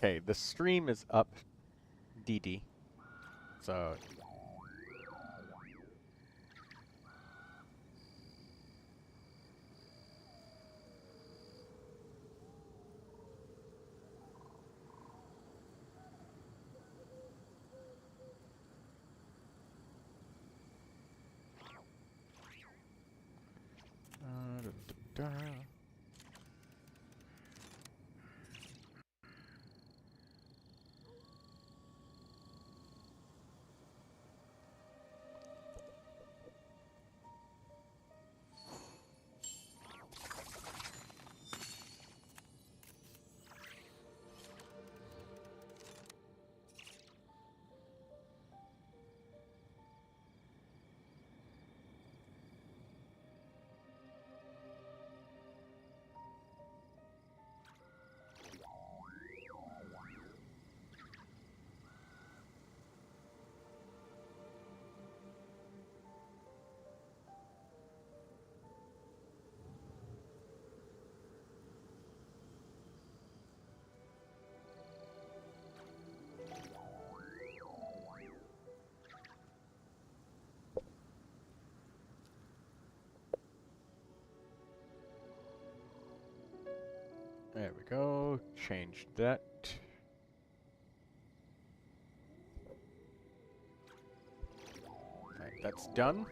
Okay, the stream is up, DD. So... da, da, da. There we go. Change that. Alright, that's done.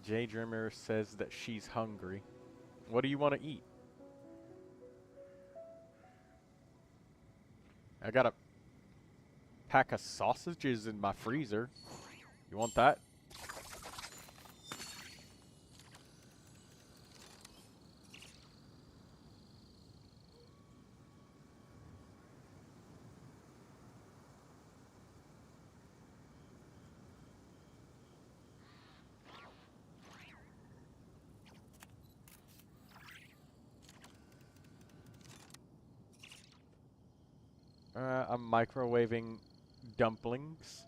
Jay Dreamer says that she's hungry. What do you want to eat? I got a pack of sausages in my freezer. You want that? I'm microwaving dumplings.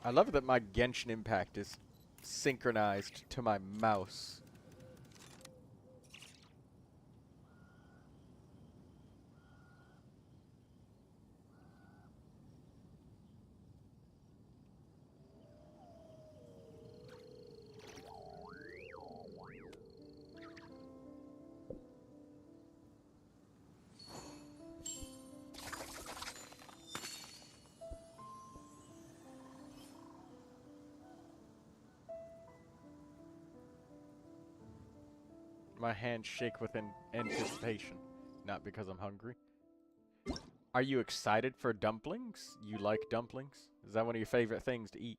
I love that my Genshin impact is synchronized to my mouse. My hands shake with anticipation, not because I'm hungry. Are you excited for dumplings? You like dumplings? Is that one of your favorite things to eat?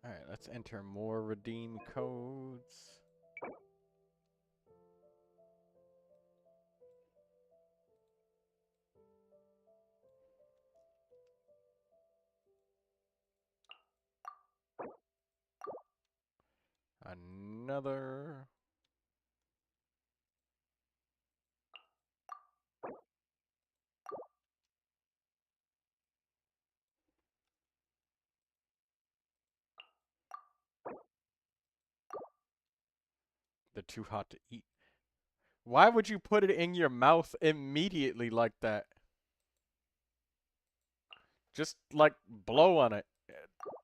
Alright, let's enter more redeem codes. Another. They're too hot to eat. Why would you put it in your mouth immediately like that? Just, like, blow on it.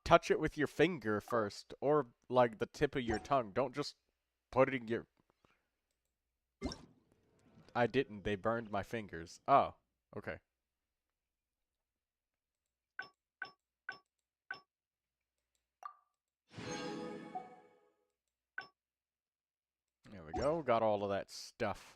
Touch it with your finger first, or, like, the tip of your tongue. Don't just put it in your... I didn't. They burned my fingers. Oh, okay. There we go. Got all of that stuff.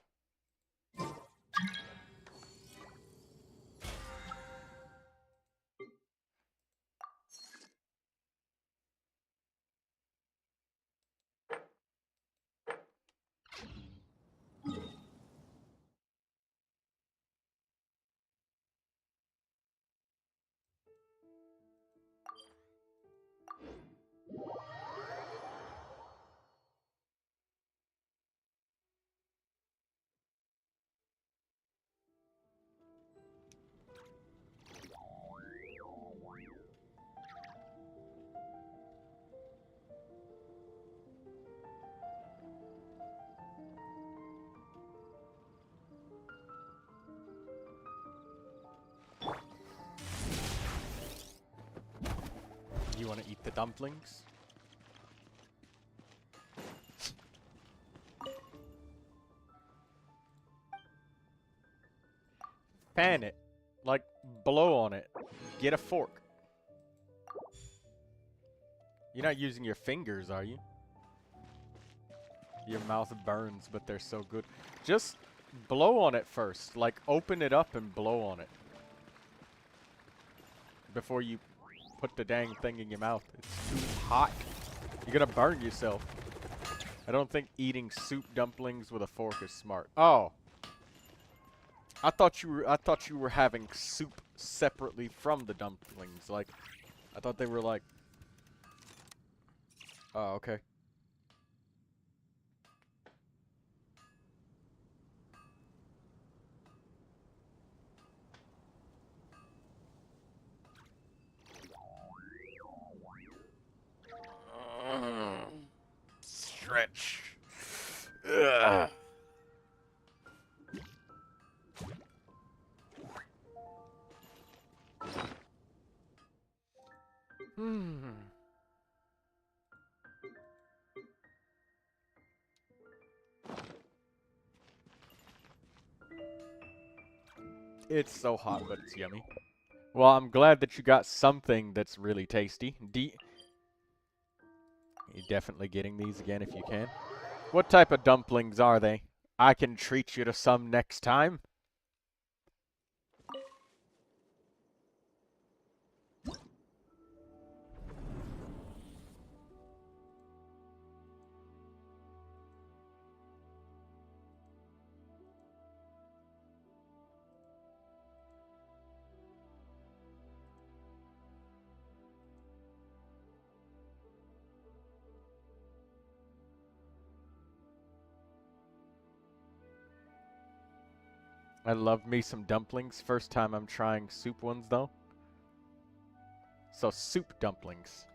You want to eat the dumplings? Fan it. Like, blow on it. Get a fork. You're not using your fingers, are you? Your mouth burns, but they're so good. Just blow on it first. Like, open it up and blow on it. Before you put the dang thing in your mouth. It's too hot. You're gonna burn yourself. I don't think eating soup dumplings with a fork is smart. Oh. I thought you were having soup separately from the dumplings. Like, I thought they were like... Oh, okay. Stretch. Ugh. It's so hot, but it's yummy. Well, I'm glad that you got something that's really tasty. You're definitely getting these again if you can. What type of dumplings are they? I can treat you to some next time. I love me some dumplings. First time I'm trying soup ones, though. So, soup dumplings.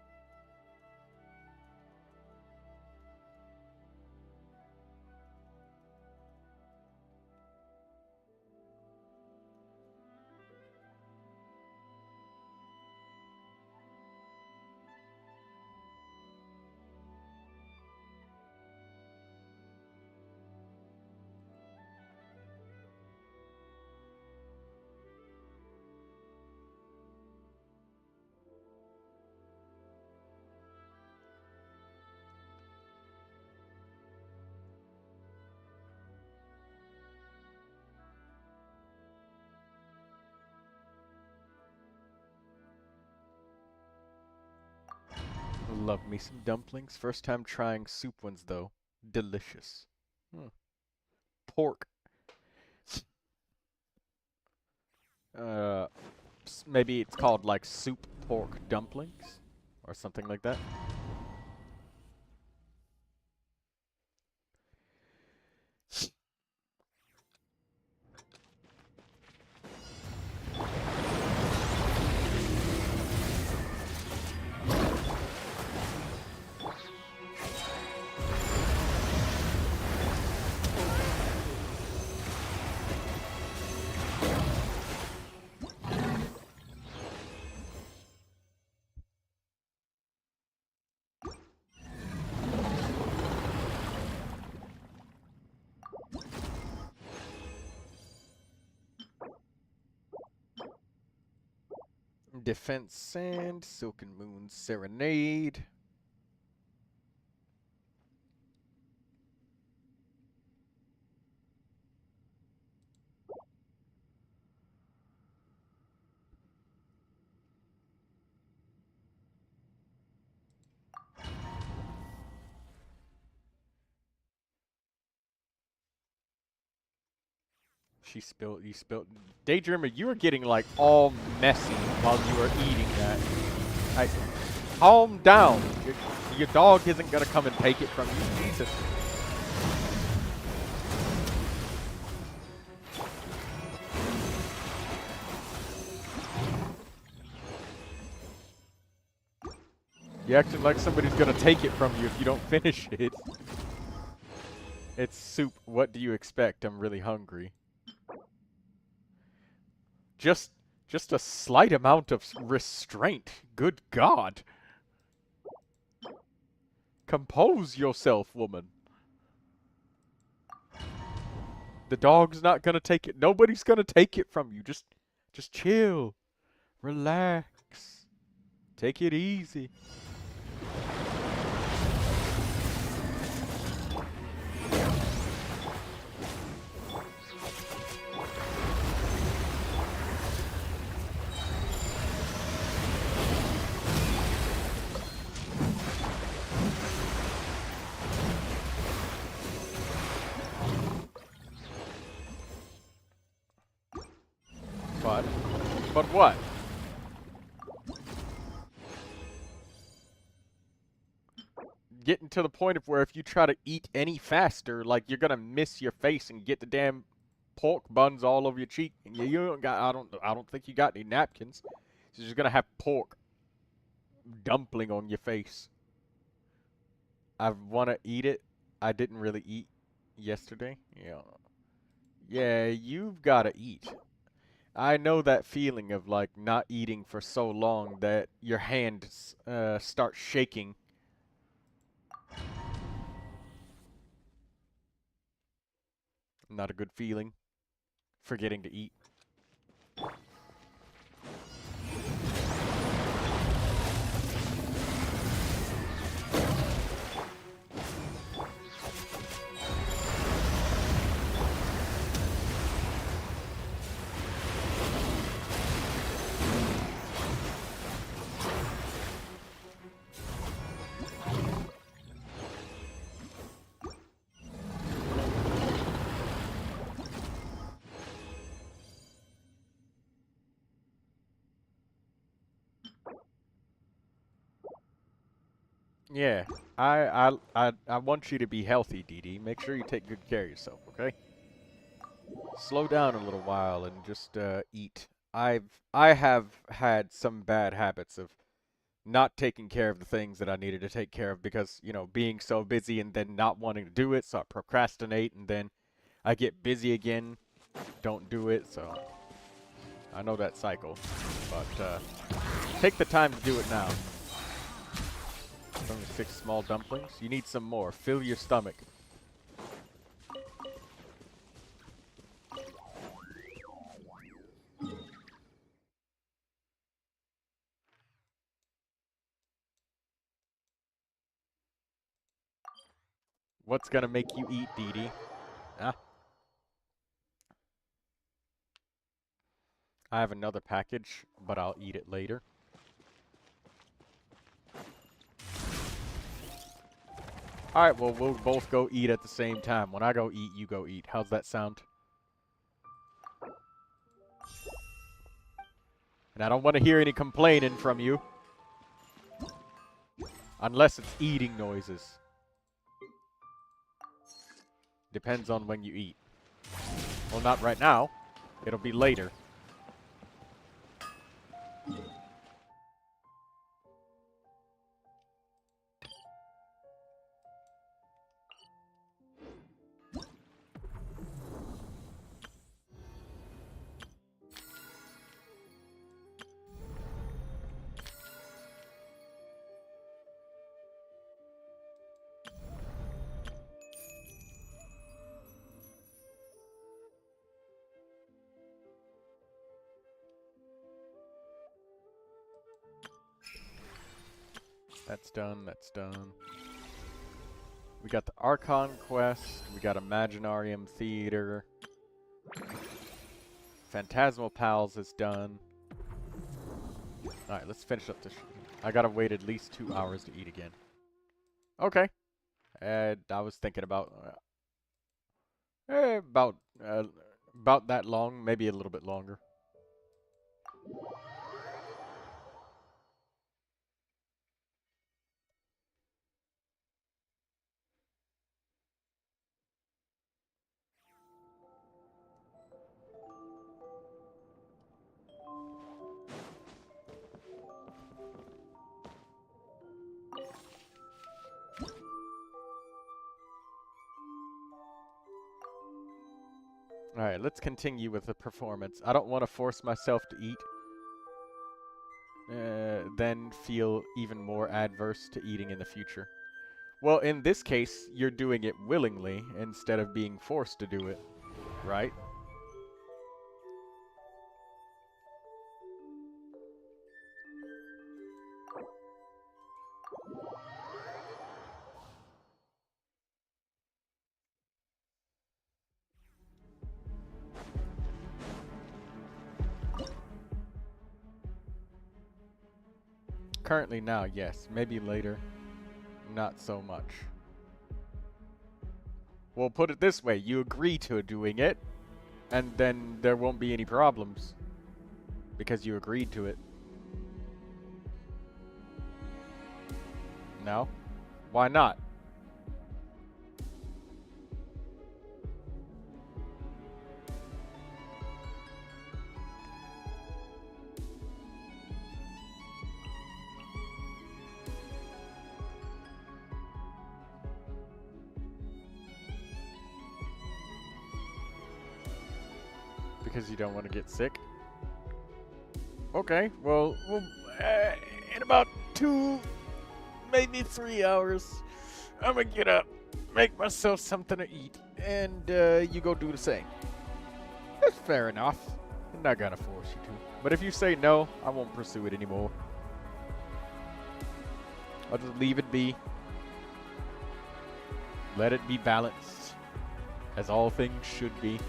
Love me some dumplings. First time trying soup ones, though. Delicious. Pork. Maybe it's called, like, soup pork dumplings? Or something like that. Defense Sand, Silken Moon Serenade. You spilled. Daydreamer, you were getting like all messy while you were eating that. Like, calm down. Your dog isn't gonna come and take it from you. Jesus. You're acting like somebody's gonna take it from you if you don't finish it. It's soup. What do you expect? I'm really hungry. Just a slight amount of restraint. Good God. Compose yourself, woman. The dog's not gonna take it. Nobody's gonna take it from you. Just chill. Relax. Take it easy. But what? Getting to the point of where if you try to eat any faster, like you're gonna miss your face and get the damn pork buns all over your cheek. And you don't got. I don't think you got any napkins. So you're just gonna have pork dumpling on your face. I wanna eat it. I didn't really eat yesterday. Yeah. Yeah, you've gotta eat. I know that feeling of like not eating for so long that your hands start shaking. Not a good feeling. Forgetting to eat. Yeah, I want you to be healthy, Dee Dee. Make sure you take good care of yourself, okay? Slow down a little while and just eat. I have had some bad habits of not taking care of the things that I needed to take care of because, you know, being so busy and then not wanting to do it, so I procrastinate and then I get busy again, don't do it, so I know that cycle. But take the time to do it now. Only 6 small dumplings. You need some more. Fill your stomach. What's gonna make you eat, Dee Dee? Ah. I have another package, but I'll eat it later. Alright, well, we'll both go eat at the same time. When I go eat, you go eat. How's that sound? And I don't want to hear any complaining from you. Unless it's eating noises. Depends on when you eat. Well, not right now. It'll be later. That's done, that's done. We got the Archon quest, we got Imaginarium Theater. Phantasmal Pals is done. Alright, let's finish up this. I gotta wait at least 2 hours to eat again. Okay. And I was thinking about About that long, maybe a little bit longer. Alright, let's continue with the performance. I don't want to force myself to eat. Then feel even more adverse to eating in the future. Well, in this case, you're doing it willingly instead of being forced to do it, right? Currently now, yes. Maybe later, not so much. Well, put it this way, you agree to doing it, and then there won't be any problems. Because you agreed to it. No? Why not? Because you don't want to get sick? Okay, well, in about 2, maybe 3 hours, I'm gonna get up, make myself something to eat, and you go do the same. That's fair enough. I'm not gonna force you to. But if you say no, I won't pursue it anymore. I'll just leave it be. Let it be balanced, as all things should be.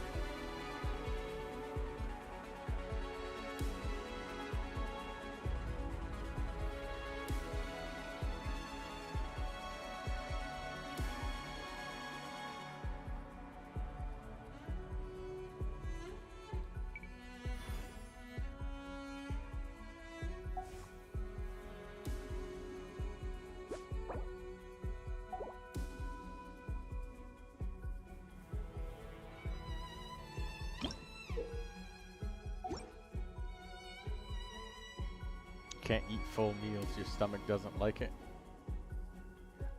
Can't eat full meals, your stomach doesn't like it.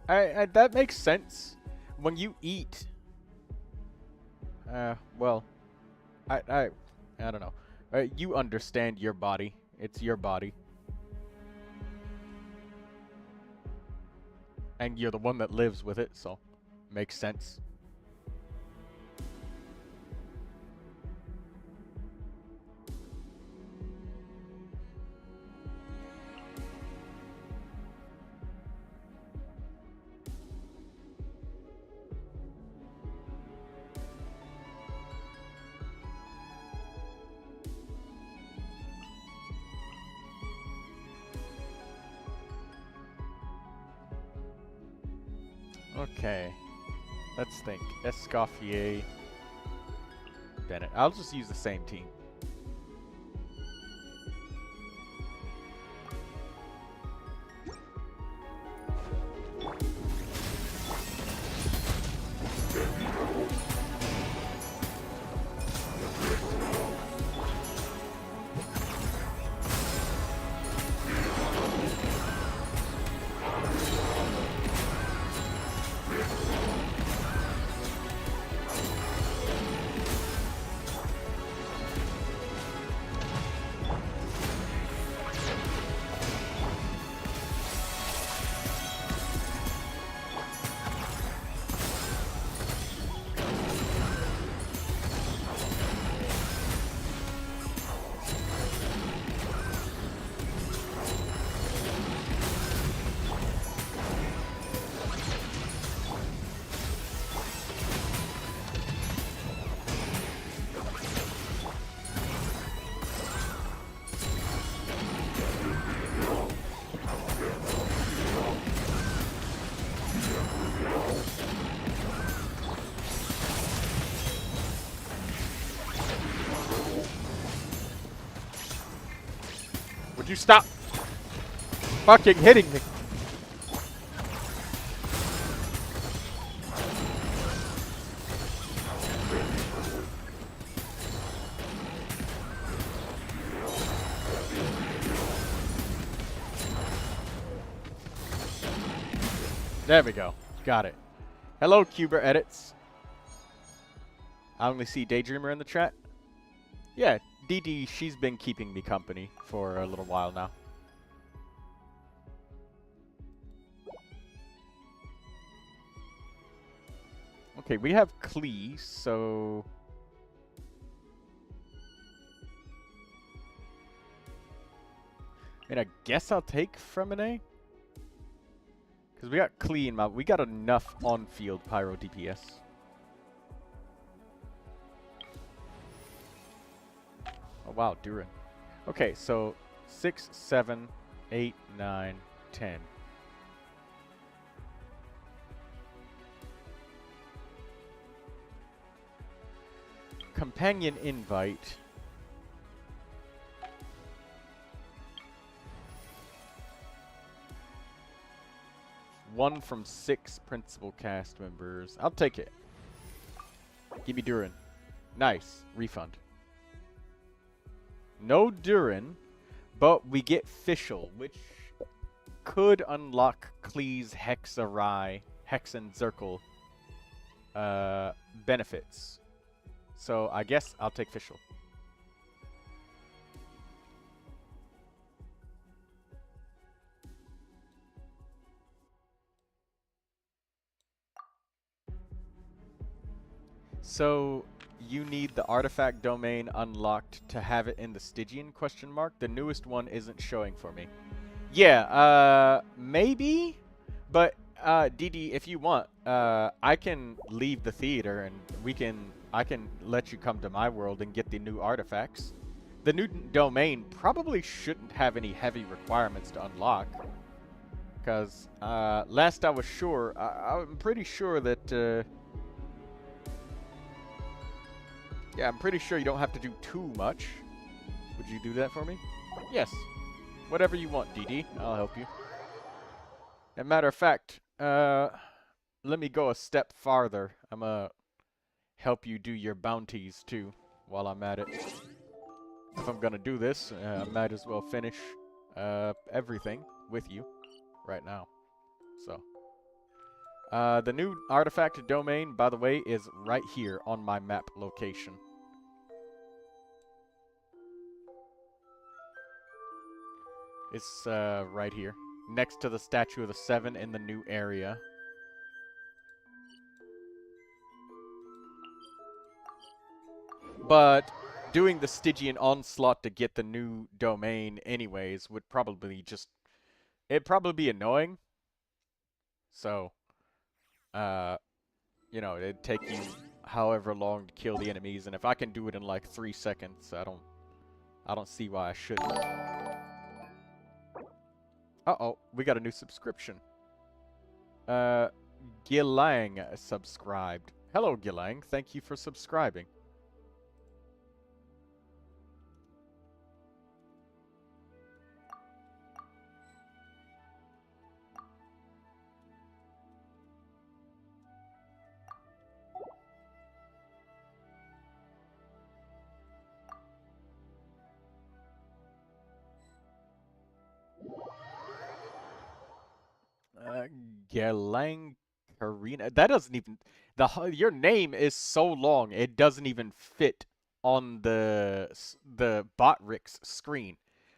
That makes sense. When you eat, well, I don't know. You understand your body. It's your body. And you're the one that lives with it, so makes sense. Okay, let's think. Escoffier, Bennett. I'll just use the same team. Would you stop fucking hitting me? There we go. Got it. Hello, Cuber Edits. I only see Daydreamer in the chat. Yeah, DD, she's been keeping me company for a little while now. Okay, we have Klee, so... I mean, I guess I'll take Fremine. Because we got Klee in my... We got enough on-field Pyro DPS. Oh, wow, Durin. Okay, so 6, 7, 8, 9, 10. Companion invite. One from 6 principal cast members. I'll take it. Give me Durin. Nice. Refund. No Durin, but we get Fischl, which could unlock Klee's Hexen Zirkel benefits. So I guess I'll take Fischl. So you need the artifact domain unlocked to have it in the Stygian ? The newest one isn't showing for me. Yeah, maybe, but DD, if you want, I can leave the theater and I can let you come to my world and get the new artifacts. The new domain probably shouldn't have any heavy requirements to unlock, because last I was sure, I'm pretty sure that. Yeah, I'm pretty sure you don't have to do too much. Would you do that for me? Yes. Whatever you want, DD. I'll help you. As a matter of fact, let me go a step farther. I'm gonna help you do your bounties, too, while I'm at it. If I'm gonna do this, I might as well finish everything with you right now. So. The new artifact domain, by the way, is right here on my map location. It's right here, next to the Statue of the Seven in the new area. But doing the Stygian Onslaught to get the new domain anyways would probably just... It'd probably be annoying. So... you know, it'd take you however long to kill the enemies, and if I can do it in like 3 seconds, I don't see why I shouldn't. Uh-oh, we got a new subscription. Gilang subscribed. Hello, Gilang. Thank you for subscribing. Galang Karina. That doesn't even... your name is so long, it doesn't even fit on the Botrix screen.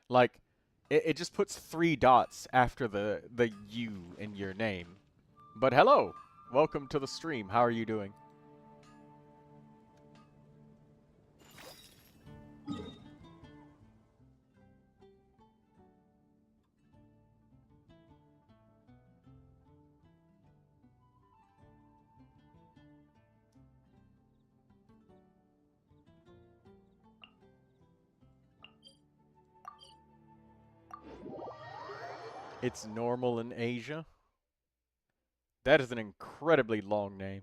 Like, it just puts 3 dots after the U in your name. But hello! Welcome to the stream. How are you doing? It's normal in Asia. That is an incredibly long name.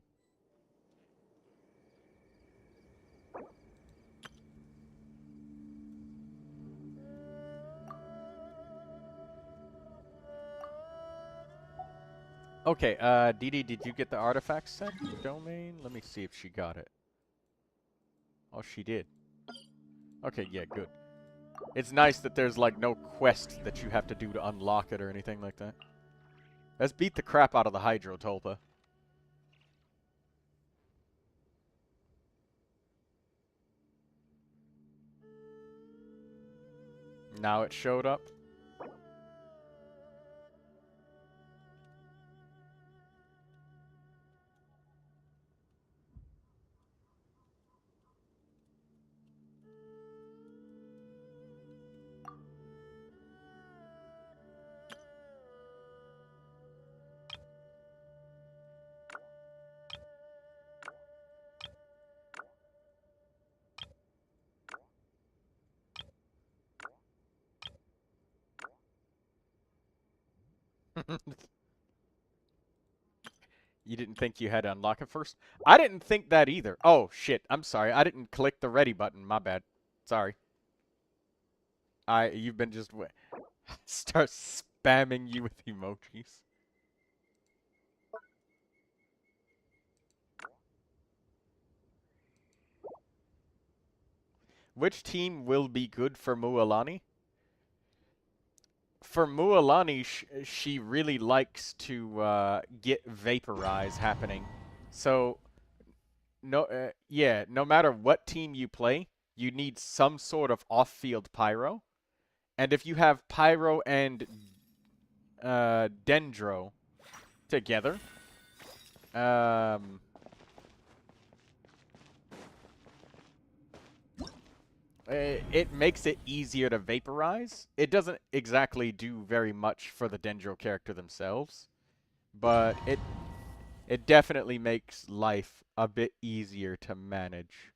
Okay, Dee Dee, did you get the artifact set domain? Let me see if she got it. Oh, she did. Okay, yeah, good. It's nice that there's, like, no quest that you have to do to unlock it or anything like that. Let's beat the crap out of the Hydro Tulpa. Now it showed up. You didn't think you had to unlock it first? I didn't think that either. Oh, shit. I'm sorry. I didn't click the ready button. My bad. Sorry. You've been just... Start spamming you with emojis. Which team will be good for Mualani? For Mualani, she really likes to get Vaporize happening. So, no matter what team you play, you need some sort of off-field Pyro. And if you have Pyro and Dendro together, it makes it easier to vaporize. It doesn't exactly do very much for the Dendro character themselves, but it definitely makes life a bit easier to manage.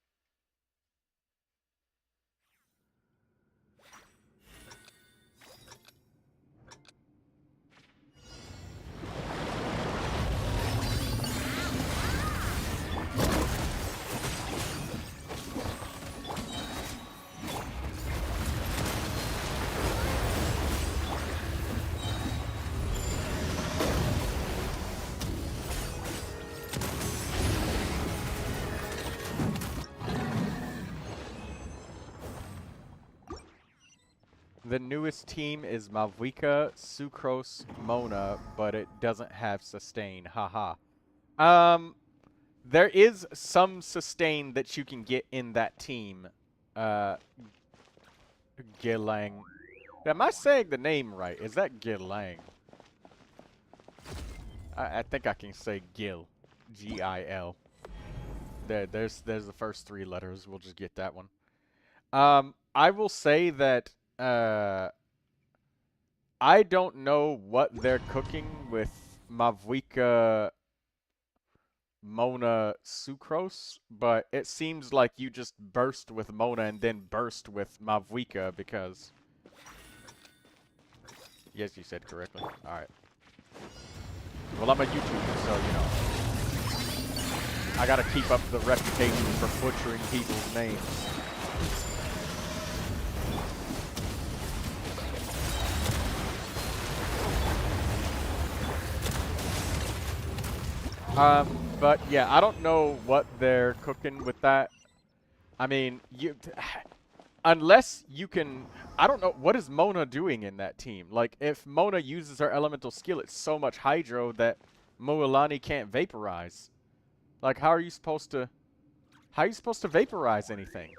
The newest team is Mavuika, Sucrose, Mona, but it doesn't have sustain. Haha. There is some sustain that you can get in that team. Gilang. Am I saying the name right? Is that Gilang? I think I can say Gil. G-I-L. There's the first three letters. We'll just get that one. I will say that I don't know what they're cooking with Mavuika Mona Sucrose, but it seems like you just burst with Mona and then burst with Mavuika because... Yes, you said correctly. Alright. Well, I'm a YouTuber, so, you know. I gotta keep up the reputation for butchering people's names. But yeah, I don't know what they're cooking with that. I mean, unless you can, I don't know, what is Mona doing in that team? Like, if Mona uses her elemental skill, it's so much Hydro that Mualani can't vaporize. Like, how are you supposed to vaporize anything?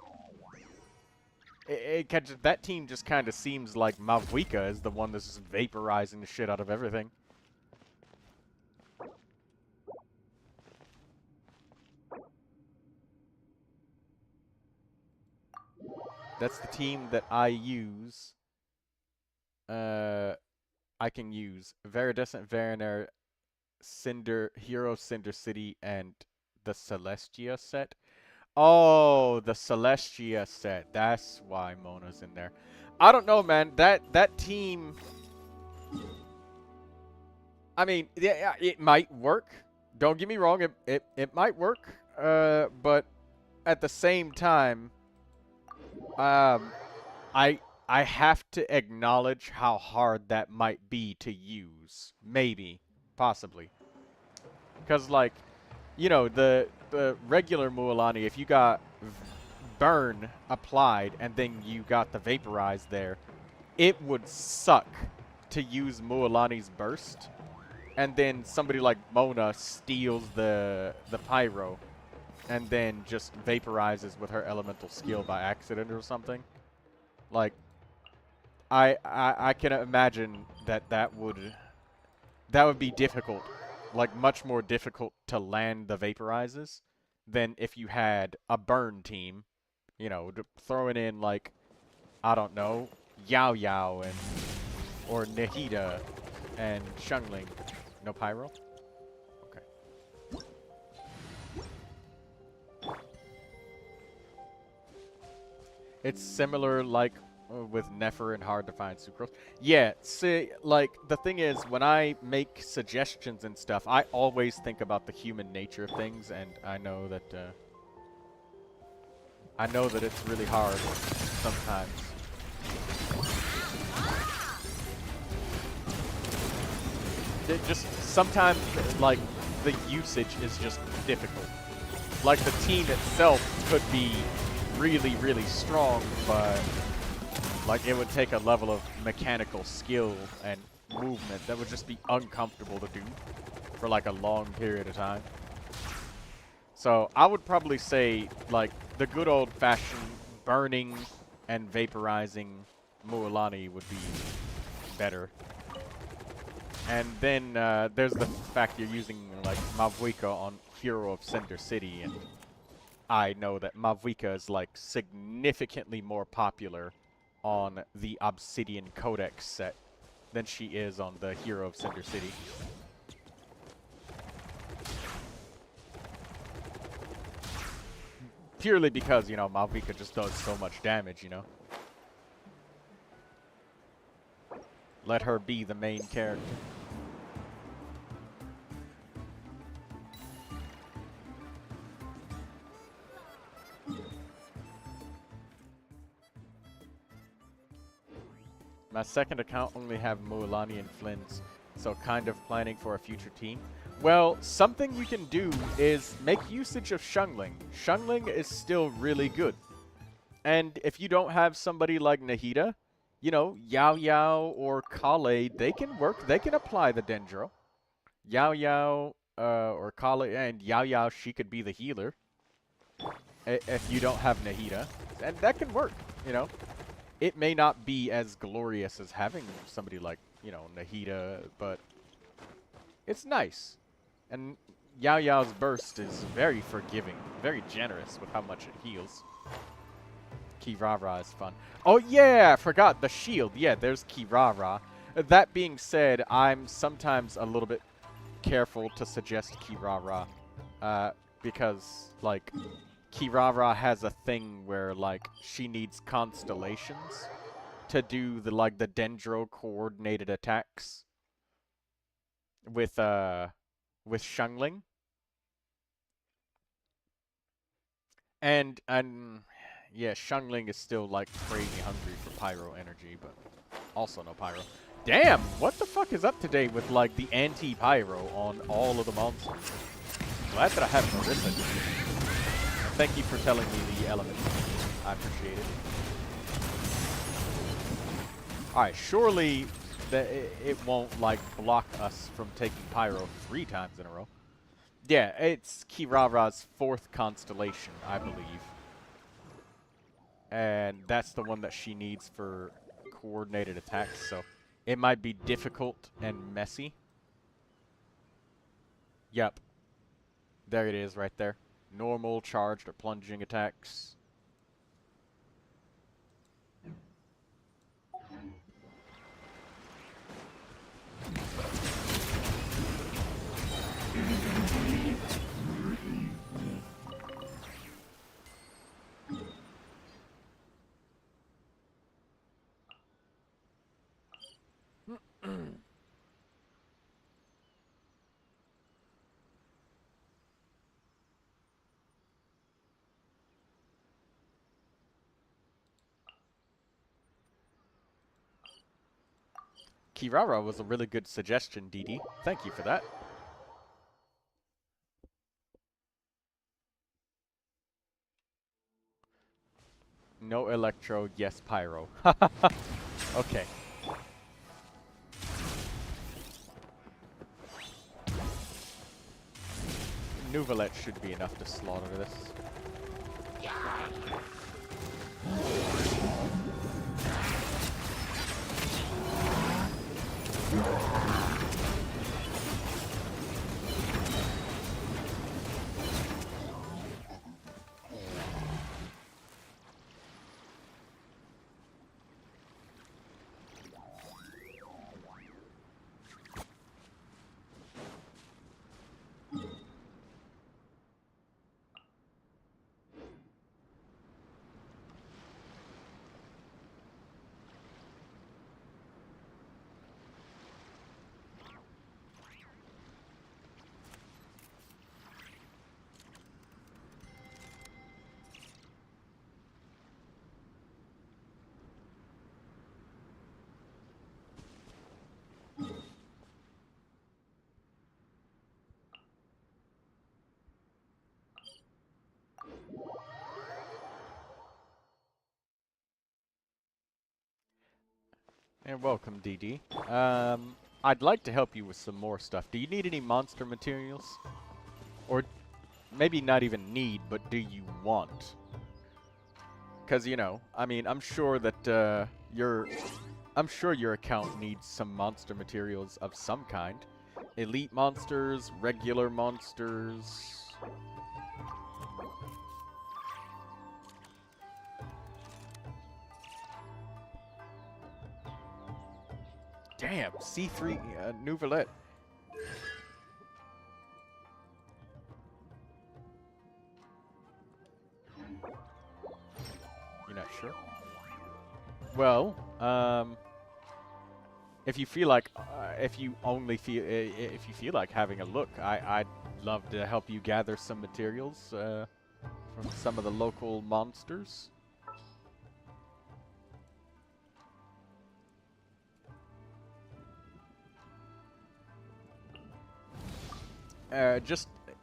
That team just kind of seems like Mavuika is the one that's just vaporizing the shit out of everything. That's the team that I use. I can use Viridescent Variner, Hero Cinder City, and the Celestia set. Oh, the Celestia set. That's why Mona's in there. I don't know, man. That team... I mean, yeah, it might work. Don't get me wrong. It might work. But at the same time... I have to acknowledge how hard that might be to use. Maybe. Possibly. Because, like, you know, the regular Mualani, if you got burn applied and then you got the vaporize there, it would suck to use Mualani's burst, and then somebody like Mona steals the pyro and then just vaporizes with her elemental skill by accident or something. Like, I can imagine that would be difficult, like much more difficult to land the vaporizes than if you had a burn team, you know, throwing in like, I don't know, Yao Yao and or Nahida and Shungling. No pyro? Okay. It's similar like with Nefer and Hard to Find Sucrose. Yeah, see, like, the thing is, when I make suggestions and stuff, I always think about the human nature of things, and I know that it's really hard sometimes. It just, sometimes, like, the usage is just difficult. Like, the team itself could be really, really strong, but like, it would take a level of mechanical skill and movement that would just be uncomfortable to do for like a long period of time. So I would probably say, like, the good old-fashioned burning and vaporizing Mualani would be better. And then there's the fact you're using, like, Mavuika on Hero of Cinder City, and I know that Mavuika is, like, significantly more popular on the Obsidian Codex set than she is on the Hero of Cinder City. Purely because, you know, Mavuika just does so much damage, you know? Let her be the main character. My second account only have Mualani and Flynn's, so kind of planning for a future team. Well, something you can do is make usage of Shungling. Shungling is still really good. And if you don't have somebody like Nahida, you know, Yao Yao or Kale, they can work. They can apply the Dendro. Yao Yao or Kale, and Yao Yao, she could be the healer if you don't have Nahida. And that can work, you know. It may not be as glorious as having somebody like, you know, Nahida, but it's nice. And Yao Yao's burst is very forgiving, very generous with how much it heals. Kirara is fun. Oh yeah, I forgot the shield. Yeah, there's Kirara. That being said, I'm sometimes a little bit careful to suggest Kirara, because, like, Kirara has a thing where, like, she needs constellations to do the, like, the Dendro coordinated attacks with Shungling. And yeah, Shungling is still, like, crazy hungry for pyro energy, but also no pyro. Damn, what the fuck is up today with, like, the anti-pyro on all of the monsters? Glad that I have Marissa. Thank you for telling me the element. I appreciate it. Alright, surely it won't, like, block us from taking pyro 3 times in a row. Yeah, it's Kirara's 4th constellation, I believe. And that's the one that she needs for coordinated attacks, so it might be difficult and messy. Yep. There it is right there. Normal, charged, or plunging attacks. Kirara was a really good suggestion, DD. Thank you for that. No electro, yes pyro. Okay. Neuvilette should be enough to slaughter this. And welcome, DD. I'd like to help you with some more stuff. Do you need any monster materials? Or maybe not even need, but do you want? Because, you know, I mean, I'm sure that I'm sure your account needs some monster materials of some kind. Elite monsters, regular monsters. Damn, C3 Neuvilette. You're not sure? Well, if you feel like, if you feel like having a look, I'd love to help you gather some materials from some of the local monsters.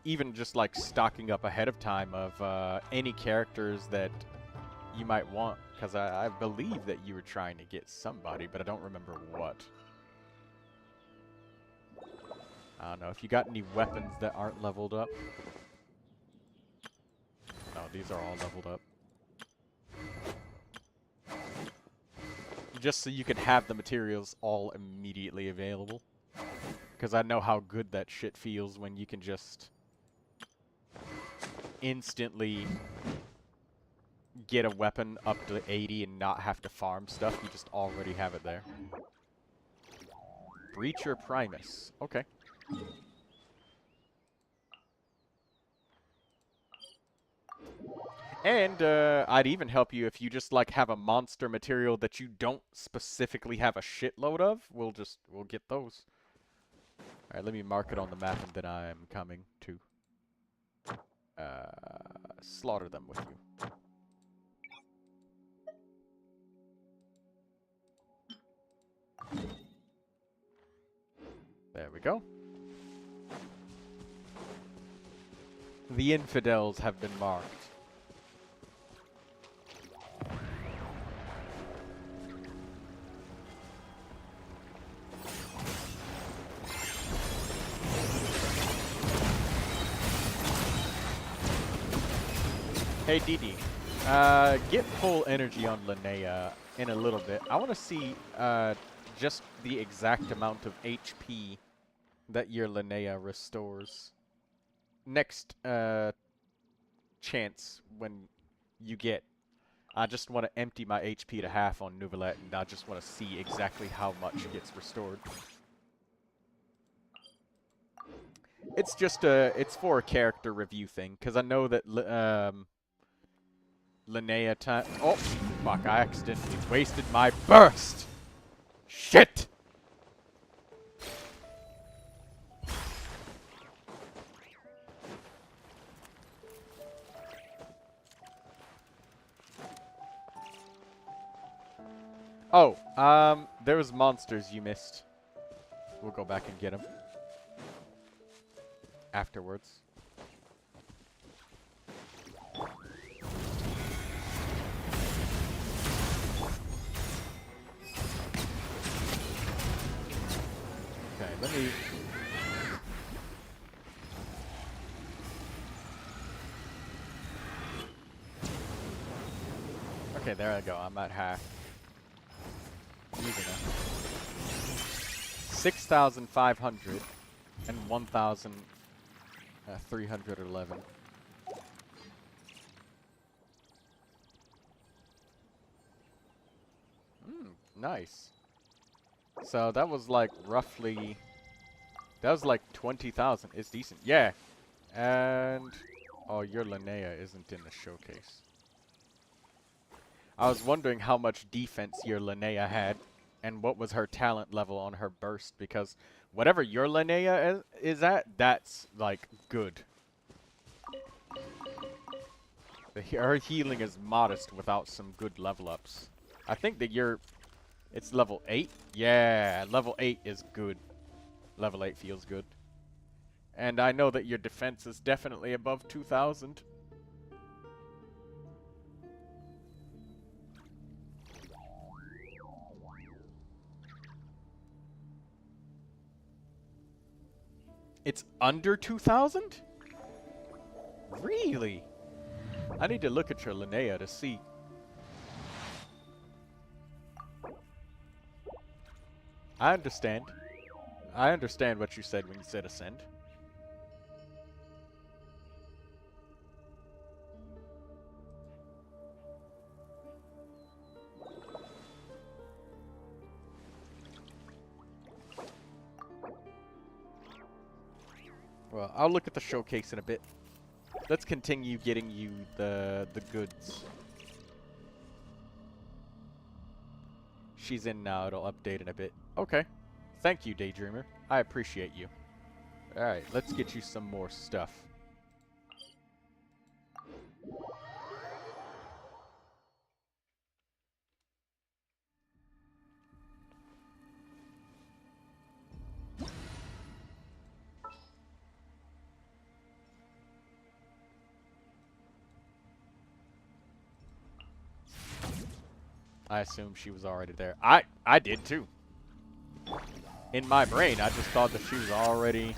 Even just like stocking up ahead of time of any characters that you might want, because I believe that you were trying to get somebody, but I don't remember what. I don't know if you got any weapons that aren't leveled up. No, these are all leveled up. Just so you can have the materials all immediately available. Because I know how good that shit feels when you can just instantly get a weapon up to 80 and not have to farm stuff. You just already have it there. Breacher Primus. Okay. And I'd even help you if you just like have a monster material that you don't specifically have a shitload of. We'll get those. Alright, let me mark it on the map and then I am coming to slaughter them with you. There we go. The infidels have been marked. Hey, Didi. Get full energy on Linnea in a little bit. I want to see just the exact amount of HP that your Linnea restores. Next chance when you get. I just want to empty my HP to half on Neuvilette, and I just want to see exactly how much gets restored. It's just it's for a character review thing, because I know that Linnea time. Oh, fuck! I accidentally wasted my burst. Shit. Oh, there was monsters you missed. We'll go back and get them afterwards. let me... Okay, there I go. I'm at half. Even now. 6,500 and 1,311. Nice. So that was like roughly... That was like 20,000. It's decent. Yeah. And... Oh, your Linnea isn't in the showcase. I was wondering how much defense your Linnea had and what was her talent level on her burst, because whatever your Linnea is at, that's like good. Her healing is modest without some good level ups. I think that it's level 8? Yeah, level 8 is good. Level 8 feels good. And I know that your defense is definitely above 2,000. It's under 2,000? Really? I need to look at your Linnea to see. I understand. I understand what you said when you said ascend. Well, I'll look at the showcase in a bit. Let's continue getting you the goods. She's in now. It'll update in a bit. Okay. Thank you, Daydreamer. I appreciate you. Alright, let's get you some more stuff. I assumed she was already there. I did too. In my brain, I just thought that she was already...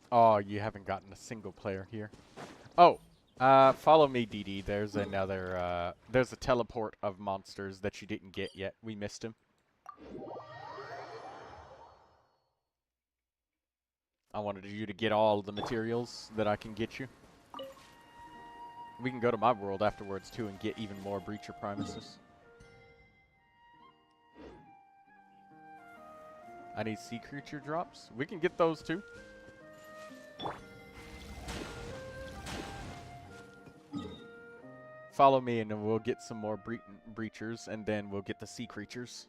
Oh, you haven't gotten a single player here. Oh, follow me, DD. There's another, there's a teleport of monsters that you didn't get yet. We missed him. I wanted you to get all the materials that I can get you. We can go to my world afterwards, too, and get even more Breacher Primuses. I need sea creature drops. We can get those, too. Follow me and then we'll get some more breachers and then we'll get the sea creatures.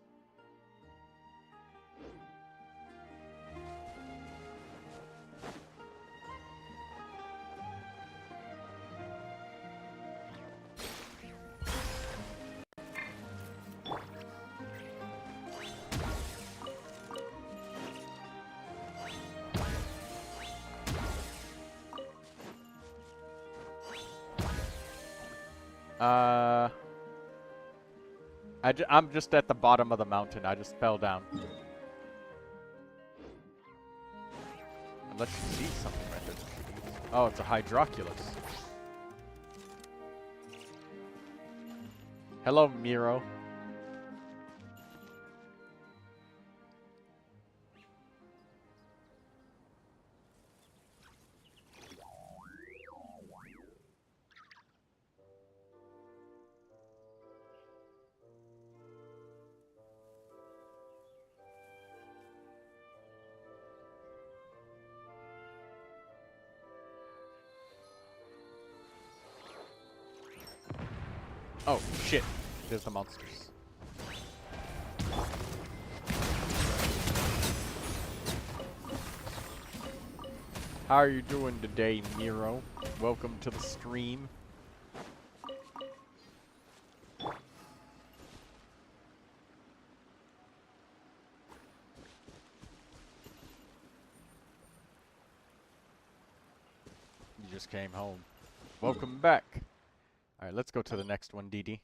I'm just at the bottom of the mountain. I just fell down. Unless you see something right there. Oh, it's a Hydroculus. Hello, Miro. Oh, shit. There's the monsters. How are you doing today, Miro? Welcome to the stream. just came home. Welcome back. Alright, let's go to the next one, DD.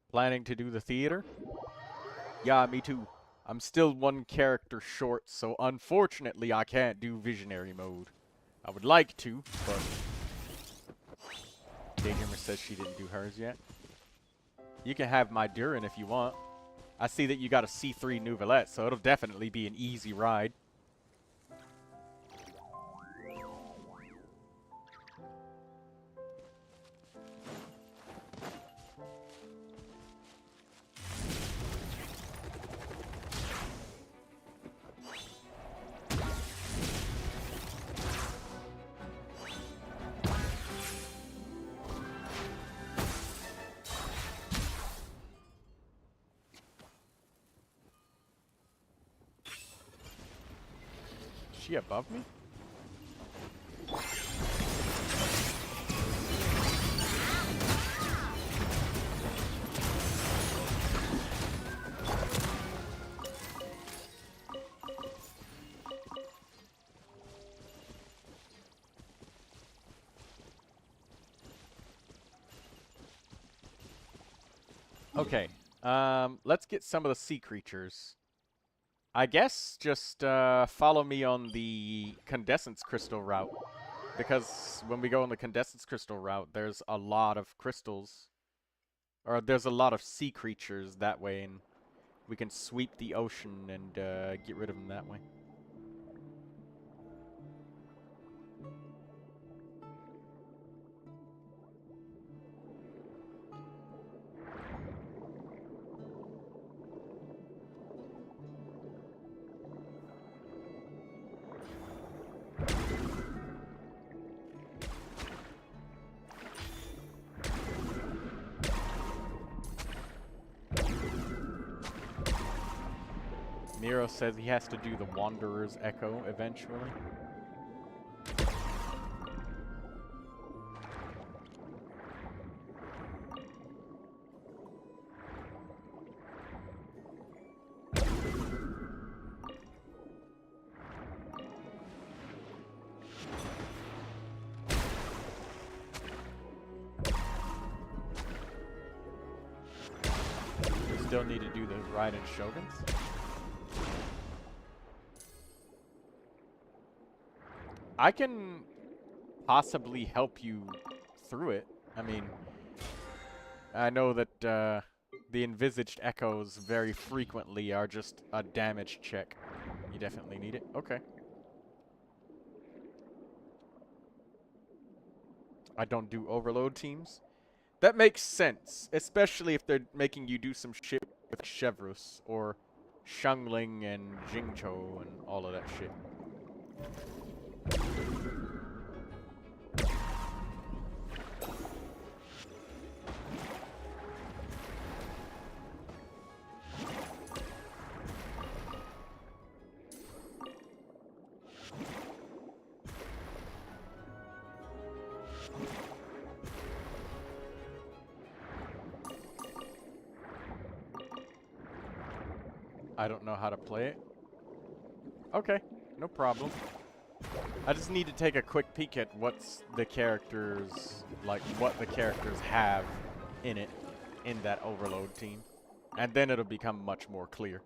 Planning to do the theater? Yeah, me too. I'm still one character short, so unfortunately I can't do visionary mode. I would like to, but Daydreamer says she didn't do hers yet. You can have my Durin if you want. I see that you got a C3 Neuvilette, so it'll definitely be an easy ride. Is she above me? Okay, let's get some of the sea creatures. I guess just follow me on the Condescence Crystal route, because when we go on the Condescence Crystal route, there's a lot of crystals, or there's a lot of sea creatures that way, and we can sweep the ocean and get rid of them that way. Miro says he has to do the Wanderer's Echo eventually. We still need to do the Raiden Shoguns. I can possibly help you through it. I mean, I know that the envisaged echoes very frequently are just a damage check. You definitely need it. Okay. I don't do overload teams. That makes sense, especially if they're making you do some shit with Chevrus or Shangling and Jingcho and all of that shit. I don't know how to play it. Okay, no problem. I just need to take a quick peek at what's the characters, like what the characters have in it, in that overload team. And then it'll become much more clear.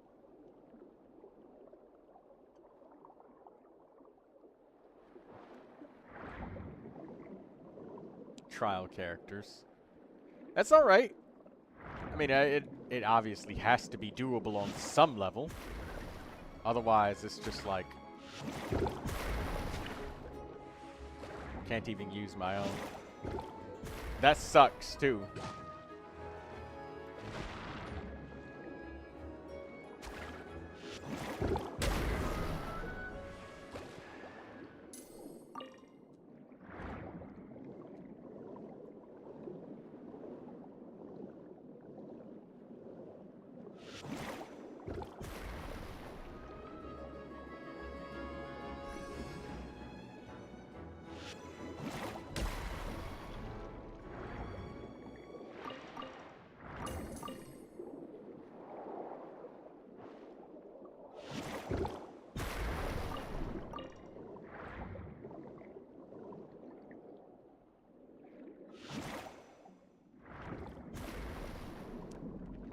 Trial characters. That's alright. I mean, it obviously has to be doable on some level. Otherwise, it's just like... Can't even use my own. That sucks, too.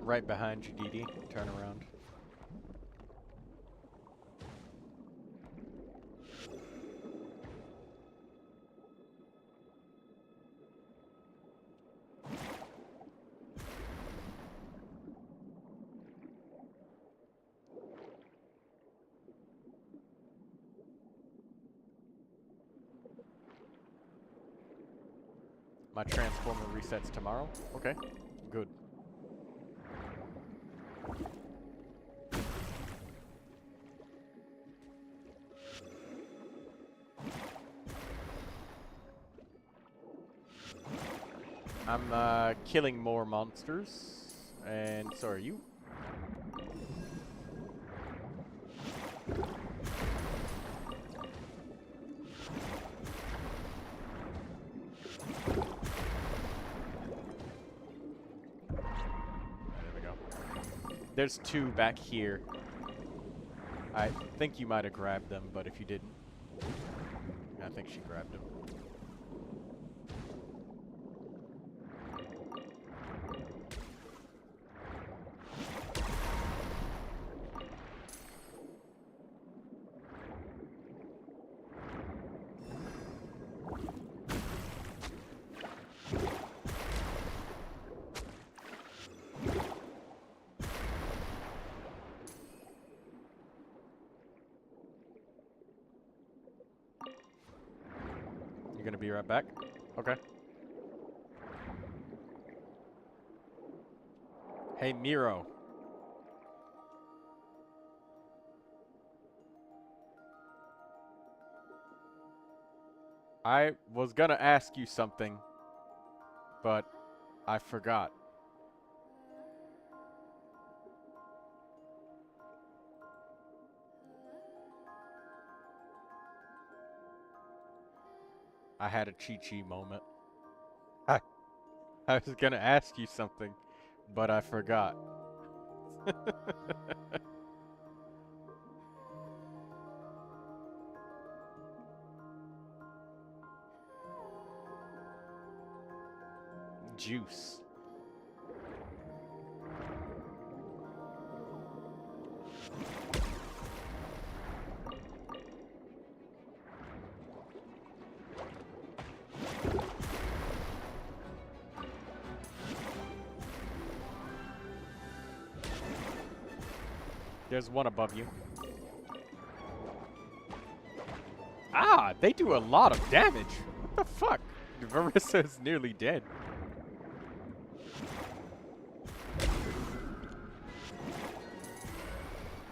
Right behind you, DD. Turn around. My transformer resets tomorrow. Okay, good. I'm killing more monsters, and so are you. There's two back here. I think you might have grabbed them, but if you didn't, I think she grabbed them. You're gonna be right back? Okay. Hey, Miro. I was gonna ask you something, but I forgot. I had a Chi-Chi moment. I was gonna ask you something, but I forgot. Juice. There's one above you. Ah, they do a lot of damage. What the fuck? Varissa's nearly dead.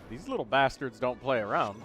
These little bastards don't play around.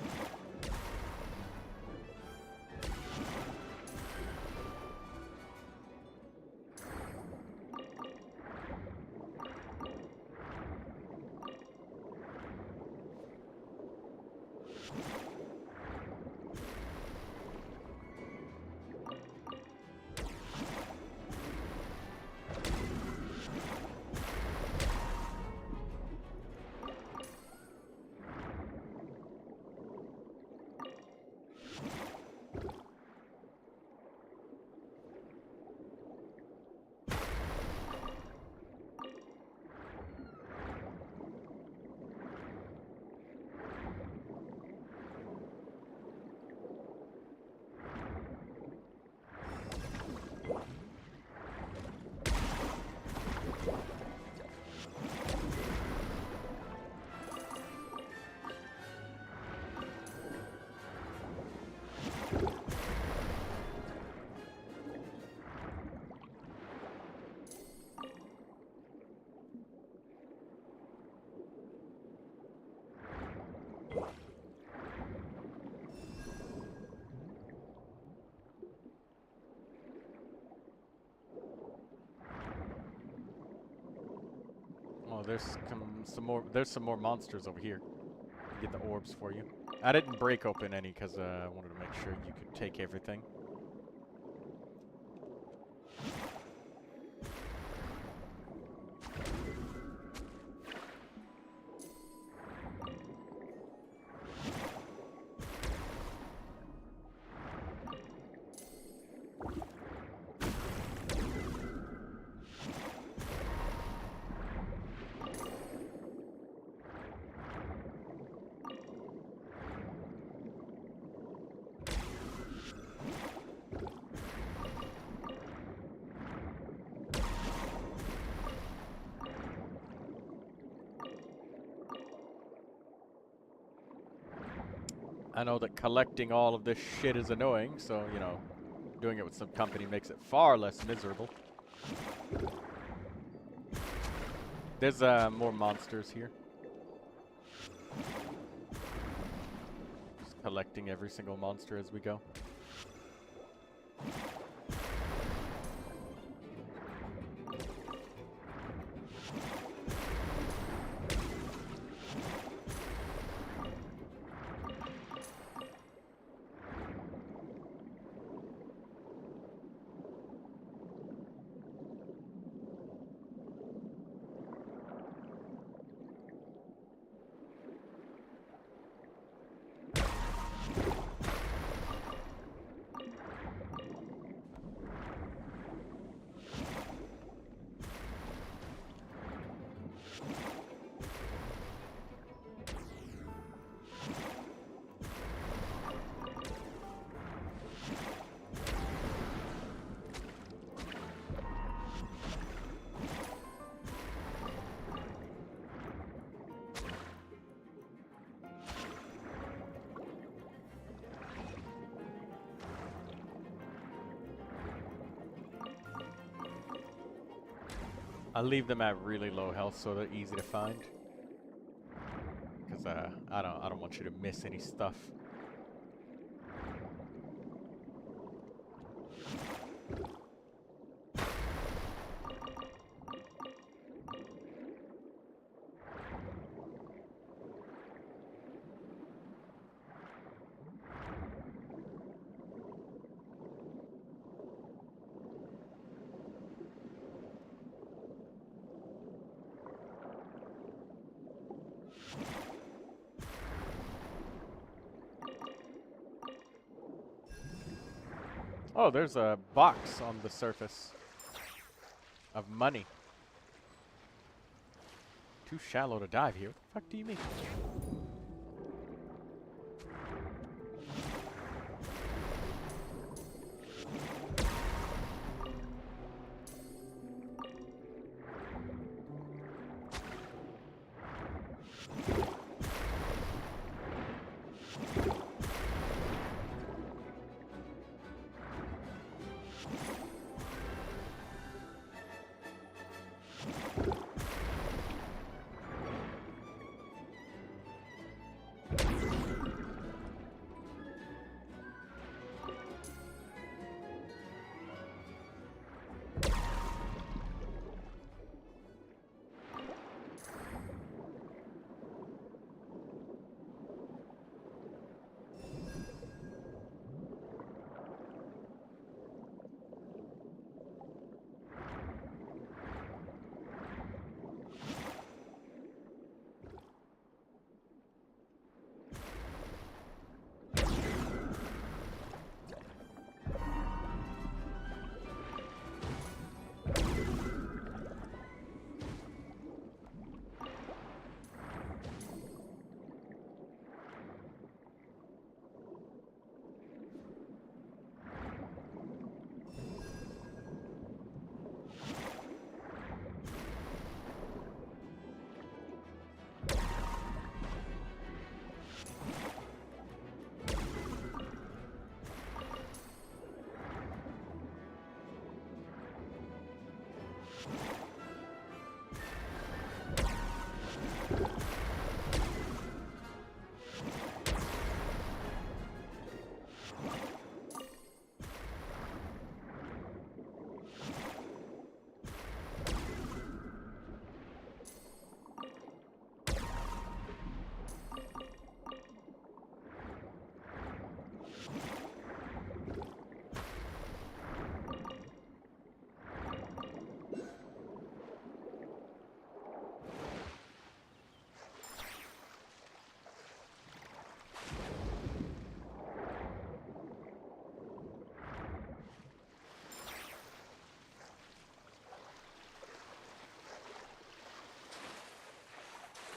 Oh, there's some more monsters over here. Get the orbs for you. I didn't break open any because I wanted to make sure you could take everything. I know that collecting all of this shit is annoying, so, you know, doing it with some company makes it far less miserable. There's more monsters here. Just collecting every single monster as we go. I'll leave them at really low health so they're easy to find. Cause I don't want you to miss any stuff. Oh, there's a box on the surface of money. Too shallow to dive here. What the fuck do you mean?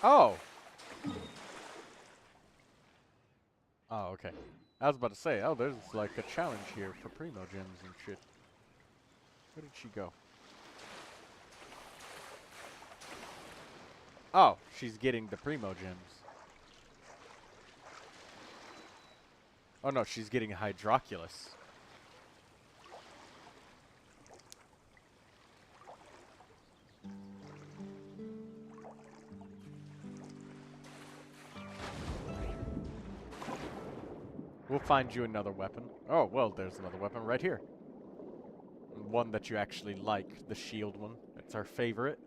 Oh! Oh, okay. I was about to say, oh, there's like a challenge here for Primogems and shit. Where did she go? Oh, she's getting the Primogems. Oh no, she's getting Hydroculus. We'll find you another weapon. Oh, well, there's another weapon right here. One that you actually like, the shield one. It's our favorite.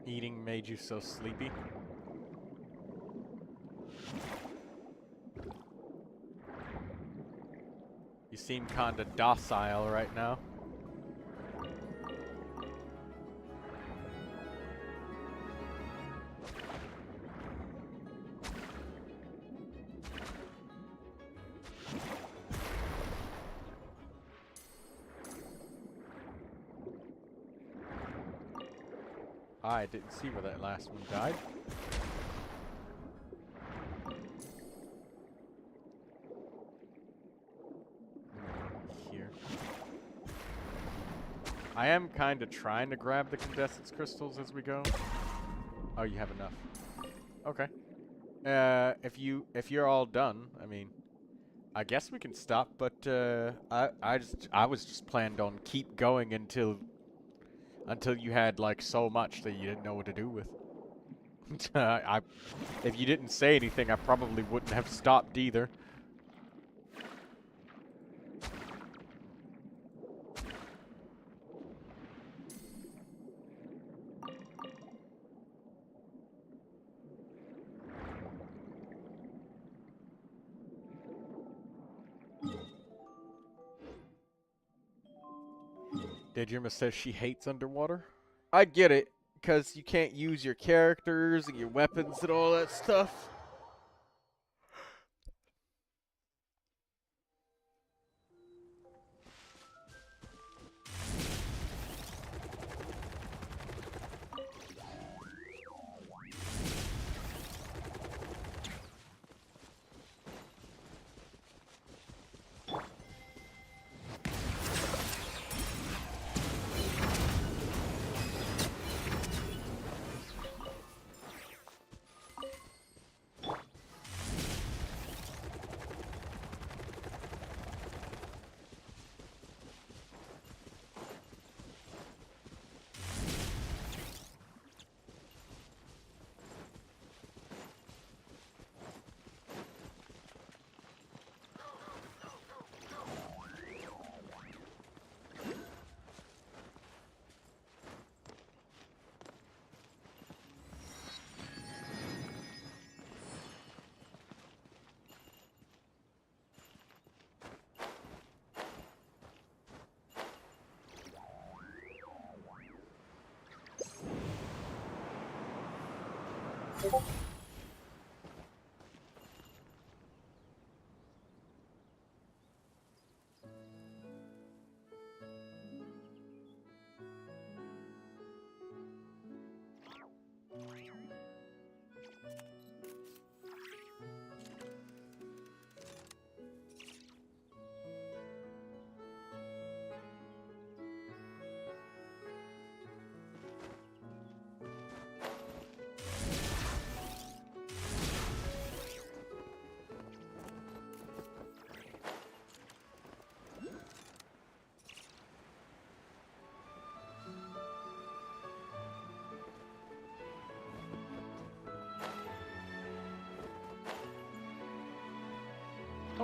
Eating made you so sleepy? You seem kinda docile right now. I didn't see where that last one died. Here. I am kind of trying to grab the condensance crystals as we go. Oh, you have enough. Okay. If you're all done, I mean, I guess we can stop. But I was just planned on keep going until you had like so much that you didn't know what to do with. If you didn't say anything, I probably wouldn't have stopped either. Daedrima says she hates underwater. I get it, because you can't use your characters and your weapons and all that stuff.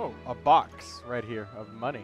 Oh, a box right here of money.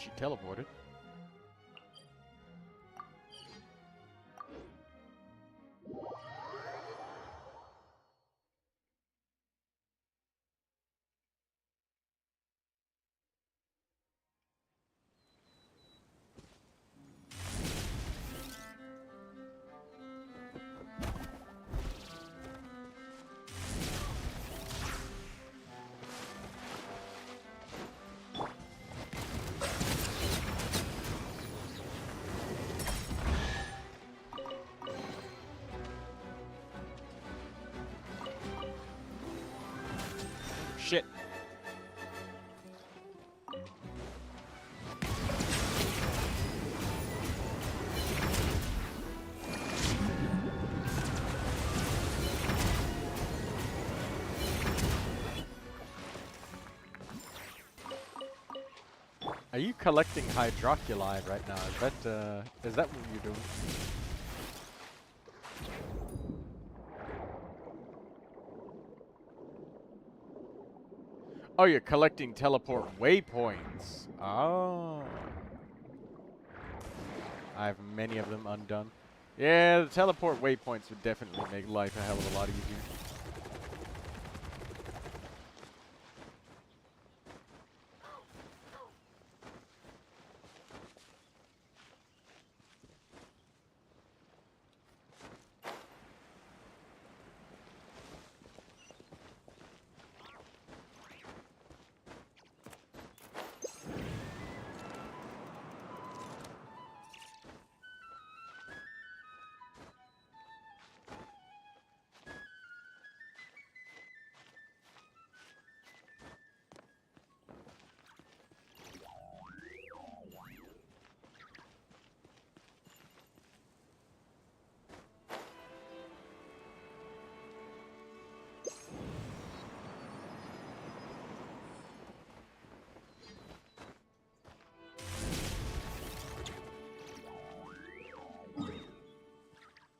She teleported. Shit. Are you collecting hydroculi right now? Is that what you're doing? Oh, you're collecting teleport waypoints. Oh. I have many of them undone. Yeah, the teleport waypoints would definitely make life a hell of a lot easier.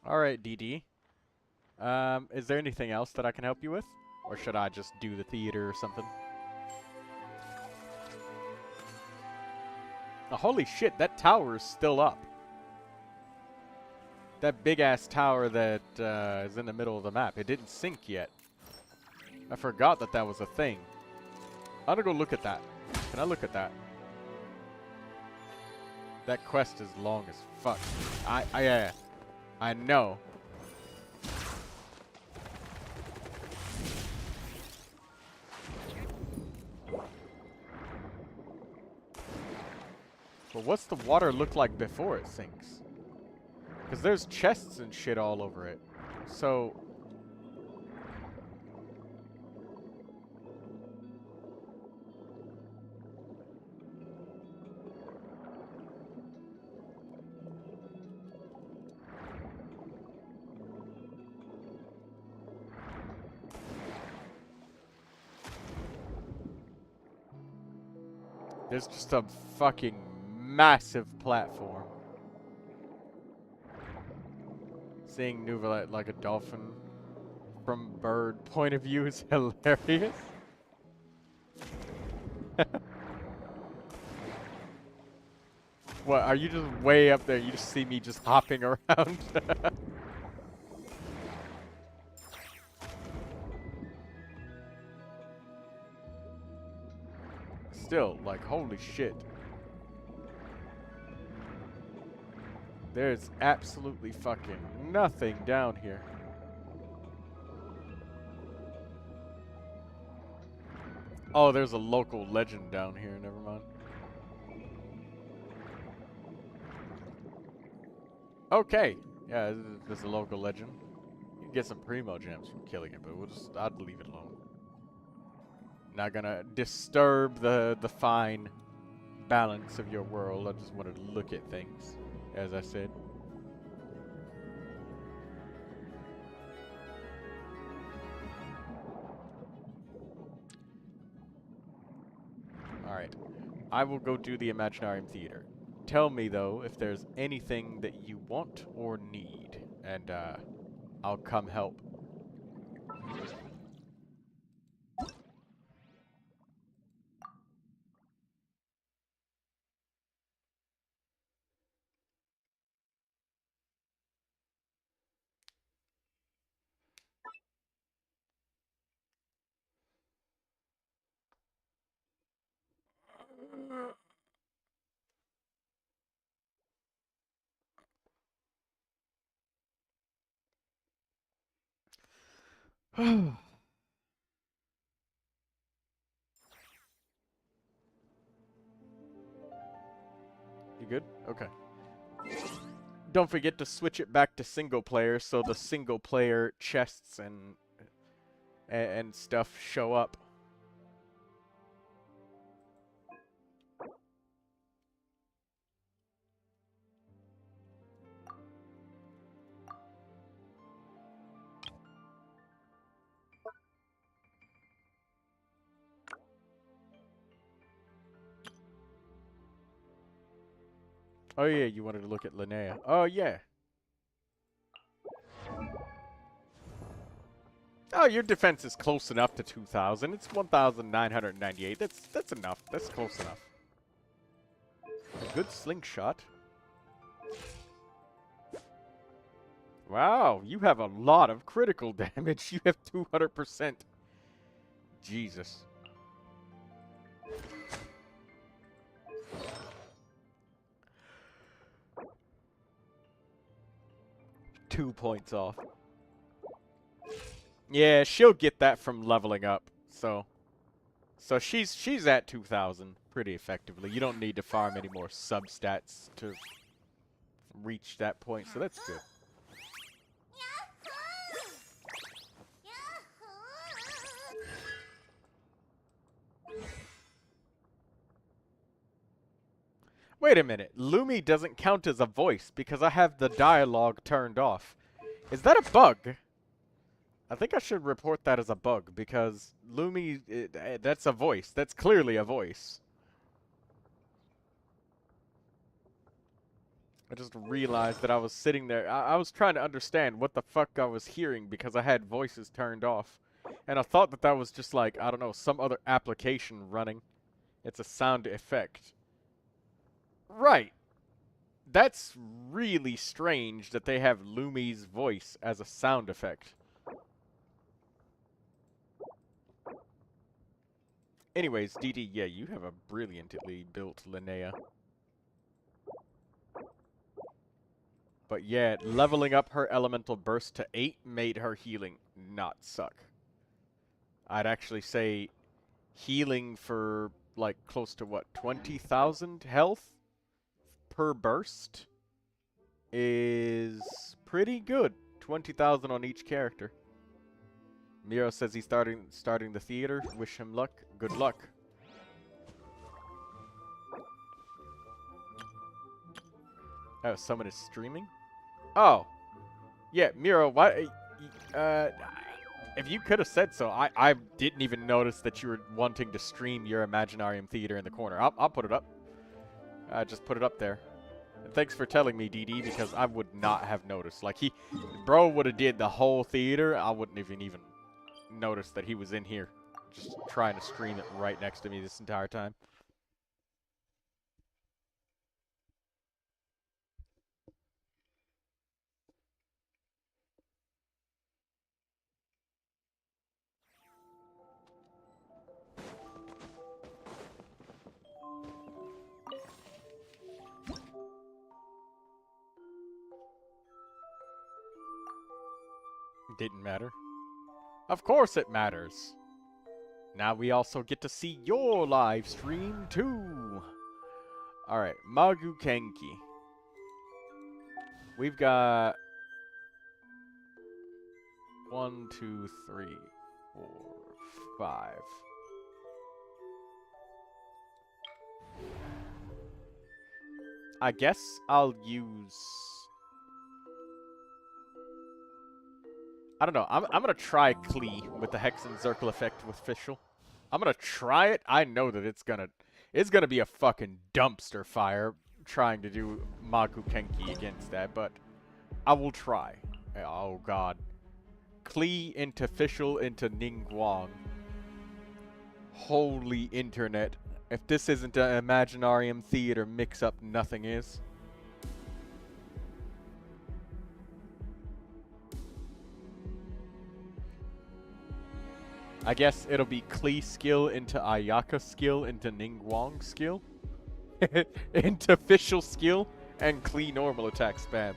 Alright, DD. Is there anything else that I can help you with? Or should I just do the theater or something? Oh, holy shit, that tower is still up. That big-ass tower that is in the middle of the map. It didn't sink yet. I forgot that that was a thing. I'm gonna go look at that. Can I look at that? That quest is long as fuck. I know. But what's the water look like before it sinks? Because there's chests and shit all over it. So... There's just a fucking massive platform. Seeing Neuvilette like a dolphin from bird point of view is hilarious. What, are you just way up there? You just see me just hopping around? still, like, holy shit. There's absolutely fucking nothing down here. Oh, there's a local legend down here. Never mind. Okay. Yeah, there's a local legend. You can get some Primogems from killing it, but I'd leave it alone. Not gonna disturb the fine balance of your world. I just wanted to look at things, as I said. Alright. I will go do the Imaginarium Theater. Tell me, though, if there's anything that you want or need, and I'll come help. You good? Okay. Don't forget to switch it back to single player so the single player chests and stuff show up. Oh yeah, you wanted to look at Linnea. Oh yeah. Oh, your defense is close enough to 2,000. It's 1,998. That's enough. That's close enough. A good slingshot. Wow, you have a lot of critical damage. You have 200%. Jesus. Two points off. Yeah, she'll get that from leveling up. So she's at 2,000 pretty effectively. You don't need to farm any more substats to reach that point, so that's good. Wait a minute. Lumi doesn't count as a voice because I have the dialogue turned off. Is that a bug? I think I should report that as a bug because Lumi, that's a voice. That's clearly a voice. I just realized that I was sitting there. I was trying to understand what the fuck I was hearing because I had voices turned off. And I thought that that was just like, I don't know, some other application running. It's a sound effect. Right. That's really strange that they have Lumi's voice as a sound effect. Anyways, DD, yeah, you have a brilliantly built Linnea. But yeah, leveling up her elemental burst to 8 made her healing not suck. I'd actually say healing for, like, close to, what, 20,000 health per burst is pretty good. 20,000 on each character. Miro says he's starting the theater. Wish him luck. Good luck. Oh, someone is streaming? Oh. Yeah, Miro, why... if you could have said so, I didn't even notice that you were wanting to stream your Imaginarium Theater in the corner. I'll put it up. Just put it up there. And thanks for telling me, DD, because I would not have noticed. Like, bro would have did the whole theater. I wouldn't even notice that he was in here. Just trying to stream it right next to me this entire time. Didn't matter. Of course it matters. Now we also get to see your live stream too. Alright, Magu Kenki. We've got 1, 2, 3, 4, 5. I guess I'll use... I don't know. I'm gonna try Klee with the Hex and Circle effect with Fischl. I'm gonna try it. I know that it's gonna be a fucking dumpster fire trying to do Magu Kenki against that, but I will try. Oh god. Klee into Fischl into Ningguang. Holy internet. If this isn't an Imaginarium Theater mix-up, nothing is. I guess it'll be Klee skill into Ayaka skill into Ningguang skill. Into Fischl skill and Klee normal attack spam.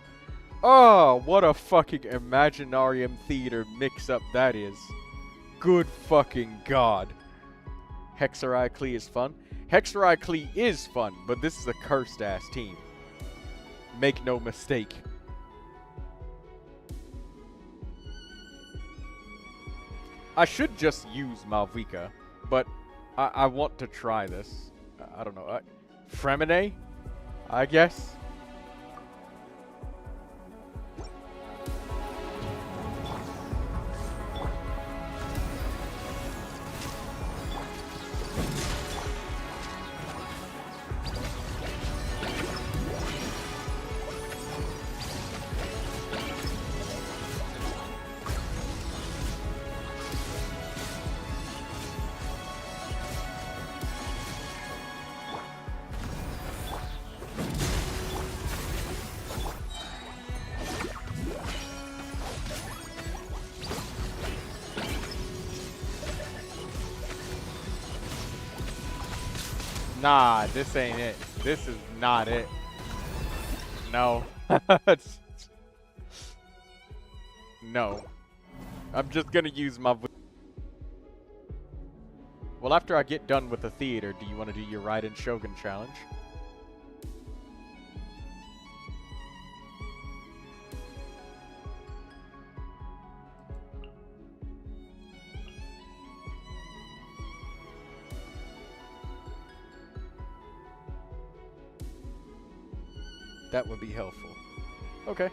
Oh, what a fucking Imaginarium Theater mix-up that is. Good fucking god. Hexarai Klee is fun. Hexarai Klee is fun, but this is a cursed-ass team. Make no mistake. I should just use Malvika, but I want to try this. I don't know. Fremine? I guess? Nah, this ain't it. This is not it. No. No. I'm just gonna use my... Well, after I get done with the theater, do you want to do your Raiden Shogun challenge? That would be helpful. Okay.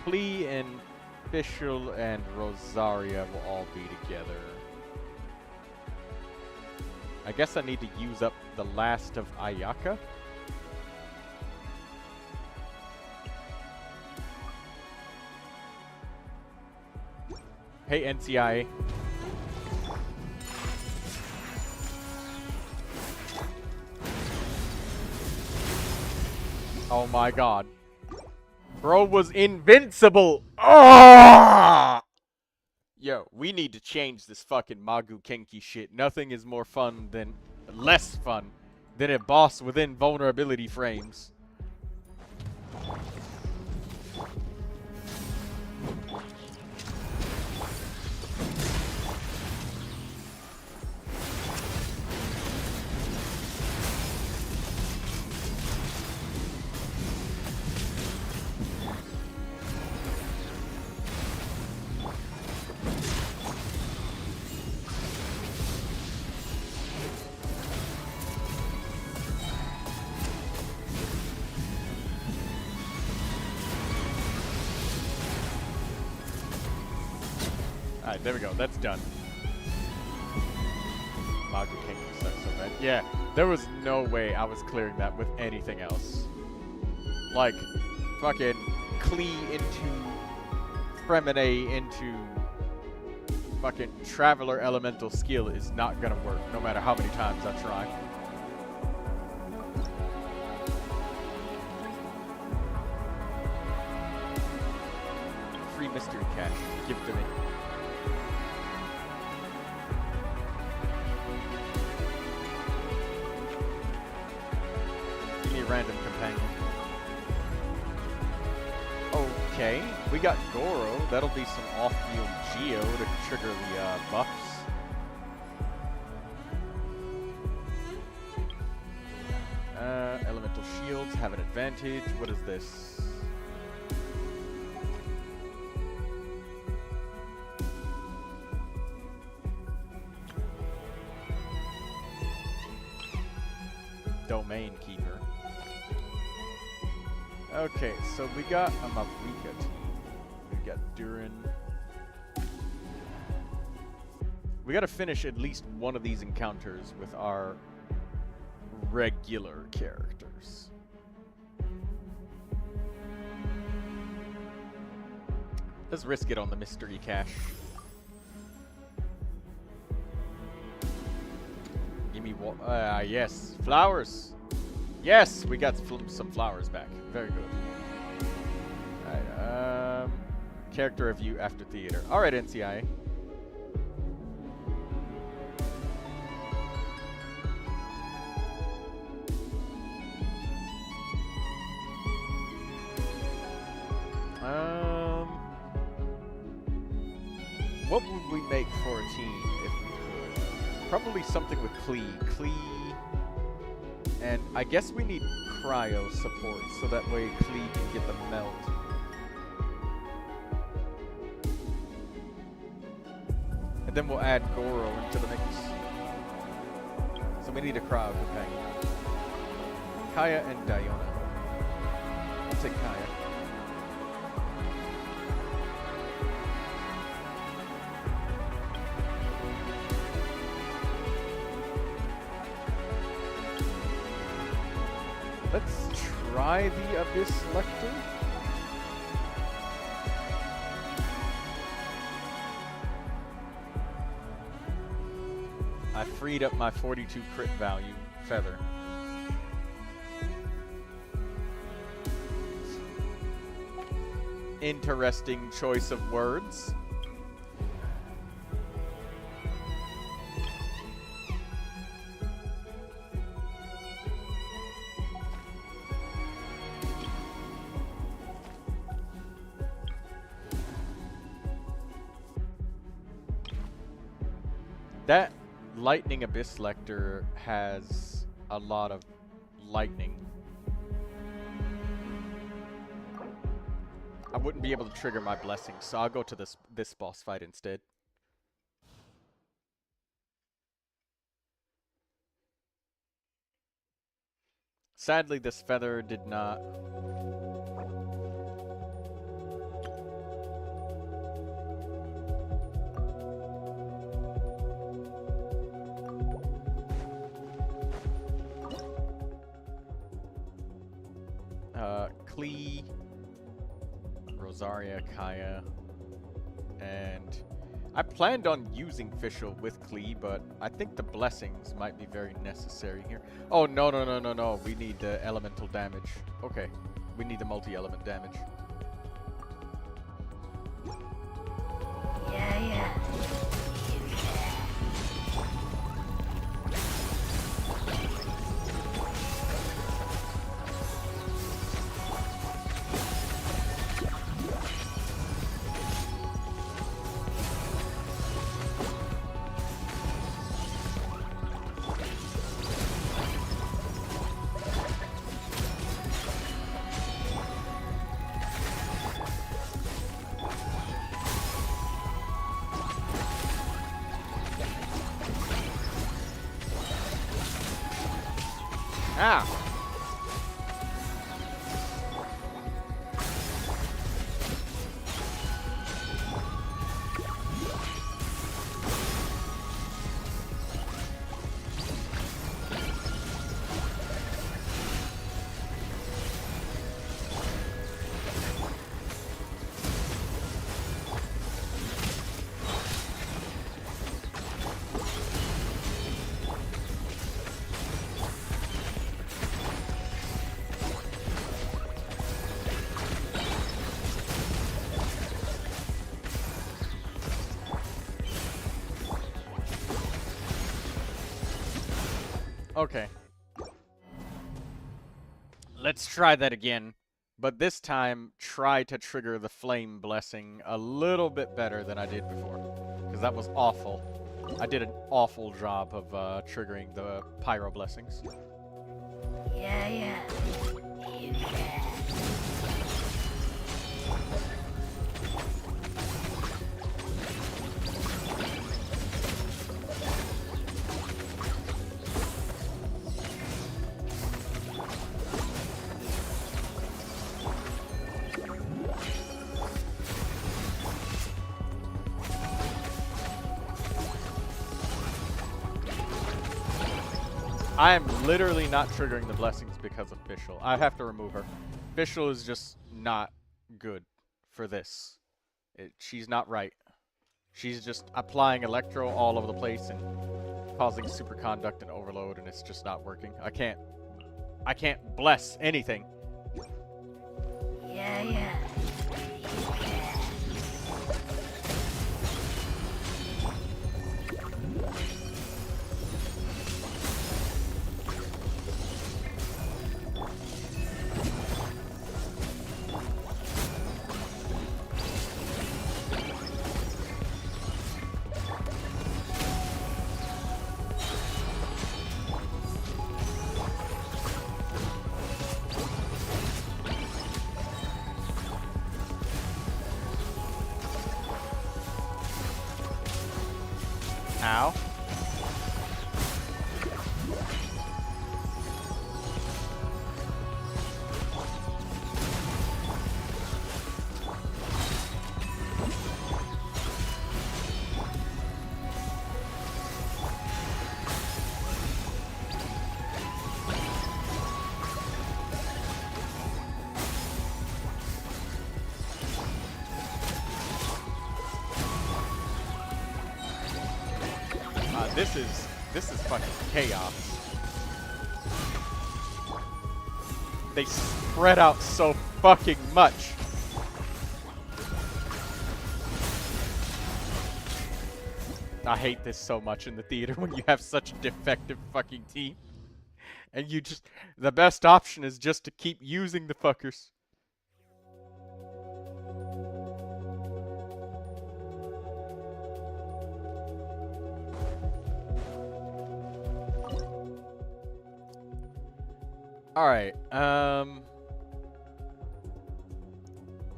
Klee and Fischl and Rosaria will all be together. I guess I need to use up the last of Ayaka. Hey, NCIA. Oh my god. Bro was invincible! Oh! Yo, we need to change this fucking Magu Kenki shit. Nothing is more fun than... less fun than a boss within vulnerability frames. Alright, there we go. That's done. Magu Kenki sucks so bad. Yeah, there was no way I was clearing that with anything else. Like, fucking Klee into Fremine into fucking Traveler Elemental skill is not gonna work, no matter how many times I try. mystery cache. Give it to me. Give me a random companion. Okay, we got Goro. That'll be some off-field Geo to trigger the buffs. Elemental shields have an advantage. What is this? Domain keeper. Okay, so we got a Mavrika team. We got Durin. We gotta finish at least one of these encounters with our regular characters. Let's risk it on the mystery cache. Give me what? Yes, flowers. Yes, we got some flowers back. Very good. Alright, character review after theater. Alright, NCIA. What would we make for a team if we could? Probably something with Klee. And I guess we need cryo support so that way Klee can get the melt. And then we'll add Goro into the mix. So we need a cryo companion. Kaya and Diona. I'll take Kaya. Let's try the Abyss Lecter. I freed up my 42 crit value feather. Interesting choice of words. That Lightning Abyss Lecter has a lot of lightning. I wouldn't be able to trigger my blessings, so I'll go to this boss fight instead. Sadly, this feather did not. Klee, Rosaria, Kaya, and I planned on using Fischl with Klee, but I think the blessings might be very necessary here. Oh, no. We need the elemental damage. Okay. We need the multi-element damage. Yeah. Ah! Okay. Let's try that again. But this time, try to trigger the flame blessing a little bit better than I did before. Because that was awful. I did an awful job of triggering the pyro blessings. Yeah. You can. I am literally not triggering the blessings because of Fischl. I have to remove her. Fischl is just not good for this. She's not right. She's just applying electro all over the place and causing superconduct and overload, and it's just not working. I can't bless anything. Yeah. You can. Ow. This is fucking chaos. They spread out so fucking much. I hate this so much in the theater when you have such a defective fucking team. And you just, the best option is just to keep using the fuckers. Alright, what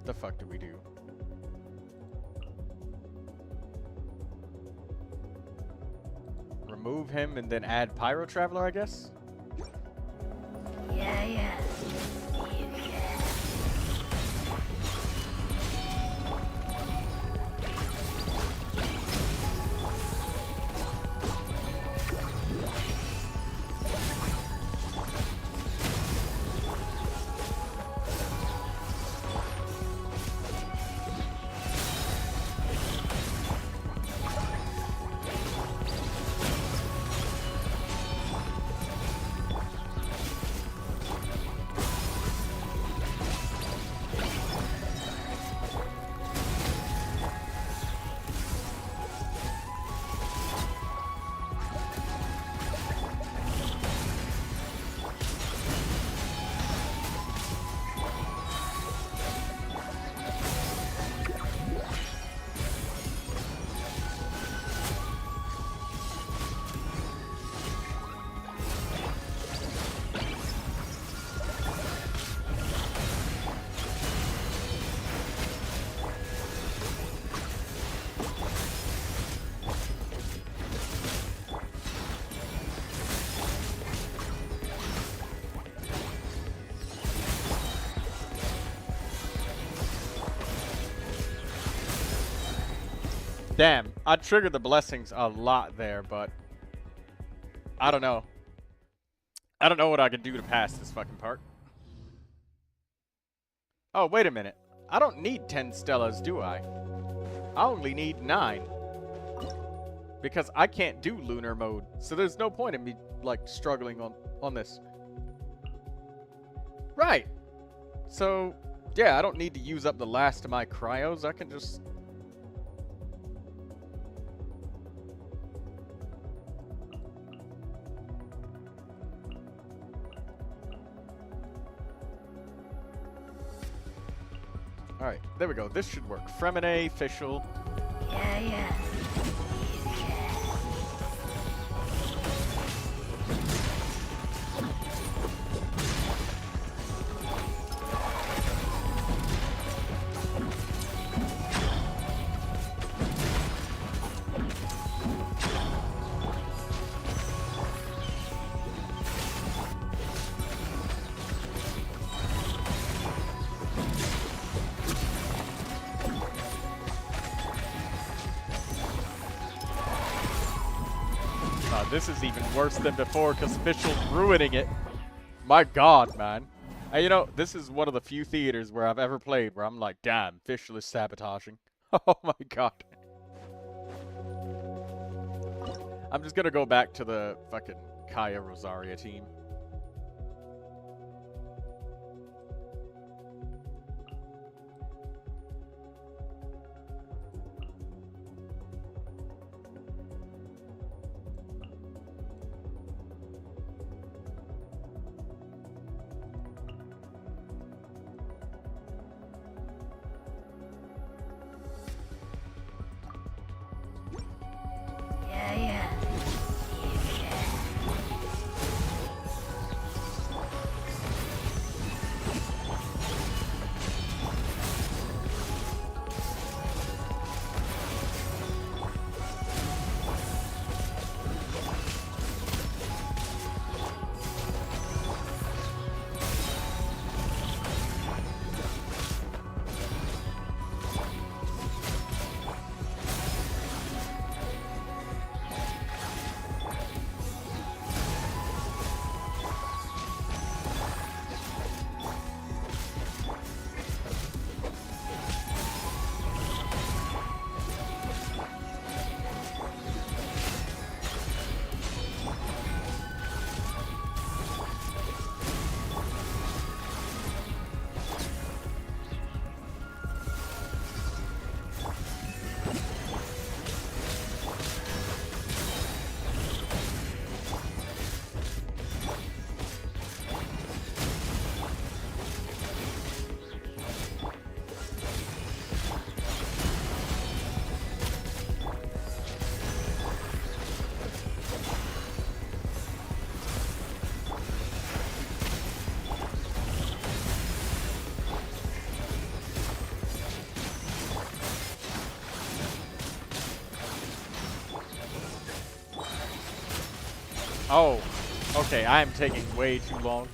the fuck do we do? Remove him and then add Pyro Traveler, I guess? Yeah. You can. Damn, I triggered the blessings a lot there, but I don't know. I don't know what I can do to pass this fucking part. Oh, wait a minute. I don't need 10 Stellas, do I? I only need 9. Because I can't do lunar mode, so there's no point in me, like, struggling on this. Right. So, yeah, I don't need to use up the last of my cryos. I can just... Alright, there we go. This should work. Fremine, official. Yeah, yeah. This is even worse than before because Official's ruining it. My god, man. You know, this is one of the few theaters where I've ever played where I'm like, damn, Official is sabotaging. Oh my god. I'm just gonna go back to the fucking Kaya Rosaria team. Yeah, yeah. Oh, okay, I am taking way too long.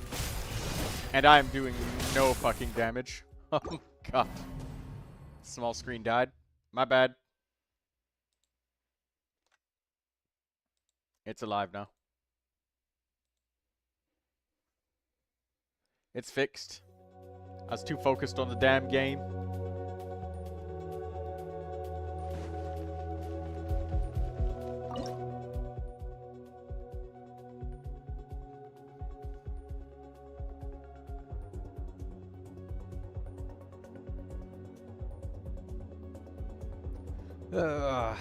And I am doing no fucking damage. Oh my god. Small screen died. My bad. It's alive now. It's fixed. I was too focused on the damn game. Ugh.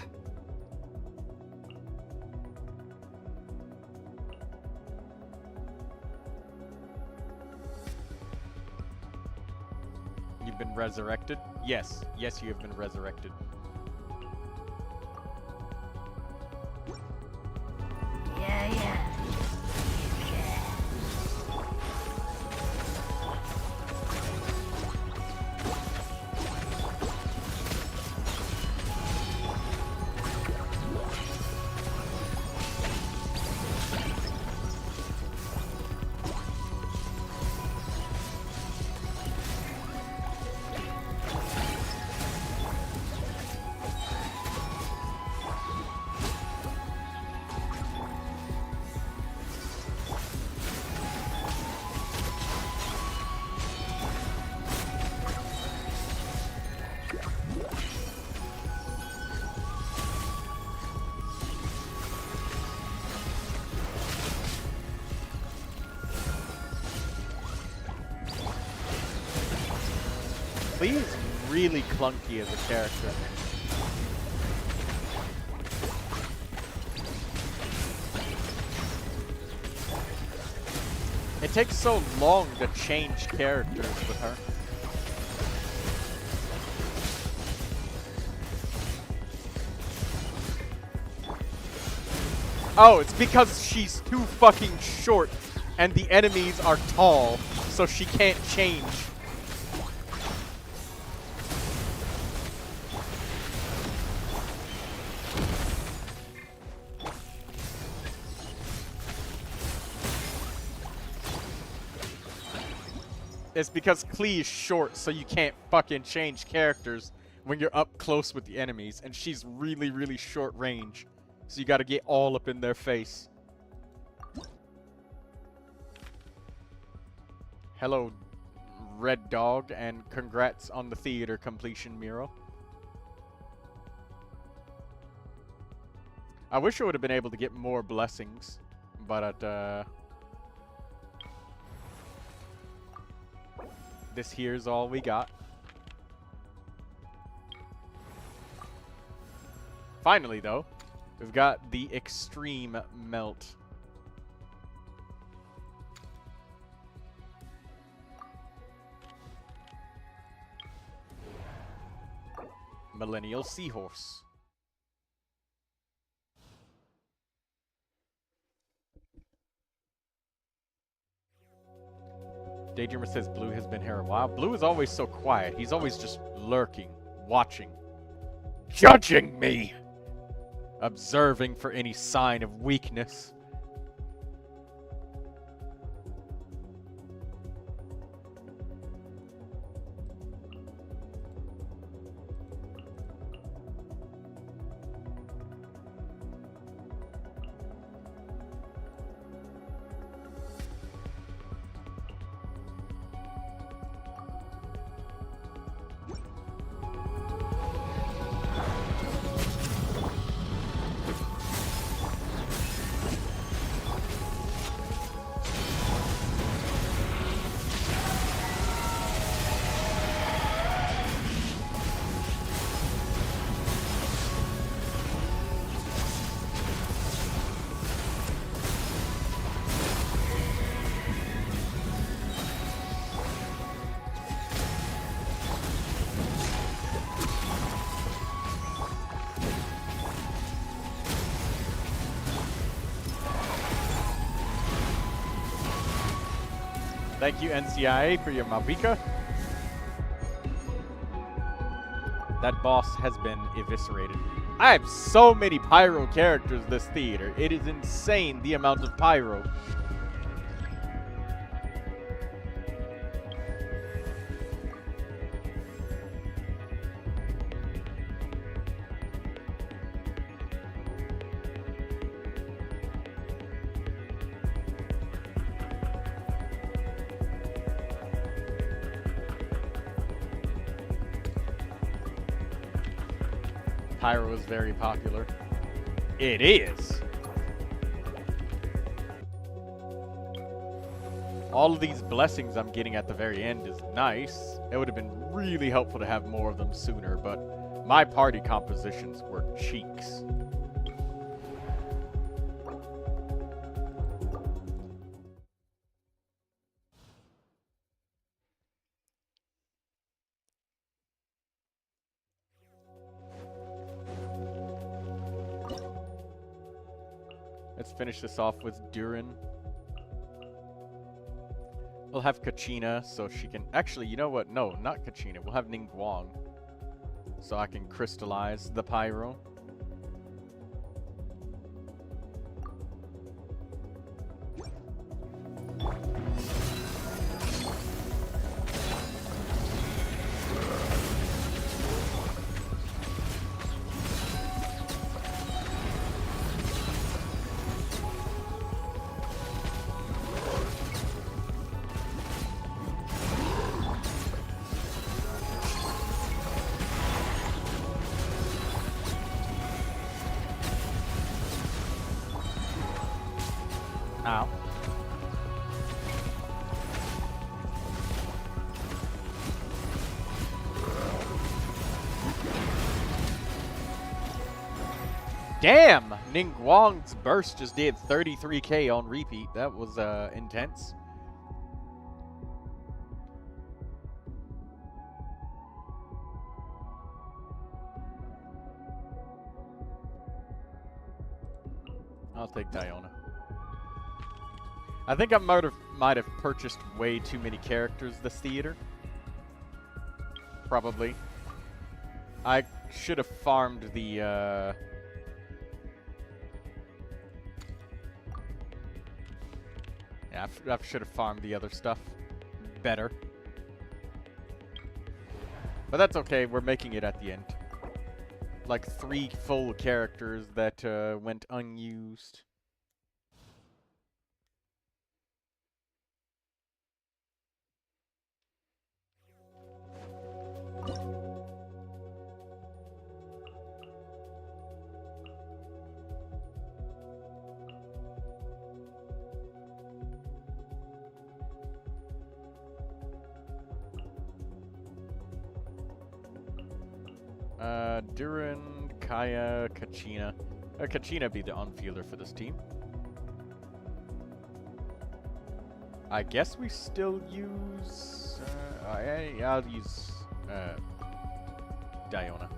You've been resurrected? Yes. Yes, you have been resurrected. Yeah, yeah. Lee is really clunky as a character. It takes so long to change characters with her. Oh, it's because she's too fucking short and the enemies are tall, so she can't change. It's because Klee is short, so you can't fucking change characters when you're up close with the enemies, and she's really, really short range. So you gotta get all up in their face. Hello, Red Dog, and congrats on the theater completion, Miro. I wish I would have been able to get more blessings, but this here's all we got. Finally, though, we've got the Extreme Melt. Millennial Seahorse. Daydreamer says Blue has been here a while. Blue is always so quiet. He's always just lurking, watching, judging me, observing for any sign of weakness. Thank you, NCIA, for your Malvika. That boss has been eviscerated. I have so many pyro characters this theater. It is insane the amount of pyro. Pyro is very popular. It is! All of these blessings I'm getting at the very end is nice. It would have been really helpful to have more of them sooner, but my party compositions were cheeks. Let's finish this off with Durin. We'll have Kachina so she can... Actually, you know what? No, not Kachina. We'll have Ningguang so I can crystallize the pyro. Ow. Damn! Ningguang's burst just did 33k on repeat. That was intense. I'll take Diona. I think I might have purchased way too many characters this theater. Probably. I should have farmed the, yeah, I should have farmed the other stuff better. But that's okay, we're making it at the end. Like 3 full characters that went unused. Duran, Kaya, Kachina. Kachina be the on-fielder for this team. I guess we still use... I'll use... Diona.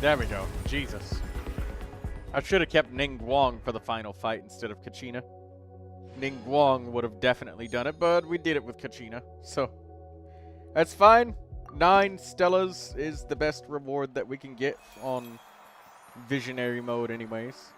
There we go. Jesus. I should have kept Ning Guang for the final fight instead of Kachina. Ning Guang would have definitely done it, but we did it with Kachina. So, that's fine. 9 Stellas is the best reward that we can get on Visionary mode anyways.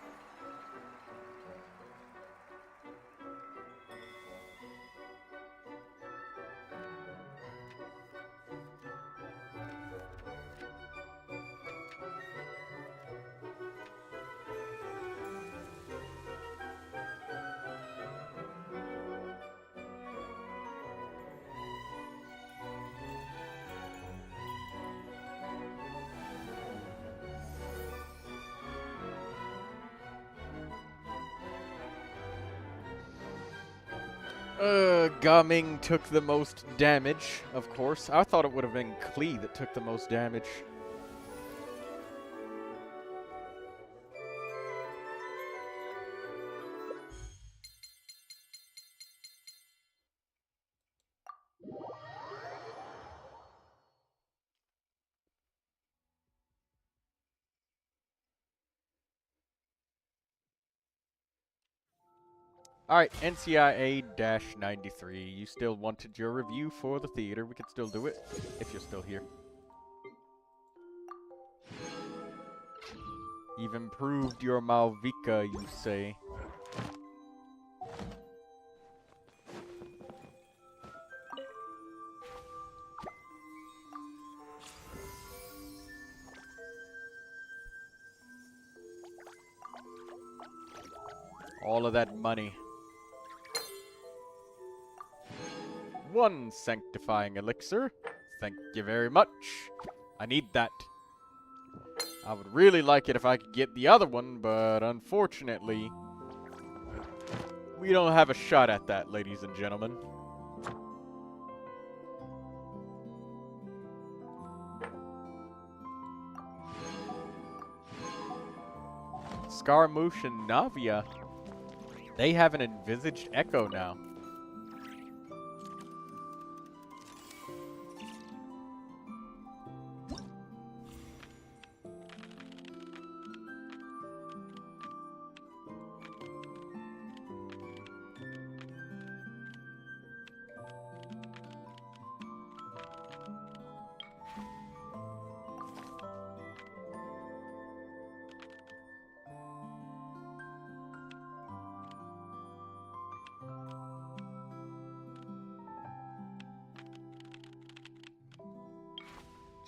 Gaming took the most damage, of course. I thought it would have been Klee that took the most damage. Alright, NCIA-93. You still wanted your review for the theater. We can still do it, if you're still here. You've improved your Malvika, you say. All of that money. 1 sanctifying elixir. Thank you very much. I need that. I would really like it if I could get the other one, but unfortunately, we don't have a shot at that, ladies and gentlemen. Scaramouche and Navia. They have an envisaged echo now.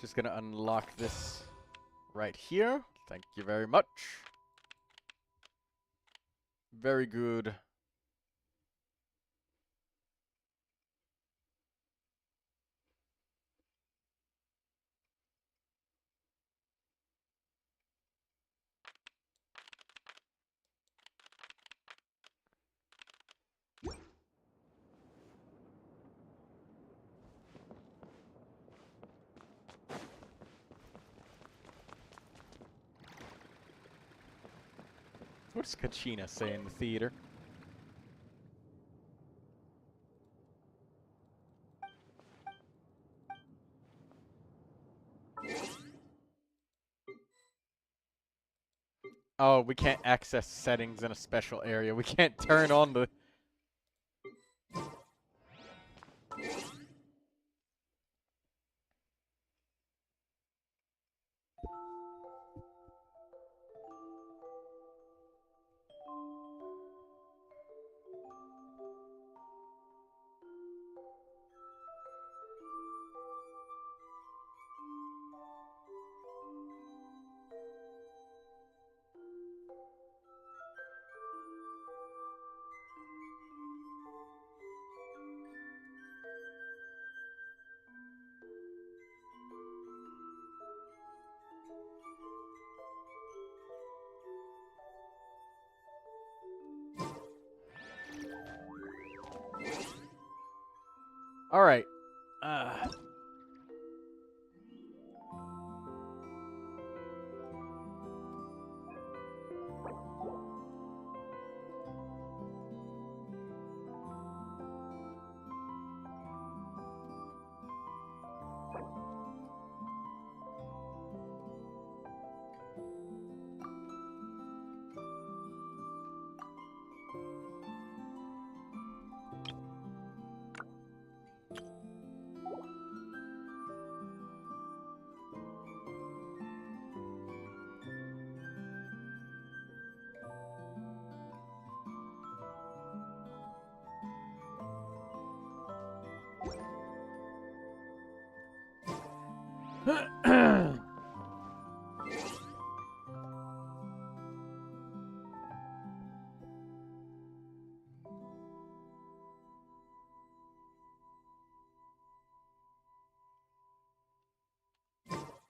Just gonna unlock this right here. Thank you very much. Very good. What does Kachina say in the theater? Oh, we can't access settings in a special area. We can't turn on the... Alright.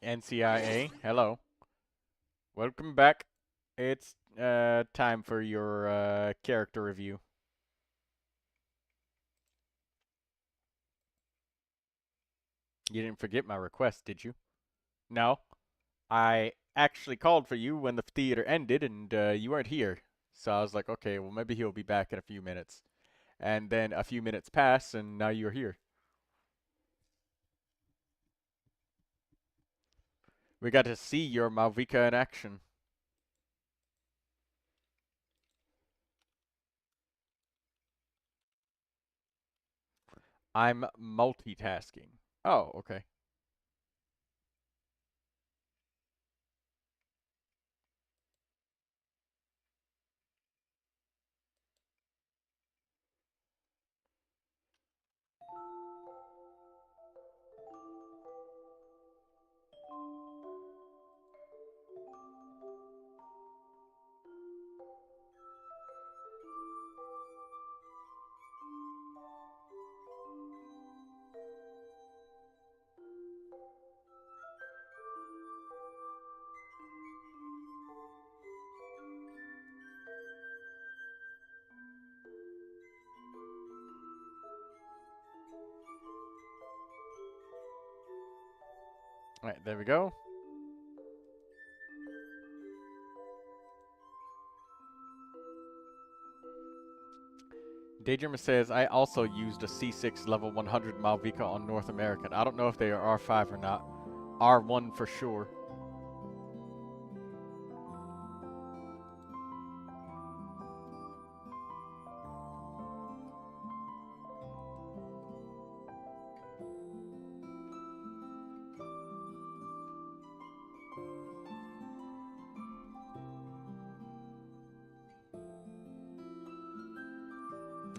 NCIA, hello. Welcome back. It's time for your character review. You didn't forget my request, did you? No. I actually called for you when the theater ended, and you weren't here. So I was like, okay, well, maybe he'll be back in a few minutes. And then a few minutes pass, and now you're here. We got to see your Malvika in action. I'm multitasking. Oh, okay. Alright, there we go. Daydreamer says, I also used a C6 level 100 Malvika on North American. I don't know if they are R5 or not. R1 for sure.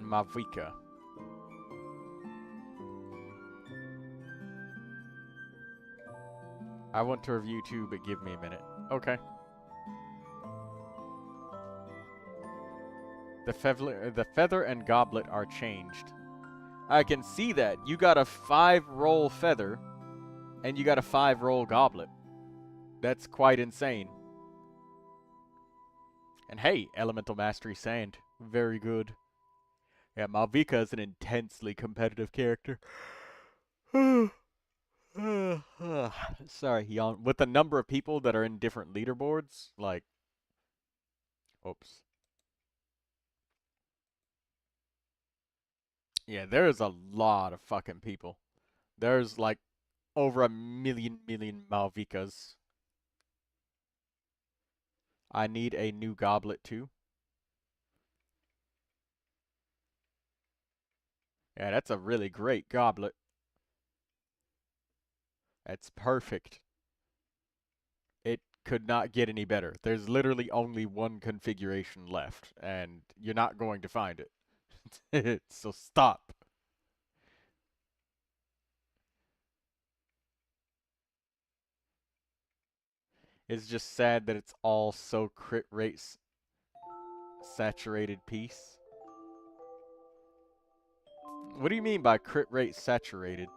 Malvika. I want to review too, but give me a minute. Okay. The feather and goblet are changed. I can see that. You got a 5-roll feather, and you got a 5-roll goblet. That's quite insane. And hey, Elemental Mastery Sand. Very good. Yeah, Malvika is an intensely competitive character. Sorry, yawn. With the number of people that are in different leaderboards, like... Oops. Yeah, there's a lot of fucking people. There's like over a million Malvikas. I need a new goblet too. Yeah, that's a really great goblet. That's perfect. It could not get any better. There's literally only one configuration left, and you're not going to find it. So stop. It's just sad that it's all so crit rate saturated piece. What do you mean by crit rate saturated?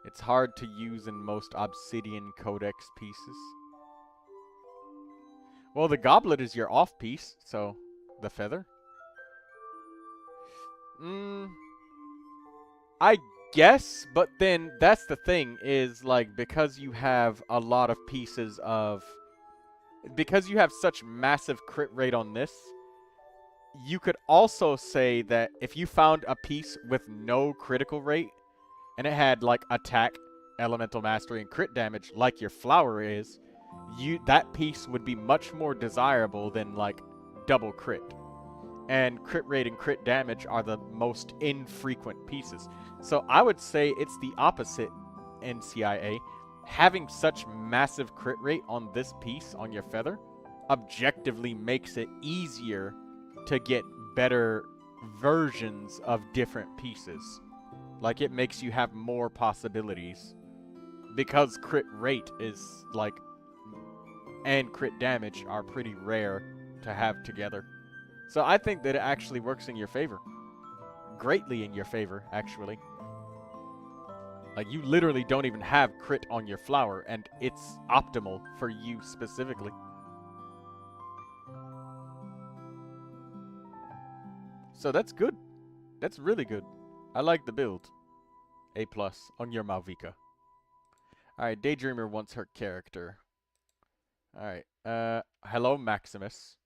It's hard to use in most Obsidian Codex pieces. Well, the goblet is your off piece, so the feather. I guess, but then that's the thing is like because you have a lot of pieces of because you have such massive crit rate on this, you could also say that if you found a piece with no critical rate and it had like attack, elemental mastery, and crit damage like your flower is, that piece would be much more desirable than like double crit. And crit rate and crit damage are the most infrequent pieces. So I would say it's the opposite, NCIA. Having such massive crit rate on this piece, on your feather, objectively makes it easier to get better versions of different pieces. Like, it makes you have more possibilities. Because crit rate is, like, and crit damage are pretty rare to have together. So I think that it actually works in your favor. Greatly in your favor, actually. Like, you literally don't even have crit on your flower, and it's optimal for you specifically. So that's good. That's really good. I like the build. A+ on your Malvika. Alright, Daydreamer wants her character. Alright, hello Maximus.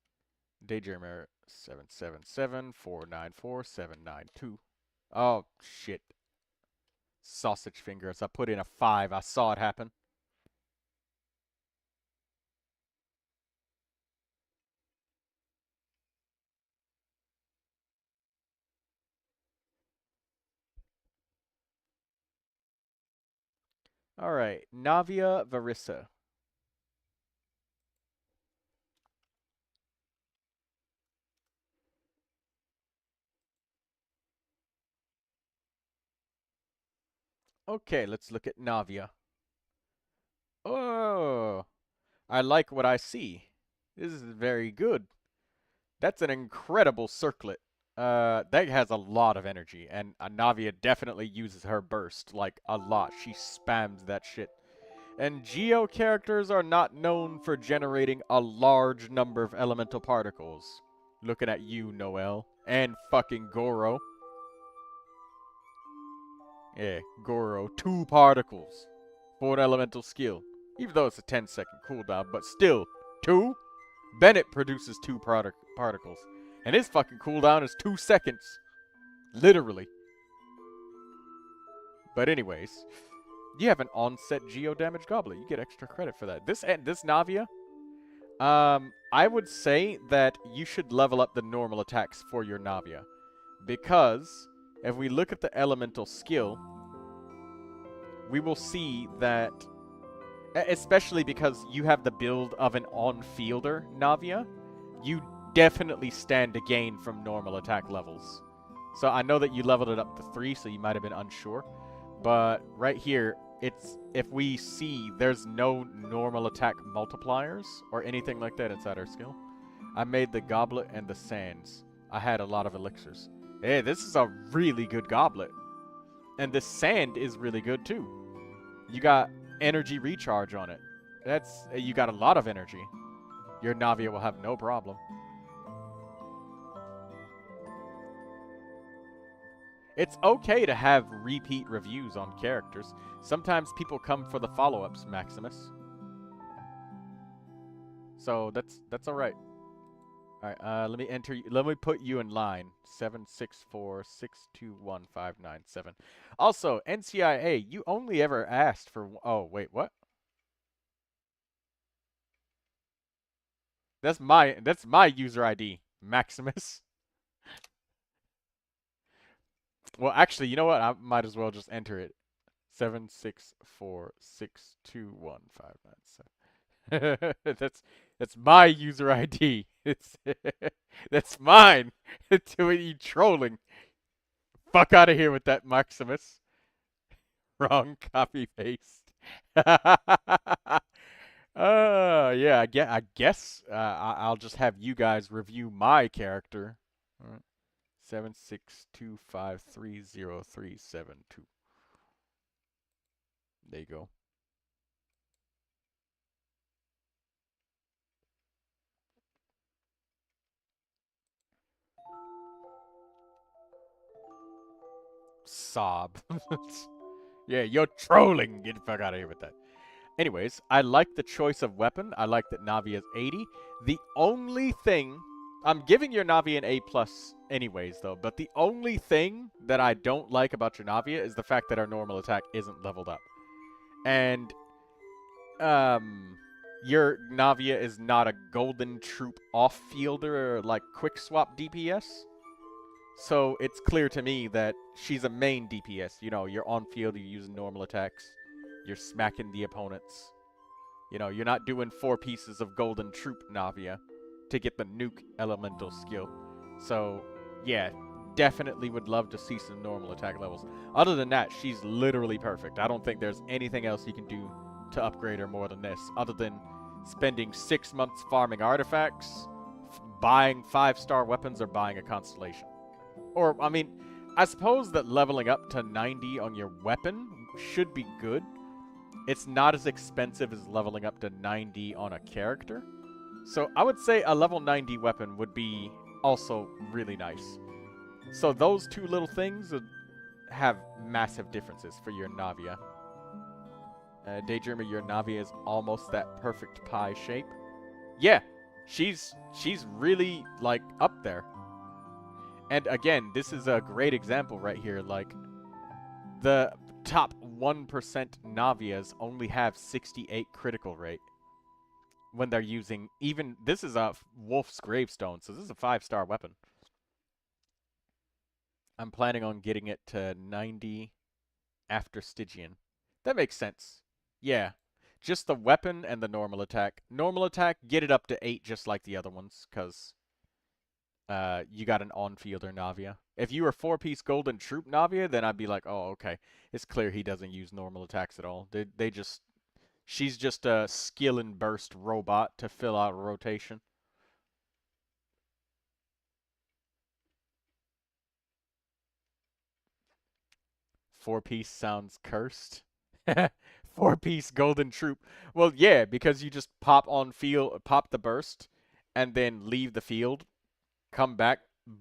Daydreamer 777-494-792. Oh, shit. Sausage fingers. I put in a 5. I saw it happen. Alright, Navia Varissa. Okay, let's look at Navia. Oh, I like what I see. This is very good. That's an incredible circlet. That has a lot of energy, and Navia definitely uses her burst, like, a lot. She spams that shit. And Geo characters are not known for generating a large number of elemental particles. Looking at you, Noelle. And fucking Goro. Yeah, Goro. 2 particles. For an elemental skill. Even though it's a 10-second cooldown, but still. 2? Bennett produces 2 particles. And his fucking cooldown is 2 seconds. Literally. But anyways, you have an onset geo damage goblet. You get extra credit for that. This Navia, I would say that you should level up the normal attacks for your Navia. Because if we look at the elemental skill, we will see that, especially because you have the build of an on-fielder Navia, you definitely stand to gain from normal attack levels. So I know that you leveled it up to 3, so you might have been unsure. But right here, it's if we see there's no normal attack multipliers or anything like that inside our skill. I made the goblet and the sands. I had a lot of elixirs. Hey, this is a really good goblet. And the sand is really good too. You got energy recharge on it. You got a lot of energy. Your Navia will have no problem. It's okay to have repeat reviews on characters. Sometimes people come for the follow-ups, Maximus. So that's all right. All right, let me enter. Let me put you in line. 764621597. Also, NCIA, you only ever asked for. Oh wait, what? That's my user ID, Maximus. Well, actually, you know what? I might as well just enter it. 764621597. That's my user ID. It's that's mine. To you trolling. Fuck out of here with that, Maximus. Wrong copy paste. Yeah, I guess I'll just have you guys review my character. All right. 762530372. There you go. Sob. Yeah, you're trolling. Get the fuck out of here with that. Anyways, I like the choice of weapon. I like that Navi is 80. The only thing... I'm giving your Navi an A+ anyways, though. But the only thing that I don't like about your Navia is the fact that our normal attack isn't leveled up. And... your Navia is not a golden troop off-fielder or like quick swap DPS. So it's clear to me that she's a main DPS. You know, you're on field, you're using normal attacks, you're smacking the opponents. You know, you're not doing 4 pieces of golden troop Navia to get the nuke elemental skill. So, yeah, definitely would love to see some normal attack levels. Other than that, she's literally perfect. I don't think there's anything else you can do to upgrade her more than this, other than spending 6 months farming artifacts, buying 5-star weapons, or buying a constellation. Or, I mean, I suppose that leveling up to 90 on your weapon should be good. It's not as expensive as leveling up to 90 on a character. So I would say a level 90 weapon would be also really nice. So those 2 little things would have massive differences for your Navia. Daydreamer, your Navia is almost that perfect pie shape. Yeah, she's really, like, up there. And again, this is a great example right here. Like, the top 1% Navias only have 68 critical rate when they're using even... This is a Wolf's Gravestone, so this is a 5-star weapon. I'm planning on getting it to 90 after Stygian. That makes sense. Yeah. Just the weapon and the normal attack. Normal attack, get it up to 8 just like the other ones, because... you got an on-fielder Navia. If you were 4-piece golden troop Navia, then I'd be like, oh, okay. It's clear he doesn't use normal attacks at all. They just... She's just a skill and burst robot to fill out a rotation. Four-piece sounds cursed. 4-piece golden troop. Well, yeah, because you just pop the burst, and then leave the field. Come back,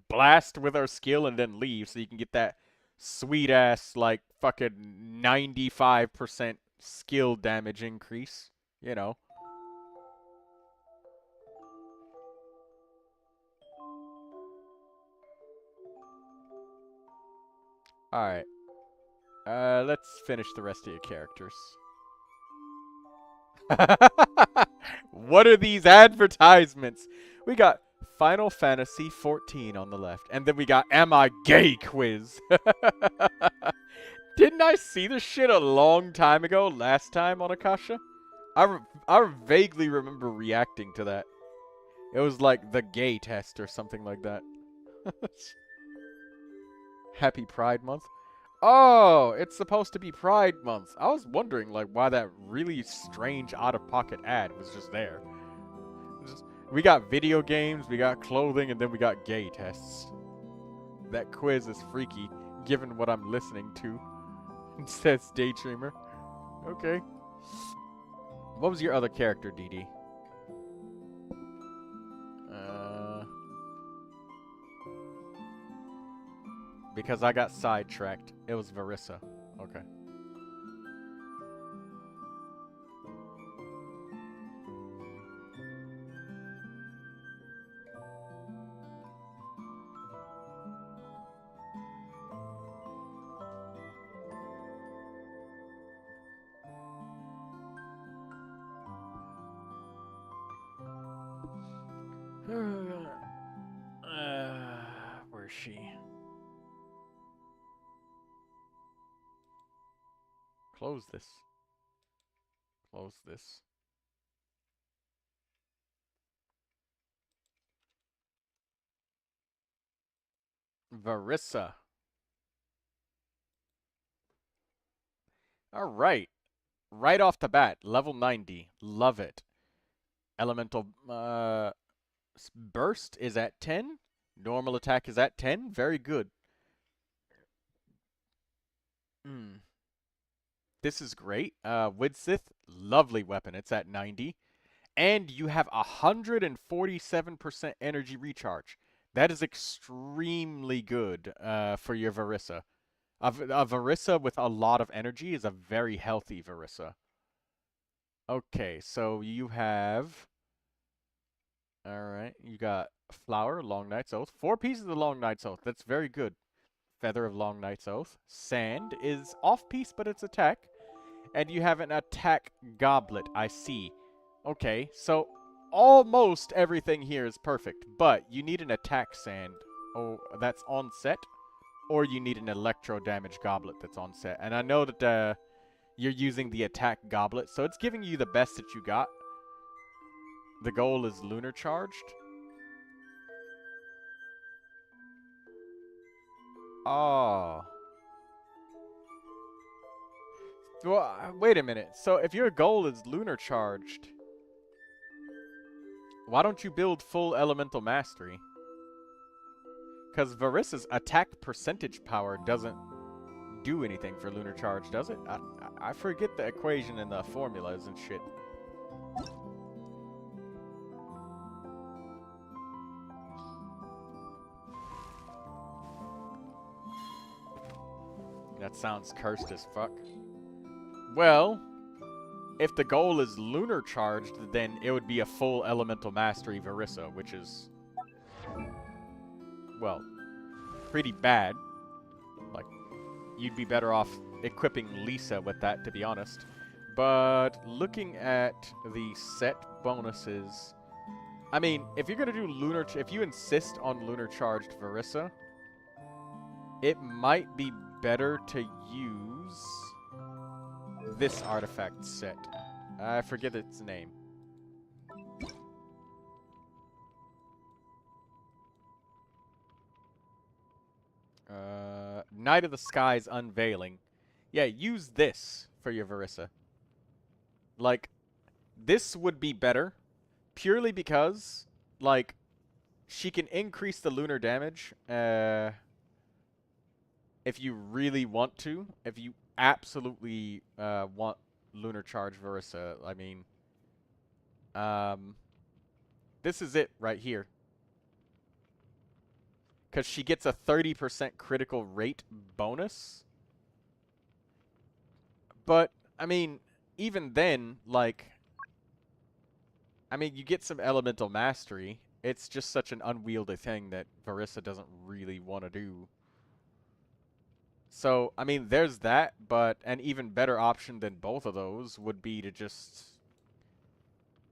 blast with our skill, and then leave, so you can get that sweet-ass, like, fucking 95% skill damage increase, you know. Alright. Let's finish the rest of your characters. What are these advertisements? We got Final Fantasy 14 on the left. And then we got Am I Gay quiz. Didn't I see this shit a long time ago, last time on Akasha? I vaguely remember reacting to that. It was like the gay test or something like that. Happy Pride Month. Oh, it's supposed to be Pride Month. I was wondering, like, why that really strange out-of-pocket ad was just there. We got video games, we got clothing, and then we got gay tests. That quiz is freaky, given what I'm listening to. It says Daydreamer. Okay. What was your other character, DD? Because I got sidetracked. It was Varissa. Okay. Where's she? Close this. Close this. Varissa. All right. Right off the bat, level 90. Love it. Elemental burst is at 10. Normal attack is at 10. Very good. This is great. Widsith, lovely weapon. It's at 90. And you have 147% energy recharge. That is extremely good for your Varissa. A Varissa with a lot of energy is a very healthy Varissa. Okay, so you have... Alright, you got Flower, Long Night's Oath. 4 pieces of Long Night's Oath. That's very good. Feather of Long Night's Oath. Sand is off-piece, but it's attack. And you have an attack goblet, I see. Okay, so almost everything here is perfect, but you need an attack sand. Oh, that's on set. Or you need an electro damage goblet that's on set. And I know that you're using the attack goblet, so it's giving you the best that you got. The goal is lunar charged. Oh. Well, wait a minute. So if your goal is lunar charged, why don't you build full elemental mastery? Because Varissa's attack percentage power doesn't do anything for lunar charge, does it? I forget the equation and the formulas and shit. That sounds cursed as fuck. Well, if the goal is lunar charged, then it would be a full elemental mastery Varissa, which is, well, pretty bad. Like, you'd be better off equipping Lisa with that, to be honest. But looking at the set bonuses, I mean, if you're gonna do lunar, if you insist on lunar charged Varissa, it might be better to use this artifact set. I forget its name. Night of the Skies Unveiling. Yeah, use this for your Varissa. Like, this would be better purely because, like, she can increase the lunar damage if you really want to. If you absolutely want lunar charge Varissa, I mean, this is it right here. Because she gets a 30% critical rate bonus. But, I mean, even then, like, I mean, you get some elemental mastery. It's just such an unwieldy thing that Varissa doesn't really want to do. So, I mean, there's that, but an even better option than both of those would be to just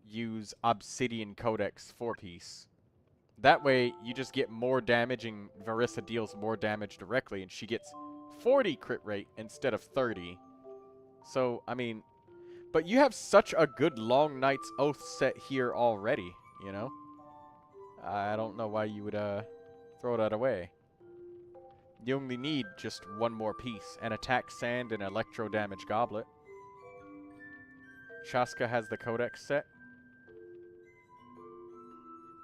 use Obsidian Codex 4-piece. That way, you just get more damage, and Varissa deals more damage directly, and she gets 40 crit rate instead of 30. So, I mean, but you have such a good Long Night's Oath set here already, you know? I don't know why you would throw that away. You only need just one more piece. An attack sand and electro damage goblet. Shaska has the codex set.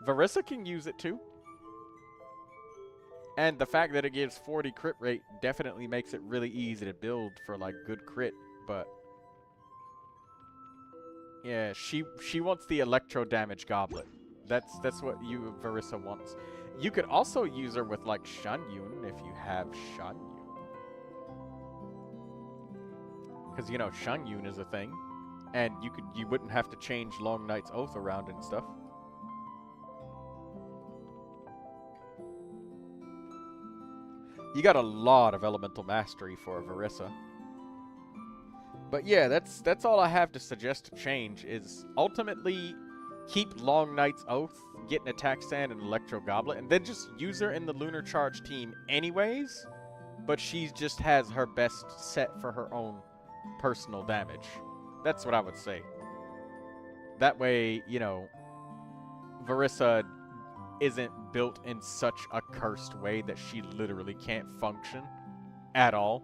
Varissa can use it too. And the fact that it gives 40 crit rate definitely makes it really easy to build for like good crit, but yeah, she wants the electro damage goblet. That's what Varissa wants. You could also use her with like Shanyun if you have Shanyun. Cuz you know Shanyun is a thing and you wouldn't have to change Long Night's Oath around and stuff. You got a lot of elemental mastery for Varissa. But yeah, that's all I have to suggest to change is ultimately keep Long Night's Oath, get an attack sand and electro goblet, and then just use her in the lunar charge team anyways, but she just has her best set for her own personal damage. That's what I would say. That way, you know, Varissa isn't built in such a cursed way that she literally can't function at all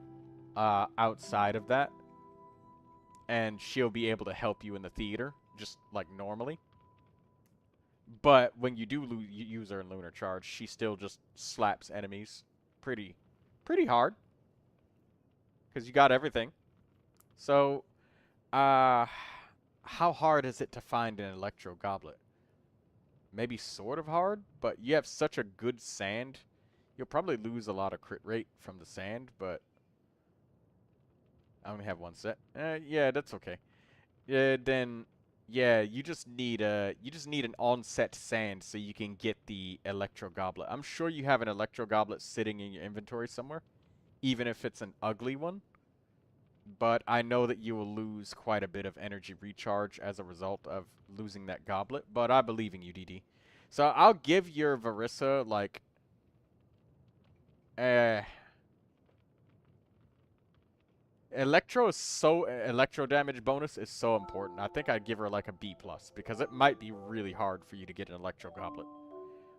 outside of that. And she'll be able to help you in the theater, just like normally. But when you do use her in Lunar Charge, she still just slaps enemies pretty hard. Because you got everything. So, how hard is it to find an Electro Goblet? Maybe sort of hard, but you have such a good sand. You'll probably lose a lot of crit rate from the sand, but I only have one set. Yeah, that's okay. Then yeah, you just need an on-set sand so you can get the Electro Goblet. I'm sure you have an Electro Goblet sitting in your inventory somewhere, even if it's an ugly one. But I know that you will lose quite a bit of energy recharge as a result of losing that goblet. But I believe in you, DD. So I'll give your Varissa, like, electro damage bonus is so important. I think I'd give her like a B+, because it might be really hard for you to get an Electro Goblet.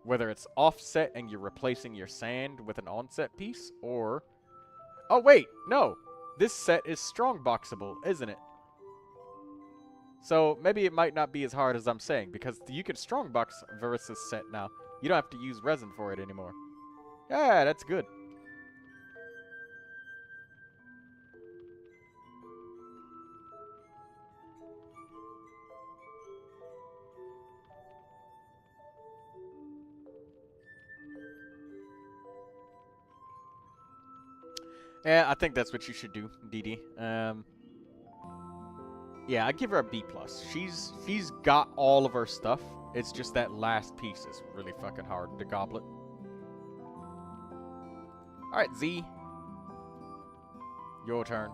Whether it's offset and you're replacing your sand with an onset piece, or... Oh, wait, no! This set is strong boxable, isn't it? So maybe it might not be as hard as I'm saying, because you can strong box Varissa's set now. You don't have to use resin for it anymore. Yeah, that's good. Yeah, I think that's what you should do, DD. Yeah, I'd give her a B+. She's got all of her stuff. It's just that last piece is really fucking hard, the goblet. Alright, Z. Your turn.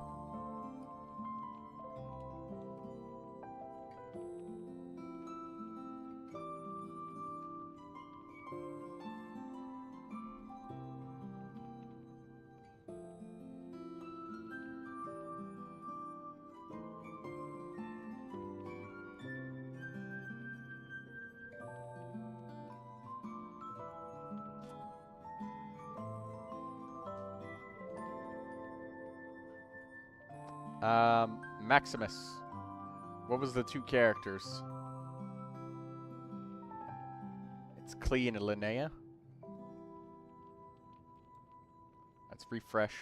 Maximus. What was the two characters? It's Klee and Linnea. Let's refresh.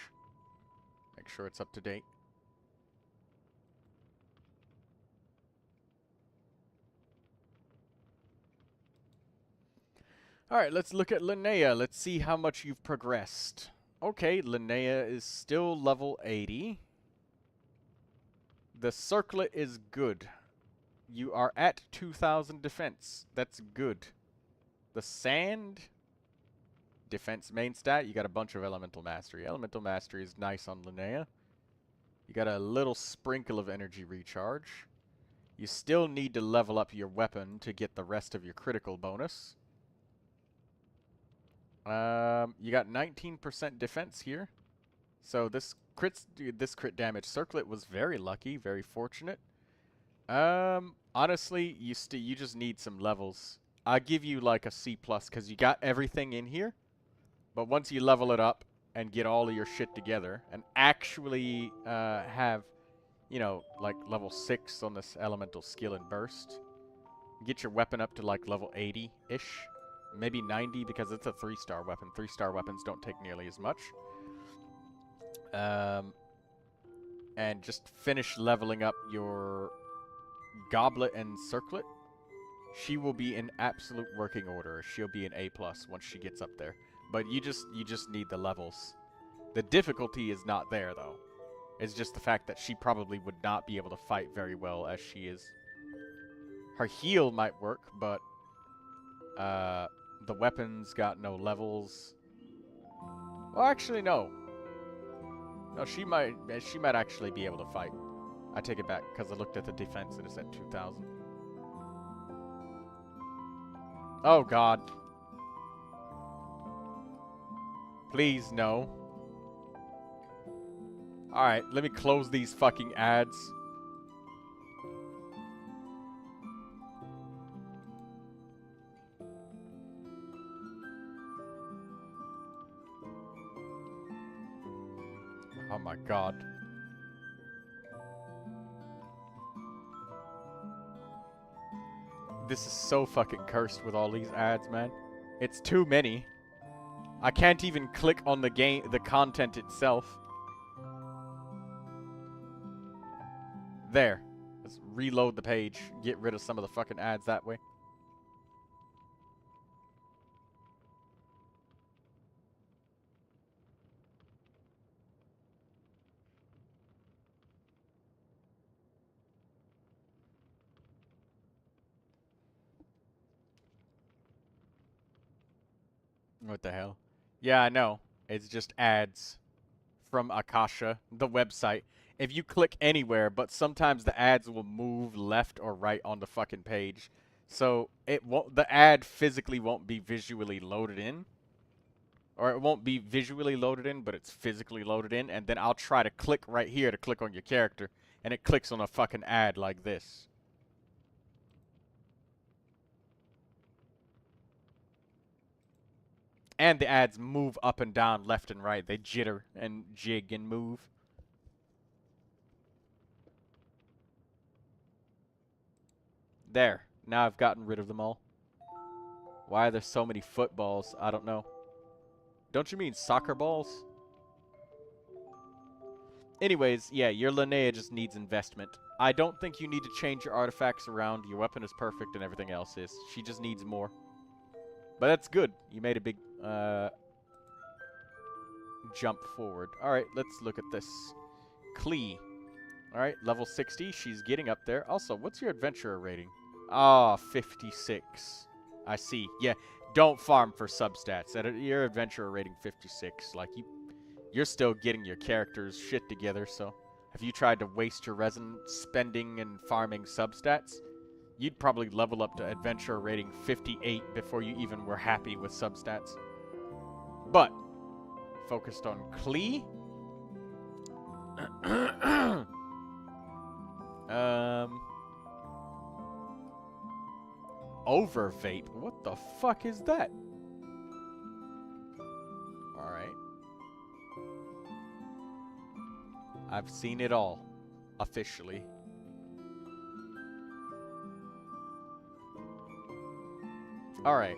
Make sure it's up to date. Alright, let's look at Linnea. Let's see how much you've progressed. Okay, Linnea is still level 80. The circlet is good. You are at 2,000 defense. That's good. The sand, defense main stat, you got a bunch of elemental mastery. Elemental mastery is nice on Linnea. You got a little sprinkle of energy recharge. You still need to level up your weapon to get the rest of your critical bonus. You got 19% defense here. So this crit damage circlet was very lucky, very fortunate. Honestly, you just need some levels. I'll give you like a C+ because you got everything in here. But once you level it up and get all of your shit together and actually have, you know, like level 6 on this elemental skill and burst. Get your weapon up to like level 80-ish. Maybe 90 because it's a 3-star weapon. 3-star weapons don't take nearly as much. And just finish leveling up your goblet and circlet. She will be in absolute working order. She'll be an A+ once she gets up there. But you just need the levels. The difficulty is not there though. It's just the fact that she probably would not be able to fight very well as she is. Her heal might work, but the weapons got no levels. Well, actually, no. No, she might actually be able to fight. I take it back because I looked at the defense and it said 2,000. Oh God. Please no. All right, let me close these fucking ads. Oh my God. This is so fucking cursed with all these ads, man. It's too many. I can't even click on the content itself. There. Let's reload the page. Get rid of some of the fucking ads that way. What the hell? Yeah, I know. It's just ads from Akasha, the website. If you click anywhere, but sometimes the ads will move left or right on the fucking page. So it won't, the ad physically won't be visually loaded in. Or it won't be visually loaded in, but it's physically loaded in. And then I'll try to click right here to click on your character. And it clicks on a fucking ad like this. And the ads move up and down, left and right. They jitter and jig and move. There. Now I've gotten rid of them all. Why are there so many footballs? I don't know. Don't you mean soccer balls? Anyways, yeah, your Linnea just needs investment. I don't think you need to change your artifacts around. Your weapon is perfect and everything else is. She just needs more. But that's good. You made a big jump forward. Alright, let's look at this. Klee. Alright, level 60. She's getting up there. Also, what's your adventurer rating? Ah, 56. I see. Yeah, don't farm for substats. Your adventurer rating 56. Like, you're still getting your character's shit together, so have you tried to waste your resin spending and farming substats? You'd probably level up to adventurer rating 58 before you even were happy with substats. But, focused on Klee. Overvape? What the fuck is that? Alright. I've seen it all. Officially. Alright,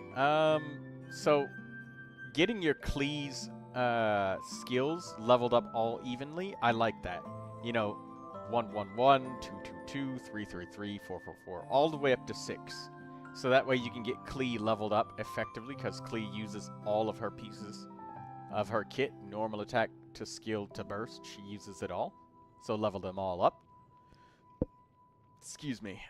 so getting your Klee's skills leveled up all evenly, I like that. You know, 111, 222, 333, 444, all the way up to 6. So that way you can get Klee leveled up effectively, because Klee uses all of her pieces of her kit. Normal attack to skill to burst, she uses it all. So level them all up. Excuse me.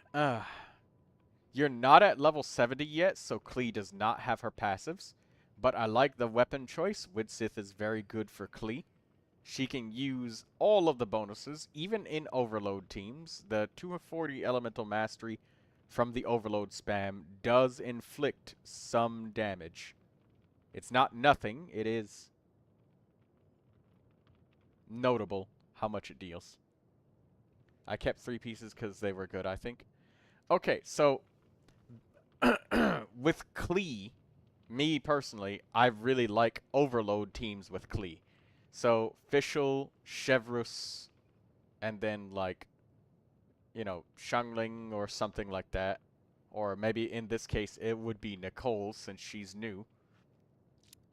You're not at level 70 yet, so Klee does not have her passives. But I like the weapon choice. Widsith is very good for Klee. She can use all of the bonuses, even in Overload teams. The 240 Elemental Mastery from the Overload spam does inflict some damage. It's not nothing. It is notable how much it deals. I kept 3 pieces because they were good, I think. Okay, so with Klee, me personally, I really like Overload teams with Klee. So Fischl, Chevrus, and then like, you know, Shangling or something like that. Or maybe in this case it would be Nicole since she's new.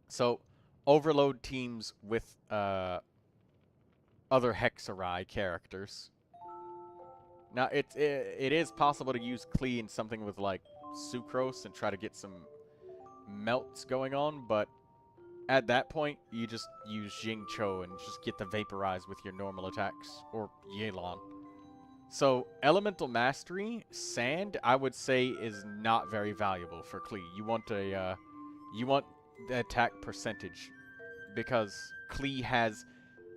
So overload teams with other Hexarai characters. Now it is possible to use Klee in something with like Sucrose and try to get some melts going on, but at that point you just use Jingcho and just get the Vaporize with your normal attacks, or Yelan. So Elemental Mastery, Sand, I would say is not very valuable for Klee. You want the attack percentage because Klee has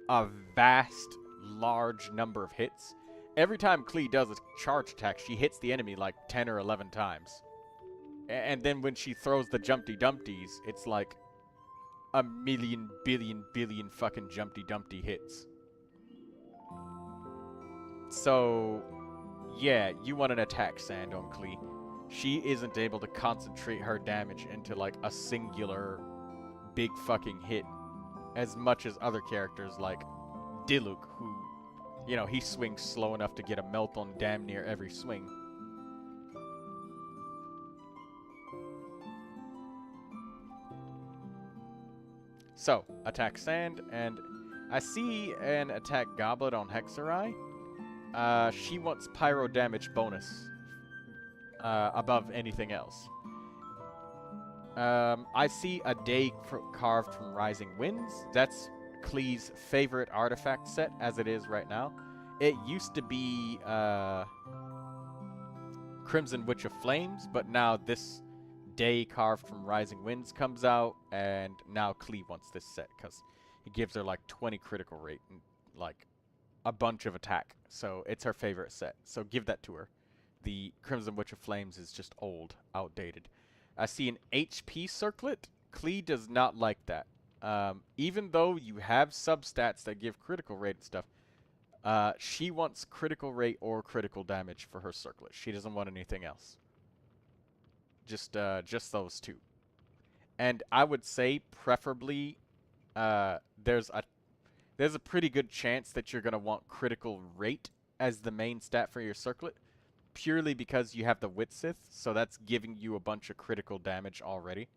a vast, large number of hits. Every time Klee does a charge attack, she hits the enemy like 10 or 11 times. And then when she throws the Jumpty Dumpties, it's like a million, billion fucking Jumpty Dumpty hits. So, yeah, you want an attack Sand on Klee. She isn't able to concentrate her damage into like a singular big fucking hit as much as other characters like Diluc, who, you know, he swings slow enough to get a melt on damn near every swing. So, attack Sand, and I see an attack Goblet on Hexarai. She wants Pyro damage bonus above anything else. I see a day carved from Rising Winds. That's Klee's favorite artifact set, as it is right now. It used to be Crimson Witch of Flames, but now this day carved from Rising Winds comes out, and now Klee wants this set because it gives her like 20 critical rate and like a bunch of attack. So it's her favorite set. So give that to her. The Crimson Witch of Flames is just old, outdated. I see an HP circlet. Klee does not like that. Even though you have substats that give critical rate and stuff, she wants critical rate or critical damage for her circlet. She doesn't want anything else. Just those two. And I would say preferably there's a pretty good chance that you're going to want critical rate as the main stat for your circlet, purely because you have the Witsith, so that's giving you a bunch of critical damage already.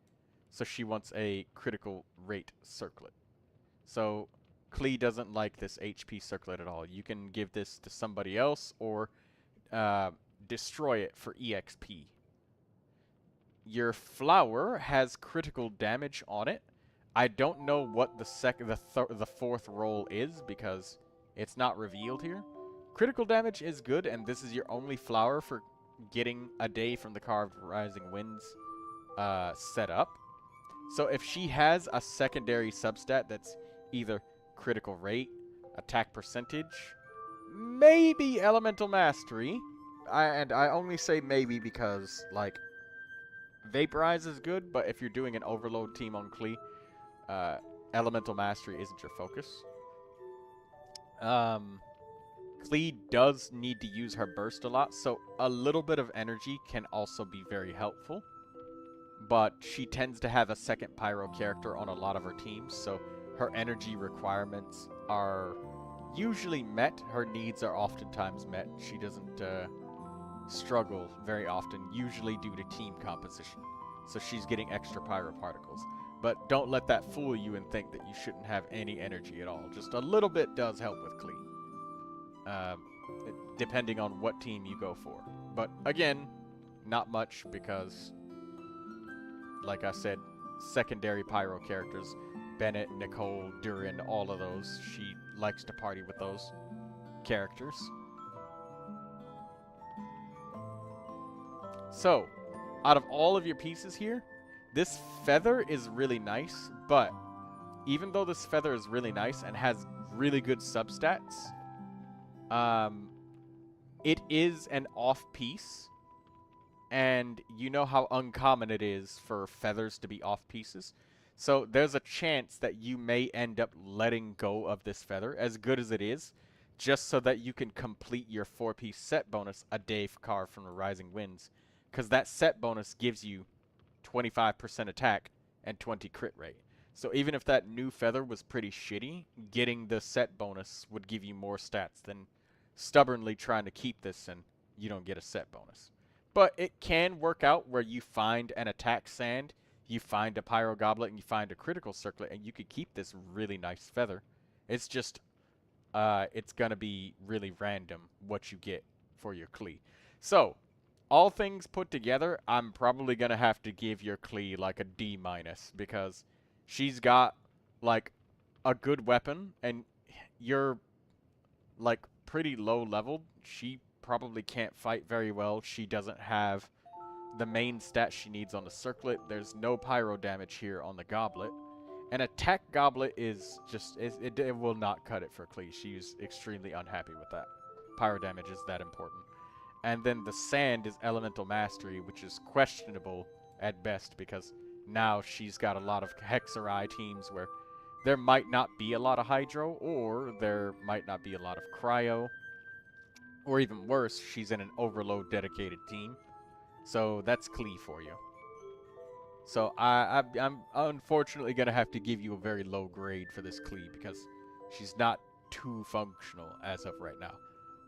So she wants a critical rate circlet. So Klee doesn't like this HP circlet at all. You can give this to somebody else or destroy it for EXP. Your flower has critical damage on it. I don't know what the fourth role is because it's not revealed here. Critical damage is good, and this is your only flower for getting a day from the Carved Rising Winds set up. So if she has a secondary substat that's either critical rate, attack percentage, maybe Elemental Mastery, and I only say maybe because, like, Vaporize is good, but if you're doing an overload team on Klee, Elemental Mastery isn't your focus. Klee does need to use her burst a lot, so a little bit of energy can also be very helpful. But she tends to have a second Pyro character on a lot of her teams, so her energy requirements are usually met. Her needs are oftentimes met. She doesn't struggle very often, usually due to team composition. So she's getting extra Pyro particles. But don't let that fool you and think that you shouldn't have any energy at all. Just a little bit does help with Klee. Depending on what team you go for. But again, not much because, like I said, secondary Pyro characters, Bennett, Nicole, Durin, all of those, she likes to party with those characters. So, out of all of your pieces here, this feather is really nice, but even though this feather is really nice and has really good substats, it is an off piece, and you know how uncommon it is for feathers to be off pieces. So there's a chance that you may end up letting go of this feather, as good as it is, just so that you can complete your 4-piece set bonus a day carved from the Rising Winds. Because that set bonus gives you 25% attack and 20 crit rate. So even if that new feather was pretty shitty, getting the set bonus would give you more stats than stubbornly trying to keep this and you don't get a set bonus. But it can work out where you find an attack sand, you find a pyro goblet, and you find a critical circlet, and you could keep this really nice feather. It's just, it's gonna be really random what you get for your Klee. So, all things put together, I'm probably gonna have to give your Klee like a D-, because she's got, like, a good weapon, and you're, like, pretty low leveled. She probably can't fight very well. She doesn't have the main stat she needs on the circlet. There's no pyro damage here on the goblet. An attack goblet is just, it will not cut it for Klee. She's extremely unhappy with that. Pyro damage is that important. And then the sand is elemental mastery, which is questionable at best because now she's got a lot of Hexerai teams where there might not be a lot of hydro, or there might not be a lot of cryo, or even worse, she's in an overload dedicated team. So that's Klee for you. So I'm unfortunately going to have to give you a very low grade for this Klee because she's not too functional as of right now.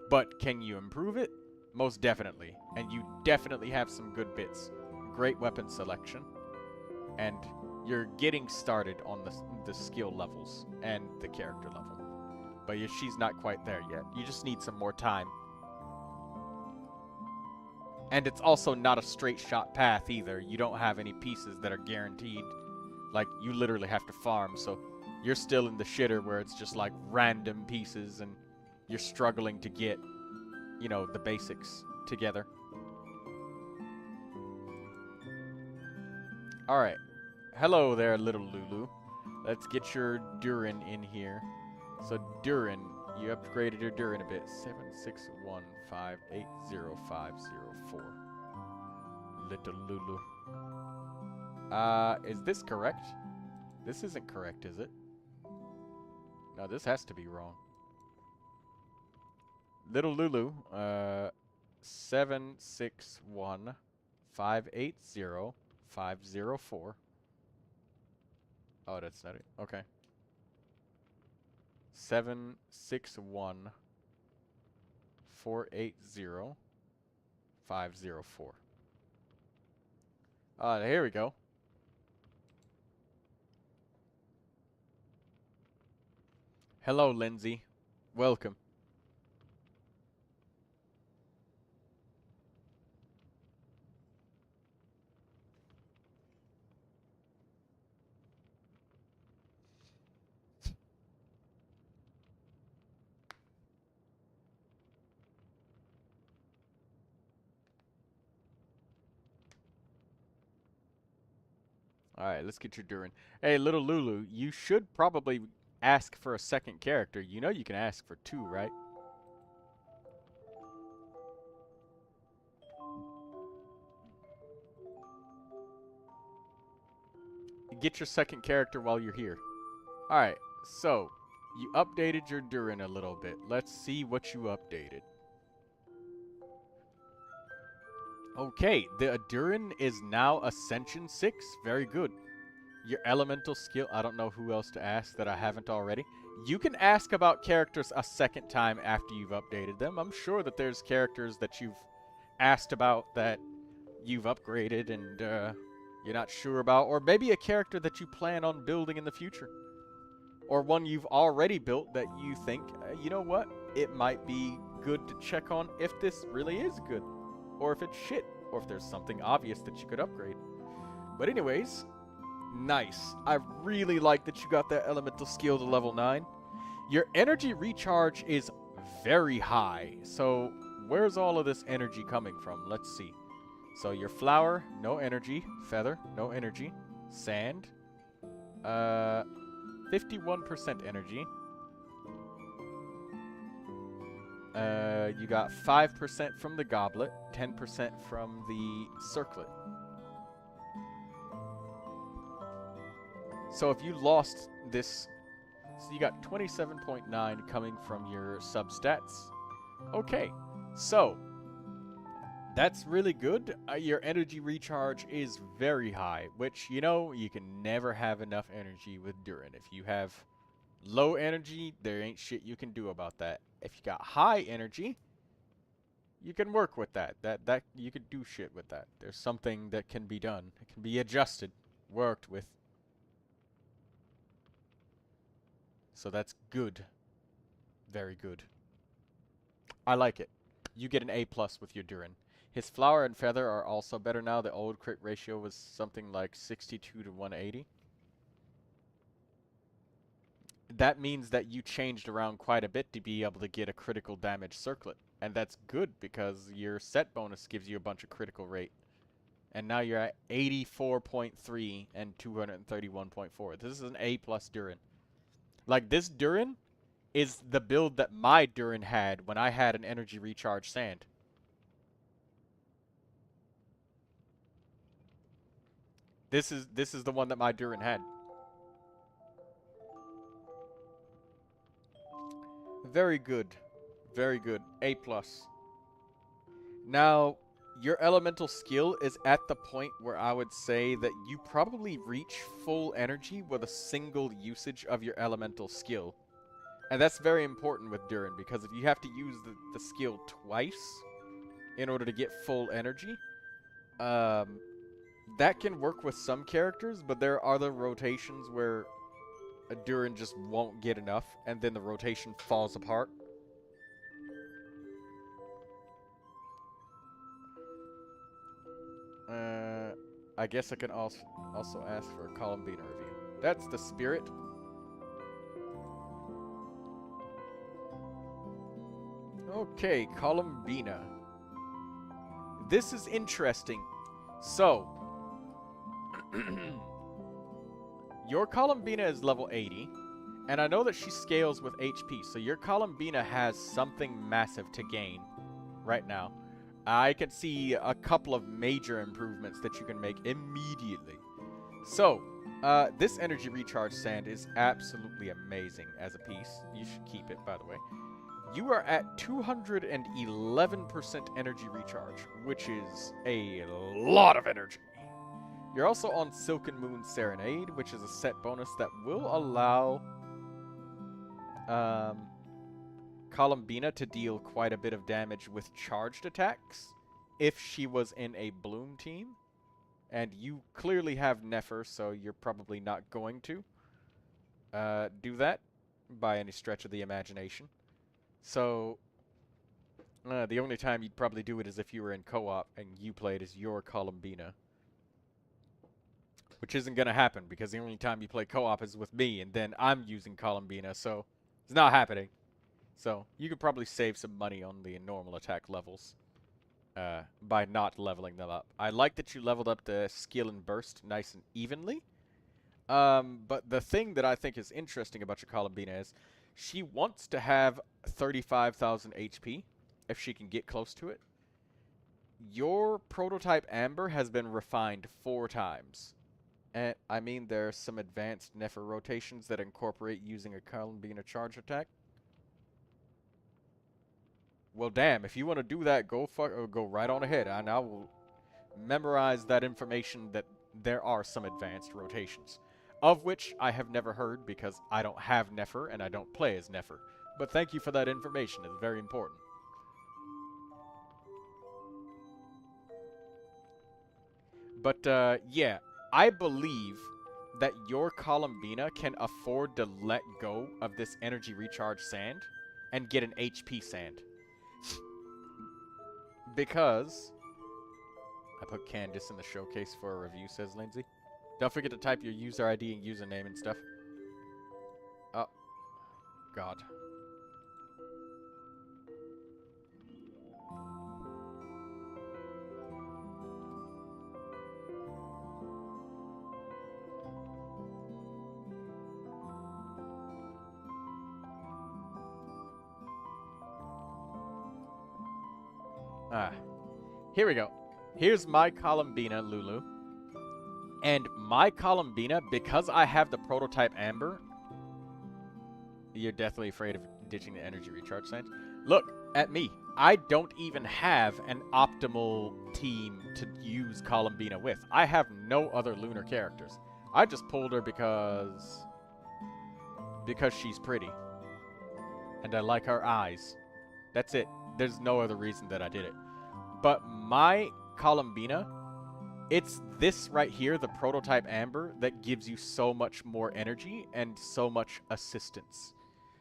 But can you improve it? Most definitely. And you definitely have some good bits. Great weapon selection. And you're getting started on the skill levels and the character level. But she's not quite there yet. You just need some more time. And it's also not a straight shot path either. You don't have any pieces that are guaranteed. Like, you literally have to farm, so you're still in the shitter where it's just like random pieces and you're struggling to get, you know, the basics together. Alright. Hello there, little Lulu. Let's get your Durin in here. So Durin, you upgraded your Durin a bit. 761580504. Little Lulu. Is this correct? This isn't correct, is it? No, this has to be wrong. Little Lulu, 761580504. Oh, that's not it. Okay. 761480504. Here we go. Hello, Lindsay. Welcome. Alright, let's get your Durin. Hey, little Lulu, you should probably ask for a second character. You know you can ask for 2, right? Get your second character while you're here. Alright, so, you updated your Durin a little bit. Let's see what you updated. Okay, the Durin is now Ascension 6. Very good. Your elemental skill, I don't know who else to ask that I haven't already. You can ask about characters a second time after you've updated them. I'm sure that there's characters that you've asked about that you've upgraded and you're not sure about. Or maybe a character that you plan on building in the future. Or one you've already built that you think, you know what, it might be good to check on if this really is good. Or if it's shit, or if there's something obvious that you could upgrade. But anyways, nice. I really like that you got that elemental skill to level 9. Your energy recharge is very high. So where's all of this energy coming from? Let's see. So your flower, no energy. Feather, no energy. Sand, 51% energy. You got 5% from the goblet, 10% from the circlet. So if you lost this, so you got 27.9 coming from your substats. Okay, so That's really good. Your energy recharge is very high, which, you know, you can never have enough energy with Durin. If you have low energy, there ain't shit you can do about that. If you got high energy, you can work with that. That you can do shit with that. There's something that can be done. It can be adjusted, worked with. So that's good. Very good. I like it. You get an A+ with your Durin. His flower and feather are also better now. The old crit ratio was something like 62 to 180. That means that you changed around quite a bit to be able to get a critical damage circlet. And that's good because your set bonus gives you a bunch of critical rate. And now you're at 84.3 and 231.4. This is an A+ Durin. Like, this Durin is the build that my Durin had when I had an energy recharge sand. This is the one that my Durin had. Very good. Very good. A+. Now, your elemental skill is at the point where I would say that you probably reach full energy with a single usage of your elemental skill. And that's very important with Durin, because if you have to use the skill twice in order to get full energy, that can work with some characters, but there are other rotations where a Durin just won't get enough, and then the rotation falls apart. I guess I can also ask for a Columbina review. That's the spirit. Okay, Columbina. This is interesting. So, your Columbina is level 80, and I know that she scales with HP, so your Columbina has something massive to gain right now. I can see a couple of major improvements that you can make immediately. So, this energy recharge sand is absolutely amazing as a piece. You should keep it, by the way. You are at 211% energy recharge, which is a lot of energy. You're also on Silken Moon Serenade, which is a set bonus that will allow Columbina to deal quite a bit of damage with charged attacks if she was in a Bloom team. And you clearly have Nefer, so you're probably not going to do that by any stretch of the imagination. So, the only time you'd probably do it is if you were in co-op and you played as your Columbina. Which isn't going to happen, because the only time you play co-op is with me, and then I'm using Columbina, so it's not happening. So, you could probably save some money on the normal attack levels by not leveling them up. I like that you leveled up the skill and burst nice and evenly. But the thing that I think is interesting about your Columbina is she wants to have 35,000 HP if she can get close to it. Your prototype Amber has been refined 4 times. And I mean, there are some advanced Nefer rotations that incorporate using a Columbina charge attack. Well, damn, if you want to do that, go right on ahead, and I will memorize that information that there are some advanced rotations, of which I have never heard because I don't have Nefer and I don't play as Nefer. But thank you for that information. It's very important. But, yeah, I believe that your Columbina can afford to let go of this energy recharge sand and get an HP sand. Because I put Candace in the showcase for a review, says Lindsay. Don't forget to type your user ID and username and stuff. Oh, God. Here we go. Here's my Columbina, Lulu. And my Columbina, because I have the prototype Amber... You're deathly afraid of ditching the energy recharge sand. Look at me. I don't even have an optimal team to use Columbina with. I have no other lunar characters. I just pulled her because she's pretty. And I like her eyes. That's it. There's no other reason that I did it. But my Columbina, it's this right here, the prototype Amber, that gives you so much more energy and so much assistance.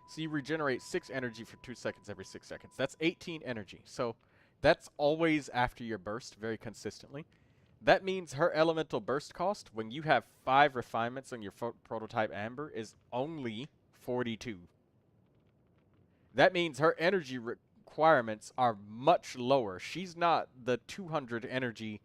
So you regenerate 6 energy for 2 seconds every 6 seconds. That's 18 energy. So that's always after your burst, very consistently. That means her elemental burst cost, when you have 5 refinements on your prototype Amber, is only 42. That means her energy requirements are much lower. She's not the 200 energy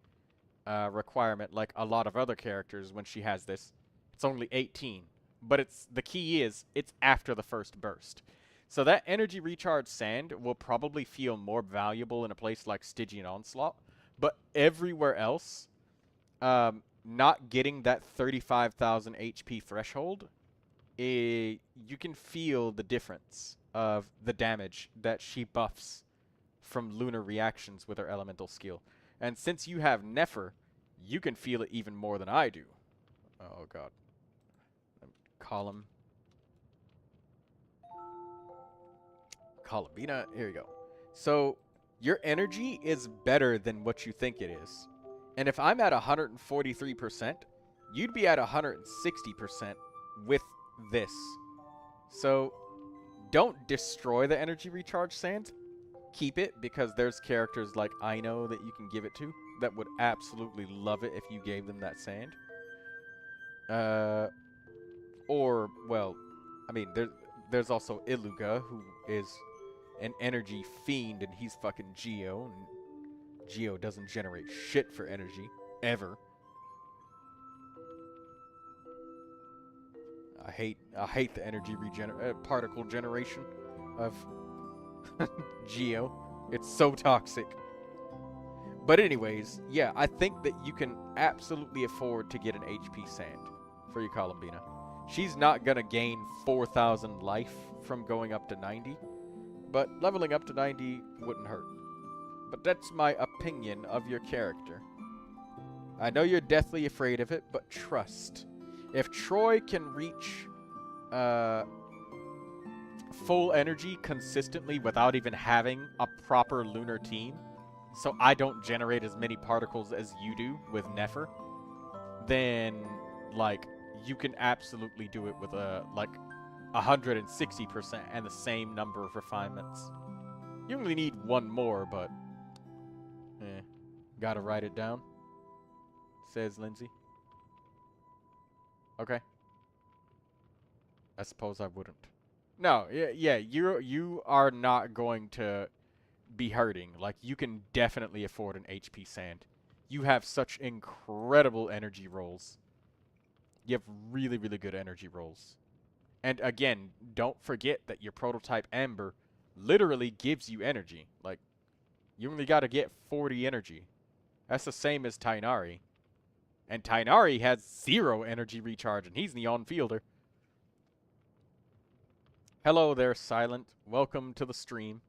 requirement like a lot of other characters when she has this. It's only 18. But the key is, it's after the first burst. So that energy recharge sand will probably feel more valuable in a place like Stygian Onslaught. But everywhere else, not getting that 35,000 HP threshold, you can feel the difference of the damage that she buffs from lunar reactions with her elemental skill. And since you have Nefer, you can feel it even more than I do. Oh god. Columbina, here you go. So your energy is better than what you think it is. And if I'm at 143%, you'd be at 160% with this. So don't destroy the energy recharge sand. Keep it, because there's characters like Ino that you can give it to that would absolutely love it if you gave them that sand. Or, well, I mean, there's also Iluga, who is an energy fiend, and he's fucking Geo, and Geo doesn't generate shit for energy, ever. I hate the energy particle generation of Geo. It's so toxic. But anyways, yeah, I think that you can absolutely afford to get an HP sand for your Columbina. She's not gonna gain 4,000 life from going up to 90, but leveling up to 90 wouldn't hurt. But that's my opinion of your character. I know you're deathly afraid of it, but trust. If Troy can reach full energy consistently without even having a proper lunar team, so I don't generate as many particles as you do with Nefer, then, like, you can absolutely do it with like 160% and the same number of refinements. You only need one more, but gotta write it down, says Lindsay. Okay. I suppose I wouldn't. No, yeah, you are not going to be hurting. Like, you can definitely afford an HP sand. You have such incredible energy rolls. You have really, really good energy rolls. And again, don't forget that your prototype Amber literally gives you energy. Like, you only got to get 40 energy. That's the same as Tainari. And Tainari has 0 energy recharge, and he's Neon Fielder. Hello there, Silent. Welcome to the stream.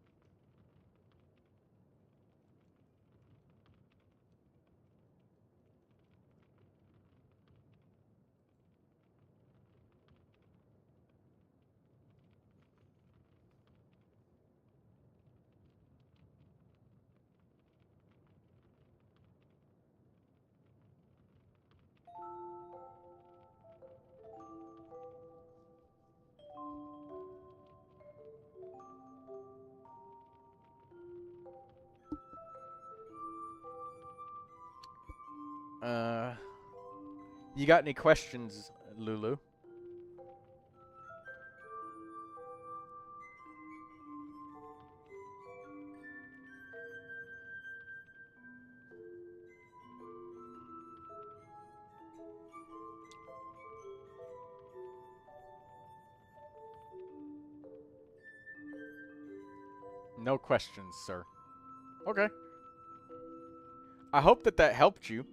You got any questions, Lulu? No questions, sir. Okay. I hope that helped you.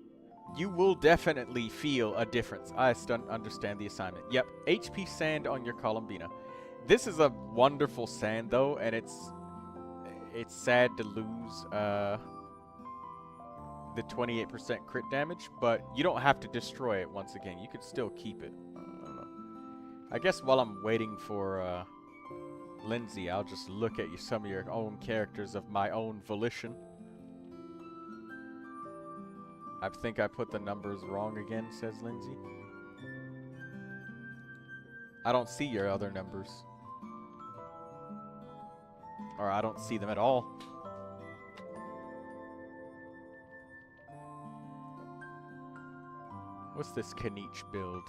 You will definitely feel a difference. I understand the assignment. Yep, HP sand on your Columbina. This is a wonderful sand, though, and it's sad to lose the 28% crit damage, but you don't have to destroy it once again. You could still keep it. I don't know. I guess while I'm waiting for Lindsay, I'll just look at some of your own characters of my own volition. I think I put the numbers wrong again, says Lindsay. I don't see your other numbers. Or I don't see them at all. What's this Kaniche build?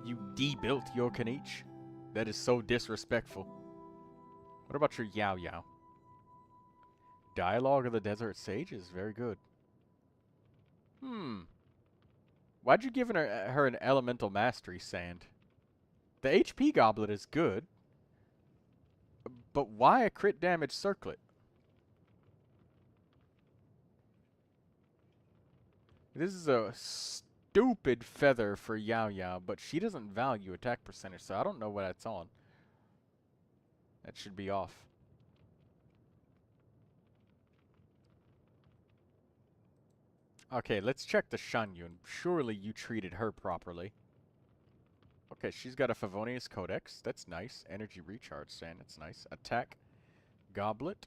You de-built your Kaniche? That is so disrespectful. What about your Yao Yao? Dialogue of the Desert Sages, very good. Why'd you give her an Elemental Mastery Sand? The HP Goblet is good. But why a crit damage circlet? This is a stupid feather for Yao Yao, but she doesn't value attack percentage, so I don't know what that's on. That should be off. Okay, let's check the Shanyun. Surely you treated her properly. Okay, she's got a Favonius Codex. That's nice. Energy Recharge Sand. That's nice. Attack Goblet.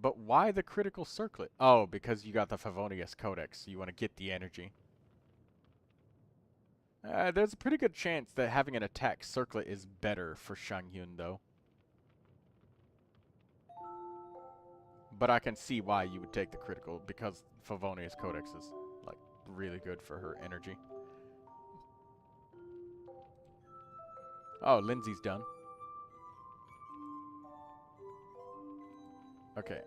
But why the critical circlet? Oh, because you got the Favonius Codex. So you want to get the energy. There's a pretty good chance that having an attack circlet is better for Shangyun, though. But I can see why you would take the critical, because Favonius Codex is, like, really good for her energy. Oh, Lindsay's done. Okay.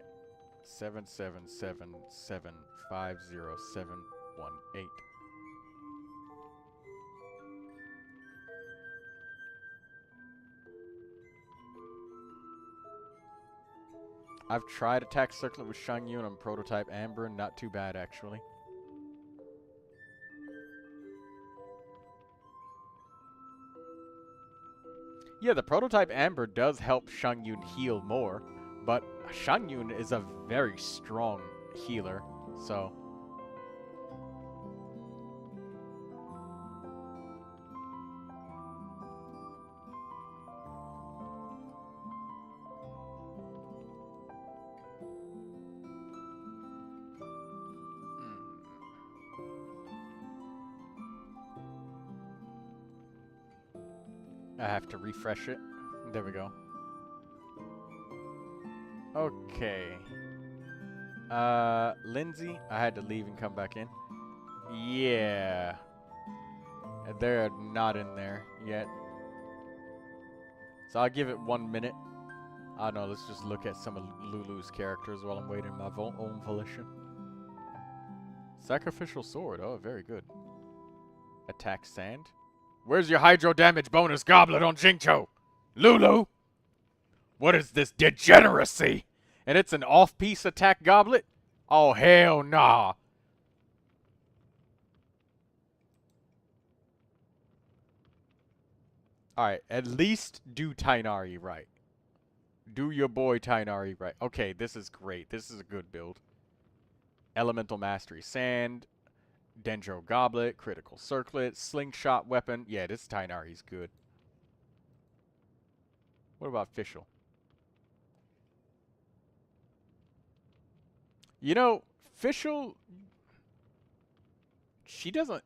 777750718. I've tried attack circlet with Shangyun on prototype Amber, not too bad actually. Yeah, the prototype Amber does help Shangyun heal more, but Shangyun is a very strong healer, so... I have to refresh it. There we go. Okay. Lindsay, I had to leave and come back in. Yeah. They're not in there yet. So I'll give it 1 minute. I don't know, let's just look at some of Lulu's characters while I'm waiting my own volition. Sacrificial Sword, oh, very good. Attack Sand. Where's your hydro damage bonus goblet on Jingcho? Lulu! What is this degeneracy? And it's an off-piece attack goblet? Oh, hell nah. Alright, at least do Tainari right. Do your boy Tainari right. Okay, this is great. This is a good build. Elemental Mastery Sand. Dendro Goblet, Critical Circlet, Slingshot Weapon. Yeah, this Tainari's good. What about Fischl? You know, Fischl... She doesn't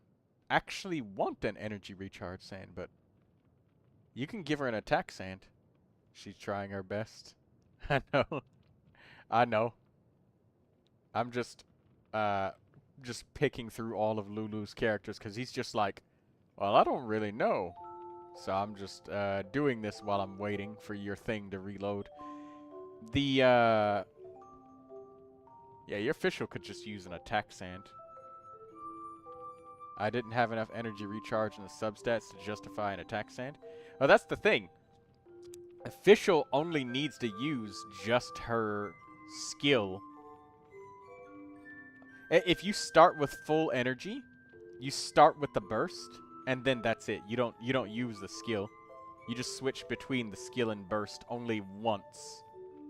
actually want an energy recharge sand, but... You can give her an attack sand. She's trying her best. I know. I know. I'm just picking through all of Lulu's characters because he's just like, well, I don't really know. So I'm just doing this while I'm waiting for your thing to reload. The, yeah, your Fischl could just use an attack sand. I didn't have enough energy recharge in the substats to justify an attack sand. Oh, that's the thing. Fischl only needs to use just her skill. If you start with full energy, you start with the burst, and then that's it. You don't use the skill. You just switch between the skill and burst only once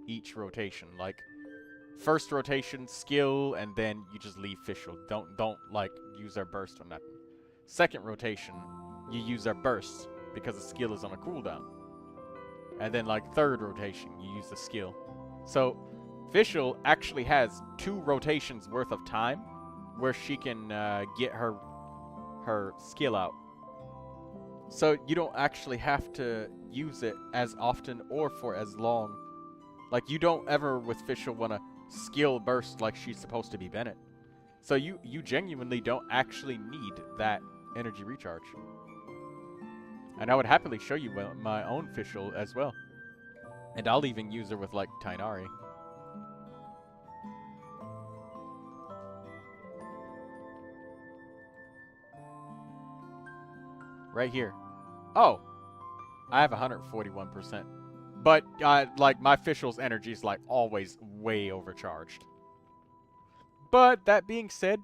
each rotation. Like, first rotation, skill, and then you just leave Fischl. Don't like, use their burst or nothing. Second rotation, you use their burst, because the skill is on a cooldown. And then, like, third rotation, you use the skill. So, Fischl actually has 2 rotations worth of time where she can get her skill out. So you don't actually have to use it as often or for as long. Like, you don't ever with Fischl want to skill burst like she's supposed to be Bennett. So you genuinely don't actually need that energy recharge. And I would happily show you my own Fischl as well. And I'll even use her with, like, Tainari. Right here. Oh! I have 141%. But, like, my Fischl's energy is, like, always way overcharged. But, that being said,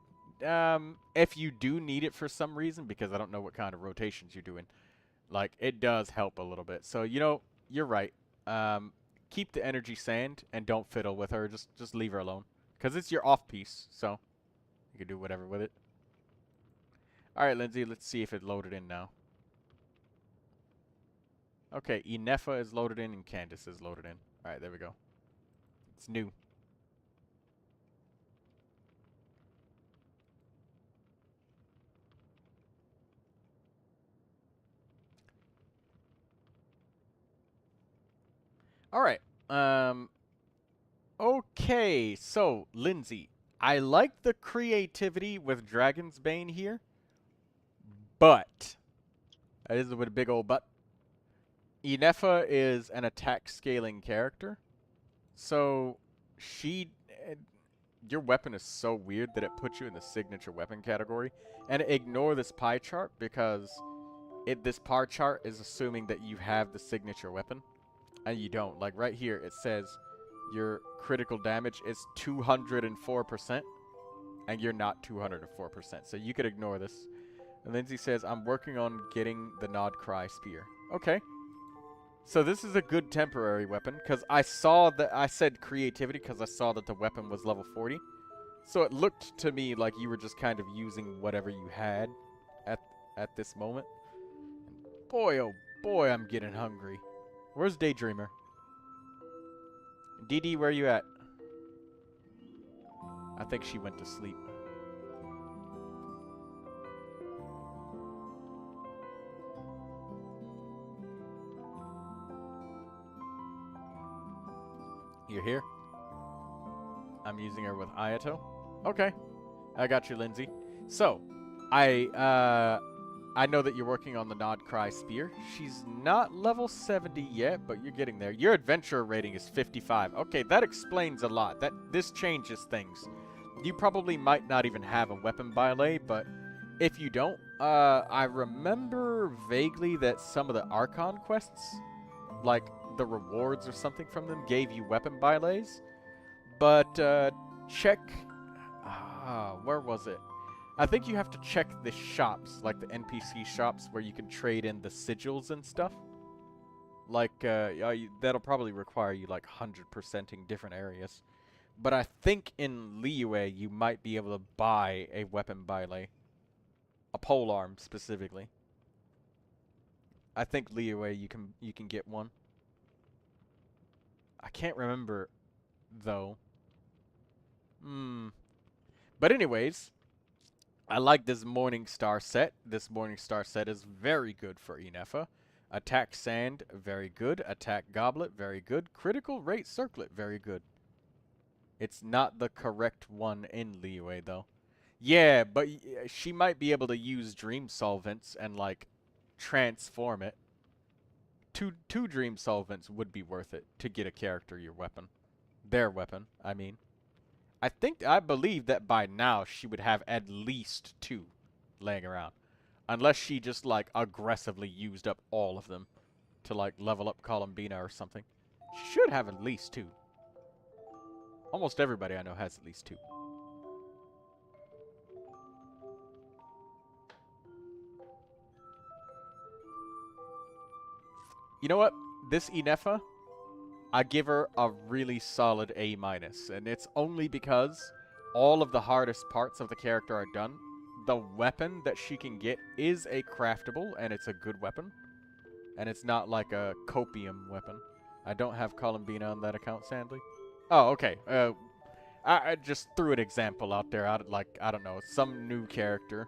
if you do need it for some reason, because I don't know what kind of rotations you're doing, like, it does help a little bit. So, you know, you're right. Keep the energy sand and don't fiddle with her. Just leave her alone. Because it's your off piece, so you can do whatever with it. Alright, Lindsay, let's see if it loaded in now. Okay, Inefa is loaded in and Candace is loaded in. Alright, there we go. It's new. Alright, okay, so, Lindsay, I like the creativity with Dragon's Bane here, but, that is with a big old but, Inefa is an attack scaling character, so your weapon is so weird that it puts you in the signature weapon category. And ignore this pie chart because this pie chart is assuming that you have the signature weapon, and you don't. Like right here, it says your critical damage is 204%, and you're not 204%, so you could ignore this. And Lindsay says, I'm working on getting the Nod Cry Spear. Okay. So this is a good temporary weapon, because I saw that I said creativity because I saw that the weapon was level 40. So it looked to me like you were just kind of using whatever you had at this moment. And boy, oh boy, I'm getting hungry. Where's Daydreamer? DD, where you at? I think she went to sleep. You're here? I'm using her with Ayato. Okay. I got you, Lindsay. So, I know that you're working on the Nod Cry Spear. She's not level 70 yet, but you're getting there. Your adventure rating is 55. Okay, that explains a lot. This changes things. You probably might not even have a weapon ballet, but if you don't, I remember vaguely that some of the Archon quests, like the rewards or something from them, gave you weapon bylets. But check, where was it? I think you have to check the shops, like the NPC shops where you can trade in the sigils and stuff. Like, that'll probably require you like 100%ing different areas. But I think in Liyue you might be able to buy a weapon byle, a polearm specifically. I think Liyue you can get one. I can't remember though. But anyways, I like this Morning Star set. This Morning Star set is very good for Inefa. Attack Sand, very good. Attack Goblet, very good. Critical Rate Circlet, very good. It's not the correct one in Liyue, though. Yeah, but she might be able to use Dream Solvents and, like, transform it. Two Dream Solvents would be worth it to get a character your weapon. Their weapon, I mean. I believe that by now she would have at least 2 laying around. Unless she just, like, aggressively used up all of them to, like, level up Columbina or something. She should have at least 2. Almost everybody I know has at least 2. You know what? This Inefa, I give her a really solid A minus, and it's only because all of the hardest parts of the character are done. The weapon that she can get is a craftable, and it's a good weapon. And it's not like a copium weapon. I don't have Columbina on that account, sadly. Oh, okay. I just threw an example out there. I don't know, some new character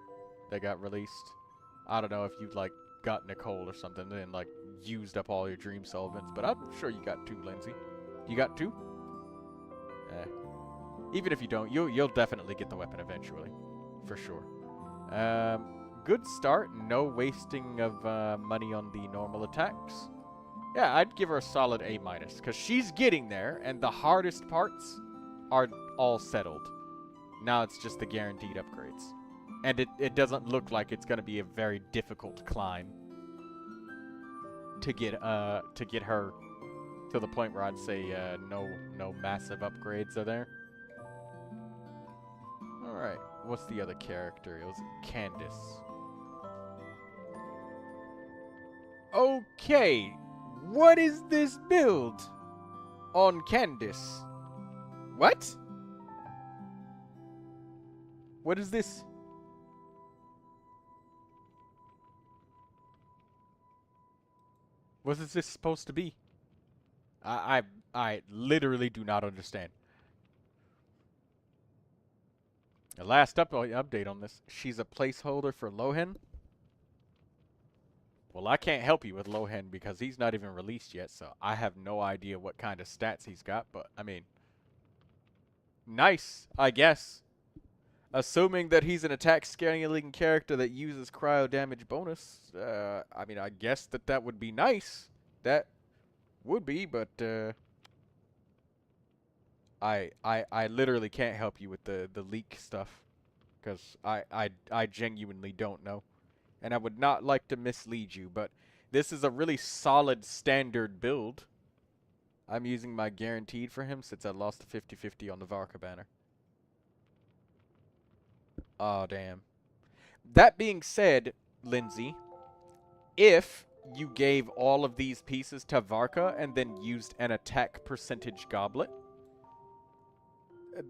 that got released. I don't know if you like got Nicole or something and like used up all your dream solvents, but I'm sure you got 2, Lindsay. You got 2? Even if you don't, you'll definitely get the weapon eventually, for sure. Good start. No wasting of money on the normal attacks. Yeah, I'd give her a solid A minus because she's getting there, and the hardest parts are all settled. Now it's just the guaranteed upgrades. And it doesn't look like it's going to be a very difficult climb to get her to the point where I'd say no massive upgrades are there. Alright, what's the other character? It was Candace. Okay, what is this build on Candace? What? What is this? What is this supposed to be? I literally do not understand. The last update on this, she's a placeholder for Lohen. Well, I can't help you with Lohen because he's not even released yet, so I have no idea what kind of stats he's got, but, I mean, nice, I guess. Assuming that he's an attack scaling character that uses cryo damage bonus, I mean, I guess that would be nice. That would be, but, I literally can't help you with the leak stuff, because I genuinely don't know. And I would not like to mislead you, but this is a really solid standard build. I'm using my guaranteed for him since I lost the 50-50 on the Varka banner. Oh, damn. That being said, Lindsay, if you gave all of these pieces to Varka and then used an attack percentage goblet,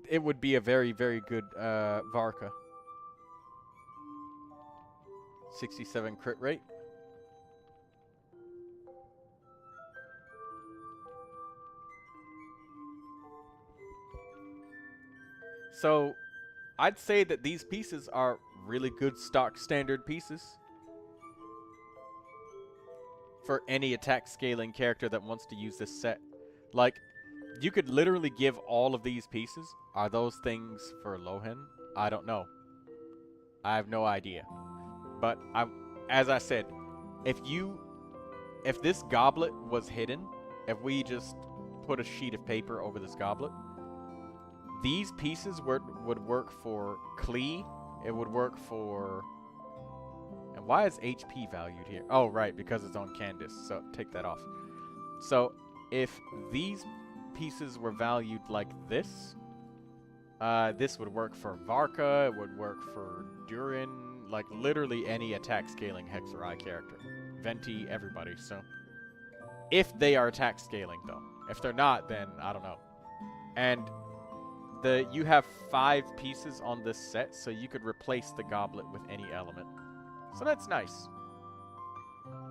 it would be a very, very good Varka. 67 crit rate. So, I'd say that these pieces are really good stock standard pieces for any attack scaling character that wants to use this set. Like, you could literally give all of these pieces. Are those things for Lohen? I don't know. I have no idea. But as I said, if this goblet was hidden, if we just put a sheet of paper over this goblet, these pieces would work for Klee. It would work for... And why is HP valued here? Oh, right, because it's on Candace. So take that off. So if these pieces were valued like this, this would work for Varka. It would work for Durin. Like, literally any attack scaling Hex or I character. Venti, everybody, so. If they are attack scaling, though. If they're not, then I don't know. And you have 5 pieces on this set, so you could replace the goblet with any element. So that's nice.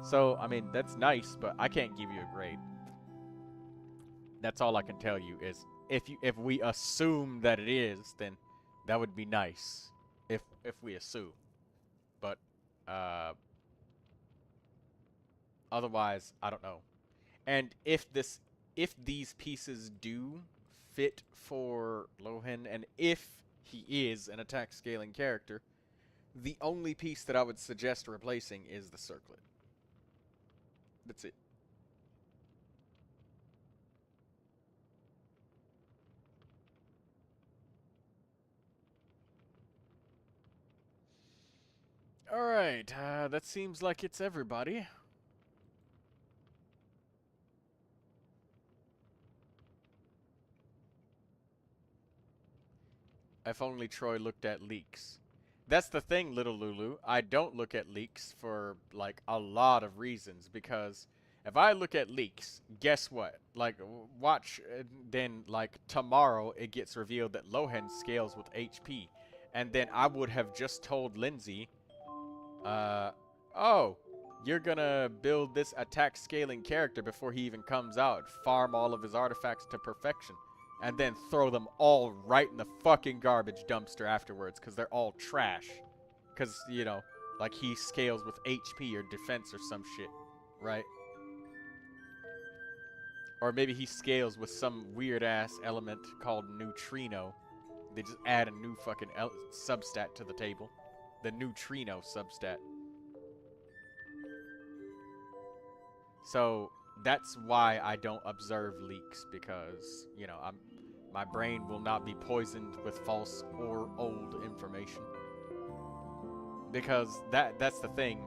So, I mean, that's nice, but I can't give you a grade. That's all I can tell you is, if we assume that it is, then that would be nice. If we assume. But, otherwise, I don't know. And if these pieces do fit for Lohen, and if he is an attack scaling character, the only piece that I would suggest replacing is the circlet. That's it. Alright, that seems like it's everybody. If only Troy looked at leaks. That's the thing, little Lulu. I don't look at leaks for, like, a lot of reasons, because If I look at leaks, guess what? Like, watch, then, like, tomorrow it gets revealed that Lohan scales with HP. And then I would have just told Lindsay, oh, you're gonna build this attack scaling character before he even comes out, farm all of his artifacts to perfection, and then throw them all right in the fucking garbage dumpster afterwards, because they're all trash. Because, you know, like he scales with HP or defense or some shit, right? Or maybe he scales with some weird-ass element called neutrino. They just add a new fucking substat to the table. The neutrino substat. So that's why I don't observe leaks, because, you know, my brain will not be poisoned with false or old information. Because that's the thing.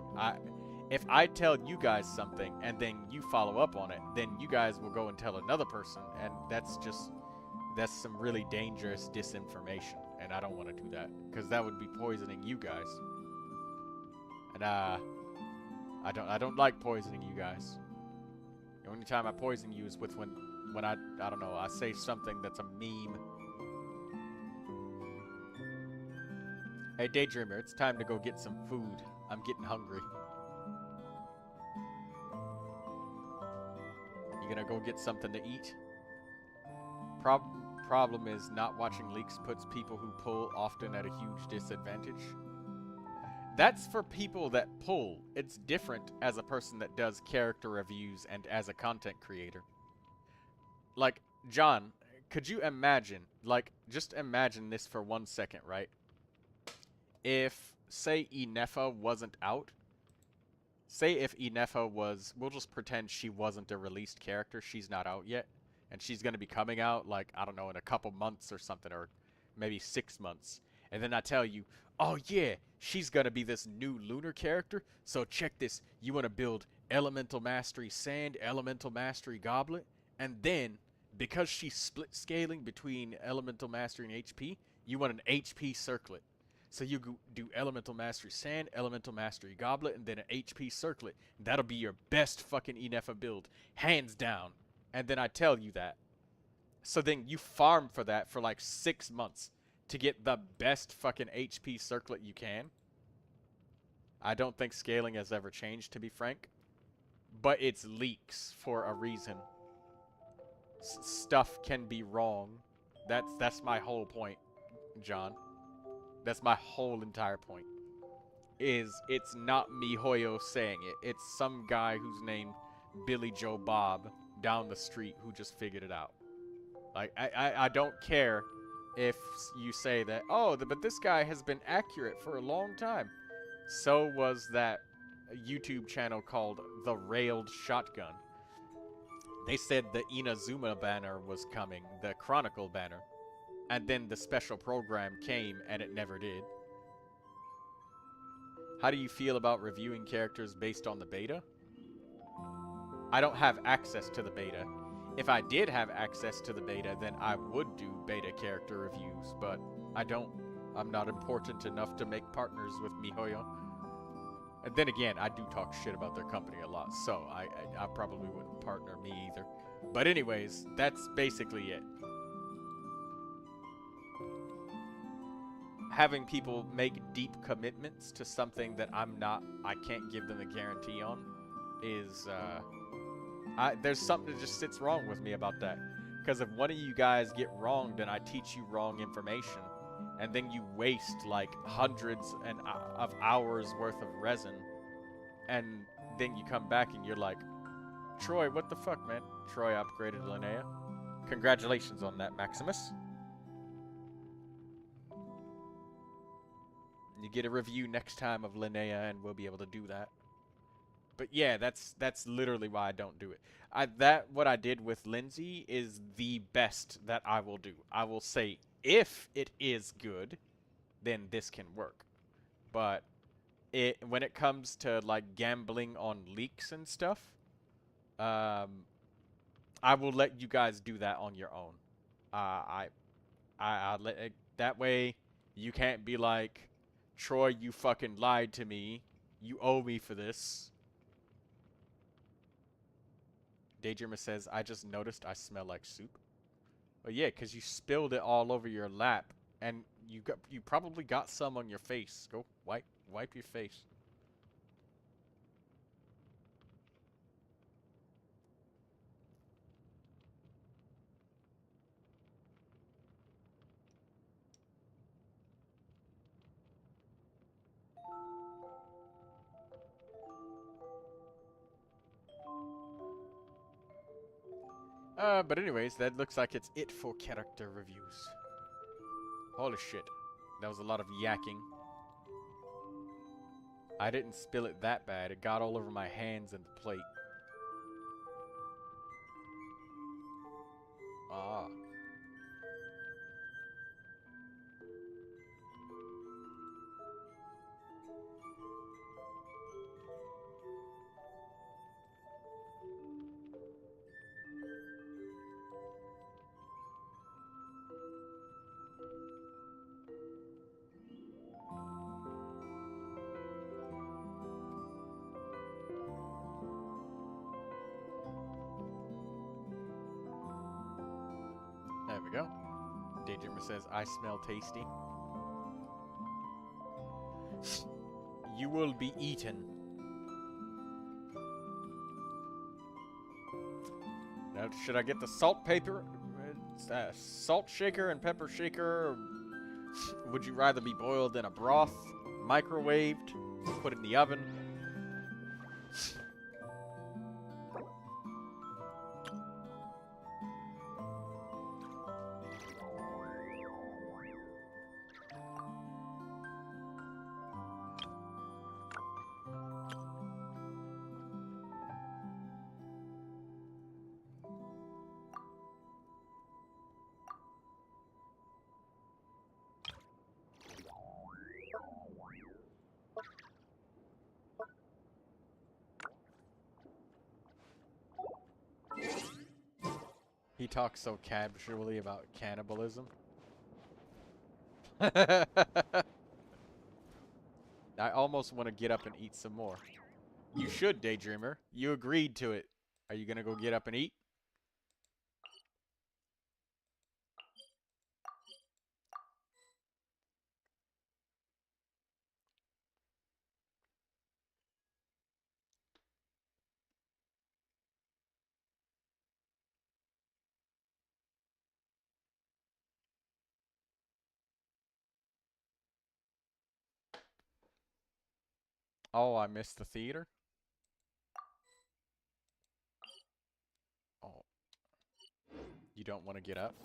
If I tell you guys something and then you follow up on it, then you guys will go and tell another person, and that's some really dangerous disinformation, and I don't want to do that, because that would be poisoning you guys. And I don't like poisoning you guys. The only time I poison you is with when I don't know, I say something that's a meme. Hey Daydreamer, it's time to go get some food. I'm getting hungry. You gonna go get something to eat? Problem is, not watching leaks puts people who pull often at a huge disadvantage. That's for people that pull. It's different as a person that does character reviews and as a content creator. Like, John, could you imagine, like, just imagine this for 1 second, right? If, say, Inefa wasn't out. Say if Inefa was, we'll just pretend she wasn't a released character, she's not out yet. And she's going to be coming out, like, I don't know, in a couple months or something, or maybe 6 months. And then I tell you, oh yeah, she's going to be this new lunar character, so check this. You want to build Elemental Mastery Sand, Elemental Mastery Goblet, and then, because she's split scaling between Elemental Mastery and HP, you want an HP Circlet. So you do Elemental Mastery Sand, Elemental Mastery Goblet, and then an HP Circlet. That'll be your best fucking Inefa build, hands down. And then I tell you that. So then you farm for that for like 6 months to get the best fucking HP Circlet you can. I don't think scaling has ever changed, to be frank. But it's leaks for a reason. Stuff can be wrong. That's my whole point, John. That's my whole entire point. It's not MiHoYo saying it. It's some guy who's named Billy Joe Bob down the street who just figured it out. Like, I don't care if you say that, oh, but this guy has been accurate for a long time. So was that YouTube channel called The Railed Shotgun. They said the Inazuma banner was coming, the Chronicle banner. And then the special program came, and it never did. How do you feel about reviewing characters based on the beta? I don't have access to the beta. If I did have access to the beta, then I would do beta character reviews, but I don't. I'm not important enough to make partners with MiHoYo. And then again, I do talk shit about their company a lot, so I probably wouldn't partner me either. But anyways, that's basically it. Having people make deep commitments to something that I can't give them a guarantee on is, there's something that just sits wrong with me about that. Because if one of you guys get wronged and I teach you wrong information, and then you waste like hundreds of hours worth of resin, and then you come back and you're like, Troy, what the fuck, man? Troy upgraded Linnea. Congratulations on that, Maximus. You get a review next time of Linnea, and we'll be able to do that. But yeah, that's literally why I don't do it. What I did with Lindsay is the best that I will do. I will say, if it is good, then this can work. But when it comes to like gambling on leaks and stuff, I will let you guys do that on your own. That way you can't be like, Troy, you fucking lied to me. You owe me for this. Daydreamer says, I just noticed I smell like soup. Well, yeah, because you spilled it all over your lap, and you probably got some on your face. Go wipe your face. But anyways, that looks like it's it for character reviews. Holy shit. That was a lot of yakking. I didn't spill it that bad. It got all over my hands and the plate. Ah. There we go. Daydreamer says, I smell tasty. You will be eaten. Now, should I get the salt shaker and pepper shaker? Or would you rather be boiled in a broth, microwaved, put in the oven? He talks so casually about cannibalism. I almost want to get up and eat some more. You should, Daydreamer. You agreed to it. Are you gonna go get up and eat? Oh, I missed the theater? Oh. You don't want to get up?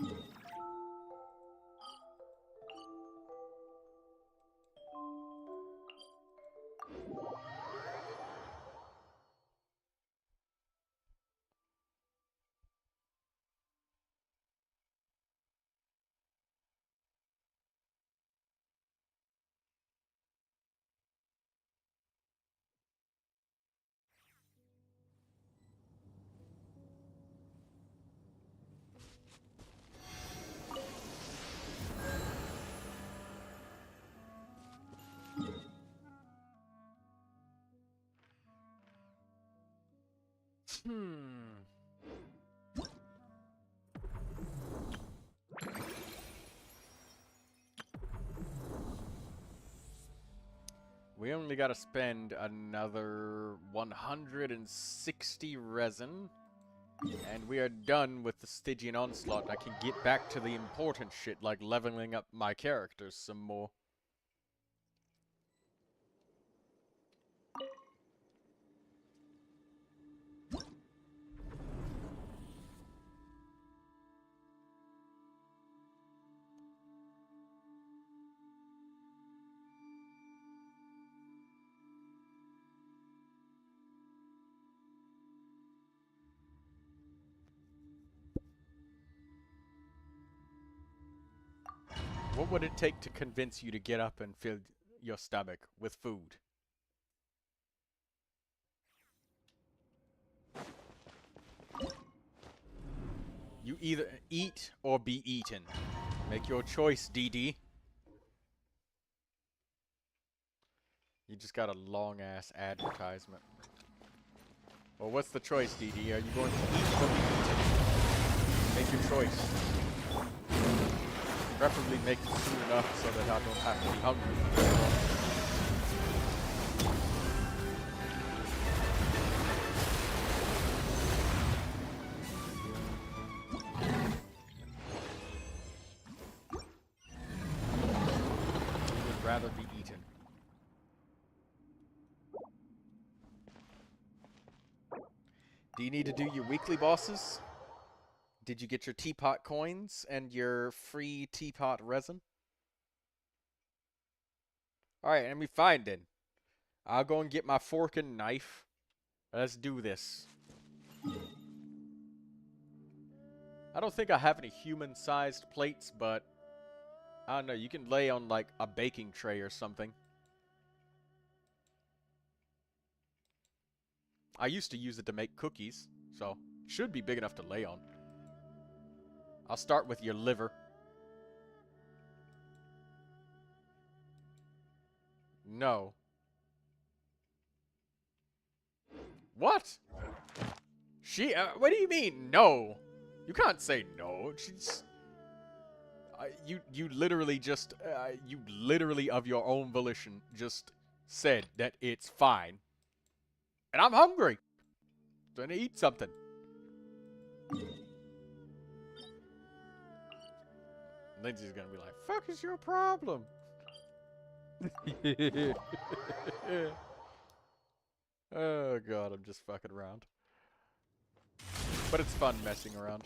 Hmm. We only gotta spend another 160 resin, and we are done with the Stygian Onslaught. I can get back to the important shit, like leveling up my characters some more. What would it take to convince you to get up and fill your stomach with food? You either eat or be eaten. Make your choice, DD. You just got a long-ass advertisement. Well, what's the choice, Dee Dee? Are you going to eat or be eaten? Make your choice. Preferably make it soon enough so that I don't have to be hungry. I would rather be eaten. Do you need to do your weekly bosses? Did you get your teapot coins and your free teapot resin? Alright, let me find it. I'll go and get my fork and knife. Let's do this. I don't think I have any human-sized plates, but I don't know, you can lay on like a baking tray or something. I used to use it to make cookies, so it should be big enough to lay on. I'll start with your liver. No. What? What do you mean, no? You can't say no. She's... you literally just, you literally of your own volition just said that it's fine. And I'm hungry. So I need to eat something. Lindsay's gonna be like, fuck is your problem? Oh god, I'm just fucking around. But it's fun messing around.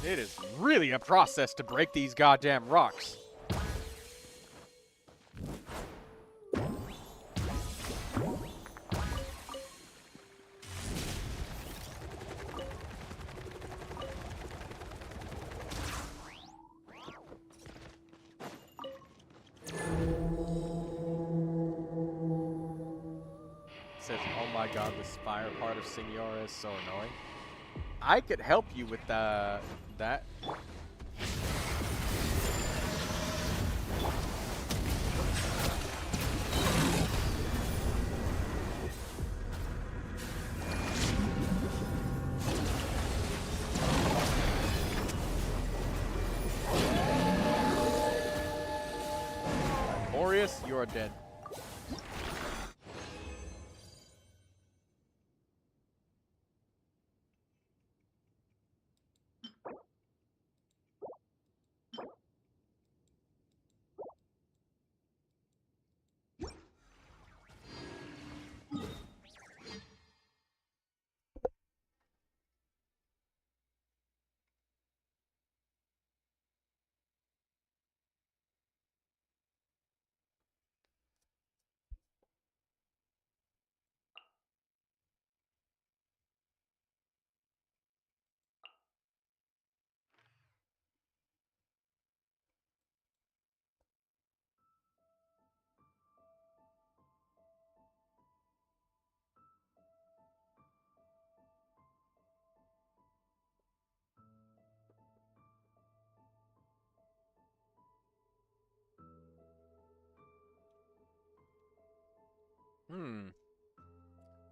It is really a process to break these goddamn rocks. It says, oh my god, the spire part of Signora is so annoying. I could help you with that. Morius, you are dead.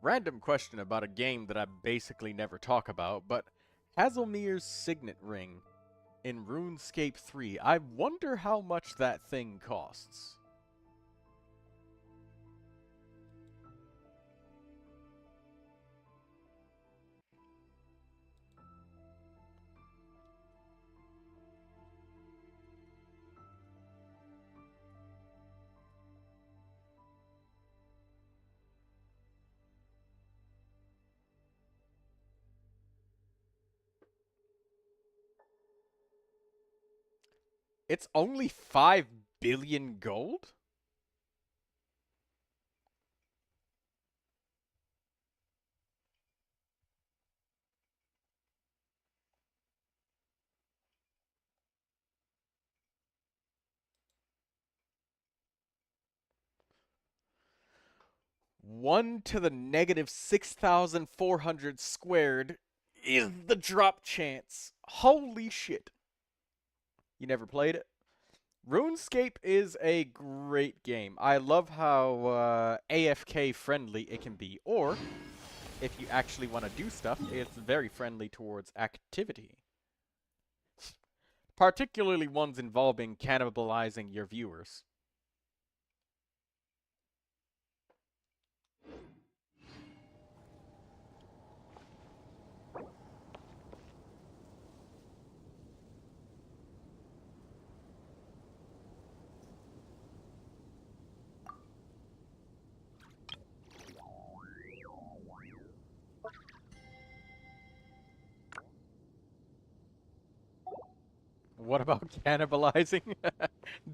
Random question about a game that I basically never talk about, but Hazelmir's Signet Ring in RuneScape 3. I wonder how much that thing costs. It's only 5 billion gold? One to the negative 6,400 squared is the drop chance. Holy shit. You never played it? RuneScape is a great game. I love how AFK friendly it can be, or if you actually want to do stuff, it's very friendly towards activity. Particularly ones involving cannibalizing your viewers. What about cannibalizing?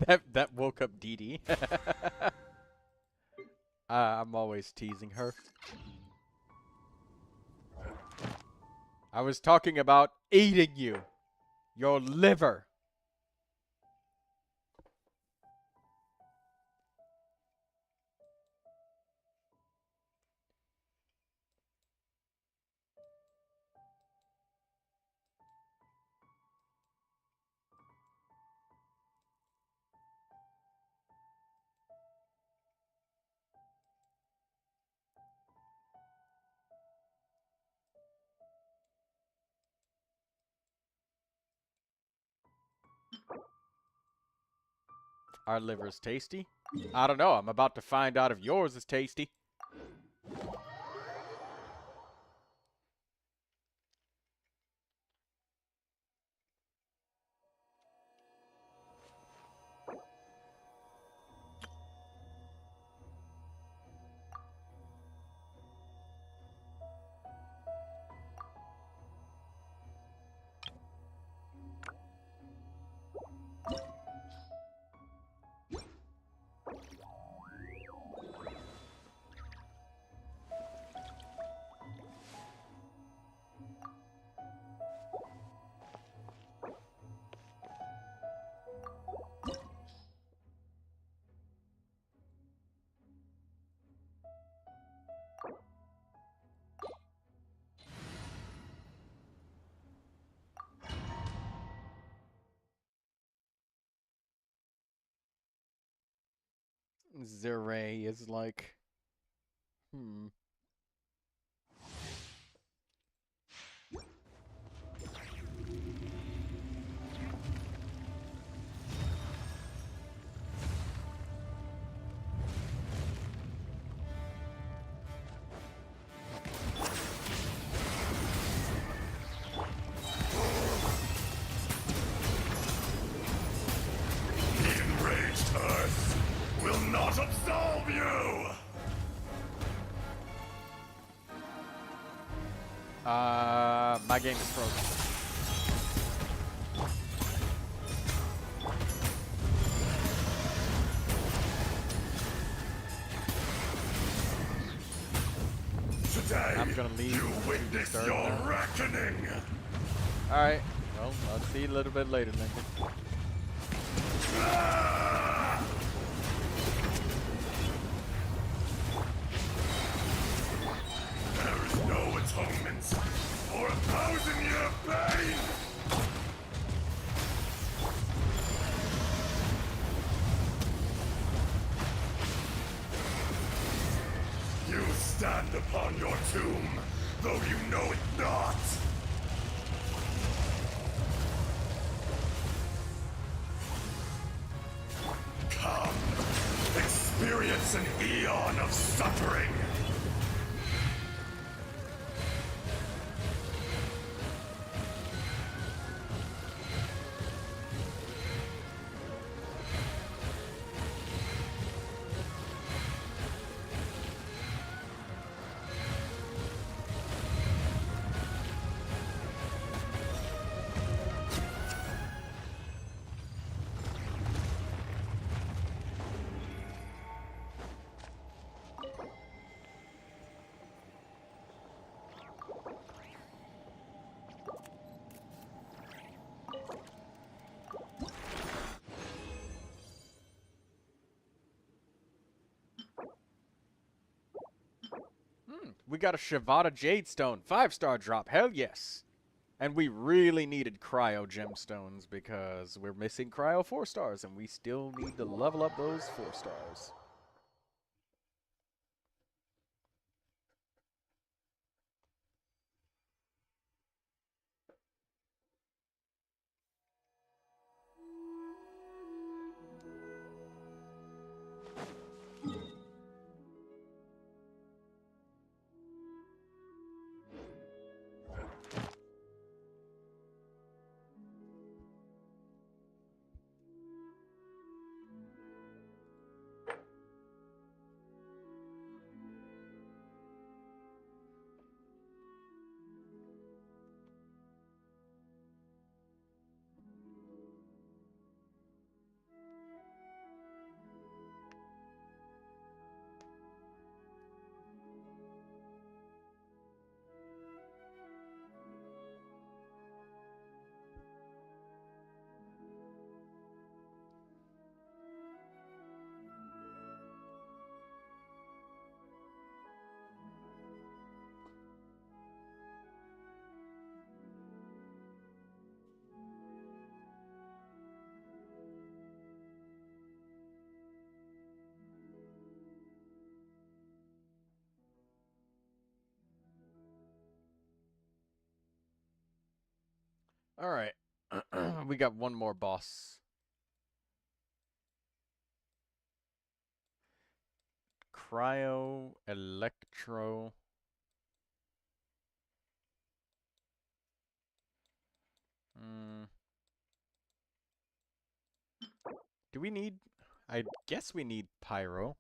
that woke up Dee Dee. I'm always teasing her. I was talking about eating you. Your liver. Our liver's tasty? I don't know. I'm about to find out if yours is tasty. Zeray is like... Enraged Earth will not absolve you! My game is frozen. Today, I'm gonna leave. you witness your reckoning! Alright, well, I'll see you a little bit later, Lincoln. There is no atonement for 1,000-year pain! You stand upon your tomb, though you know it not. Come, experience an eon of suffering. We got a Shavada Jadestone. 5-star drop. Hell yes. And we really needed Cryo Gemstones because we're missing Cryo 4 stars and we still need to level up those 4 stars. Alright. We got one more boss. Cryo, Electro. Do we need... I guess we need Pyro.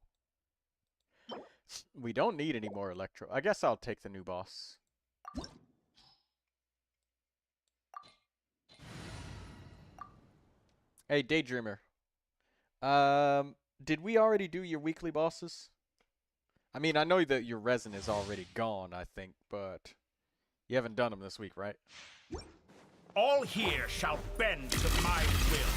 We don't need any more Electro. I guess I'll take the new boss. Hey, Daydreamer. Did we already do your weekly bosses? I mean, I know that your resin is already gone, I think, but you haven't done them this week, right? All here shall bend to my will.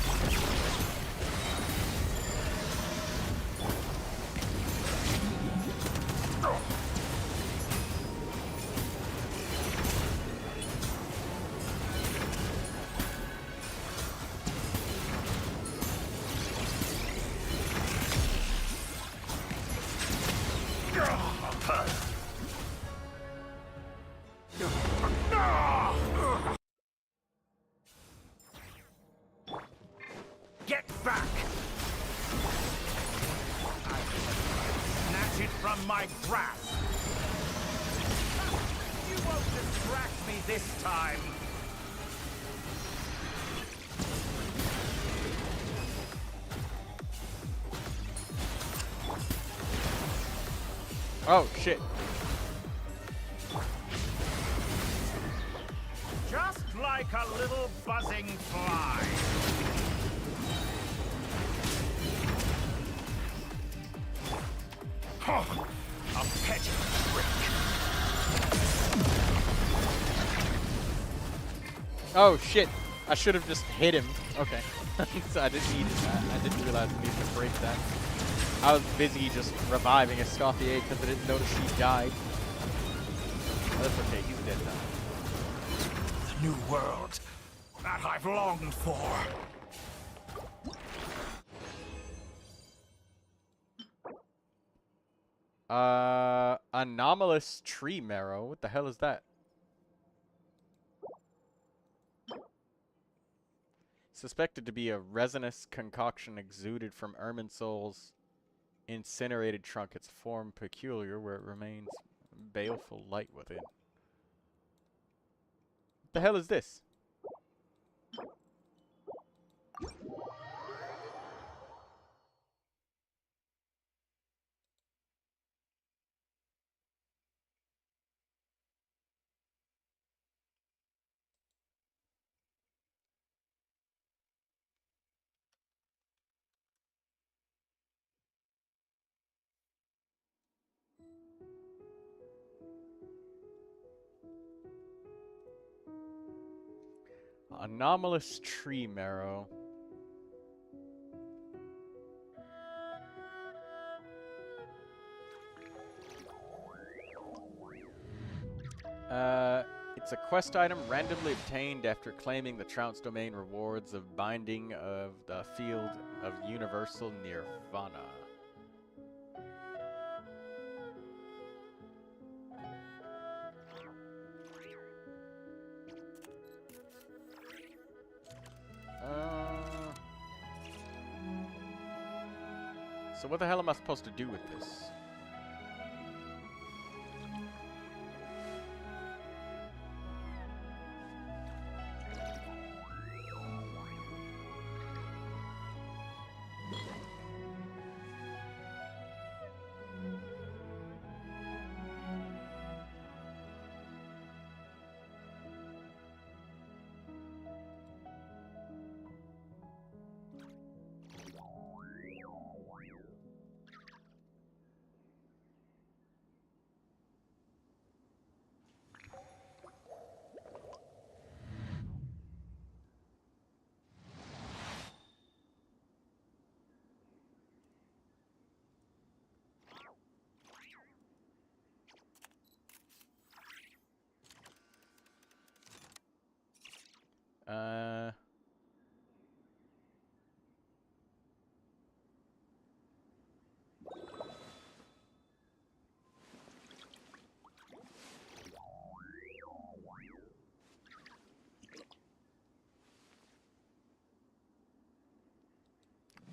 Get back! I snatch it from my grasp! You won't distract me this time! Oh, shit. Just like a little buzzing fly. A petty trick. Oh, shit. I should have just hit him. Okay. So I didn't need that. I didn't realize I needed to break that. I was busy just reviving Escoffier because I didn't notice he died. Oh, that's okay. He's dead now. The new world that I've longed for. Anomalous tree marrow. What the hell is that? Suspected to be a resinous concoction exuded from Irminsul's incinerated trunk. Its form peculiar, where it remains baleful light within. What the hell is this? Anomalous tree marrow. It's a quest item randomly obtained after claiming the Trounce domain rewards of binding of the field of universal nirvana. So what the hell am I supposed to do with this?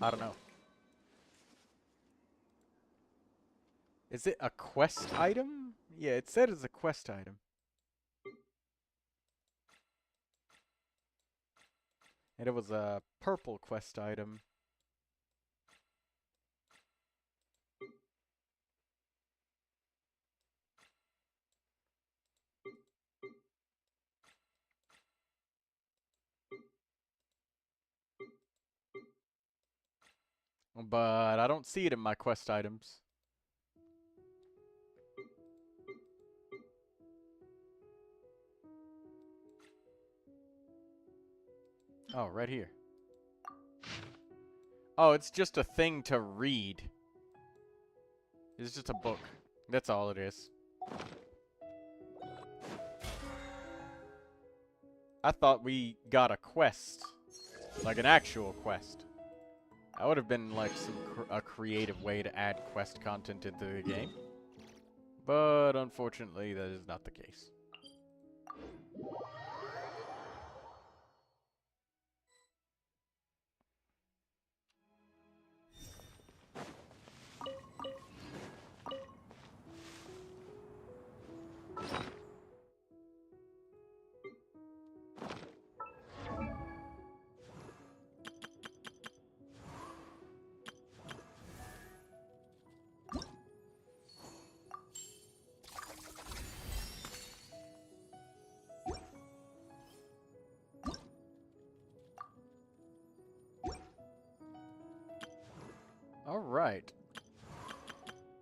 I don't know. Is it a quest item? Yeah, it said it's a quest item. And it was a purple quest item. But I don't see it in my quest items. Oh, right here. Oh, it's just a thing to read. It's just a book. That's all it is. I thought we got a quest. Like an actual quest. That would have been like a creative way to add quest content into the game. But unfortunately, that is not the case. Alright.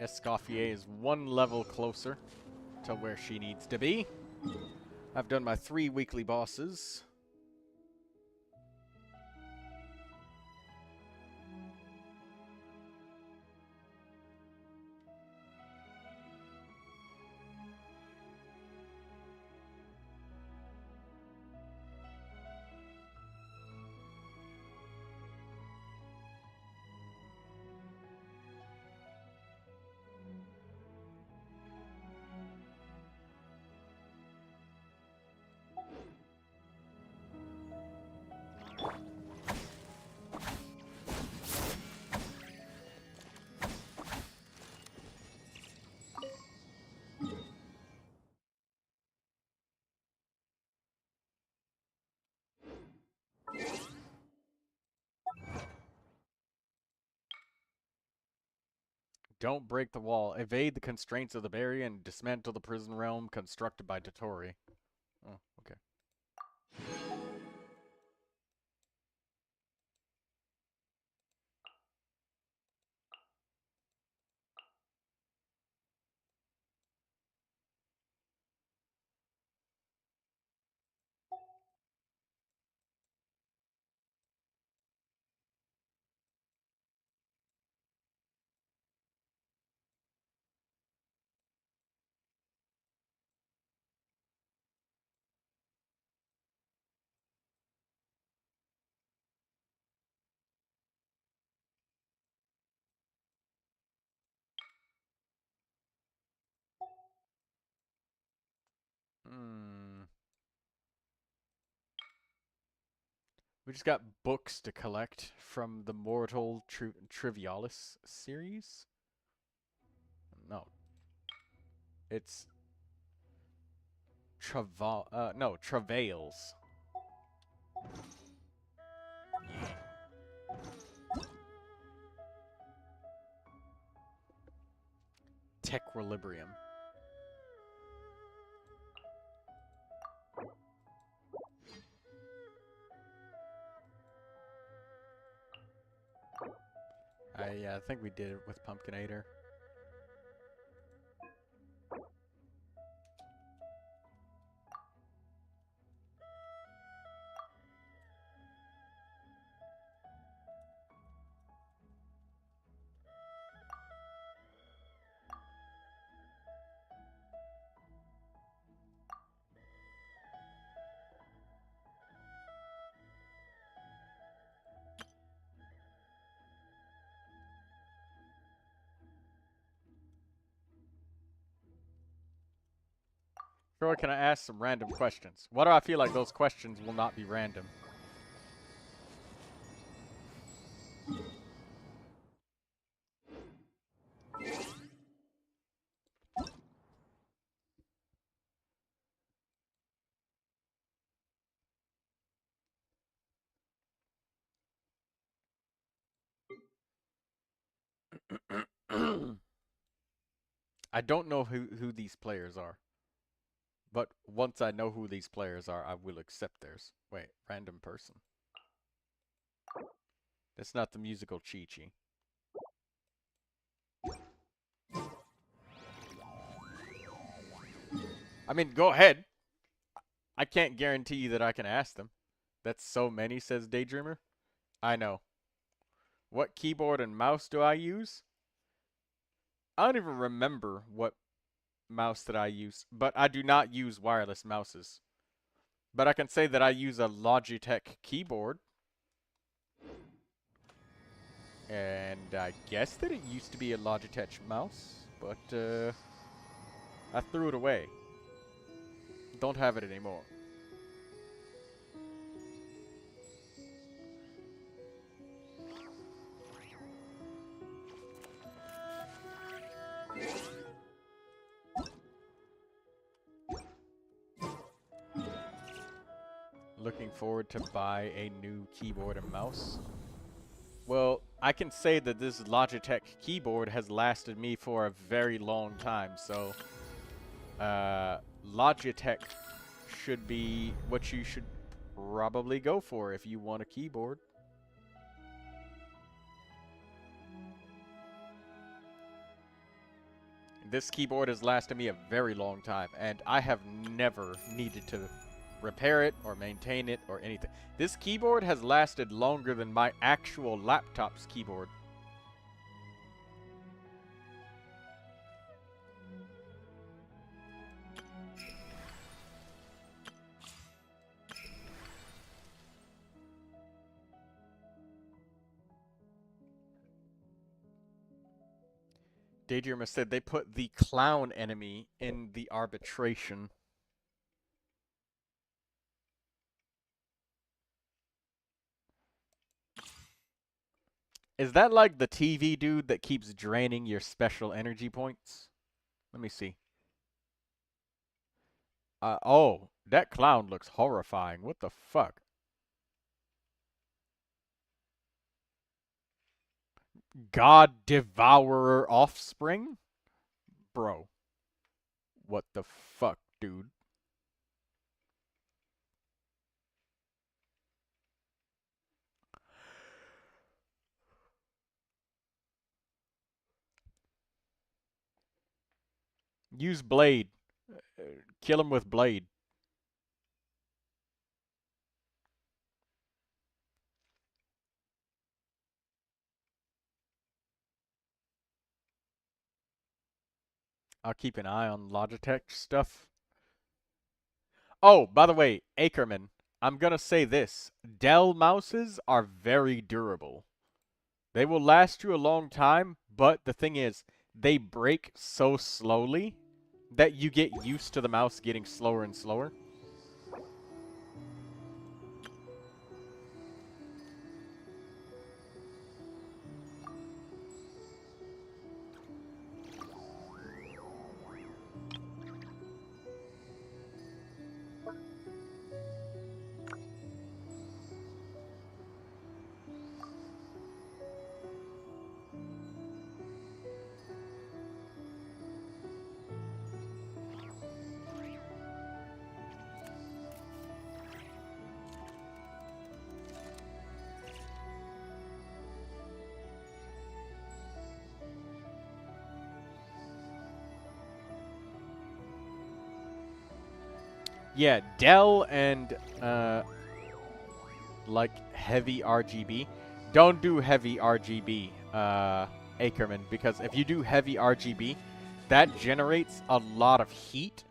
Escoffier is one level closer to where she needs to be. I've done my 3 weekly bosses. Don't break the wall. Evade the constraints of the barrier and dismantle the prison realm constructed by Totori. Oh, okay. Hmm. We just got books to collect from the Mortal Trivialis series. No. It's Travails. Tequilibrium. I think we did it with Pumpkinator. Troy, can I ask some random questions? Why do I feel like those questions will not be random? I don't know who these players are. But once I know who these players are, I will accept theirs. Wait, random person. That's not the musical Chi-Chi. I mean, go ahead. I can't guarantee that I can ask them. That's so many, says Daydreamer. I know. What keyboard and mouse do I use? I don't even remember what mouse that I use, but I do not use wireless mouses. But I can say that I use a Logitech keyboard. And I guess that it used to be a Logitech mouse, but I threw it away. Don't have it anymore. Looking forward to buy a new keyboard and mouse. Well, I can say that this Logitech keyboard has lasted me for a very long time, so Logitech should be what you should probably go for if you want a keyboard. This keyboard has lasted me a very long time, and I have never needed to repair it or maintain it or anything. This keyboard has lasted longer than my actual laptop's keyboard. Daydreamer said they put the clown enemy in the arbitration. Is that like the TV dude that keeps draining your special energy points? Let me see. Oh, that clown looks horrifying. What the fuck? God Devourer offspring? Bro. What the fuck, dude? Use blade. Kill him with blade. I'll keep an eye on Logitech stuff. Oh, by the way, Ackerman, I'm gonna say this. Dell mouses are very durable. They will last you a long time, but the thing is, they break so slowly that you get used to the mouse getting slower and slower. Yeah, Dell and like heavy RGB. Don't do heavy RGB, Ackerman, because if you do heavy RGB, that generates a lot of heat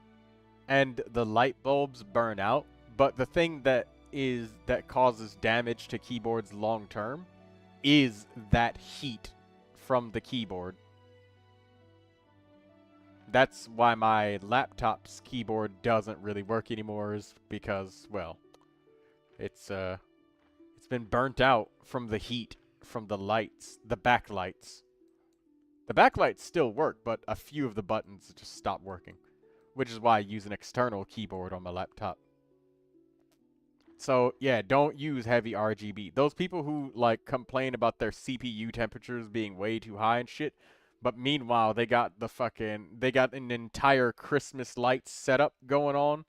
and the light bulbs burn out. But the thing that causes damage to keyboards long term is that heat from the keyboard. That's why my laptop's keyboard doesn't really work anymore, is because, well, it's been burnt out from the heat from the lights, the backlights. The backlights still work, but a few of the buttons just stop working, which is why I use an external keyboard on my laptop. So, yeah, don't use heavy RGB. Those people who, like, complain about their CPU temperatures being way too high and shit, but meanwhile, they got an entire Christmas lights setup going on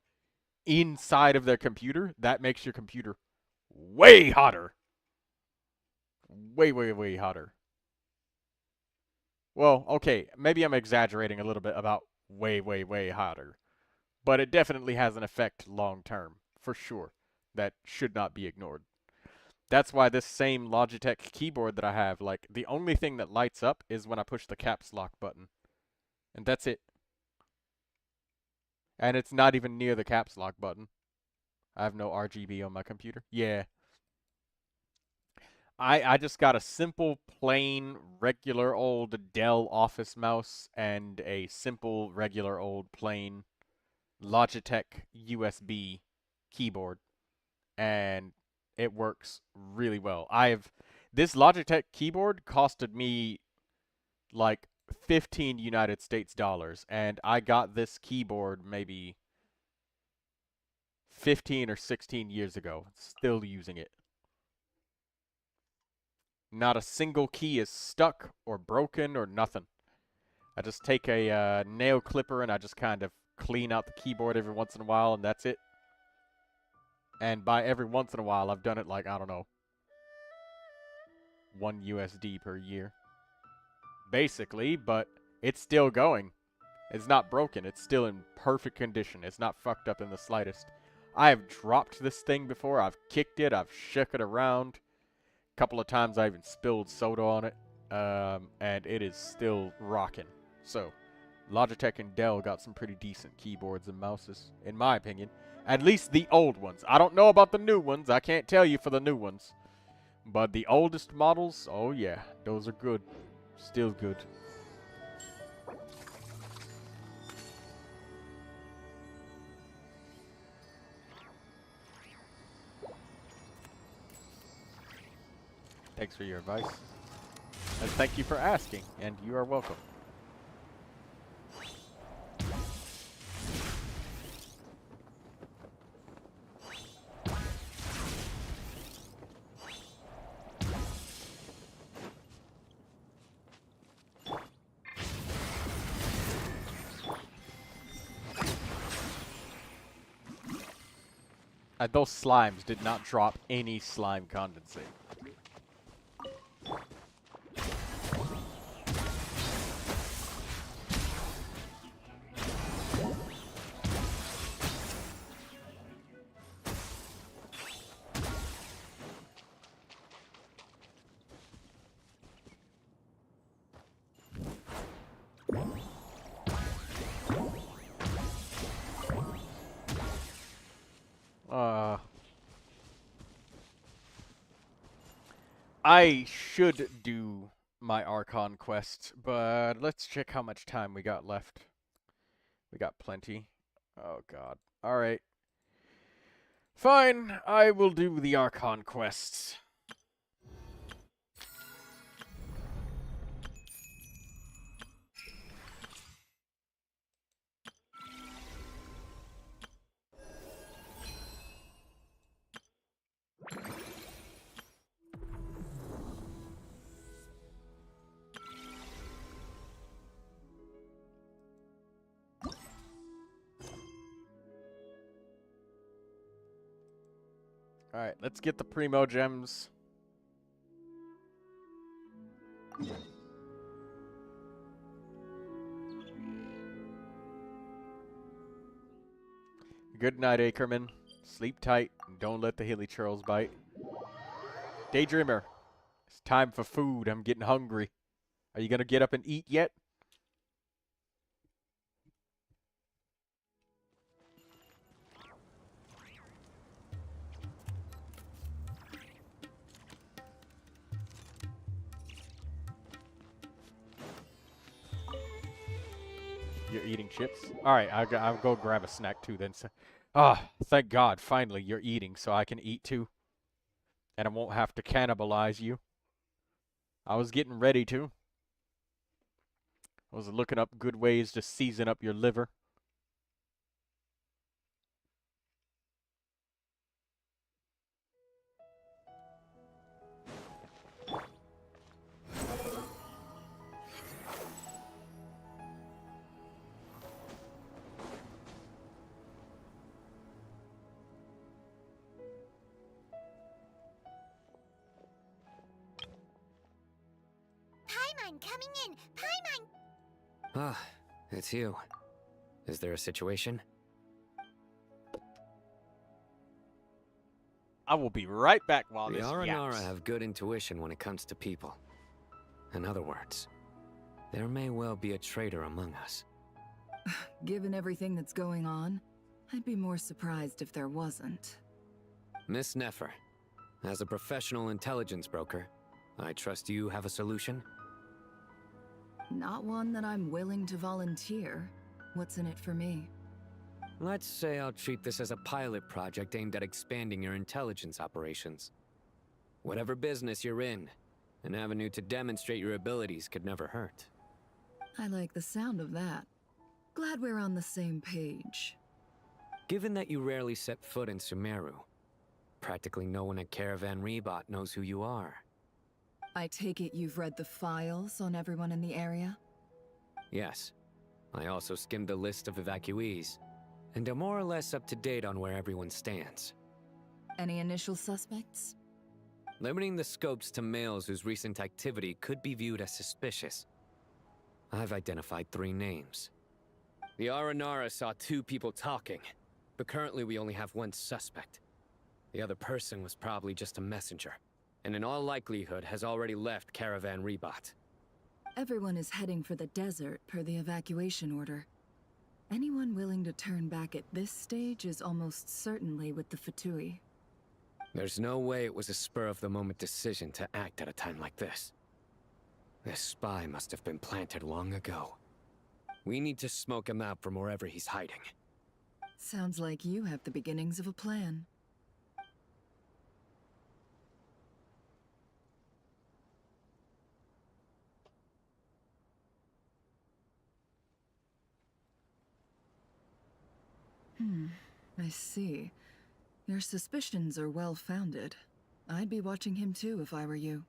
inside of their computer. That makes your computer way hotter. Way, way, way hotter. Well, okay, maybe I'm exaggerating a little bit about way, way, way hotter. But it definitely has an effect long term, for sure. That should not be ignored. That's why this same Logitech keyboard that I have, like, the only thing that lights up is when I push the caps lock button. And that's it. And it's not even near the caps lock button. I have no RGB on my computer. Yeah. I just got a simple, plain, regular old Dell Office mouse and a simple, regular old, plain Logitech USB keyboard. And it works really well. This Logitech keyboard costed me like 15 United States dollars, and I got this keyboard maybe 15 or 16 years ago. Still using it. Not a single key is stuck or broken or nothing. I just take a nail clipper and I just kind of clean out the keyboard every once in a while, and that's it. And by every once in a while, I've done it like, I don't know, 1 USD per year. Basically, but it's still going. It's not broken. It's still in perfect condition. It's not fucked up in the slightest. I have dropped this thing before. I've kicked it. I've shook it around. A couple of times I even spilled soda on it. And it is still rocking. So, Logitech and Dell got some pretty decent keyboards and mouses, in my opinion. At least the old ones. I don't know about the new ones. I can't tell you for the new ones. But the oldest models, oh yeah, those are good. Still good. Thanks for your advice. And thank you for asking, and you are welcome. Those slimes did not drop any slime condensate. I should do my Archon quest, but let's check how much time we got left. We got plenty. Oh god. Alright. Fine, I will do the Archon quests. Alright, let's get the Primogems. Good night, Ackerman. Sleep tight and don't let the hilly churls bite. Daydreamer, it's time for food. I'm getting hungry. Are you gonna get up and eat yet? You're eating chips? Alright, I'll go grab a snack too then. Ah, thank God, finally you're eating so I can eat too. And I won't have to cannibalize you. I was getting ready to. I was looking up good ways to season up your liver. Paimon coming in! Paimon! Ah, it's you. Is there a situation? I will be right back while The this Aranara yaps. have good intuition when it comes to people. In other words, there may well be a traitor among us. Given everything that's going on, I'd be more surprised if there wasn't. Miss Nefer, as a professional intelligence broker, I trust you have a solution? Not one that I'm willing to volunteer. What's in it for me? Let's say I'll treat this as a pilot project aimed at expanding your intelligence operations. Whatever business you're in, an avenue to demonstrate your abilities could never hurt. I like the sound of that. Glad we're on the same page. Given that you rarely set foot in Sumeru, practically no one at Caravan Rebot knows who you are. I take it you've read the files on everyone in the area? Yes. I also skimmed the list of evacuees, and am more or less up to date on where everyone stands. Any initial suspects? Limiting the scopes to males whose recent activity could be viewed as suspicious. I've identified 3 names. The Aranara saw 2 people talking, but currently we only have 1 suspect. The other person was probably just a messenger, and in all likelihood has already left Caravan Rebot. Everyone is heading for the desert per the evacuation order. Anyone willing to turn back at this stage is almost certainly with the Fatui. There's no way it was a spur-of-the-moment decision to act at a time like this. This spy must have been planted long ago. We need to smoke him out from wherever he's hiding. Sounds like you have the beginnings of a plan. I see. Your suspicions are well-founded. I'd be watching him too if I were you.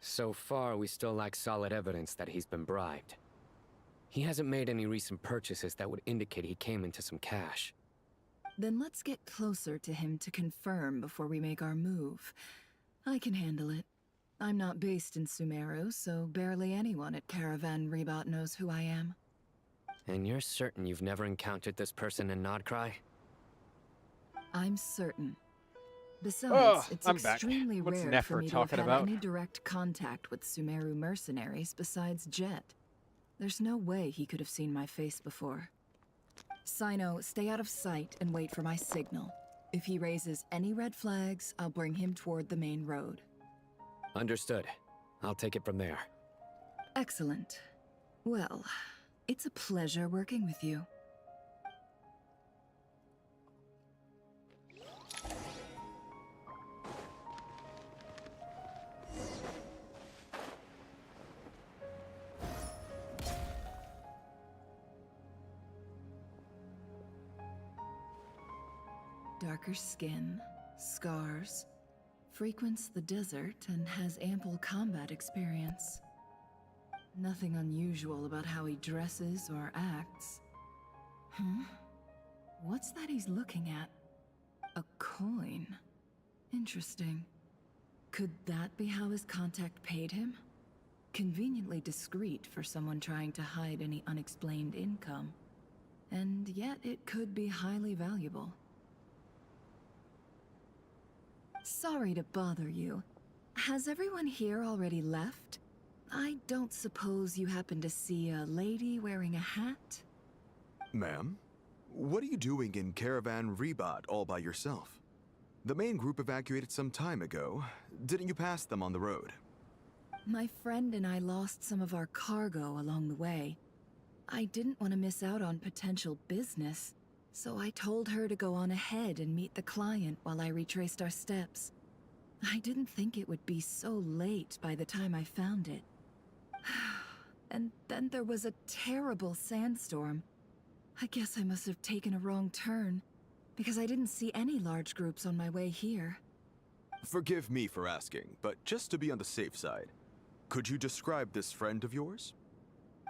So far, we still lack solid evidence that he's been bribed. He hasn't made any recent purchases that would indicate he came into some cash. Then let's get closer to him to confirm before we make our move. I can handle it. I'm not based in Sumeru, so barely anyone at Caravan Rebot knows who I am. And you're certain you've never encountered this person in Nodcry? I'm certain. Besides, Oh, it's I'm back. extremely What's rare Nefer for me to have talking had about? any direct contact with Sumeru mercenaries besides Jet. There's no way he could have seen my face before. Sino, stay out of sight and wait for my signal. If he raises any red flags, I'll bring him toward the main road. Understood. I'll take it from there. Excellent. Well, it's a pleasure working with you. Darker skin, scars, frequents the desert and has ample combat experience. Nothing unusual about how he dresses or acts. What's that he's looking at? A coin. Interesting. Could that be how his contact paid him? Conveniently discreet for someone trying to hide any unexplained income. And yet it could be highly valuable. Sorry to bother you. Has everyone here already left? I don't suppose you happen to see a lady wearing a hat? Ma'am, what are you doing in Caravan Rebot all by yourself? The main group evacuated some time ago. Didn't you pass them on the road? My friend and I lost some of our cargo along the way. I didn't want to miss out on potential business, so I told her to go on ahead and meet the client while I retraced our steps. I didn't think it would be so late by the time I found it. And then there was a terrible sandstorm. I guess I must have taken a wrong turn, because I didn't see any large groups on my way here. Forgive me for asking, but just to be on the safe side, could you describe this friend of yours?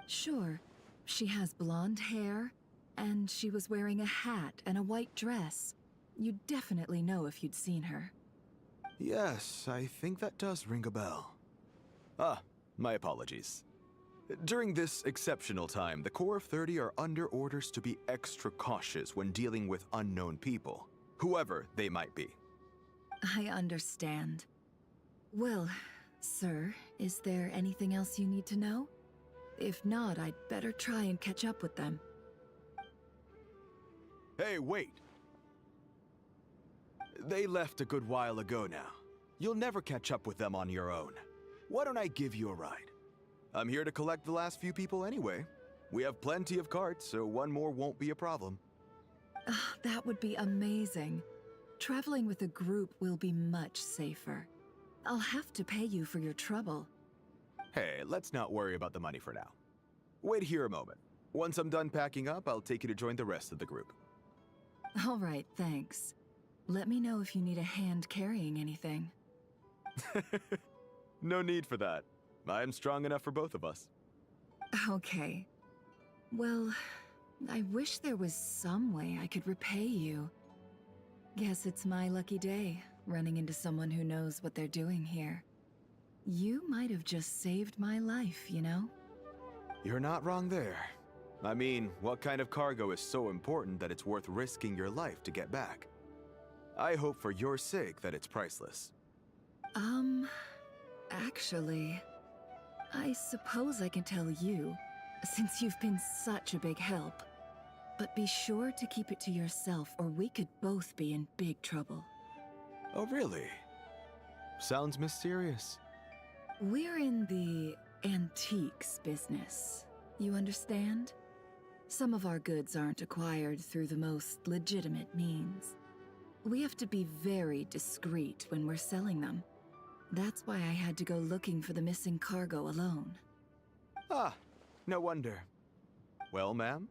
Sure. She has blonde hair, and she was wearing a hat and a white dress. You'd definitely know if you'd seen her. Yes, I think that does ring a bell. Ah, my apologies. During this exceptional time, the Core of 30 are under orders to be extra cautious when dealing with unknown people, whoever they might be. I understand. Well, sir, is there anything else you need to know? If not, I'd better try and catch up with them. Hey, wait! They left a good while ago now. You'll never catch up with them on your own. Why don't I give you a ride? I'm here to collect the last few people anyway. We have plenty of carts, so one more won't be a problem. That would be amazing. Traveling with a group will be much safer. I'll have to pay you for your trouble. Hey, let's not worry about the money for now. Wait here a moment. Once I'm done packing up, I'll take you to join the rest of the group. All right, thanks. Let me know if you need a hand carrying anything. No need for that. I'm strong enough for both of us. Okay. Well, I wish there was some way I could repay you. Guess it's my lucky day, running into someone who knows what they're doing here. You might have just saved my life, you know? You're not wrong there. I mean, what kind of cargo is so important that it's worth risking your life to get back? I hope for your sake that it's priceless. Actually, I suppose I can tell you, since you've been such a big help. But be sure to keep it to yourself, or we could both be in big trouble. Oh, really? Sounds mysterious. We're in the antiques business. You understand? Some of our goods aren't acquired through the most legitimate means. We have to be very discreet when we're selling them. That's why I had to go looking for the missing cargo alone. Ah, no wonder. Well, ma'am,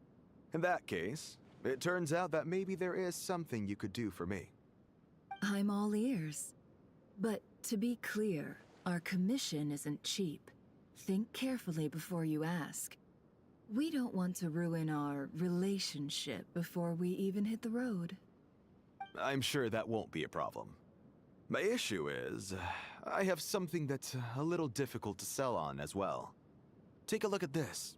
in that case, it turns out that maybe there is something you could do for me. I'm all ears. But to be clear, our commission isn't cheap. Think carefully before you ask. We don't want to ruin our relationship before we even hit the road. I'm sure that won't be a problem. My issue is, I have something that's a little difficult to sell on as well. Take a look at this.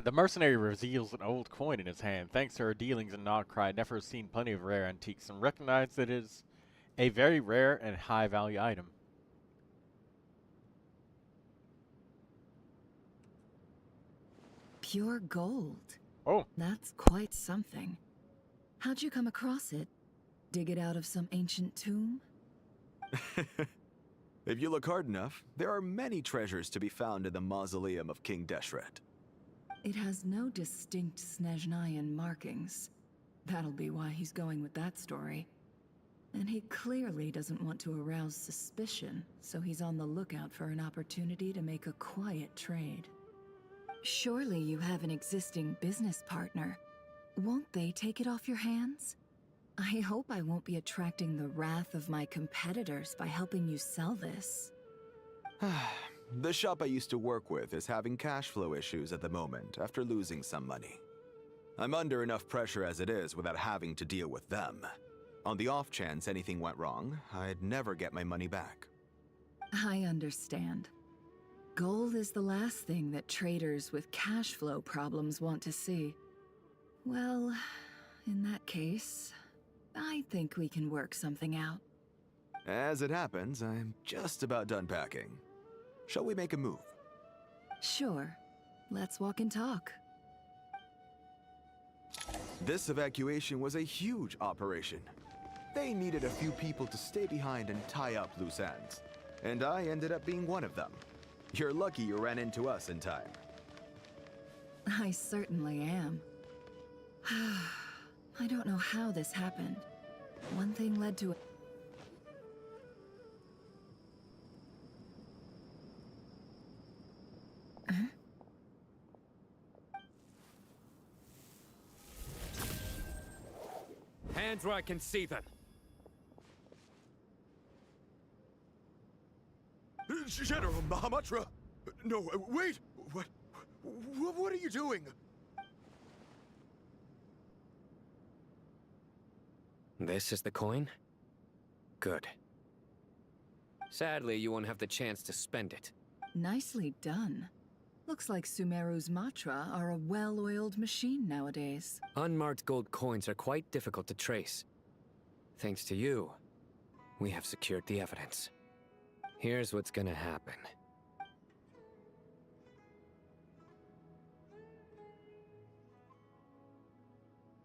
The mercenary reveals an old coin in his hand. Thanks to her dealings in Nodcry, Nefer has seen plenty of rare antiques and recognized that it is a very rare and high-value item. Pure gold. Oh. That's quite something. How'd you come across it? Dig it out of some ancient tomb? If you look hard enough, there are many treasures to be found in the mausoleum of King Deshret. It has no distinct Snezhnayan markings. That'll be why he's going with that story. And he clearly doesn't want to arouse suspicion, so he's on the lookout for an opportunity to make a quiet trade. Surely you have an existing business partner. Won't they take it off your hands? I hope I won't be attracting the wrath of my competitors by helping you sell this. The shop I used to work with is having cash flow issues at the moment after losing some money. I'm under enough pressure as it is without having to deal with them. On the off chance anything went wrong, I'd never get my money back. I understand. Gold is the last thing that traders with cash flow problems want to see. Well, in that case, I think we can work something out. As it happens, I'm just about done packing. Shall we make a move? Sure. Let's walk and talk. This evacuation was a huge operation. They needed a few people to stay behind and tie up loose ends. And I ended up being one of them. You're lucky you ran into us in time. I certainly am. I don't know how this happened. One thing led to Hands where I can see them. General Mahamatra! No, wait! What are you doing? This is the coin? Good. Sadly, you won't have the chance to spend it. Nicely done. Looks like Sumeru's Matra are a well-oiled machine nowadays. Unmarked gold coins are quite difficult to trace. Thanks to you, we have secured the evidence. Here's what's gonna happen.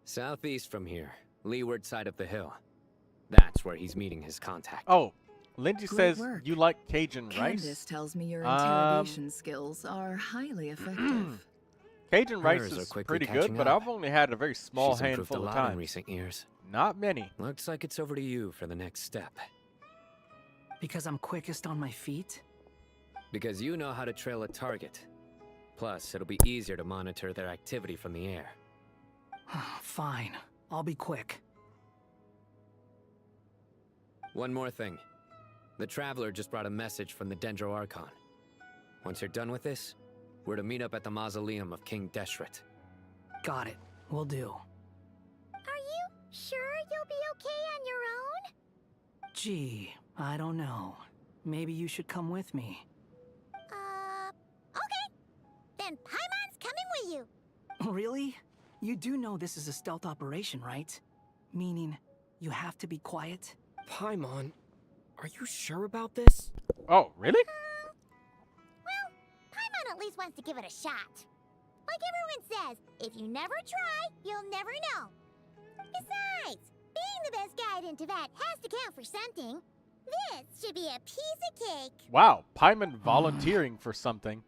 Southeast from here, leeward side of the hill. That's where he's meeting his contact. Oh, Lindsay Great says work. you like Cajun Candace rice. tells me your interrogation skills are highly effective. Cajun rice Hers are is quickly pretty catching good, but up. I've only had a very small She's improved a handful of lot in times. recent years. Not many. Looks like it's over to you for the next step. Because I'm quickest on my feet? Because you know how to trail a target. Plus, it'll be easier to monitor their activity from the air. Fine. I'll be quick. One more thing. The Traveler just brought a message from the Dendro Archon. Once you're done with this, we're to meet up at the mausoleum of King Deshret. Got it. Will do. Are you sure you'll be okay on your own? Gee, I don't know. Maybe you should come with me. Okay. Then Paimon's coming with you. Really? You do know this is a stealth operation, right? Meaning, you have to be quiet? Paimon, are you sure about this? Oh, really? Well, Paimon at least wants to give it a shot. Like everyone says, if you never try, you'll never know. Besides, being the best guide in Tibet has to count for something. This should be a piece of cake. Wow, Paimon volunteering for something.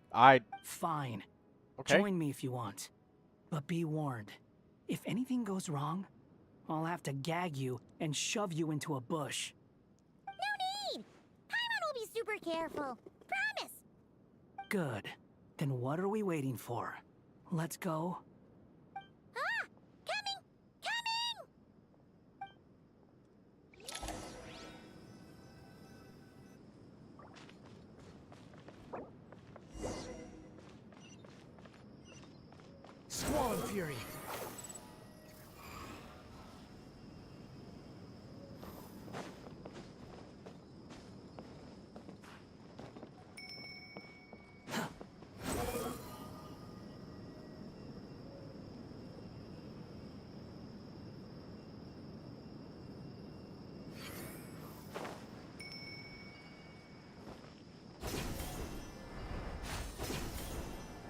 Fine. Okay. Join me if you want. But be warned. If anything goes wrong, I'll have to gag you and shove you into a bush. No need. Paimon will be super careful. Promise. Good. Then what are we waiting for? Let's go. Ah! Coming! Coming! Squall and Fury.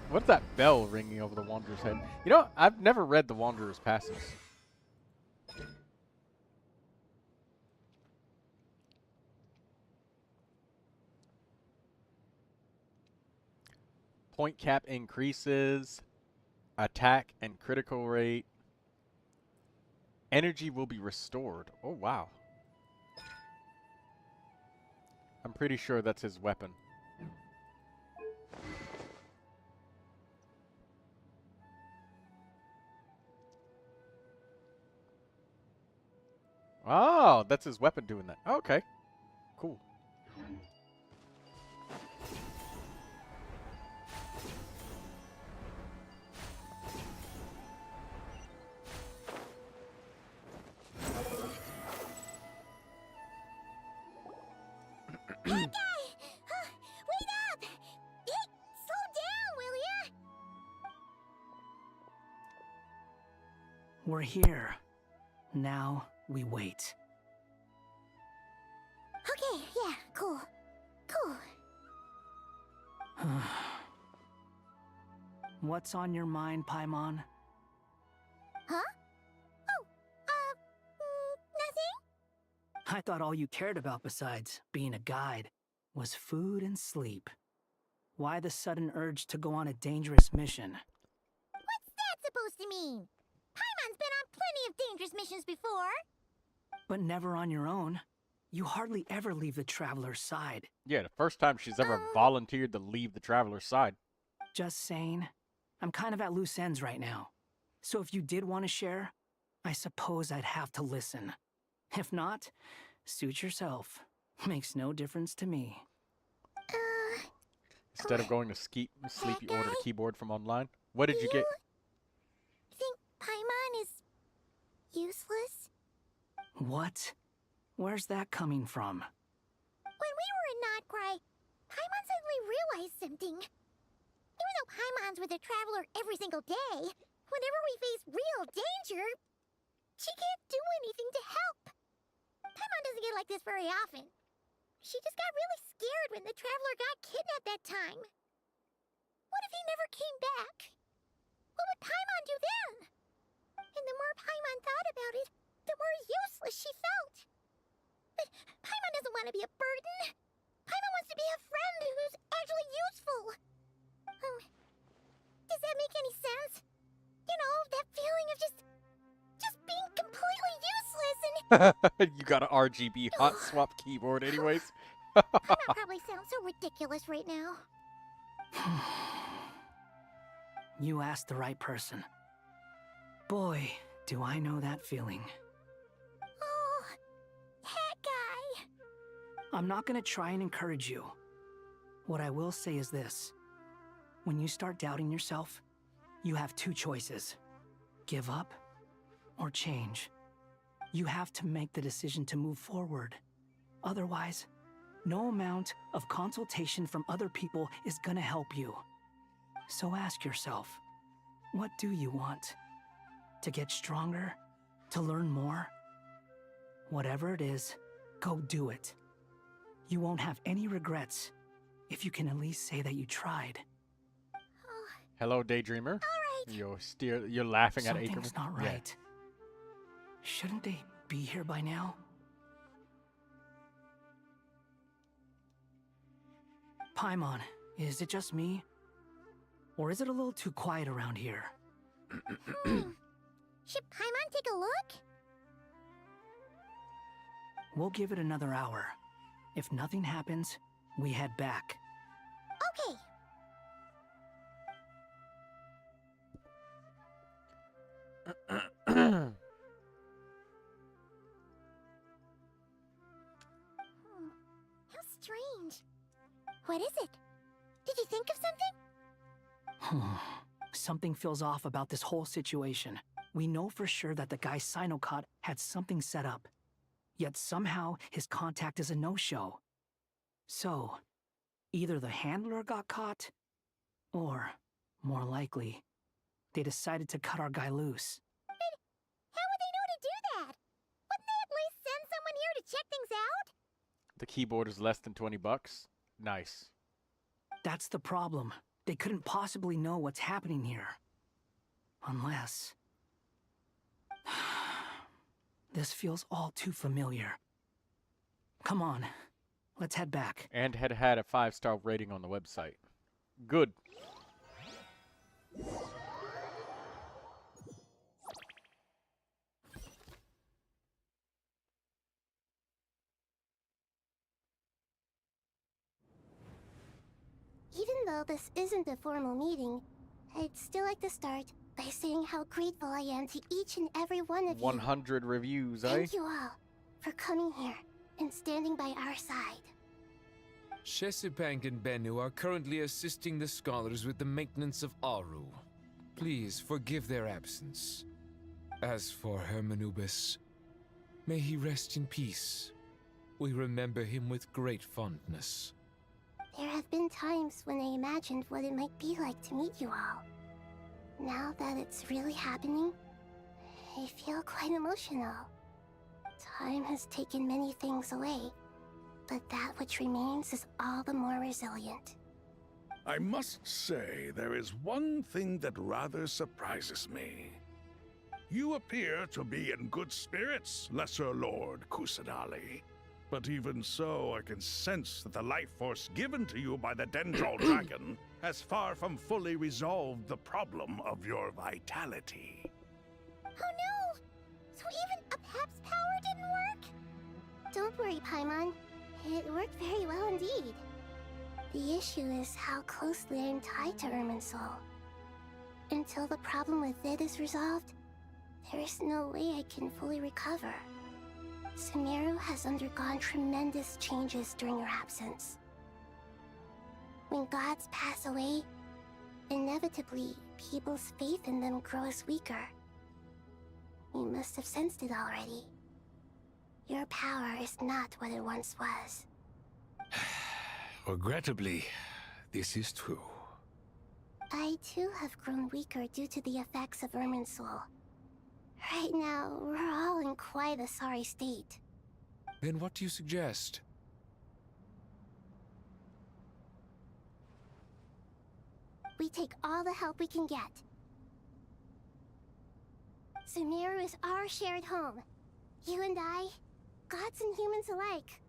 What's that bell ringing over the Wanderer's head? You know, I've never read the Wanderer's passives. Point cap increases. Attack and critical rate. Energy will be restored. Oh, wow. I'm pretty sure that's his weapon. Oh, that's his weapon doing that. Okay. Cool. Hey, guy! Wait up! Hey, slow down, will ya? We're here. Now we wait. Okay, yeah, cool. Cool. What's on your mind, Paimon? Huh? Oh, nothing? I thought all you cared about besides being a guide was food and sleep. Why the sudden urge to go on a dangerous mission? What's that supposed to mean? Paimon's been on plenty of dangerous missions before. But never on your own. You hardly ever leave the Traveler's side. Yeah, the first time she's ever volunteered to leave the Traveler's side. Just saying. I'm kind of at loose ends right now. So if you did want to share, I suppose I'd have to listen. If not, suit yourself. Makes no difference to me. Instead of going to sleep, you ordered a keyboard from online. What did you get? Think Paimon is useless? What? Where's that coming from? When we were in Notcry, Paimon suddenly realized something. Even though Paimon's with a Traveler every single day, whenever we face real danger, she can't do anything to help. Paimon doesn't get like this very often. She just got really scared when the Traveler got kidnapped that time. What if he never came back? What would Paimon do then? And the more Paimon thought about it, the more useless she felt. But Paimon doesn't want to be a burden. Paimon wants to be a friend who's actually useful. Does that make any sense? You know, that feeling of just being completely useless and... You got an RGB hot swap keyboard anyways. Paimon probably sounds so ridiculous right now. You asked the right person. Boy, do I know that feeling. Oh, that guy. I'm not gonna try and encourage you. What I will say is this. When you start doubting yourself, you have two choices. Give up or change. You have to make the decision to move forward. Otherwise, no amount of consultation from other people is gonna help you. So ask yourself, what do you want? To get stronger? To learn more? Whatever it is, go do it. You won't have any regrets if you can at least say that you tried. Hello, Daydreamer. All right. You're laughing at Ackerman. Something's not right. Shouldn't they be here by now? Paimon, is it just me? Or is it a little too quiet around here? Should Paimon take a look? We'll give it another hour. If nothing happens, we head back. Okay. How strange. What is it? Did you think of something? Something feels off about this whole situation. We know for sure that the guy Sinocot had something set up. Yet somehow his contact is a no-show. So, either the handler got caught, or, more likely, they decided to cut our guy loose. How would they know to do that? Wouldn't they at least send someone here to check things out? The keyboard is less than 20 bucks. Nice. That's the problem. They couldn't possibly know what's happening here. Unless... This feels all too familiar. Come on, let's head back. And had a 5-star rating on the website. Good. Even though this isn't a formal meeting, I'd still like to start by saying how grateful I am to each and every one of you. 100 reviews, eh? Thank you all for coming here and standing by our side. Shesupank and Bennu are currently assisting the scholars with the maintenance of Aru. Please forgive their absence. As for Hermanubis, may he rest in peace. We remember him with great fondness. There have been times when I imagined what it might be like to meet you all. Now that it's really happening, I feel quite emotional. Time has taken many things away, but that which remains is all the more resilient. I must say, there is one thing that rather surprises me. You appear to be in good spirits, Lesser Lord Kusanali. But even so, I can sense that the life force given to you by the Dendral Dragon has far from fully resolved the problem of your vitality. Oh no! So even Apep's power didn't work? Don't worry, Paimon. It worked very well indeed. The issue is how closely I'm tied to Irminsul. Until the problem with it is resolved, there is no way I can fully recover. Sumeru has undergone tremendous changes during your absence. When gods pass away, inevitably, people's faith in them grows weaker. You must have sensed it already. Your power is not what it once was. Regrettably, this is true. I too have grown weaker due to the effects of Irminsul. Right now, we're all in quite a sorry state. Then what do you suggest? We take all the help we can get. Sumeru is our shared home. You and I, gods and humans alike.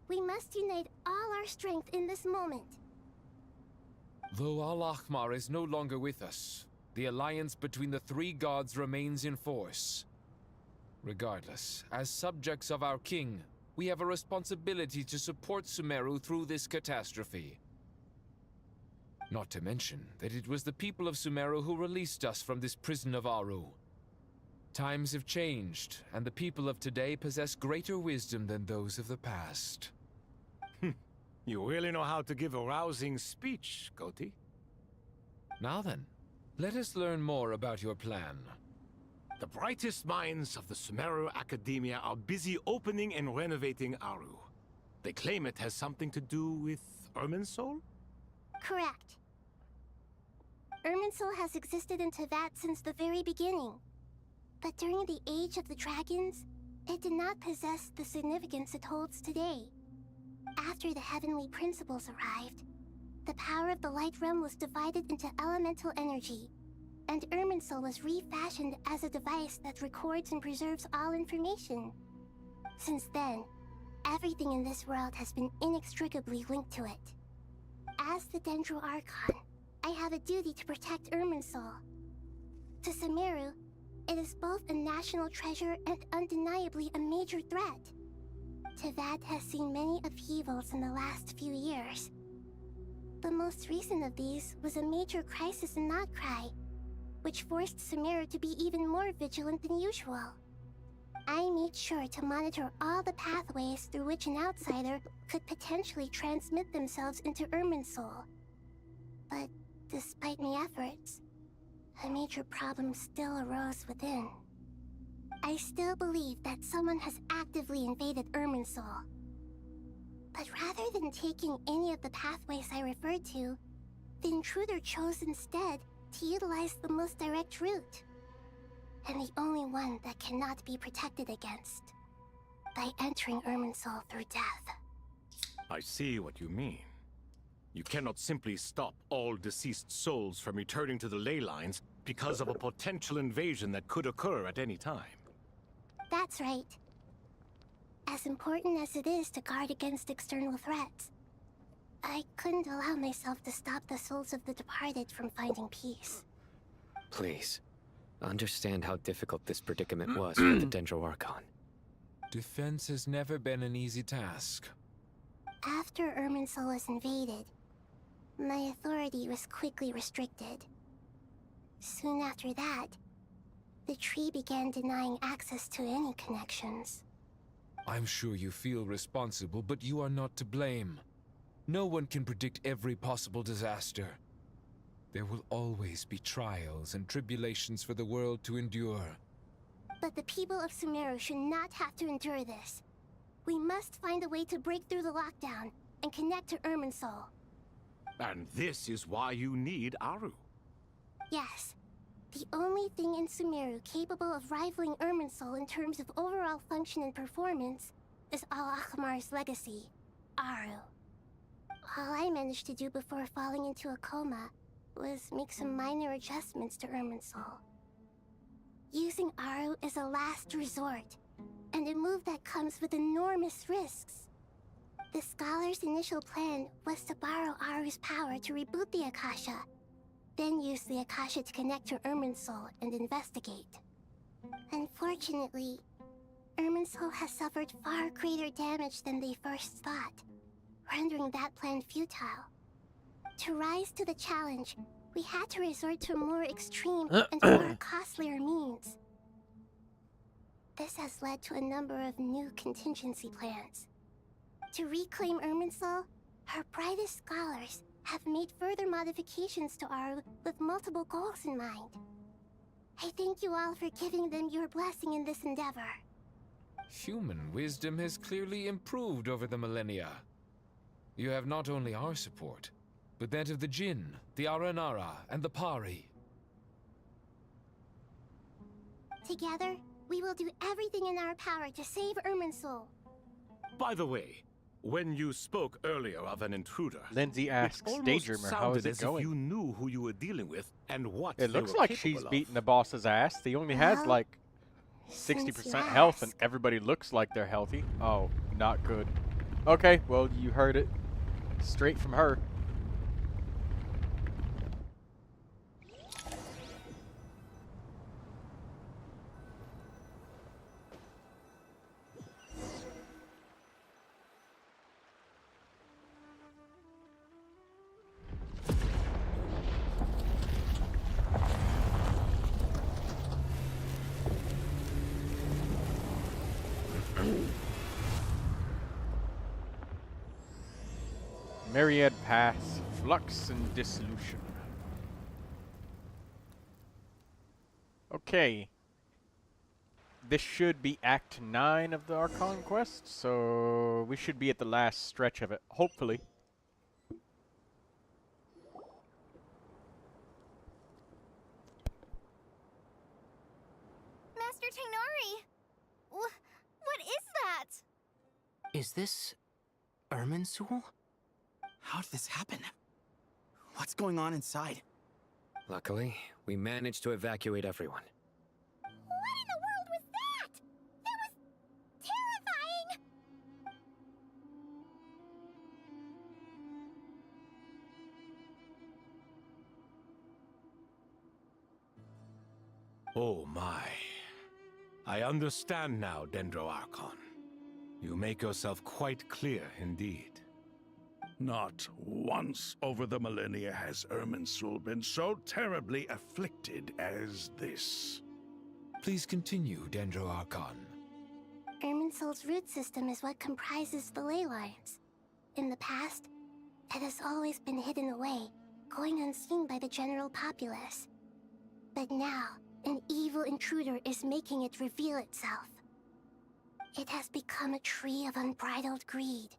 We must unite all our strength in this moment. Though Al-Ahmar is no longer with us, the alliance between the three gods remains in force. Regardless, as subjects of our king, we have a responsibility to support Sumeru through this catastrophe. Not to mention that it was the people of Sumeru who released us from this prison of Aru. Times have changed, and the people of today possess greater wisdom than those of the past. You really know how to give a rousing speech, Koti. Now then, let us learn more about your plan. The brightest minds of the Sumeru Academia are busy opening and renovating Aru. They claim it has something to do with Irminsul? Correct. Irminsul has existed in Teyvat since the very beginning. But during the Age of the Dragons, it did not possess the significance it holds today. After the heavenly principles arrived, the power of the Light Realm was divided into elemental energy, and Irminsul was refashioned as a device that records and preserves all information. Since then, everything in this world has been inextricably linked to it. As the Dendro Archon, I have a duty to protect Irminsul. To Sumeru, it is both a national treasure and undeniably a major threat. Teyvat has seen many upheavals in the last few years. The most recent of these was a major crisis in Notcry, which forced Sumeru to be even more vigilant than usual. I made sure to monitor all the pathways through which an outsider could potentially transmit themselves into Irminsul. But despite my efforts, a major problem still arose within. I still believe that someone has actively invaded Irminsul. But rather than taking any of the pathways I referred to, the intruder chose instead to utilize the most direct route. And the only one that cannot be protected against. By entering Irminsul through death. I see what you mean. You cannot simply stop all deceased souls from returning to the ley lines because of a potential invasion that could occur at any time. That's right. As important as it is to guard against external threats, I couldn't allow myself to stop the souls of the departed from finding peace. Please, understand how difficult this predicament was for the Dendroarchon. Defense has never been an easy task. After Irminsul was invaded, my authority was quickly restricted. Soon after that, the tree began denying access to any connections. I'm sure you feel responsible, but you are not to blame. No one can predict every possible disaster. There will always be trials and tribulations for the world to endure. But the people of Sumeru should not have to endure this. We must find a way to break through the lockdown and connect to Irminsul. And this is why you need Aru. Yes. The only thing in Sumeru capable of rivaling Irminsul in terms of overall function and performance is Al-Akhmar's legacy, Aru. All I managed to do before falling into a coma was make some minor adjustments to Irminsul. Using Aru is a last resort, and a move that comes with enormous risks. The Scholar's initial plan was to borrow Aru's power to reboot the Akasha, then use the Akasha to connect to Irminsul and investigate. Unfortunately, Irminsul has suffered far greater damage than they first thought, rendering that plan futile. To rise to the challenge, we had to resort to more extreme and far costlier means. This has led to a number of new contingency plans. To reclaim Irminsul, our brightest scholars have made further modifications to Aru with multiple goals in mind. I thank you all for giving them your blessing in this endeavor. Human wisdom has clearly improved over the millennia. You have not only our support, but that of the Jinn, the Aranara, and the Pari. Together, we will do everything in our power to save Irminsul. By the way, when you spoke earlier of an intruder, Lindsay asks it Daydreamer, how sounded is it as going? if you knew who you were dealing with and what It they looks were like capable she's of. beating the boss's ass. He only has Well, like since you 60% health, and ask. everybody looks like they're healthy. Oh, not good. Okay, well, you heard it straight from her. Myriad Paths, Flux and Dissolution. Okay. This should be Act 9 of the Archon quest, so we should be at the last stretch of it, hopefully. Master Tainari! What is that? Is this Irminsul? How did this happen? What's going on inside? Luckily, we managed to evacuate everyone. What in the world was that? That was terrifying! Oh my. I understand now, Dendroarchon. You make yourself quite clear indeed. Not once over the millennia has Irminsul been so terribly afflicted as this. Please continue, Dendroarchon. Irminsul's root system is what comprises the ley lines. In the past, it has always been hidden away, going unseen by the general populace. But now, an evil intruder is making it reveal itself. It has become a tree of unbridled greed.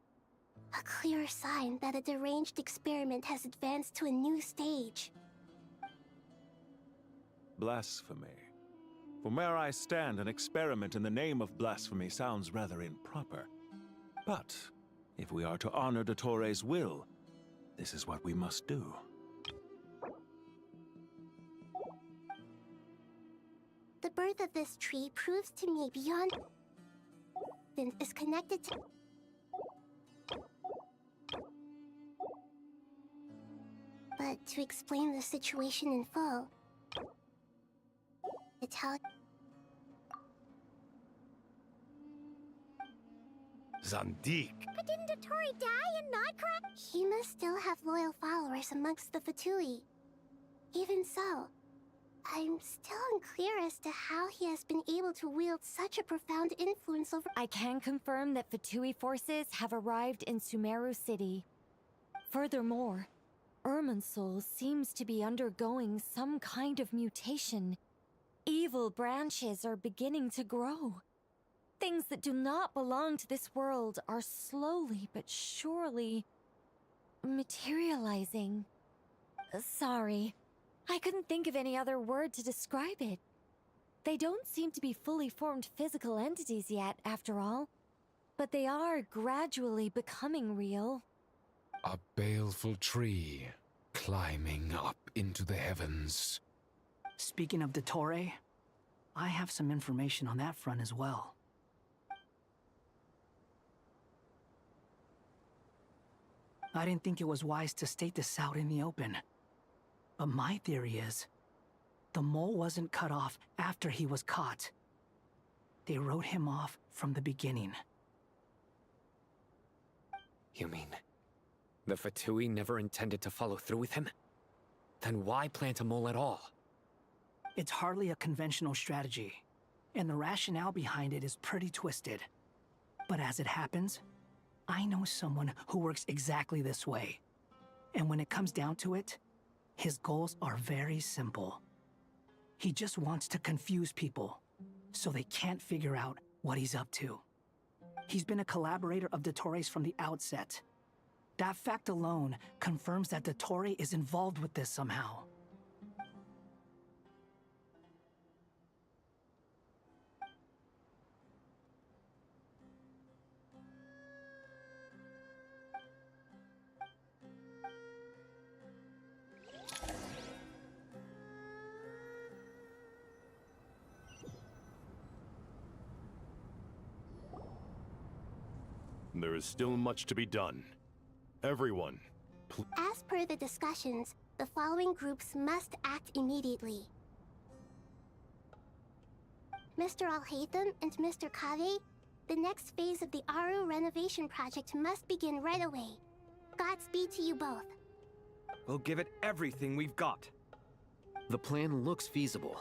A clear sign that a deranged experiment has advanced to a new stage. Blasphemy. From where I stand, an experiment in the name of blasphemy sounds rather improper. But if we are to honor Dottores' will, this is what we must do. The birth of this tree proves to me beyond is connected to but to explain the situation in full, it's how Zandik. But didn't Dottore die and not cry? He must still have loyal followers amongst the Fatui. Even so, I'm still unclear as to how he has been able to wield such a profound influence over— I can confirm that Fatui forces have arrived in Sumeru City. Furthermore, Irminsul seems to be undergoing some kind of mutation. Evil branches are beginning to grow. Things that do not belong to this world are slowly but surely materializing. Sorry, I couldn't think of any other word to describe it. They don't seem to be fully formed physical entities yet, after all, but they are gradually becoming real. A baleful tree climbing up into the heavens. Speaking of Dottore, I have some information on that front as well. I didn't think it was wise to state this out in the open. But my theory is, the mole wasn't cut off after he was caught. They wrote him off from the beginning. You mean, the Fatui never intended to follow through with him? Then why plant a mole at all? It's hardly a conventional strategy, and the rationale behind it is pretty twisted. But as it happens, I know someone who works exactly this way. And when it comes down to it, his goals are very simple. He just wants to confuse people, so they can't figure out what he's up to. He's been a collaborator of Dottore's from the outset. That fact alone confirms that Dottore is involved with this somehow. There is still much to be done. Everyone, As per the discussions, the following groups must act immediately. Mr. Alhaitham and Mr. Kave, the next phase of the Aru renovation project must begin right away. Godspeed to you both. We'll give it everything we've got. The plan looks feasible,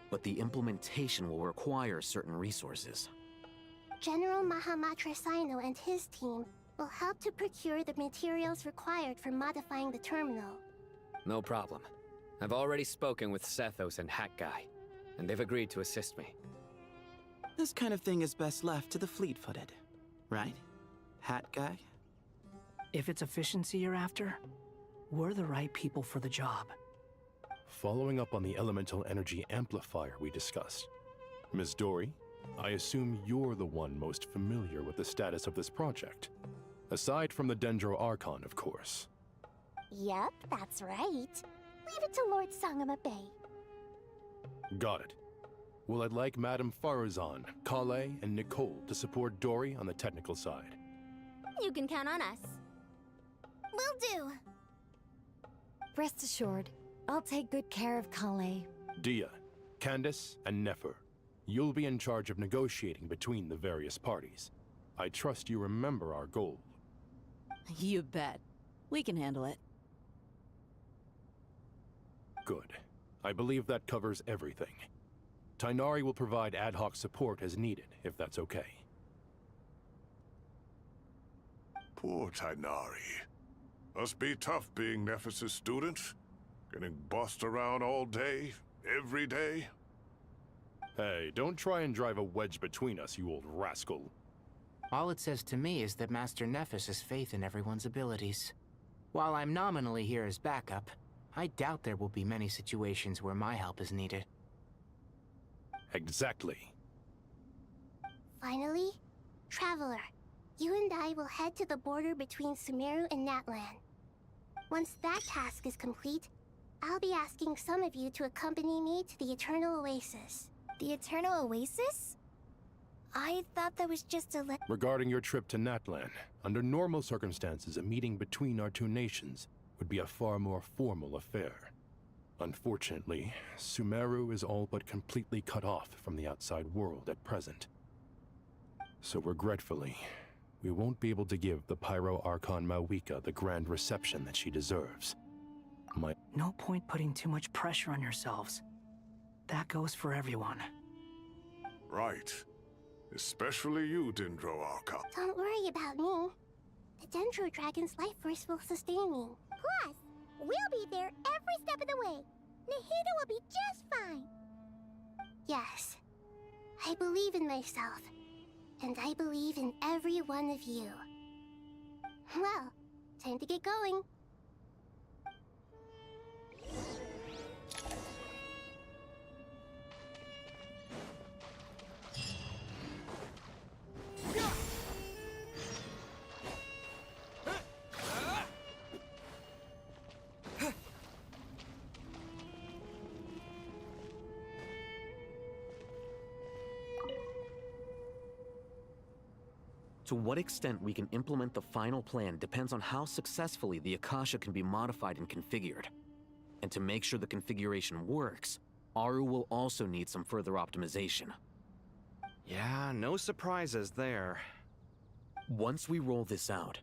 but the implementation will require certain resources. General Mahamatra Sino and his team will help to procure the materials required for modifying the terminal. No problem. I've already spoken with Sethos and Hat Guy, and they've agreed to assist me. This kind of thing is best left to the fleet-footed, right? Hat guy? If it's efficiency you're after, we're the right people for the job. following up on the elemental energy amplifier we discussed. Ms. Dory, I assume you're the one most familiar with the status of this project. Aside from the Dendro Archon, of course. Yep, that's right. Leave it to Lord Sangamabe. Got it. Well, I'd like Madame Farazan, Kale, and Nicole to support Dory on the technical side. You can count on us. Will do. Rest assured, I'll take good care of Kale. Dia, Candace, and Nefer, you'll be in charge of negotiating between the various parties. I trust you remember our goal. You bet. We can handle it. Good. I believe that covers everything. Tighnari will provide ad hoc support as needed, if that's okay. Poor Tighnari. Must be tough being Nephis' student. Getting bossed around all day, Every day? Hey, don't try and drive a wedge between us, you old rascal. All it says to me is that Master Nephis has faith in everyone's abilities. While I'm nominally here as backup, I doubt there will be many situations where my help is needed. Exactly. Finally, Traveler, you and I will head to the border between Sumeru and Natlan. Once that task is complete, I'll be asking some of you to accompany me to the Eternal Oasis. The Eternal Oasis? I thought that was just a Regarding your trip to Natlan, under normal circumstances, a meeting between our two nations would be a far more formal affair. Unfortunately, Sumeru is all but completely cut off from the outside world at present. So regretfully, we won't be able to give the Pyro Archon Mawika the grand reception that she deserves. No point putting too much pressure on yourselves. That goes for everyone. Right. Especially you, Dendro Archon. Don't worry about me. The Dendro Dragon's life force will sustain me. Plus, we'll be there every step of the way. Nahida will be just fine. Yes, I believe in myself. And I believe in every one of you. Well, time to get going. To what extent we can implement the final plan depends on how successfully the Akasha can be modified and configured. And to make sure the configuration works, Aru will also need some further optimization. Yeah, no surprises there. Once we roll this out,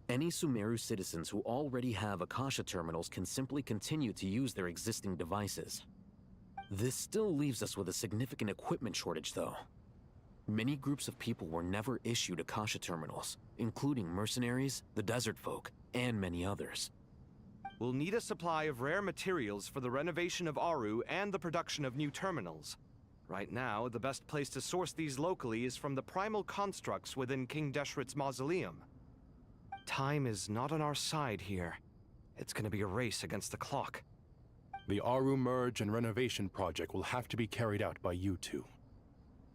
any Sumeru citizens who already have Akasha terminals can simply continue to use their existing devices. This still leaves us with a significant equipment shortage, though. Many groups of people were never issued Akasha terminals, including mercenaries, the desert folk, and many others. We'll need a supply of rare materials for the renovation of Aru and the production of new terminals. Right now, the best place to source these locally is from the primal constructs within King Deshret's mausoleum. Time is not on our side here. It's gonna be a race against the clock. The Aru merge and renovation project will have to be carried out by you two.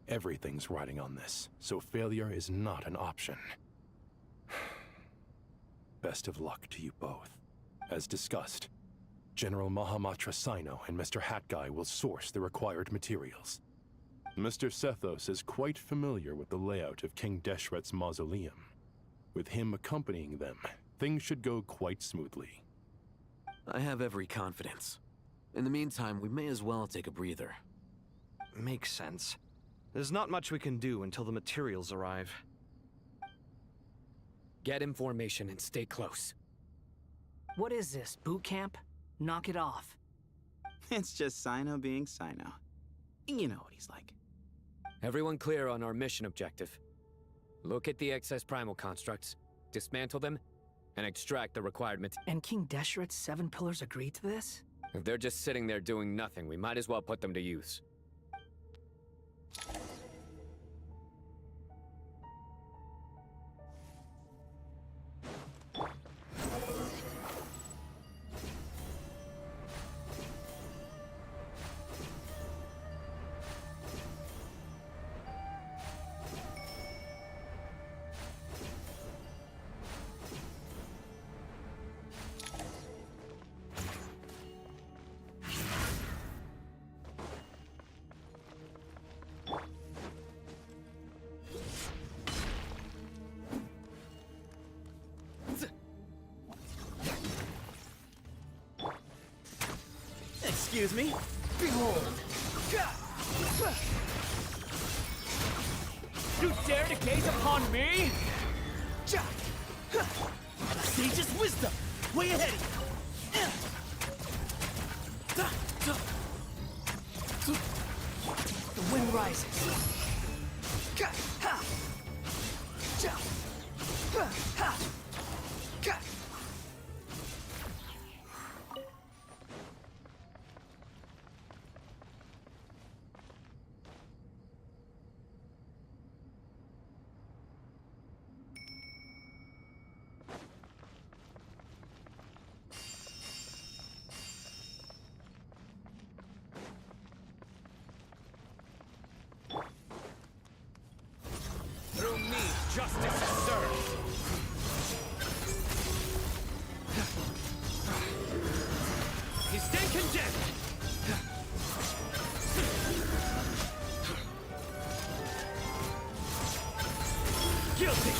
Everything's riding on this, so failure is not an option. Best of luck to you both. As discussed, General Mahamatra Sino and Mr. Hat Guy will source the required materials. Mr. Sethos is quite familiar with the layout of King Deshret's mausoleum. With him accompanying them, things should go quite smoothly. I have every confidence. In the meantime, we may as well take a breather. Makes sense. There's not much we can do until the materials arrive. Get information and stay close. What is this, boot camp? Knock it off. It's just Sino being Sino. You know what he's like. Everyone clear on our mission objective. Look at the excess primal constructs, dismantle them, and extract the required material. And King Deshret's 7 pillars agreed to this? If they're just sitting there doing nothing, we might as well put them to use. Excuse me? Behold! You dare to gaze upon me? Sage's wisdom! Way ahead of you! The wind rises. condemned! Guilty!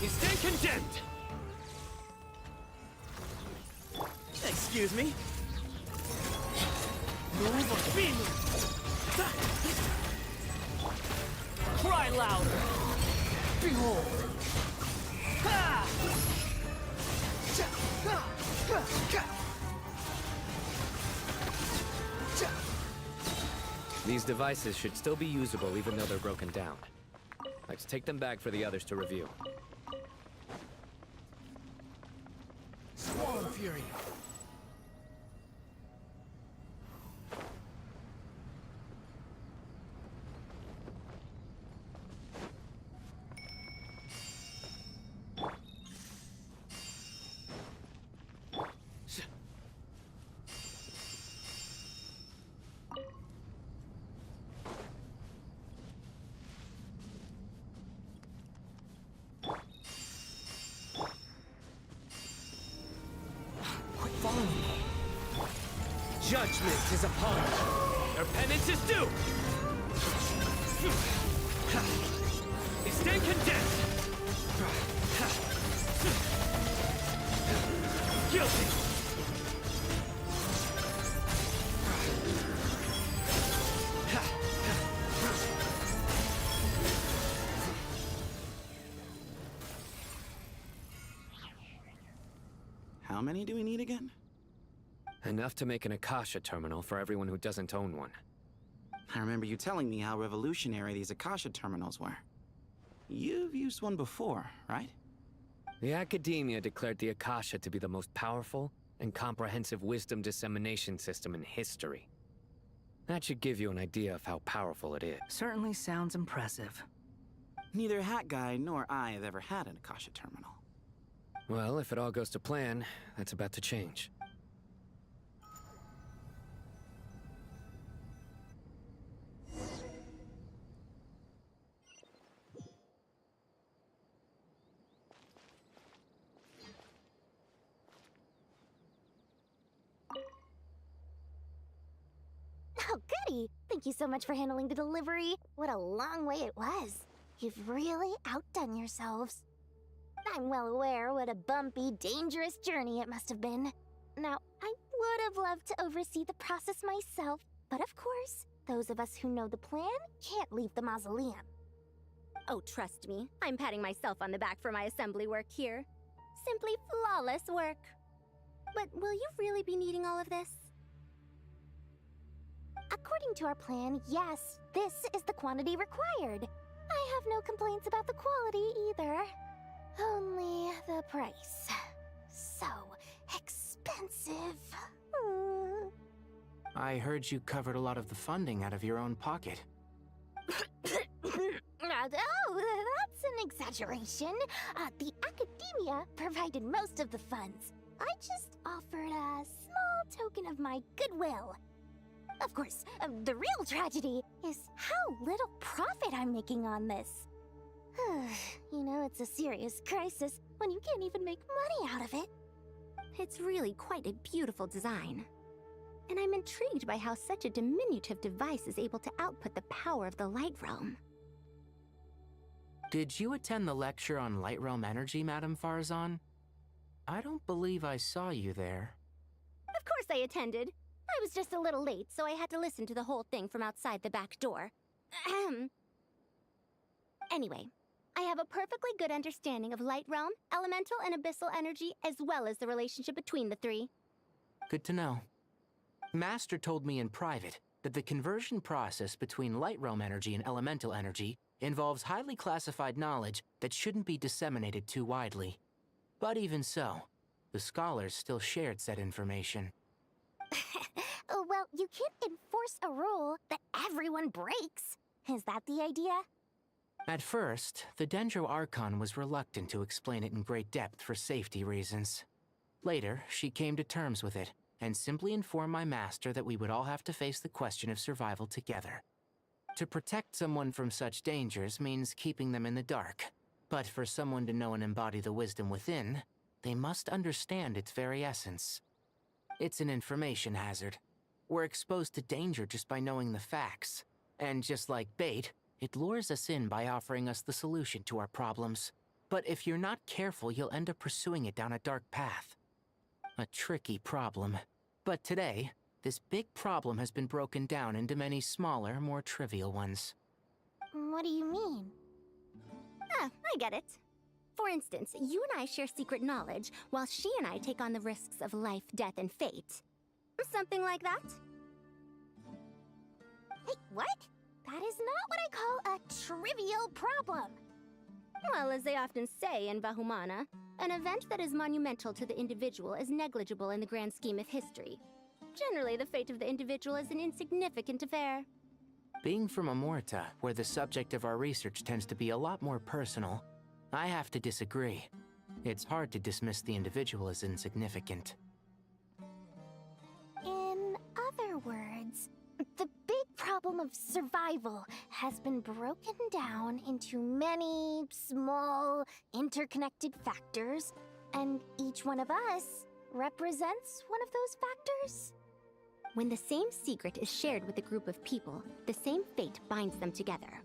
You stand condemned! Excuse me? Move or be Cry louder! Behold! Ha! These devices should still be usable even though they're broken down. Let's take them back for the others to review. Swarm Fury! Judgment is upon you. Your penance is due. You stand condemned. Guilty. How many do we need again? Enough to make an Akasha terminal for everyone who doesn't own one. I remember you telling me how revolutionary these Akasha terminals were. You've used one before, right? The Academia declared the Akasha to be the most powerful and comprehensive wisdom dissemination system in history. That should give you an idea of how powerful it is. Certainly sounds impressive. Neither Hat Guy nor I have ever had an Akasha terminal. Well, if it all goes to plan, that's about to change. Oh, goody! Thank you so much for handling the delivery. What a long way it was. You've really outdone yourselves. I'm well aware what a bumpy, dangerous journey it must have been. Now, I would have loved to oversee the process myself, but of course, those of us who know the plan can't leave the mausoleum. Oh, trust me, I'm patting myself on the back for my assembly work here. Simply flawless work. But will you really be needing all of this? According to our plan, yes, this is the quantity required. I have no complaints about the quality either. Only the price. So expensive. I heard you covered a lot of the funding out of your own pocket. Oh, that's an exaggeration. The Academia provided most of the funds. I just offered a small token of my goodwill. Of course, the real tragedy is how little profit I'm making on this. You know, it's a serious crisis when you can't even make money out of it. It's really quite a beautiful design. And I'm intrigued by how such a diminutive device is able to output the power of the Light Realm. Did you attend the lecture on Light Realm energy, Madame Farzan? I don't believe I saw you there. Of course I attended. I was just a little late, so I had to listen to the whole thing from outside the back door. Anyway, I have a perfectly good understanding of Light Realm, elemental and abyssal energy, as well as the relationship between the three. Good to know. Master told me in private that the conversion process between Light Realm energy and elemental energy involves highly classified knowledge that shouldn't be disseminated too widely. But even so, the scholars still shared said information. Well, you can't enforce a rule that everyone breaks. Is that the idea? At first, the Dendro Archon was reluctant to explain it in great depth for safety reasons. Later, she came to terms with it, and simply informed my master that we would all have to face the question of survival together. To protect someone from such dangers means keeping them in the dark, but for someone to know and embody the wisdom within, they must understand its very essence. It's an information hazard. We're exposed to danger just by knowing the facts. And just like bait, it lures us in by offering us the solution to our problems. But if you're not careful, you'll end up pursuing it down a dark path. A tricky problem. But today, this big problem has been broken down into many smaller, more trivial ones. What do you mean? Ah, I get it. For instance, you and I share secret knowledge, while she and I take on the risks of life, death, and fate. Something like that? Hey, what? That is not what I call a trivial problem. Well, as they often say in Vahumana, an event that is monumental to the individual is negligible in the grand scheme of history. Generally, the fate of the individual is an insignificant affair. Being from Amorta, where the subject of our research tends to be a lot more personal, I have to disagree. It's hard to dismiss the individual as insignificant. In other words, the big problem of survival has been broken down into many small, interconnected factors, and each one of us represents one of those factors. When the same secret is shared with a group of people, the same fate binds them together.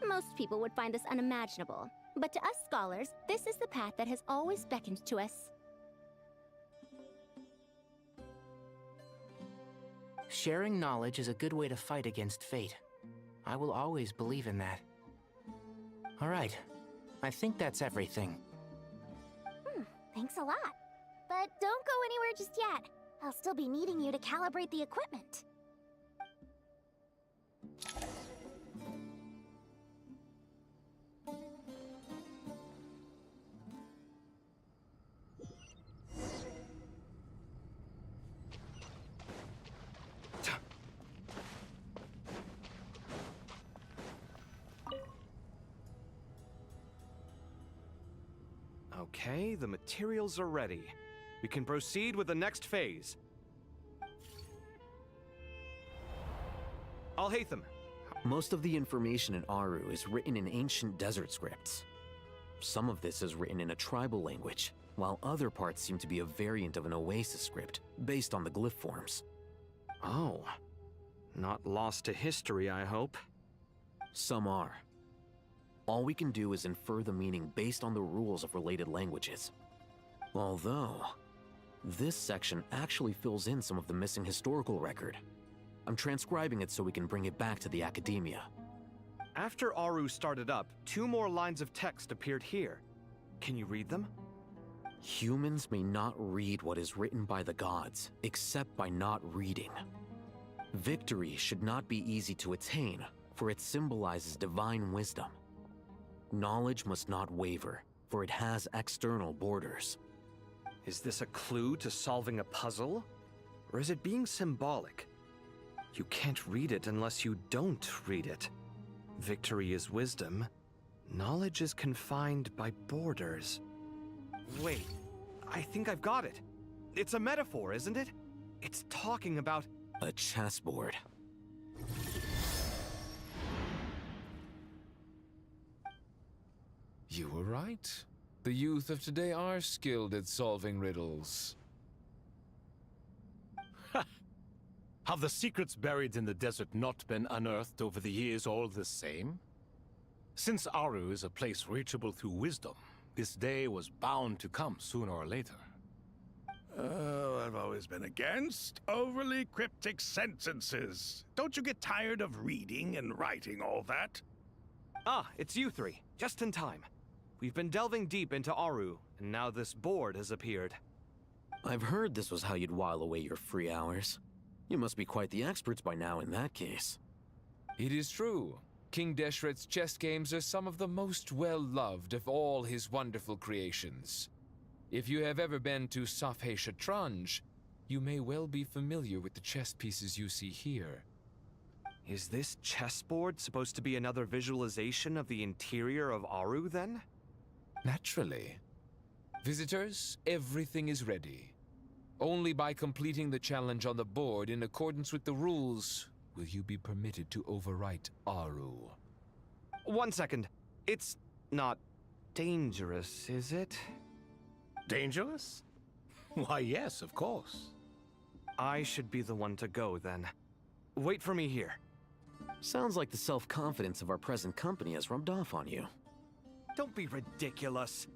Most people would find this unimaginable, but to us scholars, this is the path that has always beckoned to us. Sharing knowledge is a good way to fight against fate. I will always believe in that. All right, I think that's everything. Thanks a lot. But don't go anywhere just yet. I'll still be needing you to calibrate the equipment. Okay, the materials are ready. We can proceed with the next phase. Al-Haytham. Most of the information in Aru is written in ancient desert scripts. Some of this is written in a tribal language, while other parts seem to be a variant of an Oasis script, based on the glyph forms. Oh. Not lost to history, I hope. Some are. All we can do is infer the meaning based on the rules of related languages. Although, this section actually fills in some of the missing historical record. I'm transcribing it so we can bring it back to the academia. After Aru started up, 2 more lines of text appeared here. Can you read them? Humans may not read what is written by the gods, except by not reading. Victory should not be easy to attain, for it symbolizes divine wisdom. Knowledge must not waver, for it has external borders. Is this a clue to solving a puzzle? Or is it being symbolic? You can't read it unless you don't read it. Victory is wisdom. Knowledge is confined by borders. Wait, I think I've got it. It's a metaphor, isn't it? It's talking about... a chessboard. You were right. The youth of today are skilled at solving riddles. Have the secrets buried in the desert not been unearthed over the years all the same? Since Aru is a place reachable through wisdom, this day was bound to come sooner or later. Oh, I've always been against overly cryptic sentences. Don't you get tired of reading and writing all that? Ah, it's you 3. Just in time. We've been delving deep into Aru, and now this board has appeared. I've heard this was how you'd while away your free hours. You must be quite the experts by now in that case. It is true. King Deshret's chess games are some of the most well-loved of all his wonderful creations. If you have ever been to Safhe Shatranj, you may well be familiar with the chess pieces you see here. Is this chessboard supposed to be another visualization of the interior of Aru, then? Naturally. Visitors, everything is ready. Only by completing the challenge on the board in accordance with the rules will you be permitted to overwrite Aru. 1 second. It's not dangerous, is it? Dangerous? Why, yes, of course. I should be the one to go, then. Wait for me here. Sounds like the self-confidence of our present company has rubbed off on you. Don't be ridiculous.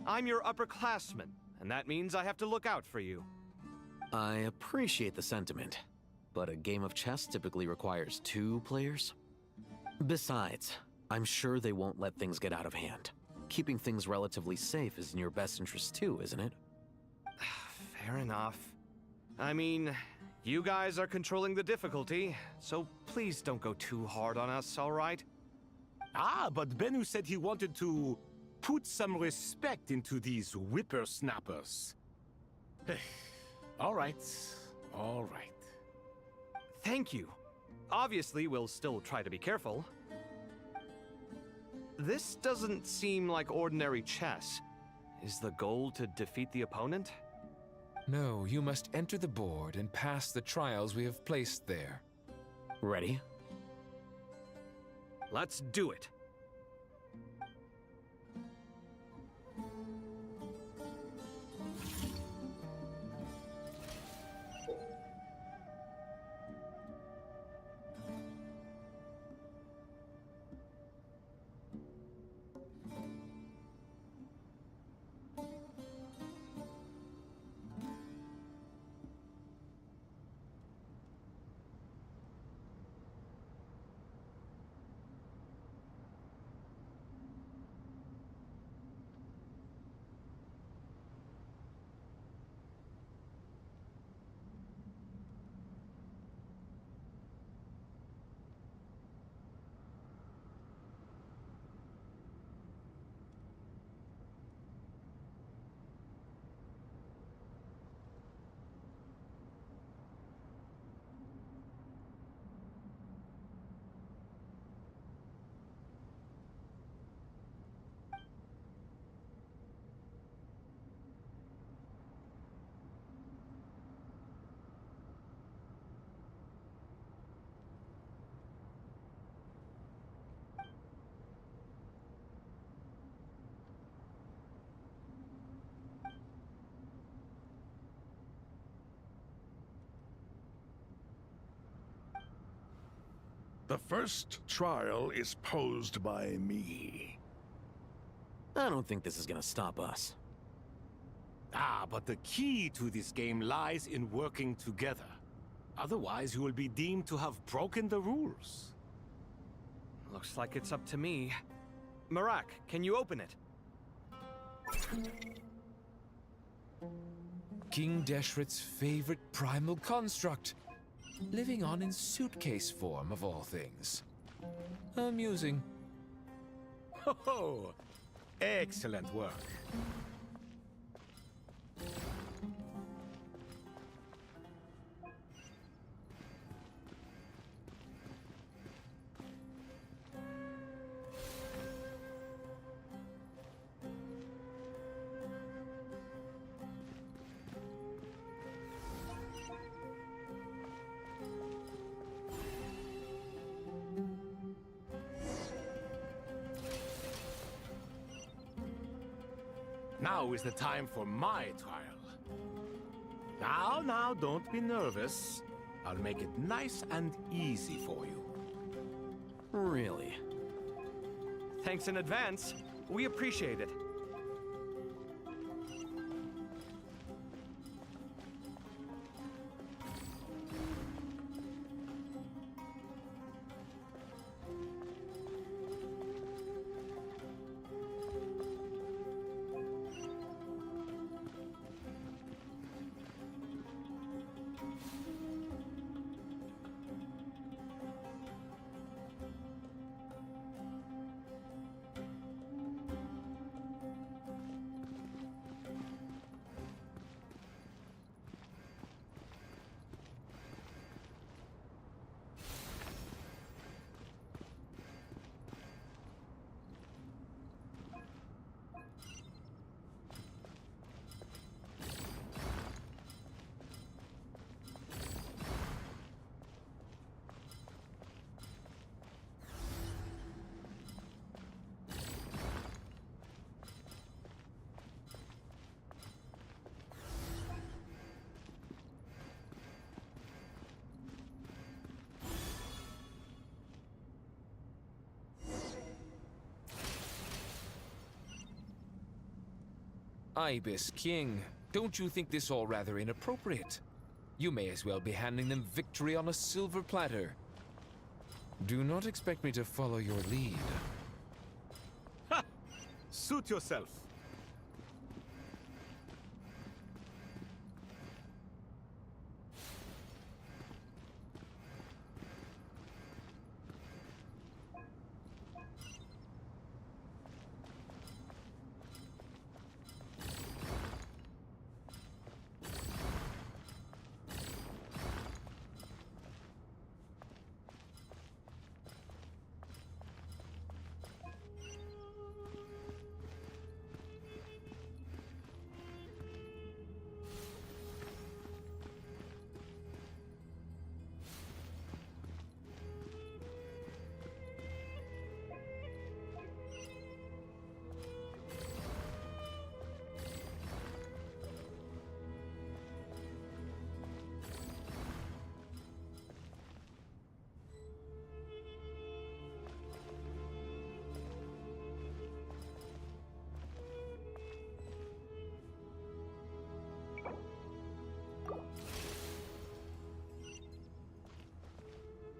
I'm your upperclassman, and that means I have to look out for you. I appreciate the sentiment, but a game of chess typically requires 2 players. Besides, I'm sure they won't let things get out of hand. Keeping things relatively safe is in your best interest too, isn't it? Fair enough. I mean, you guys are controlling the difficulty, so please don't go too hard on us, all right? Ah, but Bennu said he wanted to put some respect into these whippersnappers. All right, all right. Thank you. Obviously, we'll still try to be careful. This doesn't seem like ordinary chess. Is the goal to defeat the opponent? No, you must enter the board and pass the trials we have placed there. Ready? Let's do it. The first trial is posed by me. I don't think this is gonna stop us. Ah, but the key to this game lies in working together. Otherwise, you will be deemed to have broken the rules. Looks like it's up to me. Marak, can you open it? King Deshret's favorite primal construct. Living on in suitcase form, of all things. Amusing. Ho-ho! Excellent work. Now is the time for my trial. Now, don't be nervous. I'll make it nice and easy for you. Really? Thanks in advance. We appreciate it. Ibis King, don't you think this all rather inappropriate? You may as well be handing them victory on a silver platter. Do not expect me to follow your lead. Ha! Suit yourself.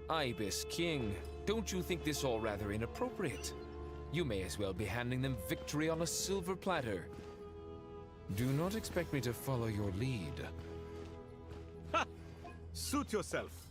Ibis King, don't you think this all rather inappropriate? You may as well be handing them victory on a silver platter. Do not expect me to follow your lead. Ha! Suit yourself.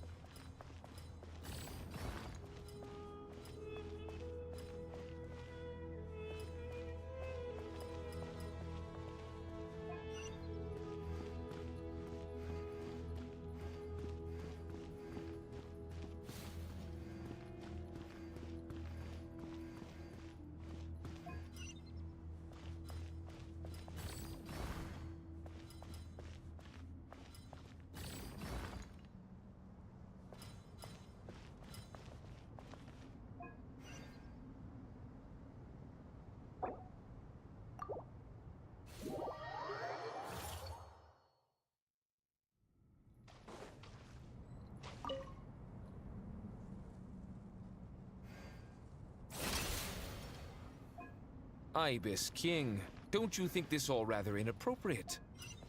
Ibis King, don't you think this all rather inappropriate?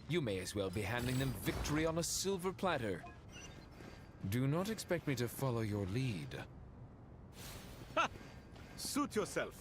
You may as well be handing them victory on a silver platter. Do not expect me to follow your lead. Ha! Suit yourself.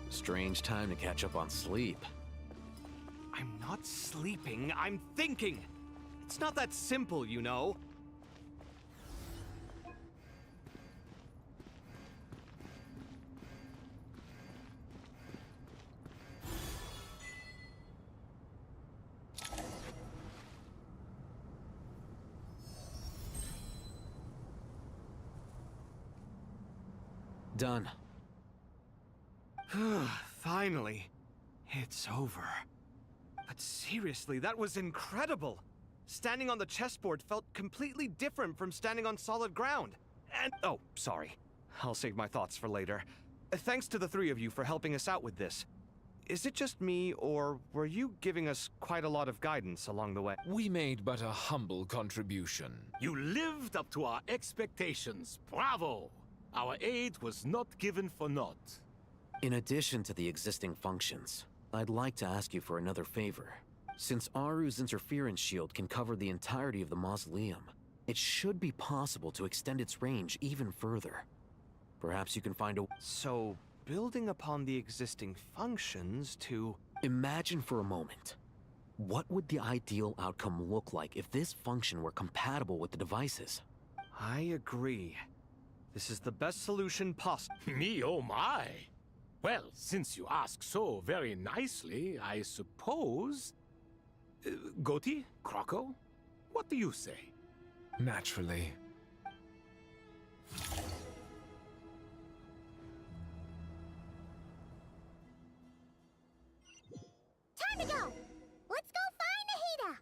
Strange time to catch up on sleep. I'm not sleeping, I'm thinking! It's not that simple, you know. Done. Finally. It's over. But seriously, that was incredible! Standing on the chessboard felt completely different from standing on solid ground. And, oh, sorry. I'll save my thoughts for later. Thanks to the three of you for helping us out with this. Is it just me, or were you giving us quite a lot of guidance along the way? We made but a humble contribution. You lived up to our expectations. Bravo! Our aid was not given for naught. In addition to the existing functions, I'd like to ask you for another favor. Since Aru's interference shield can cover the entirety of the mausoleum, it should be possible to extend its range even further. Perhaps you can find a... So, building upon the existing functions to... Imagine for a moment. What would the ideal outcome look like if this function were compatible with the devices? I agree. This is the best solution possible. Me, oh my! Well, since you ask so very nicely, I suppose... Goti? Kroko? What do you say? Naturally. Time to go! Let's go find Nahida!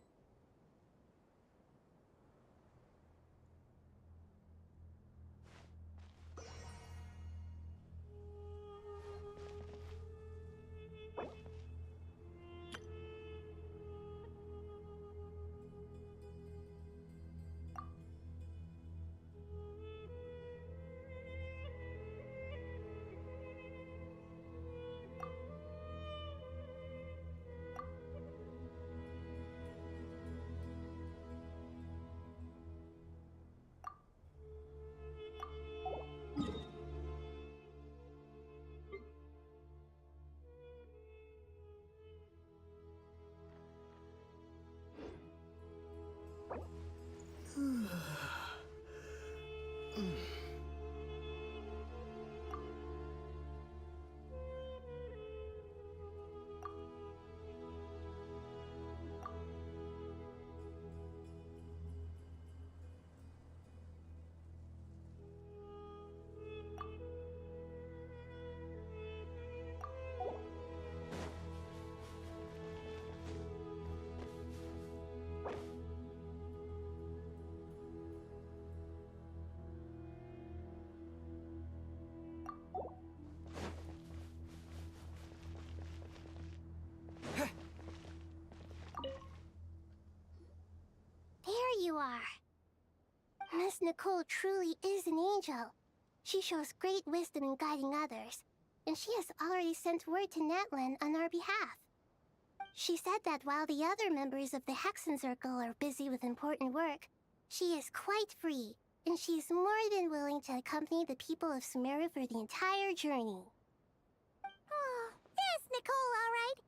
There you are. Miss Nicole truly is an angel. She shows great wisdom in guiding others, and she has already sent word to Natlan on our behalf. She said that while the other members of the Hexen Circle are busy with important work, she is quite free, and she is more than willing to accompany the people of Sumeru for the entire journey. Oh, that's Nicole, all right.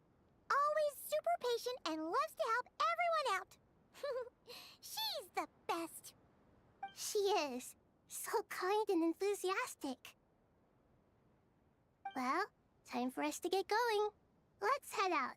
Always super patient and loves to help everyone out. She's the best. She is. So kind and enthusiastic. Well, time for us to get going. Let's head out.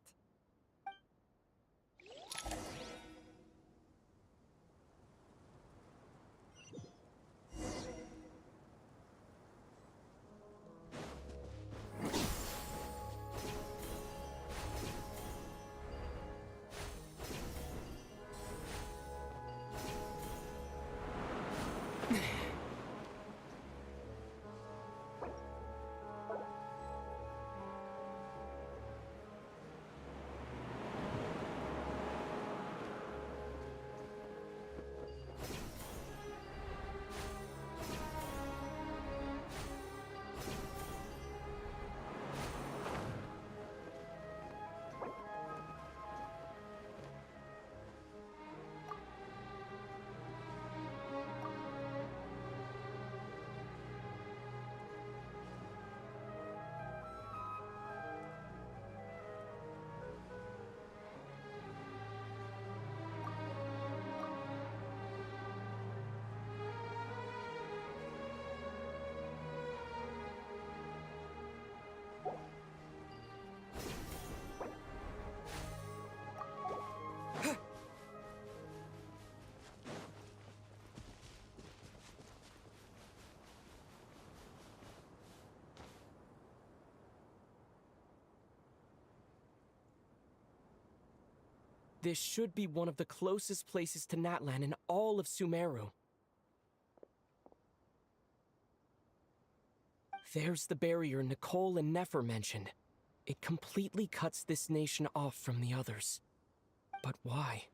This should be one of the closest places to Natlan in all of Sumeru. There's the barrier Nicole and Nefer mentioned. It completely cuts this nation off from the others. But why?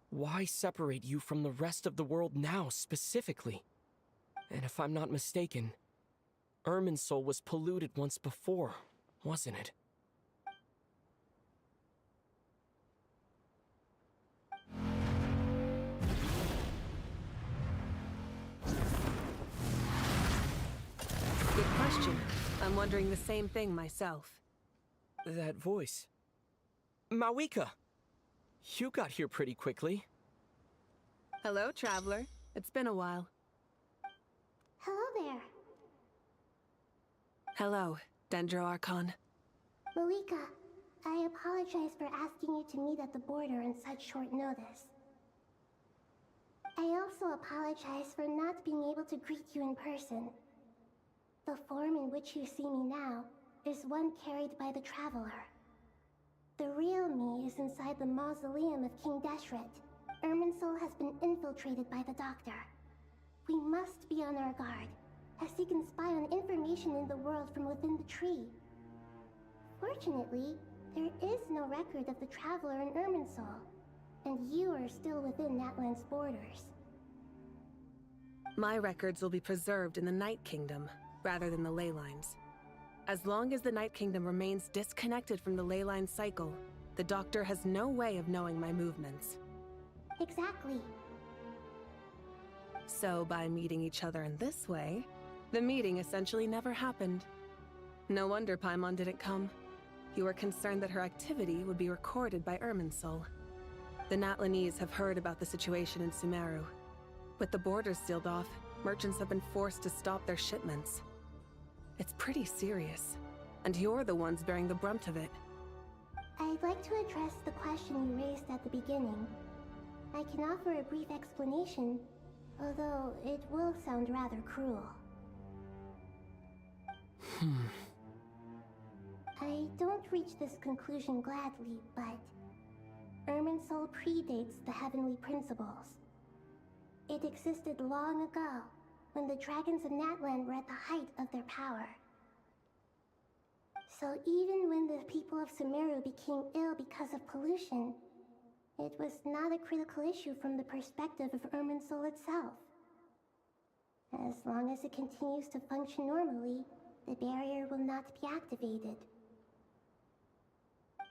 Why separate you from the rest of the world now, specifically? And if I'm not mistaken, Irminsul was polluted once before, wasn't it? Good question. I'm wondering the same thing myself. That voice. Mawika! You got here pretty quickly. Hello, traveler. It's been a while. Hello there. Hello, Dendro Archon. Mawika, I apologize for asking you to meet at the border on such short notice. I also apologize for not being able to greet you in person. The form in which you see me now is one carried by the Traveler. The real me is inside the mausoleum of King Deshret. Irminsul has been infiltrated by the Doctor. We must be on our guard, as he can spy on information in the world from within the tree. Fortunately, there is no record of the Traveler in Irminsul, and you are still within Natlan's borders. My records will be preserved in the Night Kingdom, rather than the ley lines. As long as the Night Kingdom remains disconnected from the ley line cycle, the Doctor has no way of knowing my movements. Exactly. So by meeting each other in this way, the meeting essentially never happened. No wonder Paimon didn't come. You were concerned that her activity would be recorded by Irminsul. The Natlanese have heard about the situation in Sumeru. With the borders sealed off, merchants have been forced to stop their shipments. It's pretty serious, and you're the ones bearing the brunt of it. I'd like to address the question you raised at the beginning. I can offer a brief explanation, although it will sound rather cruel. I don't reach this conclusion gladly, but Irminsul predates the Heavenly Principles. It existed long ago, when the dragons of Natlan were at the height of their power. So even when the people of Sumeru became ill because of pollution, it was not a critical issue from the perspective of Irminsul itself. As long as it continues to function normally, the barrier will not be activated.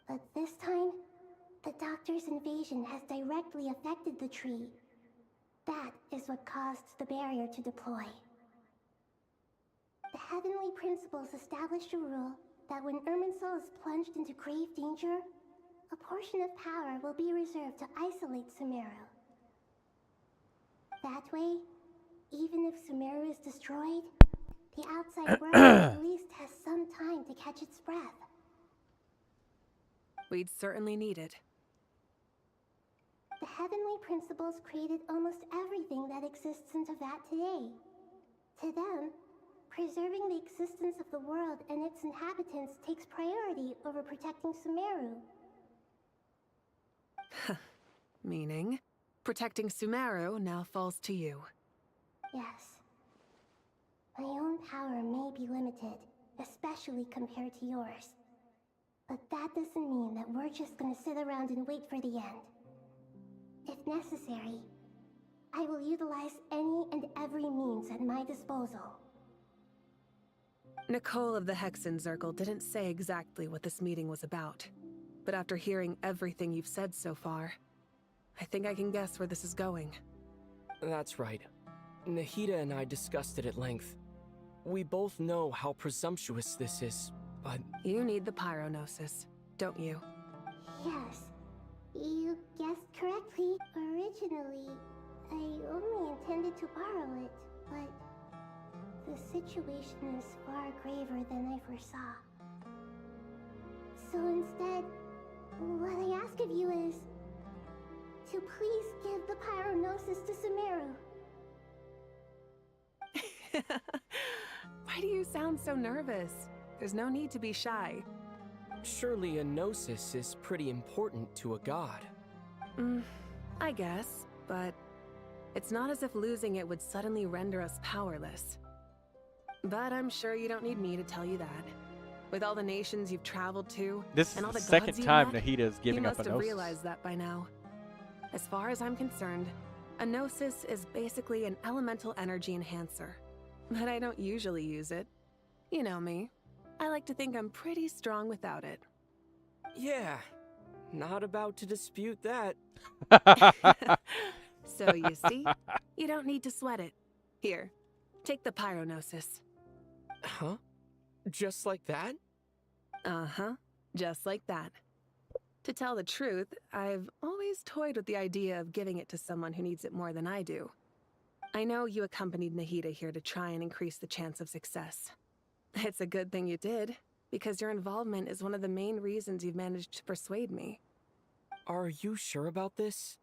But this time, the Doctor's invasion has directly affected the tree. That is what caused the barrier to deploy. The Heavenly Principles established a rule that when Irminsul is plunged into grave danger, a portion of power will be reserved to isolate Sumeru. That way, even if Sumeru is destroyed, the outside world at least has some time to catch its breath. We'd certainly need it. The Heavenly Principles created almost everything that exists in Teyvat today. To them, preserving the existence of the world and its inhabitants takes priority over protecting Sumeru. Meaning, protecting Sumeru now falls to you. Yes. My own power may be limited, especially compared to yours. But that doesn't mean that we're just gonna sit around and wait for the end. If necessary, I will utilize any and every means at my disposal. Nicole of the Hexen Circle didn't say exactly what this meeting was about. But after hearing everything you've said so far, I think I can guess where this is going. That's right. Nahida and I discussed it at length. We both know how presumptuous this is, but... You need the Pyronosis, don't you? Yes. You guessed correctly. Originally, I only intended to borrow it, but the situation is far graver than I foresaw. So instead, what I ask of you is to please give the Pyronosis to Sumeru. Why do you sound so nervous? There's no need to be shy. Surely a gnosis is pretty important to a god. I guess, but it's not as if losing it would suddenly render us powerless. But I'm sure you don't need me to tell you that. With all the nations you've traveled to, This and all is the the second gods you've time met, Nahida is you giving up must a have gnosis. realized that by now. As far as I'm concerned, a gnosis is basically an elemental energy enhancer. But I don't usually use it. You know me. I like to think I'm pretty strong without it. Yeah, not about to dispute that. So you see, you don't need to sweat it. Here, take the pyronosis. Huh? Just like that? Uh-huh, just like that. To tell the truth, I've always toyed with the idea of giving it to someone who needs it more than I do. I know you accompanied Nahida here to try and increase the chance of success. It's a good thing you did, because your involvement is one of the main reasons you've managed to persuade me. Are you sure about this?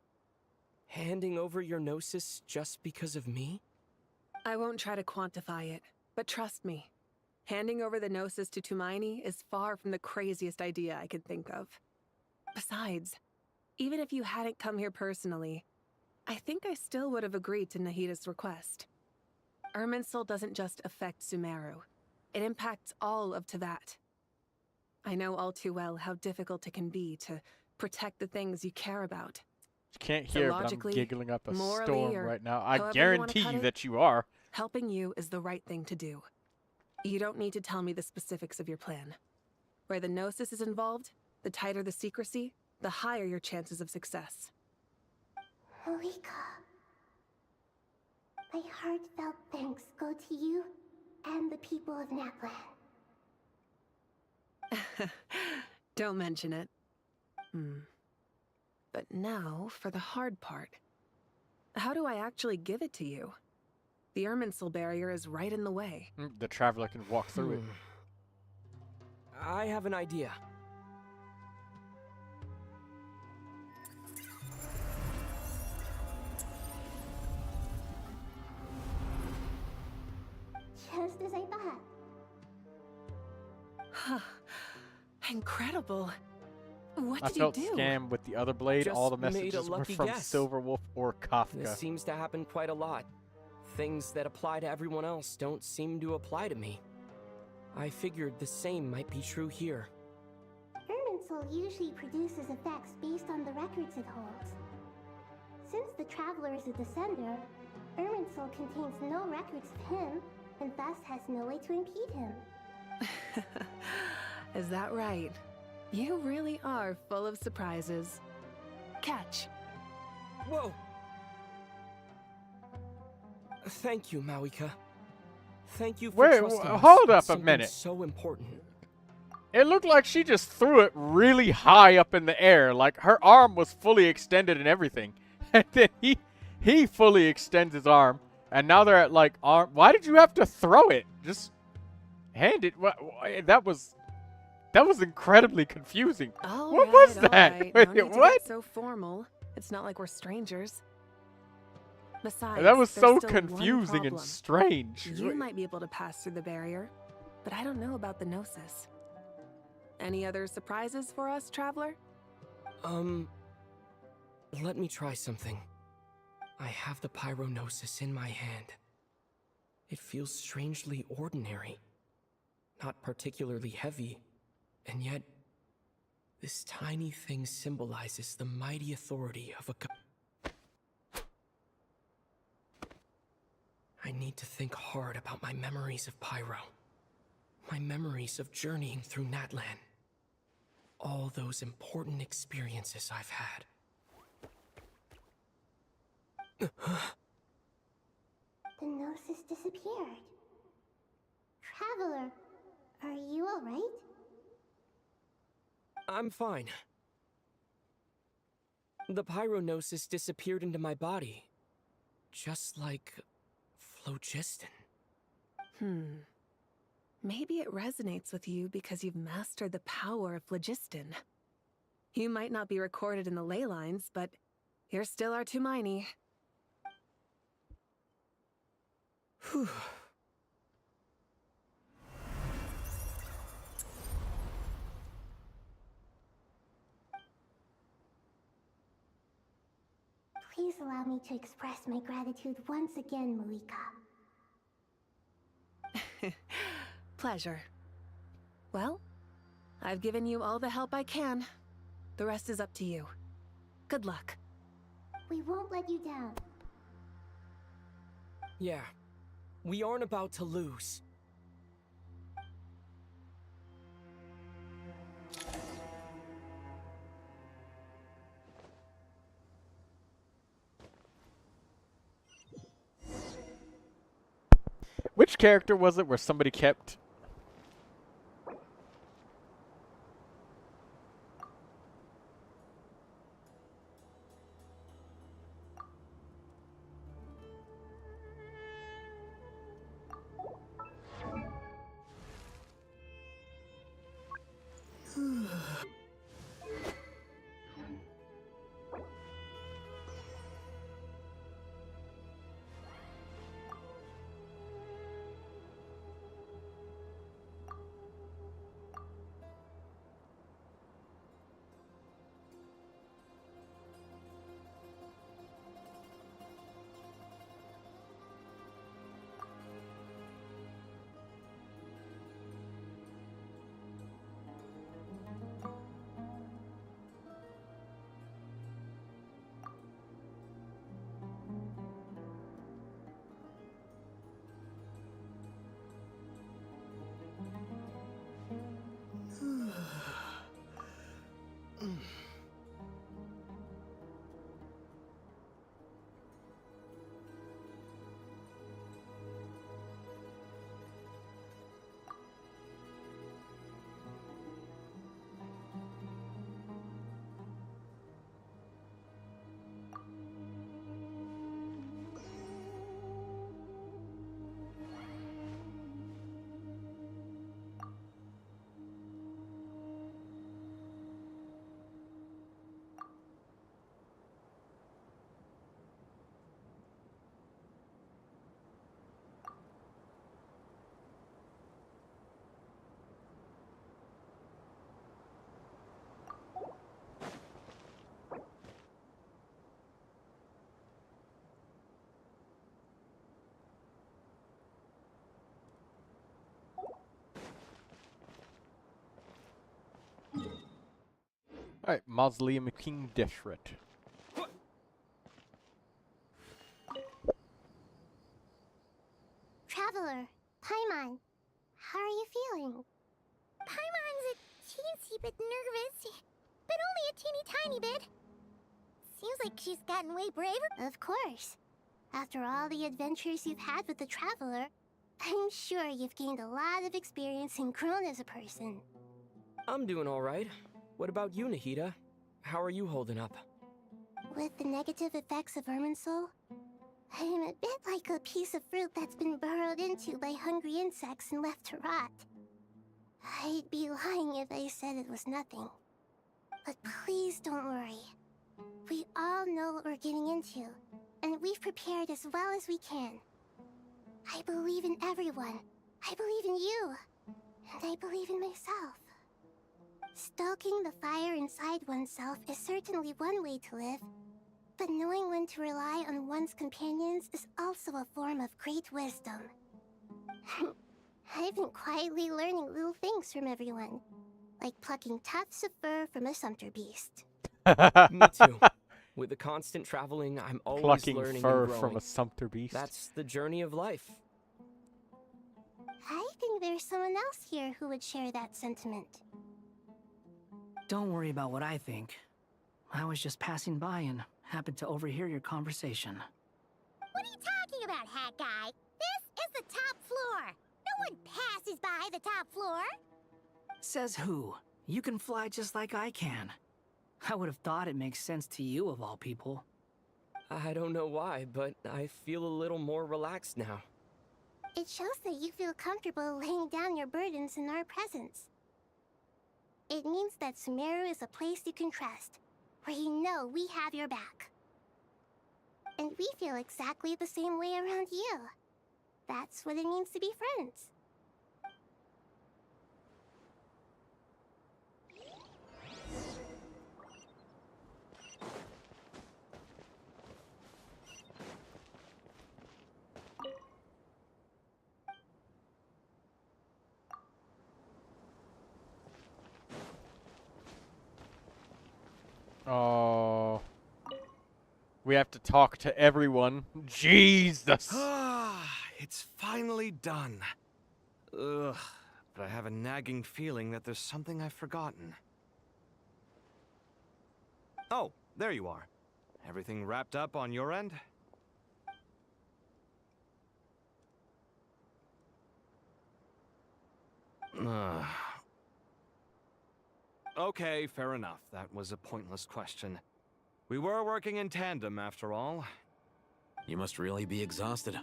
Handing over your gnosis just because of me? I won't try to quantify it, but trust me. Handing over the gnosis to Tumaini is far from the craziest idea I could think of. Besides, even if you hadn't come here personally, I think I still would have agreed to Nahida's request. Irminsul doesn't just affect Sumeru. It impacts all of Teyvat. I know all too well how difficult it can be to protect the things you care about. You can't So hear, but I'm logically, giggling up a morally, storm or right now. however I you guarantee wanna cut you it, that you are. helping you is the right thing to do. You don't need to tell me the specifics of your plan. Where the gnosis is involved, the tighter the secrecy, the higher your chances of success. Malika, my heartfelt thanks go to you and the people of Naplan. Don't mention it. But now for the hard part. How do I actually give it to you? The Irminsul barrier is right in the way. The traveler can walk through it. I have an idea. Just as I thought. Incredible. What I did felt you do? scammed with the other blade. Just All the made a messages were lucky from guess. Silverwolf or Kafka. This seems to happen quite a lot. Things that apply to everyone else don't seem to apply to me. I figured the same might be true here. Irminsul usually produces effects based on the records it holds. Since the Traveler is a descender, Irminsul contains no records of him, and thus has no way to impede him. Is that right? You really are full of surprises. Catch. Whoa! Thank you, Mawika. Thank you for Wait, trusting us hold with up a something minute. so important. It looked like she just threw it really high up in the air. Like her arm was fully extended and everything. And then he fully extends his arm. And now they're at like arm. Why did you have to throw it? Just hand it. That was incredibly confusing. What was that? Right. Wait, No need to what? get so formal. It's not like we're strangers. Besides, That was there's so still one confusing and problem. strange. You might be able to pass through the barrier, but I don't know about the gnosis. Any other surprises for us, Traveler? Let me try something. I have the pyronosis in my hand. It feels strangely ordinary. Not particularly heavy, and yet this tiny thing symbolizes the mighty authority of a I need to think hard about my memories of Pyro. My memories of journeying through Natlan. All those important experiences I've had. The gnosis disappeared. Traveler, are you alright? I'm fine. The pyronosis disappeared into my body. Just like phlogiston. Maybe it resonates with you because you've mastered the power of phlogiston. You might not be recorded in the ley lines, but you're still our Tumaini. Whew. Please allow me to express my gratitude once again, Malika. Pleasure. Well, I've given you all the help I can. The rest is up to you. Good luck. We won't let you down. Yeah, we aren't about to lose. Which character was it where somebody kept... Alright, Mausoleum of King Deshret. Traveler, Paimon, how are you feeling? Paimon's a teensy bit nervous, but only a teeny tiny bit. Seems like she's gotten way braver. Of course. After all the adventures you've had with the Traveler, I'm sure you've gained a lot of experience and grown as a person. I'm doing alright. What about you, Nahida? How are you holding up? With the negative effects of Irminsul, I'm a bit like a piece of fruit that's been burrowed into by hungry insects and left to rot. I'd be lying if I said it was nothing. But please don't worry. We all know what we're getting into, and we've prepared as well as we can. I believe in everyone. I believe in you. And I believe in myself. Stoking the fire inside oneself is certainly one way to live, but knowing when to rely on one's companions is also a form of great wisdom. I've been quietly learning little things from everyone, like plucking tufts of fur from a sumpter beast. Me too. With the constant traveling, I'm always Plucking learning fur and growing. from a sumpter beast. That's the journey of life. I think there's someone else here who would share that sentiment. Don't worry about what I think. I was just passing by and happened to overhear your conversation. What are you talking about, Hat Guy? This is the top floor. No one passes by the top floor. Says who? You can fly just like I can. I would have thought it makes sense to you of all people. I don't know why, but I feel a little more relaxed now. It shows that you feel comfortable laying down your burdens in our presence. It means that Sumeru is a place you can trust, where you know we have your back. And we feel exactly the same way around you. That's what it means to be friends. We have to talk to everyone. Jesus! It's finally done. Ugh, but I have a nagging feeling that there's something I've forgotten. Oh, there you are. Everything wrapped up on your end? Okay, fair enough. That was a pointless question. We were working in tandem, after all. You must really be exhausted.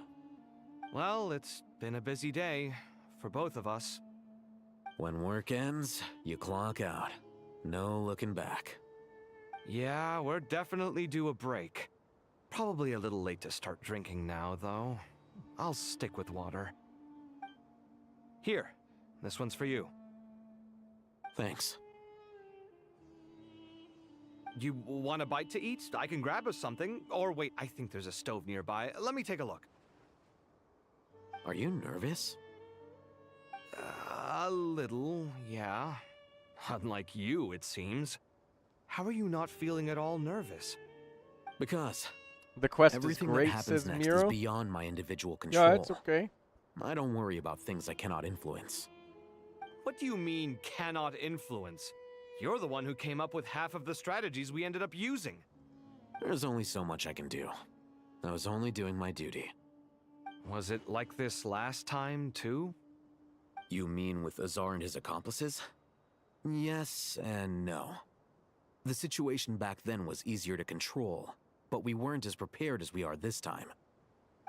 Well, it's been a busy day for both of us. When work ends, you clock out. No looking back. Yeah, we're definitely due a break. Probably a little late to start drinking now, though. I'll stick with water. Here, this one's for you. Thanks. You want a bite to eat? I can grab us something. Or wait, I think there's a stove nearby. Let me take a look. Are you nervous? A little, yeah. Unlike you, it seems. How are you not feeling at all nervous? Because the quest everything is great, that happens says next Miro. is beyond my individual control. Yeah, it's okay. I don't worry about things I cannot influence. What do you mean, cannot influence? You're the one who came up with half of the strategies we ended up using. There's only so much I can do. I was only doing my duty. Was it like this last time, too? You mean with Azar and his accomplices? Yes and no. The situation back then was easier to control, but we weren't as prepared as we are this time.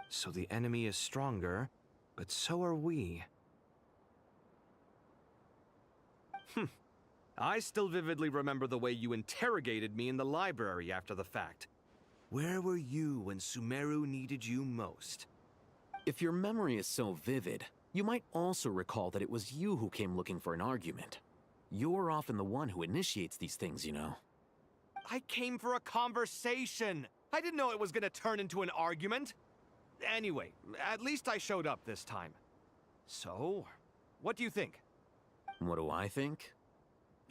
So the enemy is stronger, but so are we. I still vividly remember the way you interrogated me in the library after the fact. Where were you when Sumeru needed you most? If your memory is so vivid, you might also recall that it was you who came looking for an argument. You're often the one who initiates these things, you know. I came for a conversation! I didn't know it was gonna turn into an argument! Anyway, at least I showed up this time. So, what do you think? What do I think?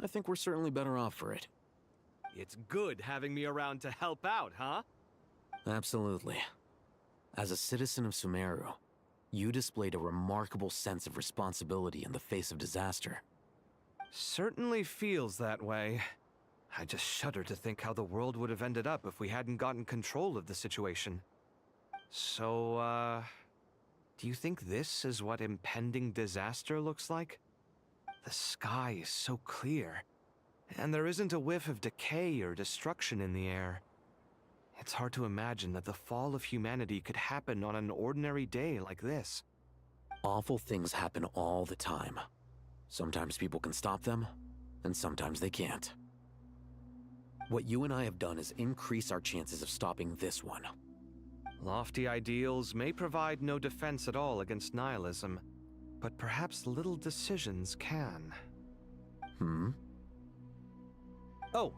I think we're certainly better off for it. It's good having me around to help out, huh? Absolutely. As a citizen of Sumeru, you displayed a remarkable sense of responsibility in the face of disaster. Certainly feels that way. I just shudder to think how the world would have ended up if we hadn't gotten control of the situation. So, do you think this is what impending disaster looks like? The sky is so clear, and there isn't a whiff of decay or destruction in the air. It's hard to imagine that the fall of humanity could happen on an ordinary day like this. Awful things happen all the time. Sometimes people can stop them, and sometimes they can't. What you and I have done is increase our chances of stopping this one. Lofty ideals may provide no defense at all against nihilism, but perhaps little decisions can. Oh,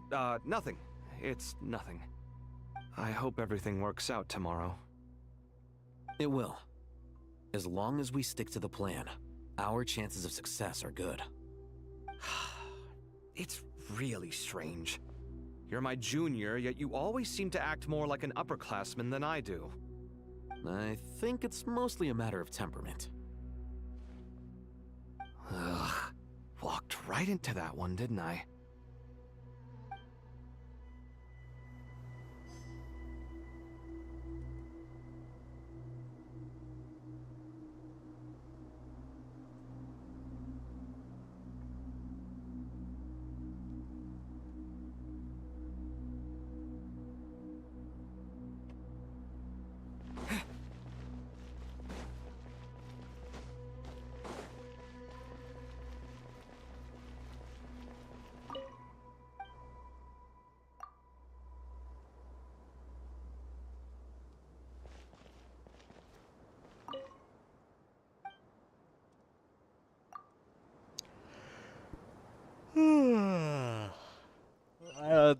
nothing. It's nothing. I hope everything works out tomorrow. It will. As long as we stick to the plan, our chances of success are good. It's really strange. You're my junior, yet you always seem to act more like an upperclassman than I do. I think it's mostly a matter of temperament. Ugh. Walked right into that one, didn't I?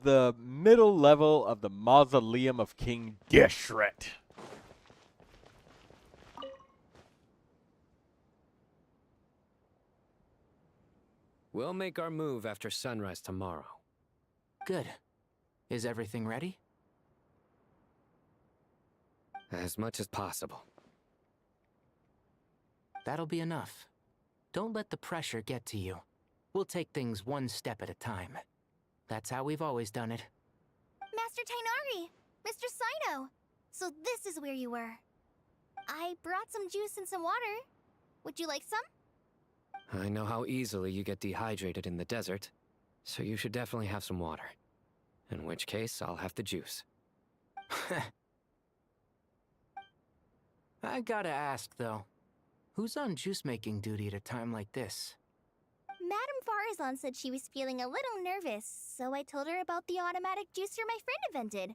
The middle level of the Mausoleum of King Deshret. We'll make our move after sunrise tomorrow. Good. Is everything ready? As much as possible. That'll be enough. Don't let the pressure get to you. We'll take things one step at a time. That's how we've always done it. Master Tainari! Mr. Sino! So this is where you were. I brought some juice and some water. Would you like some? I know how easily you get dehydrated in the desert, so you should definitely have some water. In which case, I'll have the juice. I gotta ask, though. Who's on juice-making duty at a time like this? Madame Farazan said she was feeling a little nervous, so I told her about the automatic juicer my friend invented.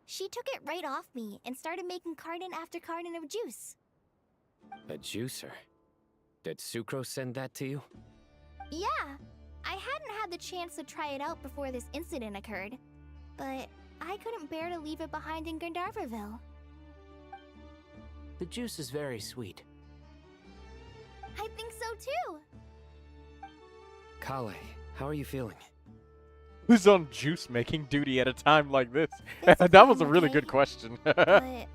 She took it right off me and started making carton after carton of juice. A juicer? Did Sucrose send that to you? Yeah, I hadn't had the chance to try it out before this incident occurred, but I couldn't bear to leave it behind in Gandharvaville. The juice is very sweet. I think so too. Kale, how are you feeling? Who's on juice making duty at a time like this? That was a really good question. But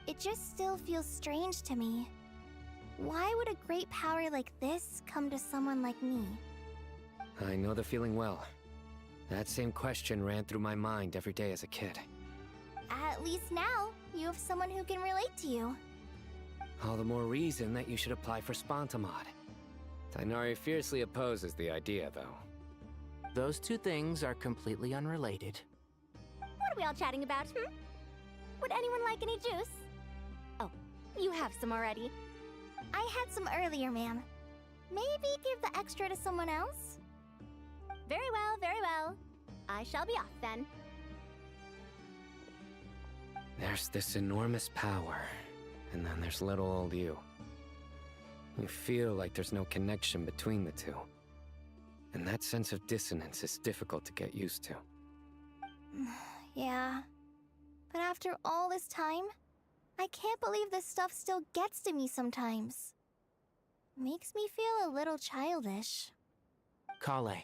it just still feels strange to me. Why would a great power like this come to someone like me? I know the feeling well. That same question ran through my mind every day as a kid. At least now, you have someone who can relate to you. All the more reason that you should apply for Spontamod. Tainari fiercely opposes the idea, though. Those two things are completely unrelated. What are we all chatting about, Would anyone like any juice? Oh, you have some already. I had some earlier, ma'am. Maybe give the extra to someone else? Very well, very well. I shall be off then. There's this enormous power, and then there's little old you. You feel like there's no connection between the two. And that sense of dissonance is difficult to get used to. Yeah. But after all this time, I can't believe this stuff still gets to me sometimes. Makes me feel a little childish. Kale,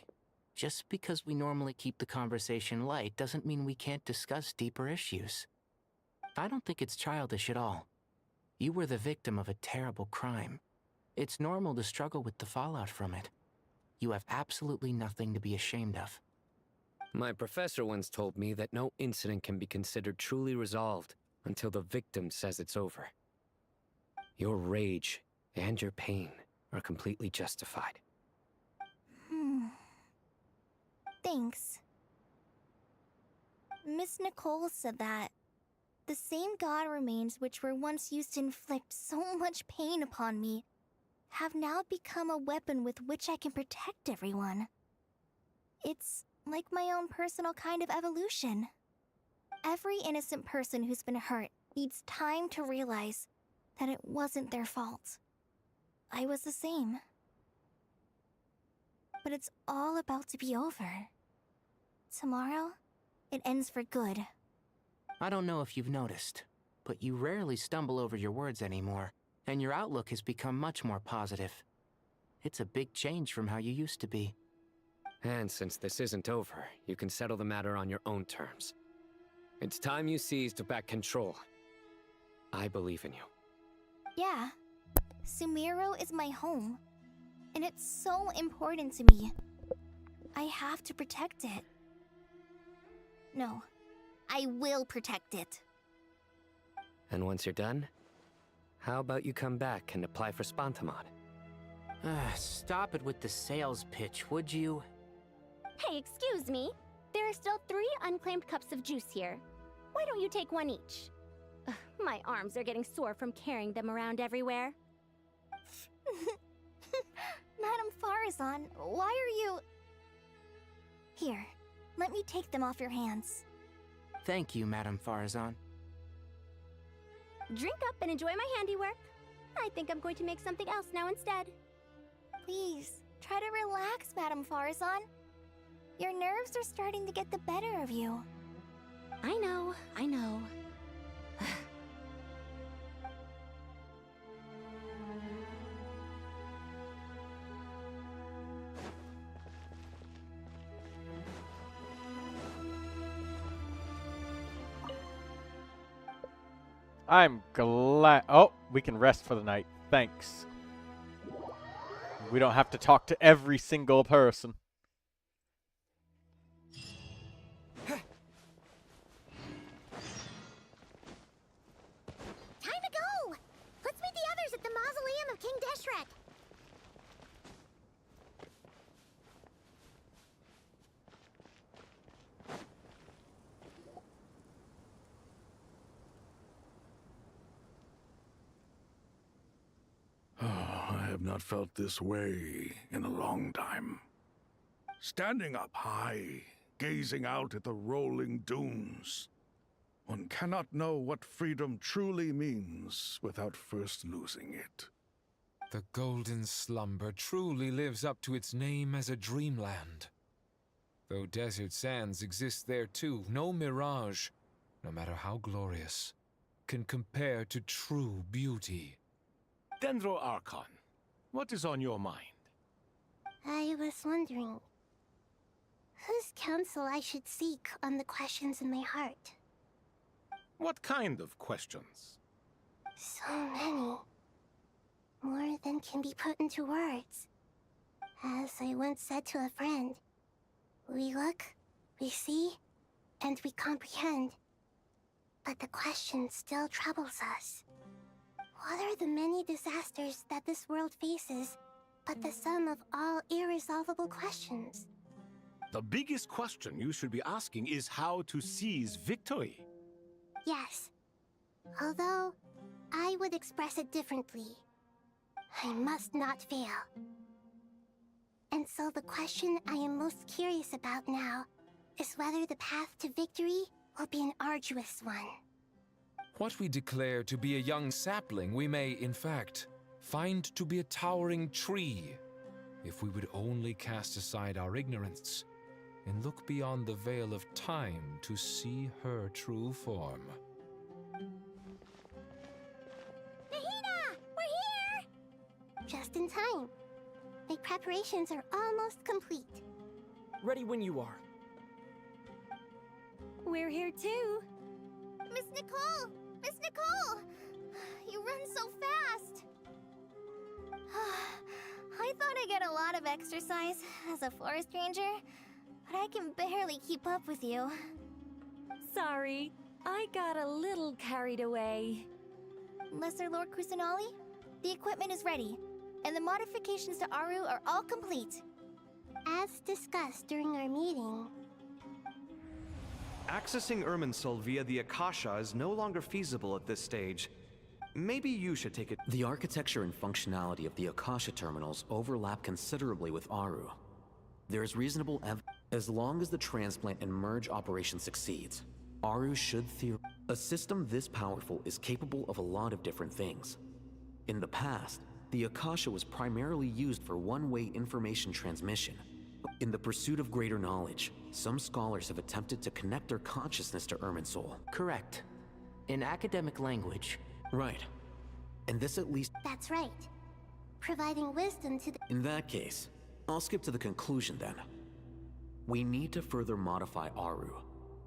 just because we normally keep the conversation light doesn't mean we can't discuss deeper issues. I don't think it's childish at all. You were the victim of a terrible crime. It's normal to struggle with the fallout from it. You have absolutely nothing to be ashamed of. My professor once told me that no incident can be considered truly resolved until the victim says it's over. Your rage and your pain are completely justified. Thanks. Miss Nicole said that the same god remains which were once used to inflict so much pain upon me have now become a weapon with which I can protect everyone. It's like my own personal kind of evolution. Every innocent person who's been hurt needs time to realize that it wasn't their fault. I was the same. But it's all about to be over. Tomorrow, it ends for good. I don't know if you've noticed, but you rarely stumble over your words anymore, and your outlook has become much more positive. It's a big change from how you used to be. And since this isn't over, you can settle the matter on your own terms. It's time you seized back control. I believe in you. Yeah. Sumeru is my home. And it's so important to me. I have to protect it. No. I will protect it. And once you're done, how about you come back and apply for Spontamod? Stop it with the sales pitch, would you? Hey, excuse me. There are still 3 unclaimed cups of juice here. Why don't you take one each? Ugh, my arms are getting sore from carrying them around everywhere. Madame Farazan, why are you... Here, let me take them off your hands. Thank you, Madame Farazan. Drink up and enjoy my handiwork. I think I'm going to make something else now instead. Please, try to relax, Madame Farazan. Your nerves are starting to get the better of you. I know, I know. I'm glad. Oh, we can rest for the night. Thanks. We don't have to talk to every single person. Time to go! Let's meet the others at the mausoleum of King Deshret. I have not felt this way in a long time. Standing up high, gazing out at the rolling dunes. One cannot know what freedom truly means without first losing it. The golden slumber truly lives up to its name as a dreamland. Though desert sands exist there too, no mirage, no matter how glorious, can compare to true beauty. Dendro Archon, what is on your mind? I was wondering whose counsel I should seek on the questions in my heart. What kind of questions? So many. More than can be put into words. As I once said to a friend, we look, we see, and we comprehend. But the question still troubles us. What are the many disasters that this world faces, but the sum of all irresolvable questions? The biggest question you should be asking is how to seize victory. Yes. Although, I would express it differently. I must not fail. And so the question I am most curious about now is whether the path to victory will be an arduous one. What we declare to be a young sapling, we may, in fact, find to be a towering tree, if we would only cast aside our ignorance and look beyond the veil of time to see her true form. Nahida! We're here! Just in time. My preparations are almost complete. Ready when you are. We're here too. Miss Nicole! Miss Nicole! You run so fast! I thought I'd get a lot of exercise as a forest ranger, but I can barely keep up with you. Sorry, I got a little carried away. Lesser Lord Kusanali, the equipment is ready, and the modifications to Aru are all complete. As discussed during our meeting, Accessing Irminsul via the Akasha is no longer feasible at this stage. Maybe you should take it. The architecture and functionality of the Akasha terminals overlap considerably with Aru. There is reasonable as long as the transplant and merge operation succeeds, Aru should A system this powerful is capable of a lot of different things. In the past, the Akasha was primarily used for one-way information transmission. In the pursuit of greater knowledge, some scholars have attempted to connect their consciousness to Irminsul. Correct. In academic language. Right. And this at least... That's right. Providing wisdom to the... In that case, I'll skip to the conclusion then. We need to further modify Aru,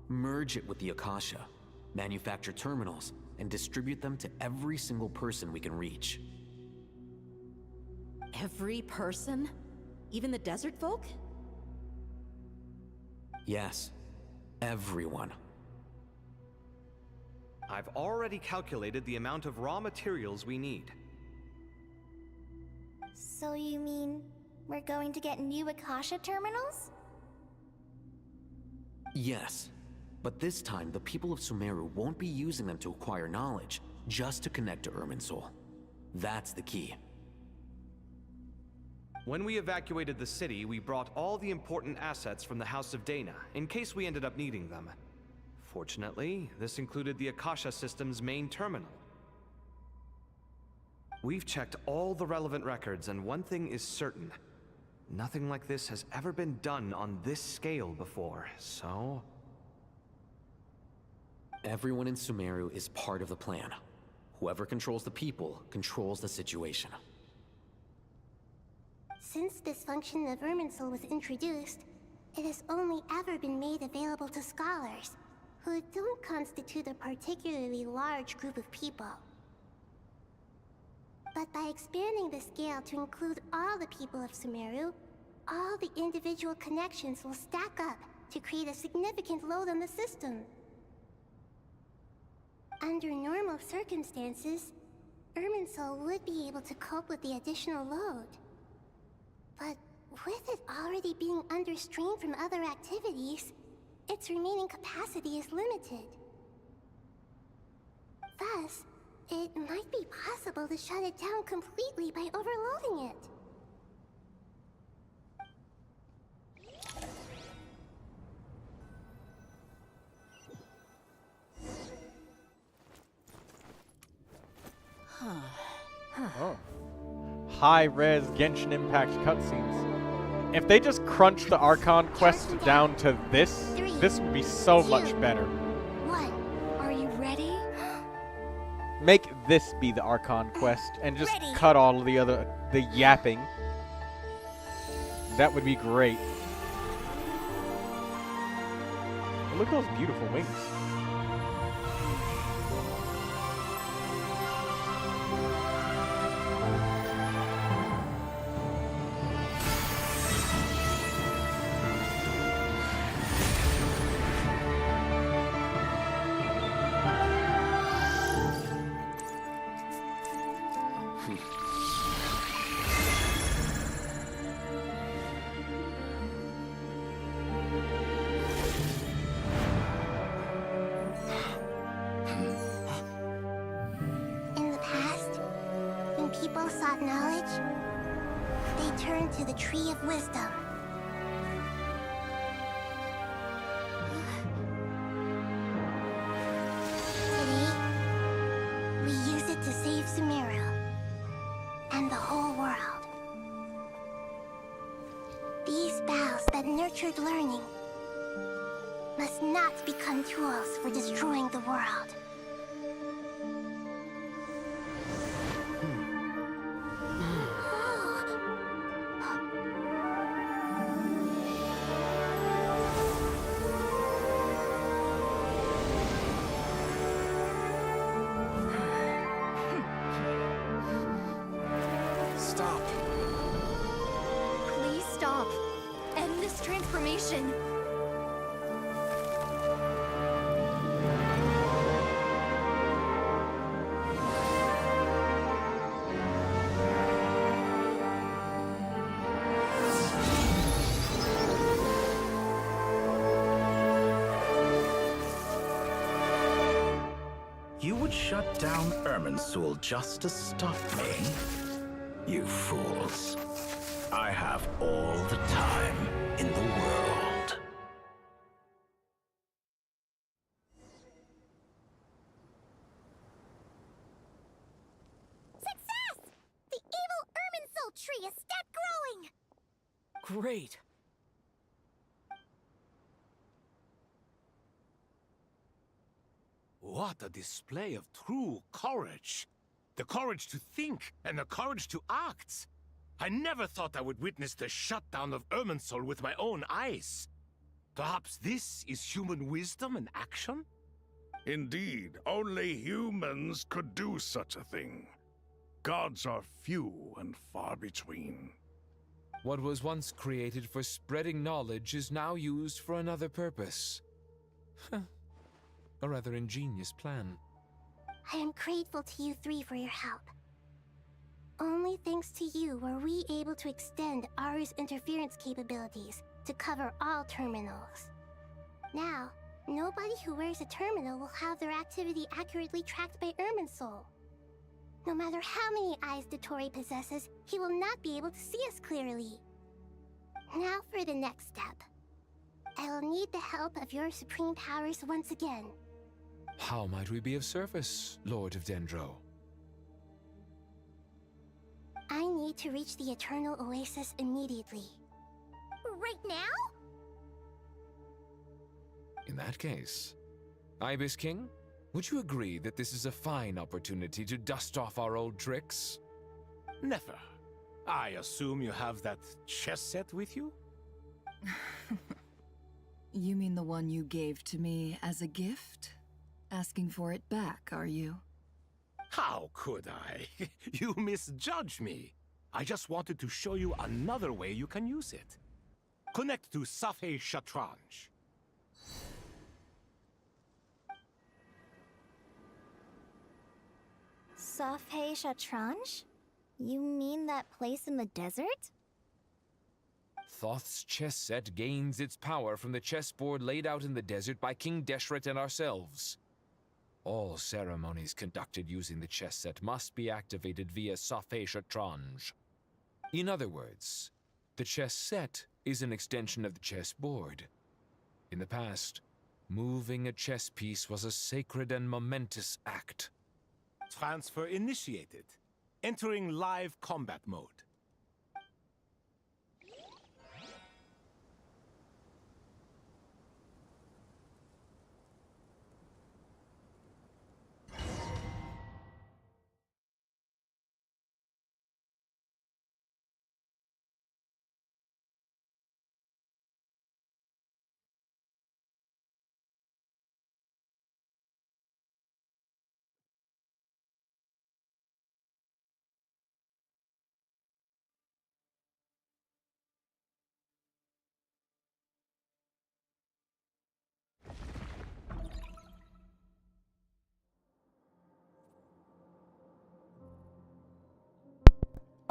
merge it with the Akasha, manufacture terminals, and distribute them to every single person we can reach. Every person? Even the desert folk? Yes. Everyone. I've already calculated the amount of raw materials we need. So you mean we're going to get new Akasha terminals? Yes. But this time, the people of Sumeru won't be using them to acquire knowledge, just to connect to Irminsul. That's the key. When we evacuated the city, we brought all the important assets from the House of Dana, in case we ended up needing them. Fortunately, this included the Akasha system's main terminal. We've checked all the relevant records, and one thing is certain. Nothing like this has ever been done on this scale before, so... Everyone in Sumeru is part of the plan. Whoever controls the people controls the situation. Since this function of Irminsul was introduced, it has only ever been made available to scholars. who don't constitute a particularly large group of people. But by expanding the scale to include all the people of Sumeru, all the individual connections will stack up to create a significant load on the system. Under normal circumstances, Irminsul would be able to cope with the additional load. But with it already being under strain from other activities, its remaining capacity is limited. Thus, it might be possible to shut it down completely by overloading it. Oh. High-res Genshin Impact cutscenes. If they just crunch the Archon quest down to this would be so much better. Are you ready? Make this be the Archon quest and just cut all of the yapping. That would be great. Look at those beautiful wings. People sought knowledge, they turned to the Tree of Wisdom. Today, we use it to save Sumeru and the whole world. These boughs that nurtured learning must not become tools for destroying the world. Please stop. End this transformation. You would shut down Irminsul just to stop me? You fools. I have all the time in the world. Success! The evil Irminsul tree is stepped growing! Great. What a display of true courage. The courage to think and the courage to act. I never thought I would witness the shutdown of Irminsul with my own eyes. Perhaps this is human wisdom in action? Indeed, only humans could do such a thing. Gods are few and far between. What was once created for spreading knowledge is now used for another purpose. A rather ingenious plan. I am grateful to you three for your help. Only thanks to you were we able to extend Aru's interference capabilities to cover all terminals. Now, nobody who wears a terminal will have their activity accurately tracked by Irminsul. No matter how many eyes Dottore possesses, he will not be able to see us clearly. Now for the next step. I will need the help of your supreme powers once again. How might we be of service, Lord of Dendro? I need to reach the Eternal Oasis immediately. Right now? In that case, Ibis King, would you agree that this is a fine opportunity to dust off our old tricks? Never. I assume you have that chess set with you? You mean the one you gave to me as a gift? Asking for it back, are you? How could I? You misjudge me. I just wanted to show you another way you can use it. Connect to Safhe Shatranj. Safhe Shatranj? You mean that place in the desert? Thoth's chess set gains its power from the chessboard laid out in the desert by King Deshret and ourselves. All ceremonies conducted using the chess set must be activated via Safhe Shatranj. In other words, the chess set is an extension of the chessboard. In the past, moving a chess piece was a sacred and momentous act. Transfer initiated. Entering live combat mode.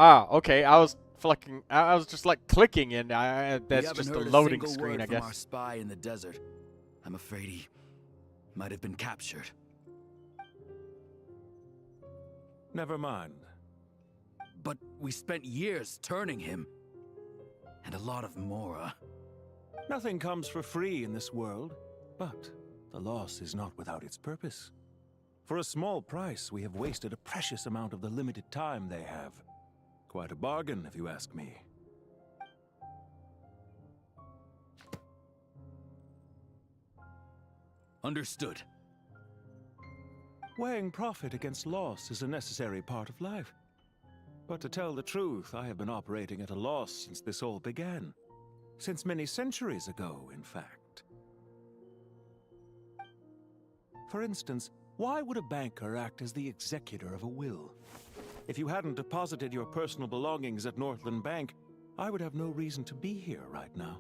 Ah, okay. I was just like clicking, and that's just a loading screen, I guess. From our spy in the desert. I'm afraid he might have been captured. Never mind. But we spent years turning him. And a lot of Mora. Nothing comes for free in this world, but the loss is not without its purpose. For a small price, we have wasted a precious amount of the limited time they have. Quite a bargain, if you ask me. Understood. Weighing profit against loss is a necessary part of life. But to tell the truth, I have been operating at a loss since this all began. Since many centuries ago, in fact. For instance, why would a banker act as the executor of a will? If you hadn't deposited your personal belongings at Northland Bank, I would have no reason to be here right now.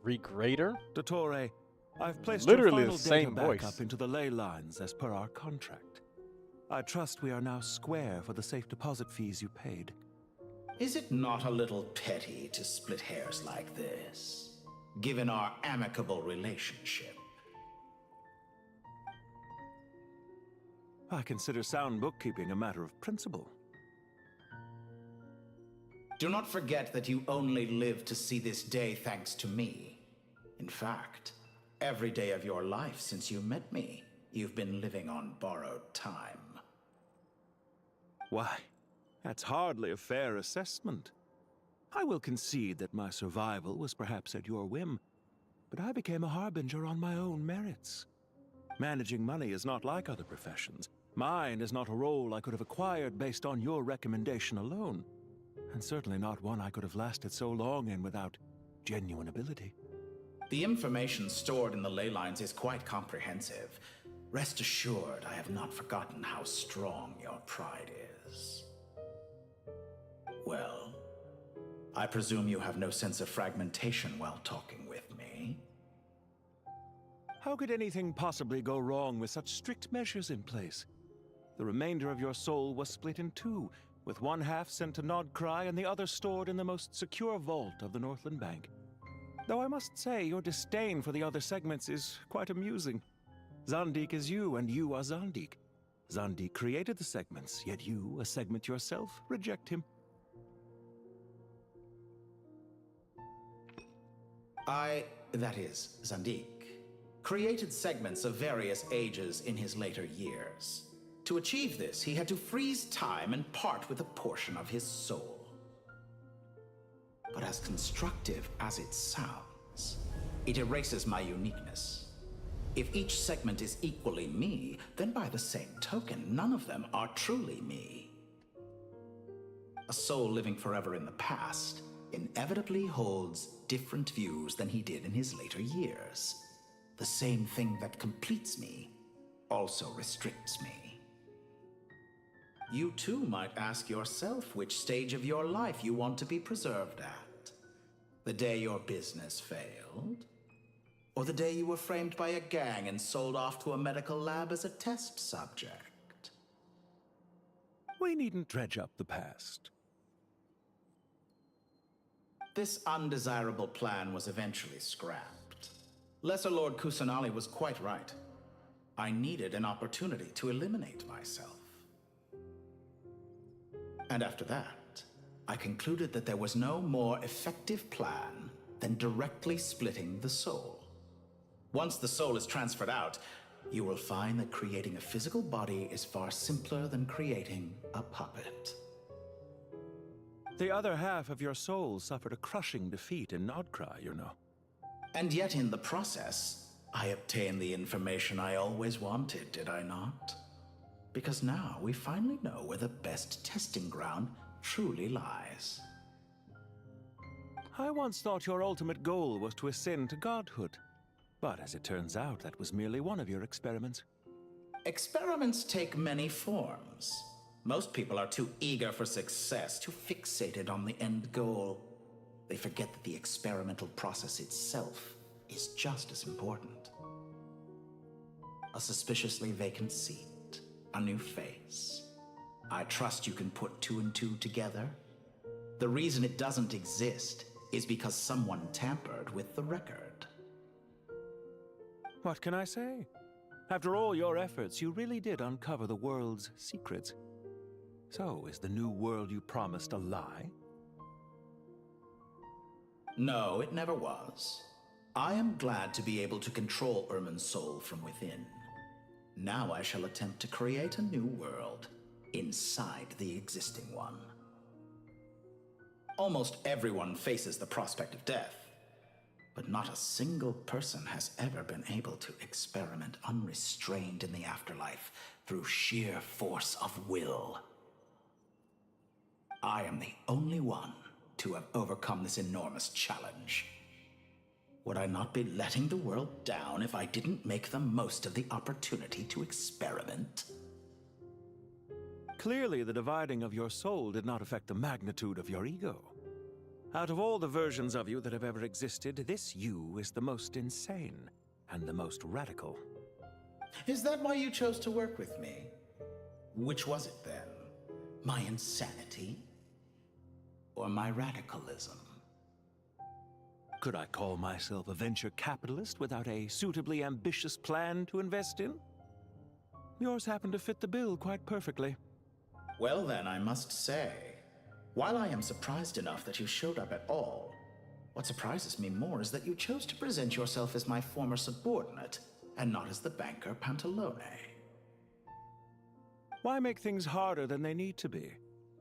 Regrader? Dottore, I've placed Literally your the final same data voice. backup into the ley lines as per our contract. I trust we are now square for the safe deposit fees you paid. Is it not a little petty to split hairs like this, given our amicable relationship? I consider sound bookkeeping a matter of principle. Do not forget that you only live to see this day thanks to me. In fact, every day of your life since you met me, you've been living on borrowed time. Why, that's hardly a fair assessment. I will concede that my survival was perhaps at your whim, but I became a harbinger on my own merits. Managing money is not like other professions. Mine is not a role I could have acquired based on your recommendation alone, and certainly not one I could have lasted so long in without genuine ability. The information stored in the ley lines is quite comprehensive. Rest assured, I have not forgotten how strong your pride is. Well, I presume you have no sense of fragmentation while talking with me. How could anything possibly go wrong with such strict measures in place? The remainder of your soul was split in two, with one half sent to Nodcry and the other stored in the most secure vault of the Northland Bank. Though I must say, your disdain for the other segments is quite amusing. Zandik is you, and you are Zandik. Zandik created the segments, yet you, a segment yourself, reject him. That is, Zandik, created segments of various ages in his later years. To achieve this, he had to freeze time and part with a portion of his soul. But as constructive as it sounds, it erases my uniqueness. If each segment is equally me, then by the same token, none of them are truly me. A soul living forever in the past inevitably holds different views than he did in his later years. The same thing that completes me also restricts me. You too might ask yourself which stage of your life you want to be preserved at. The day your business failed? Or the day you were framed by a gang and sold off to a medical lab as a test subject? We needn't dredge up the past. This undesirable plan was eventually scrapped. Lesser Lord Kusanali was quite right. I needed an opportunity to eliminate myself. And after that, I concluded that there was no more effective plan than directly splitting the soul. Once the soul is transferred out, you will find that creating a physical body is far simpler than creating a puppet. The other half of your soul suffered a crushing defeat in Nodcry, you know. And yet in the process, I obtained the information I always wanted, did I not? Because now we finally know where the best testing ground truly lies. I once thought your ultimate goal was to ascend to godhood. But as it turns out, that was merely one of your experiments. Experiments take many forms. Most people are too eager for success, too fixated on the end goal. They forget that the experimental process itself is just as important. A suspiciously vacant seat, a new face. I trust you can put two and two together. The reason it doesn't exist is because someone tampered with the record. What can I say? After all your efforts, you really did uncover the world's secrets. So, is the new world you promised a lie? No, it never was. I am glad to be able to control Irmin's soul from within. Now I shall attempt to create a new world inside the existing one. Almost everyone faces the prospect of death. But not a single person has ever been able to experiment unrestrained in the afterlife through sheer force of will. I am the only one to have overcome this enormous challenge. Would I not be letting the world down if I didn't make the most of the opportunity to experiment? Clearly, the dividing of your soul did not affect the magnitude of your ego. Out of all the versions of you that have ever existed, this you is the most insane and the most radical. Is that why you chose to work with me? Which was it then? My insanity? Or my radicalism? Could I call myself a venture capitalist without a suitably ambitious plan to invest in? Yours happened to fit the bill quite perfectly. Well then, I must say, while I am surprised enough that you showed up at all, what surprises me more is that you chose to present yourself as my former subordinate, and not as the banker Pantalone. Why make things harder than they need to be?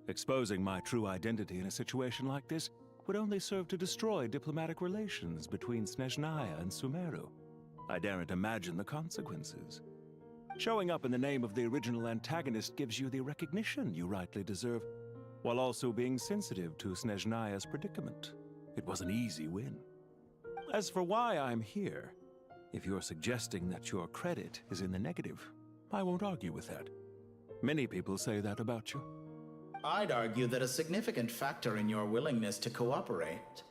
Exposing my true identity in a situation like this would only serve to destroy diplomatic relations between Snezhnaya and Sumeru. I daren't imagine the consequences. Showing up in the name of the original antagonist gives you the recognition you rightly deserve, while also being sensitive to Snezhnaya's predicament. It was an easy win. As for why I'm here, if you're suggesting that your credit is in the negative, I won't argue with that. Many people say that about you. I'd argue that a significant factor in your willingness to cooperate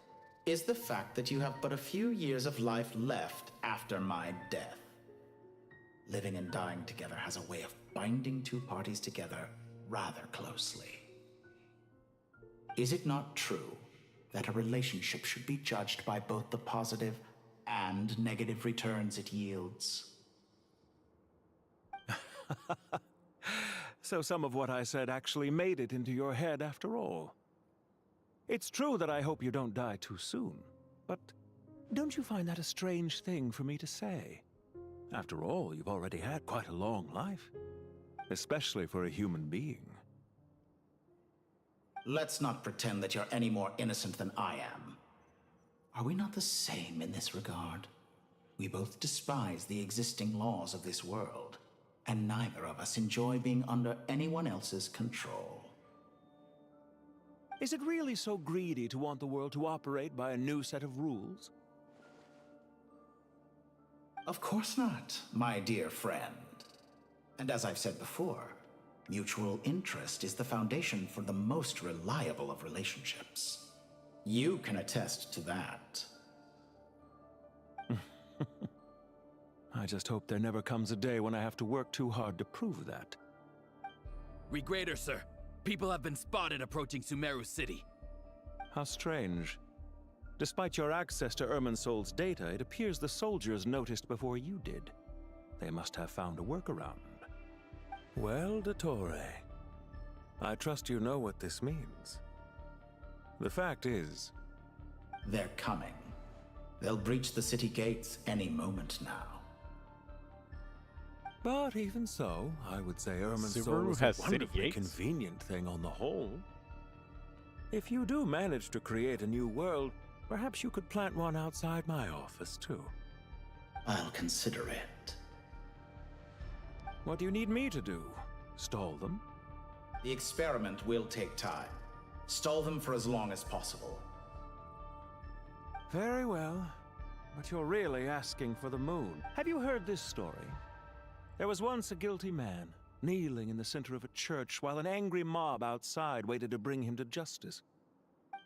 is the fact that you have but a few years of life left after my death. Living and dying together has a way of binding two parties together rather closely. Is it not true that a relationship should be judged by both the positive and negative returns it yields? So some of what I said actually made it into your head after all. It's true that I hope you don't die too soon, but don't you find that a strange thing for me to say? After all, you've already had quite a long life, especially for a human being. Let's not pretend that you're any more innocent than I am. Are we not the same in this regard? We both despise the existing laws of this world, and neither of us enjoy being under anyone else's control. Is it really so greedy to want the world to operate by a new set of rules? Of course not, my dear friend. And as I've said before, mutual interest is the foundation for the most reliable of relationships. You can attest to that. I just hope there never comes a day when I have to work too hard to prove that. Regrader, sir. People have been spotted approaching Sumeru City. How strange. Despite your access to Irminsol's data, it appears the soldiers noticed before you did. They must have found a workaround. Well, Dottore, I trust you know what this means. The fact is... They're coming. They'll breach the city gates any moment now. But even so, I would say Irminsol Subaru is has a city wonderfully gates? convenient thing on the whole. If you do manage to create a new world, perhaps you could plant one outside my office, too. I'll consider it. What do you need me to do? Stall them? The experiment will take time. Stall them for as long as possible. Very well. But you're really asking for the moon. Have you heard this story? There was once a guilty man, kneeling in the center of a church while an angry mob outside waited to bring him to justice.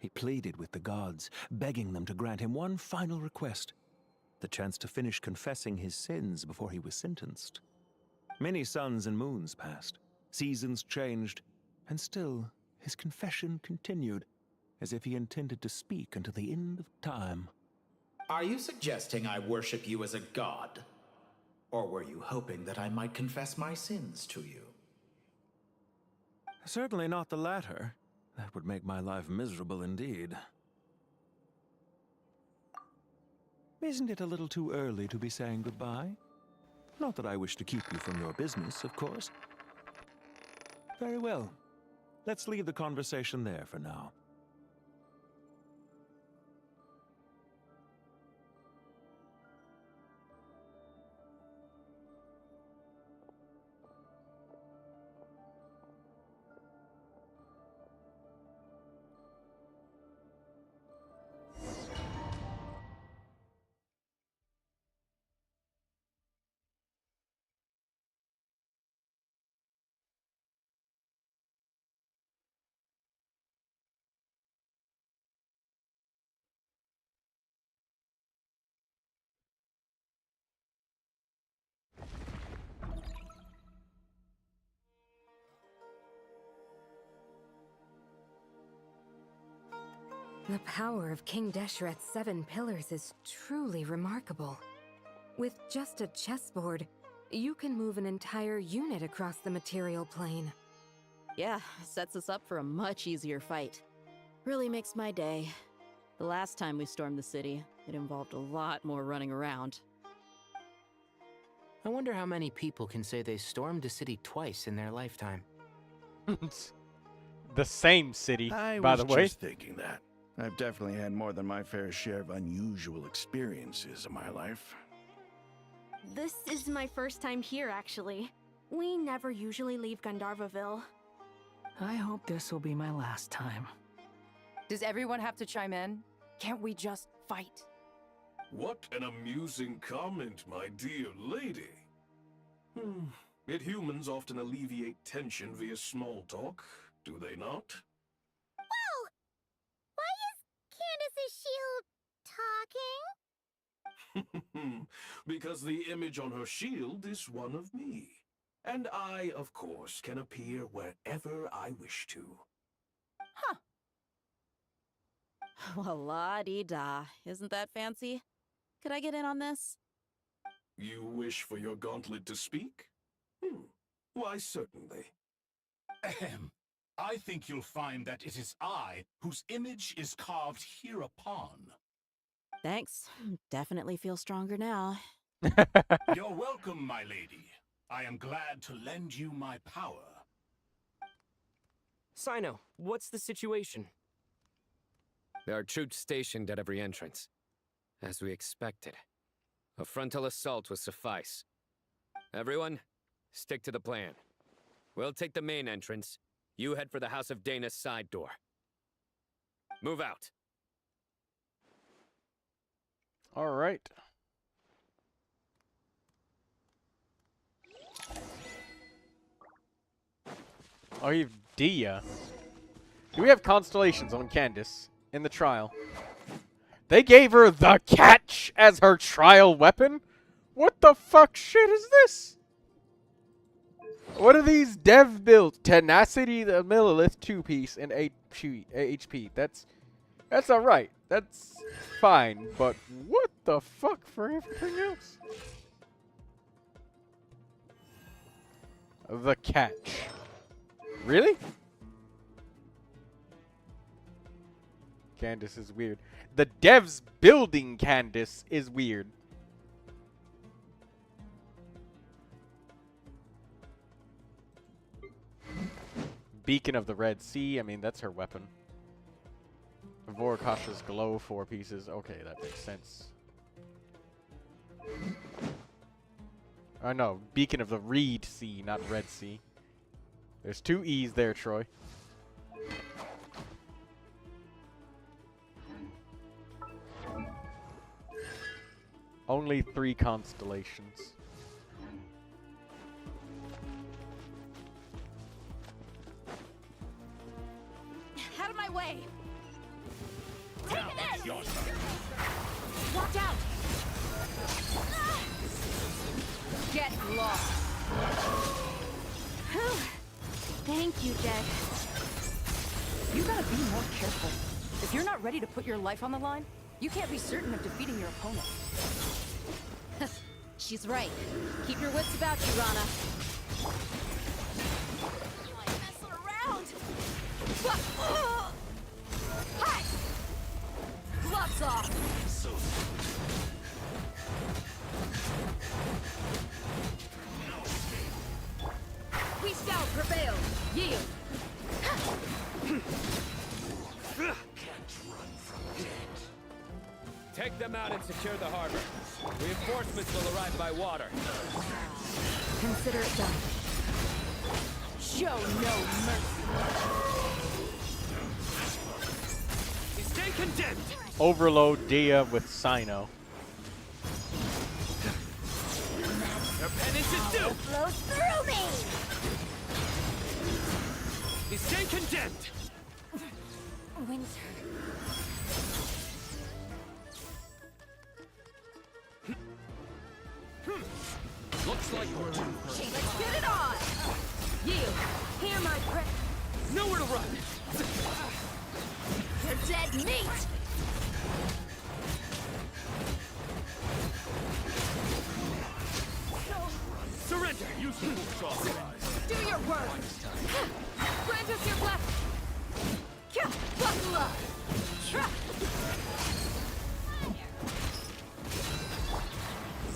He pleaded with the gods, begging them to grant him one final request, the chance to finish confessing his sins before he was sentenced. Many suns and moons passed, seasons changed, and still his confession continued, as if he intended to speak until the end of time. Are you suggesting I worship you as a god? Or were you hoping that I might confess my sins to you? Certainly not the latter. That would make my life miserable indeed. Isn't it a little too early to be saying goodbye? Not that I wish to keep you from your business, of course. Very well. Let's leave the conversation there for now. The power of King Deshret's 7 pillars is truly remarkable. With just a chessboard, you can move an entire unit across the material plane. Yeah, sets us up for a much easier fight. Really makes my day. The last time we stormed the city, it involved a lot more running around. I wonder how many people can say they stormed a city twice in their lifetime. The same city, I by was the way. just thinking that. I've definitely had more than my fair share of unusual experiences in my life. This is my first time here, actually. We never usually leave Gandharvaville. I hope this will be my last time. Does everyone have to chime in? Can't we just fight? What an amusing comment, my dear lady. Yet humans often alleviate tension via small talk, do they not? Whoa! Why is Candace's shield talking? Because the image on her shield is one of me. And I, of course, can appear wherever I wish to. Huh. Well, la-dee-da. Isn't that fancy? Could I get in on this? You wish for your gauntlet to speak? Why, certainly. Ahem. I think you'll find that it is I whose image is carved hereupon. Thanks. Definitely feel stronger now. You're welcome, my lady. I am glad to lend you my power. Sino, what's the situation? There are troops stationed at every entrance. As we expected. A frontal assault will suffice. Everyone, stick to the plan. We'll take the main entrance. You head for the House of Dana's side door. Move out. All right. Oh, you have Dia. Do we have constellations on Candace in the trial? They gave her the catch as her trial weapon? What the fuck shit is this? What are these dev builds? Tenacity, the Millilith 2-piece, and HP. That's alright. That's fine. But what the fuck for everything else? The catch. Really? Candace is weird. The devs building Candace is weird. Beacon of the Red Sea. I mean, that's her weapon. Vorokasha's Glow, 4 pieces. Okay, that makes sense. Oh, no. Beacon of the Reed Sea, not Red Sea. There's 2 E's there, Troy. Only 3 constellations. Out of my way! Take this! Watch out! Get lost! Thank you, Jeg. You gotta be more careful. If you're not ready to put your life on the line, you can't be certain of defeating your opponent. She's right. Keep your wits about you, Rana. Why messing around? Hi! Gloves off! We shall prevail. Yield. Take them out and secure the harbor. Reinforcements will arrive by water. Consider it done. Show no mercy. Stay condemned. Overload Dia with Sino. Their penance is due. Flows through me! Stay condemned. Winter. Looks like we're in for Let's get it on! Yield. Hear my breath. nowhere to run. You're dead meat! Surrender. Use the force authorized. Do your work! Grant us your blessing! Buckle up!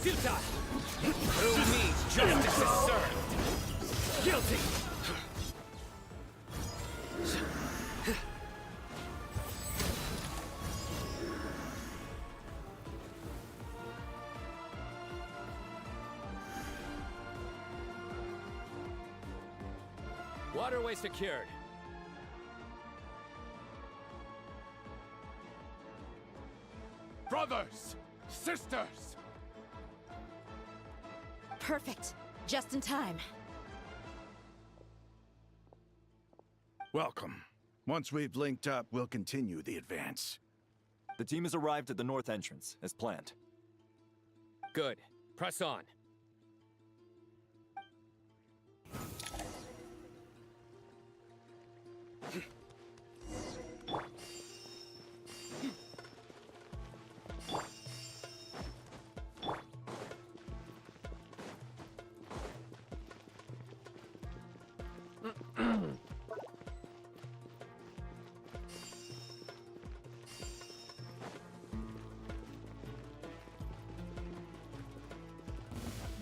Futile. Through me, justice is served. Guilty. Waterway secured. Brothers! Sisters! Perfect. Just in time. Welcome. Once we've linked up, we'll continue the advance. The team has arrived at the north entrance, as planned. Good. Press on.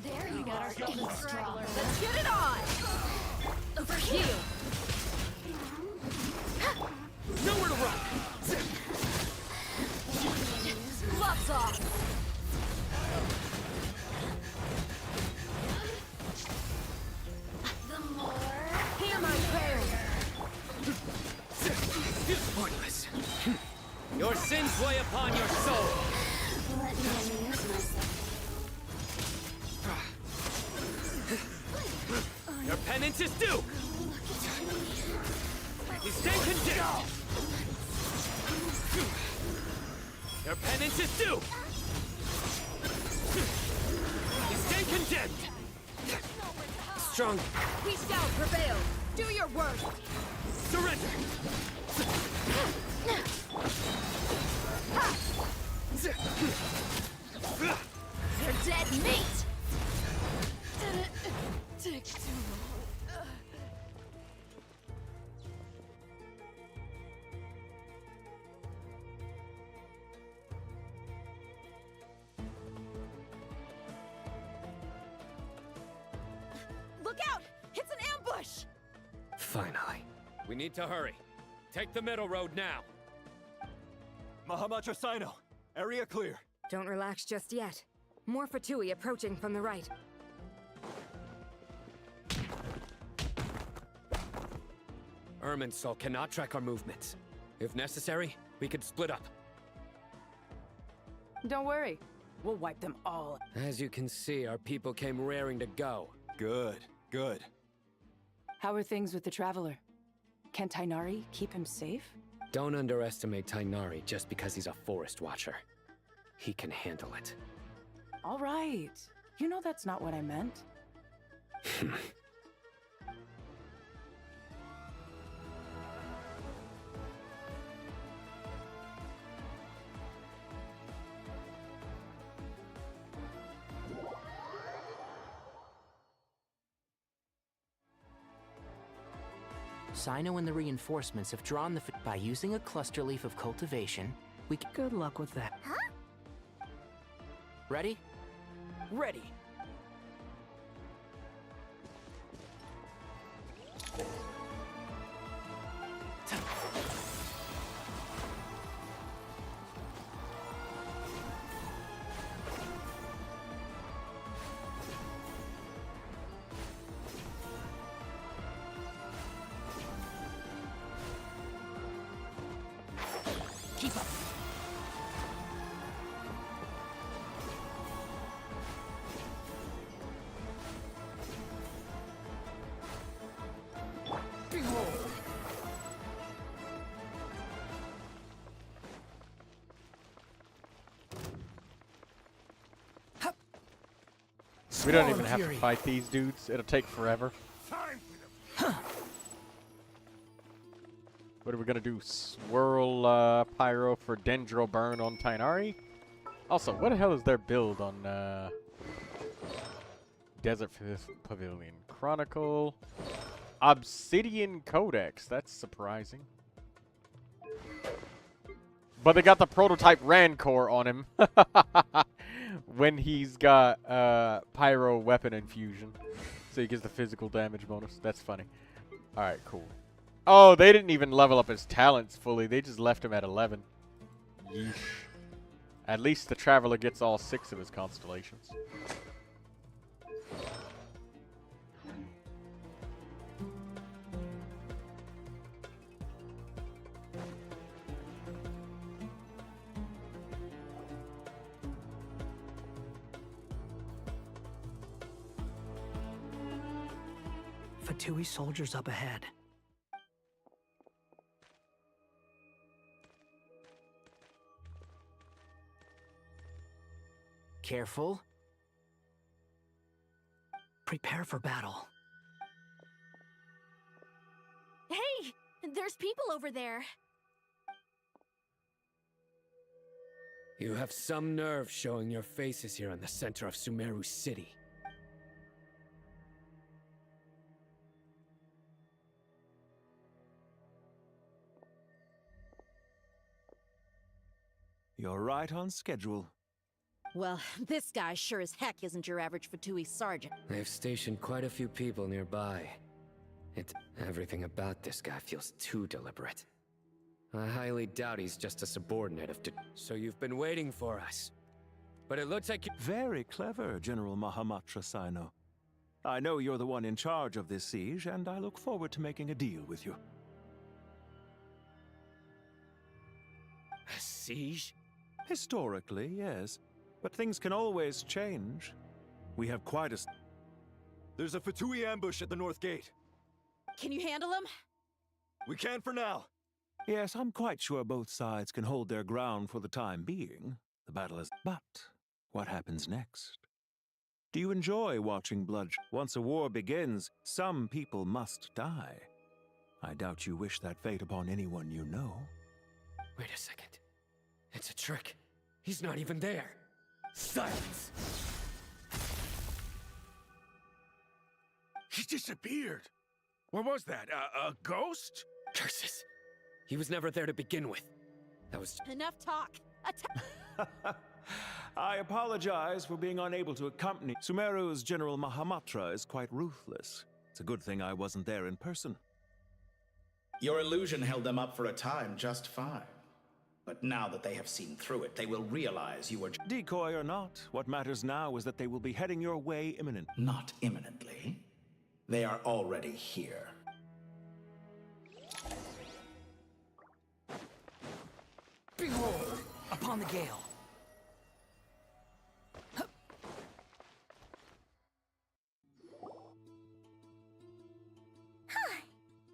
There you got our strong. Let's get it on! Over here! Nowhere to run! Gloves off! The more... Hear my prayer! Pointless. weigh upon your soul. Let me amuse myself. Your penance is due! You stay condemned! Your penance is due! You stay condemned! Strong. We shall prevail. Do your worst. Surrender! You're dead meat! Takes too long. Look out! It's an ambush! Finally. We need to hurry. Take the middle road now. Mahamatra Sino, area clear. Don't relax just yet. More Fatui approaching from the right. Irminsul cannot track our movements. If necessary, we could split up. Don't worry. We'll wipe them all. As you can see, our people came raring to go. Good, good. How are things with the Traveler? Can Tainari keep him safe? Don't underestimate Tainari just because he's a forest watcher. He can handle it. All right. You know that's not what I meant. Sino and the reinforcements have drawn the... By using a cluster leaf of cultivation, we can... Good luck with that. Huh? Ready? Ready! Keep up. We don't even have to fight these dudes. It'll take forever. What are we gonna do? Swirl Pyro for Dendro Burn on Tainari? Also, what the hell is their build on Desert Pavilion? Chronicle. Obsidian Codex. That's surprising. But they got the prototype Rancor on him. When he's got Pyro Weapon Infusion. So he gets the physical damage bonus. That's funny. Alright, cool. Oh, they didn't even level up his talents fully. They just left him at 11. Yeesh. At least the Traveler gets all 6 of his constellations. Fatui soldiers up ahead. Careful. Prepare for battle. Hey! There's people over there. You have some nerve showing your faces here in the center of Sumeru City. You're right on schedule. Well, this guy sure as heck isn't your average Fatui sergeant. They've stationed quite a few people nearby. Everything about this guy feels too deliberate. I highly doubt he's just a subordinate of So you've been waiting for us. But it looks like you— Very clever, General Mahamatra Sino. I know you're the one in charge of this siege, and I look forward to making a deal with you. A siege? Historically, yes. But things can always change. We have quite a... There's a Fatui ambush at the north gate. Can you handle him? We can for now. Yes, I'm quite sure both sides can hold their ground for the time being. The battle is... But what happens next? Do you enjoy watching bloodshed? Once a war begins, some people must die. I doubt you wish that fate upon anyone you know. Wait a second. It's a trick. He's not even there. Silence! He disappeared. What was that? A ghost? Curses. He was never there to begin with. That was... Enough talk. I apologize for being unable to accompany. Sumeru's General Mahamatra is quite ruthless. It's a good thing I wasn't there in person. Your illusion held them up for a time just fine. But now that they have seen through it, they will realize you were... Decoy or not, what matters now is that they will be heading your way imminently. Not imminently. They are already here. Behold, upon the gale.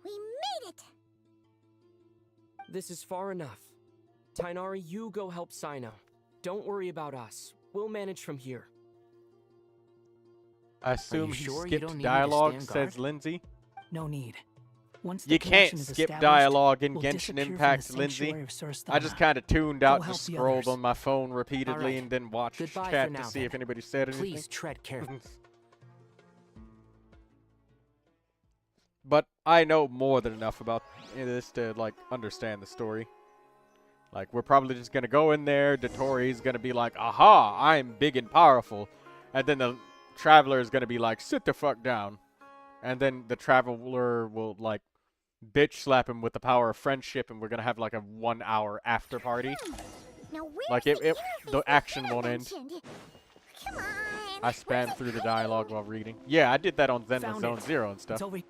We made it! This is far enough. Tainari, you go help Sino. Don't worry about us. We'll manage from here. I assume he sure you skipped don't need me to dialogue, stand says guard? Lindsay. No need. Once the You can't connection is skip established, dialogue in we'll Genshin disappear from the Impact, Lindsay. sanctuary of I just Surasthana. kind of tuned Go out, help just the scrolled others. on my phone repeatedly, Alright. and then watched Goodbye chat for to now, see then. if anybody said anything. Please tread carefully. But I know more than enough about this to, like, understand the story. Like, we're probably just gonna go in there, Dotori's gonna be like, aha, I'm big and powerful. And then the Traveler is gonna be like, sit the fuck down. And then the Traveler will, like, bitch slap him with the power of friendship, and we're gonna have, like, a 1 hour after party. Now Like, the action won't end. Come on! I spammed through the dialogue while reading. Yeah, I did that on Zen Found Zone it. Zero and stuff. It's over.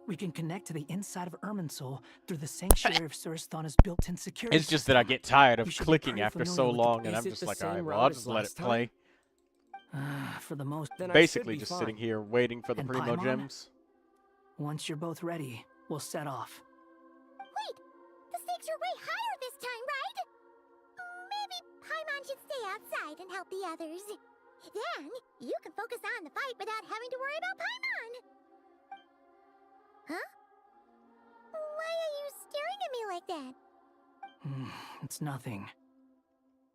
We can connect to the inside of Irminsul through the sanctuary of Surasthana's built-in security. It's just that I get tired of You should be clicking pretty after so familiar with the- long, and Is I'm it just the like, alright, same well, route I'll as just let it last time? play. For the most. Then I should Basically, be just fine. sitting here waiting for the And Primogems. Once you're both ready, we'll set off. Wait! The stakes are way higher this time, right? Maybe Paimon should stay outside and help the others. Then, you can focus on the fight without having to worry about Paimon. Huh? Why are you staring at me like that? It's nothing.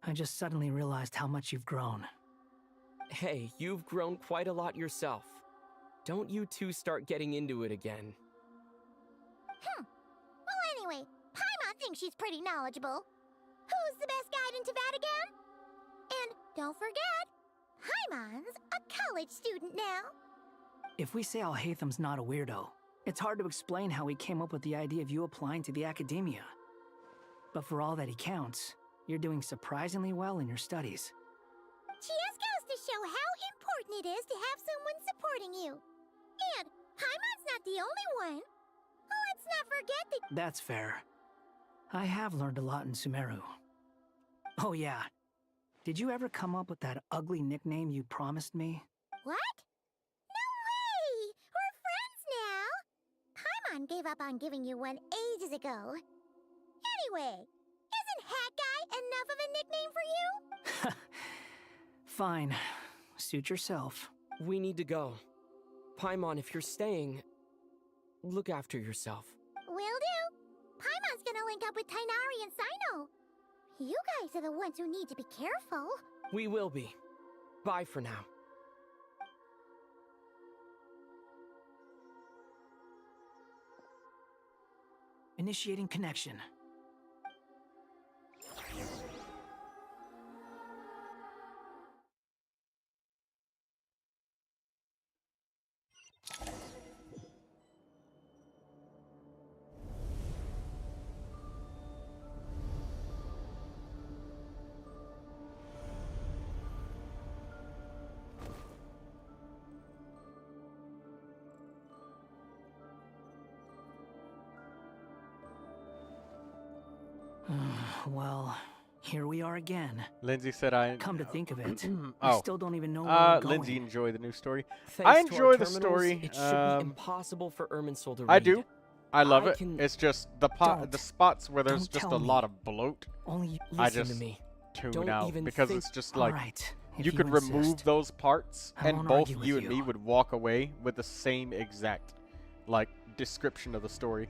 I just suddenly realized how much you've grown. Hey, you've grown quite a lot yourself. Don't you two start getting into it again. Well, anyway, Paimon thinks she's pretty knowledgeable. Who's the best guide into Vatican? And don't forget, Paimon's a college student now. If we say Alhatham's not a weirdo, it's hard to explain how he came up with the idea of you applying to the academia. But for all that he counts, you're doing surprisingly well in your studies. Just goes to show how important it is to have someone supporting you. And Paimon's not the only one. Let's not forget that. That's fair. I have learned a lot in Sumeru. Oh yeah. Did you ever come up with that ugly nickname you promised me? What? No way! We're friends now! Paimon gave up on giving you one ages ago. Anyway, isn't Hat Guy enough of a nickname for you? Fine. Suit yourself. We need to go. Paimon, if you're staying, look after yourself. Will do. Paimon's gonna link up with Tainari and Sino. You guys are the ones who need to be careful. We will be. Bye for now. Initiating connection. Well, here we are again. Lindsay said I... Come to think of it, oh. I still don't even know where we're going. Lindsay enjoy the new story. Thanks I to our enjoy the terminals, story. It should be impossible for Irminsul to read. I do. I love it. can- It's just the spots where there's Don't just a tell me. lot of bloat. Only I Listen just to me. tune Don't out even because think- it's just like Alright, if you you could remove insist. those parts I and won't both argue with you and you. me would walk away with the same exact like description of the story.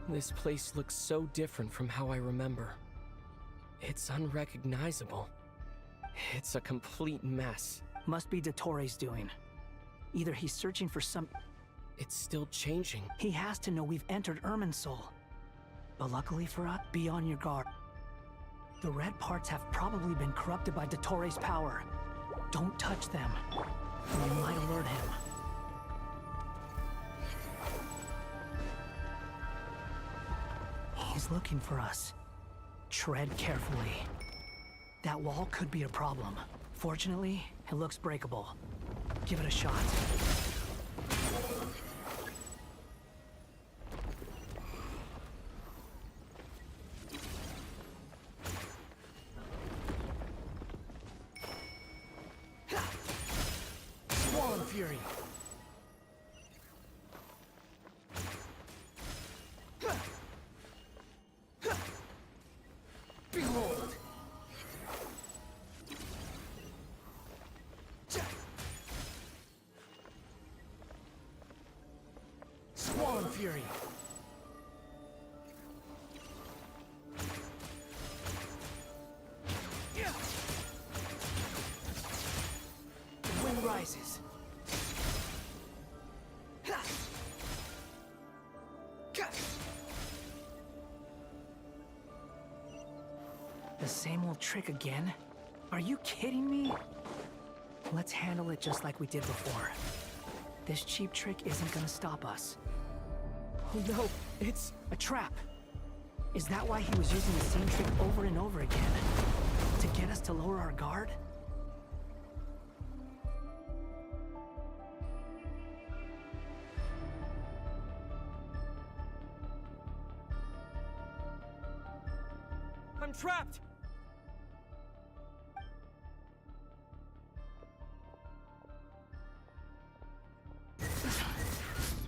This place looks so different from how I remember. It's unrecognizable. It's a complete mess. Must be Dottoro's doing. Either he's searching for some... It's still changing. He has to know we've entered Irminsul. But luckily for us, be on your guard. The red parts have probably been corrupted by Dottoro's power. Don't touch them. You might alert him. He's looking for us. Tread carefully. That wall could be a problem. Fortunately, it looks breakable. Give it a shot. Swan Fury. Behold. Swan Fury. The wind rises. The same old trick again? Are you kidding me? Let's handle it just like we did before. This cheap trick isn't gonna stop us. Oh no, it's a trap. Is that why he was using the same trick over and over again? To get us to lower our guard? I'm trapped!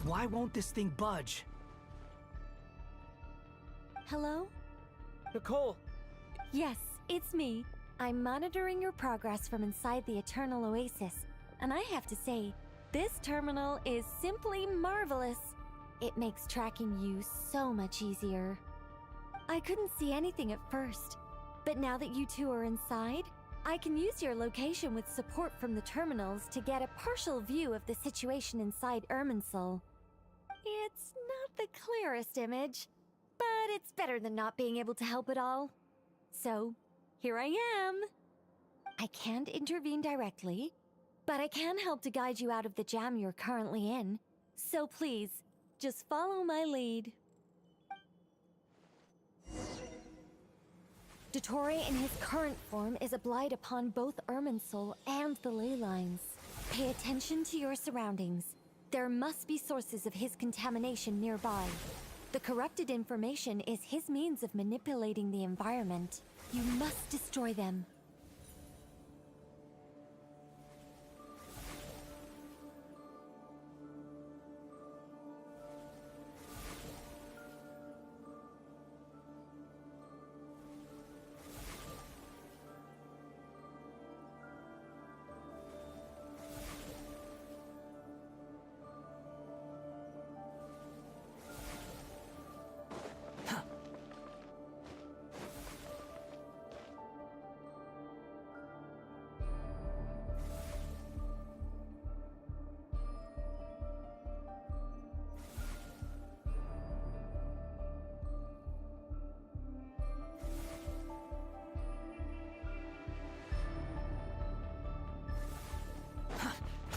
Why won't this thing budge? Hello? Nicole! Yes, it's me. I'm monitoring your progress from inside the Eternal Oasis, and I have to say, this terminal is simply marvelous. It makes tracking you so much easier. I couldn't see anything at first, but now that you two are inside, I can use your location with support from the terminals to get a partial view of the situation inside Irminsul. It's not the clearest image, but it's better than not being able to help at all. So, here I am. I can't intervene directly, but I can help to guide you out of the jam you're currently in. So please, just follow my lead. Dottore in his current form is a blight upon both Irminsul and the ley lines. Pay attention to your surroundings. There must be sources of his contamination nearby. The corrupted information is his means of manipulating the environment. You must destroy them.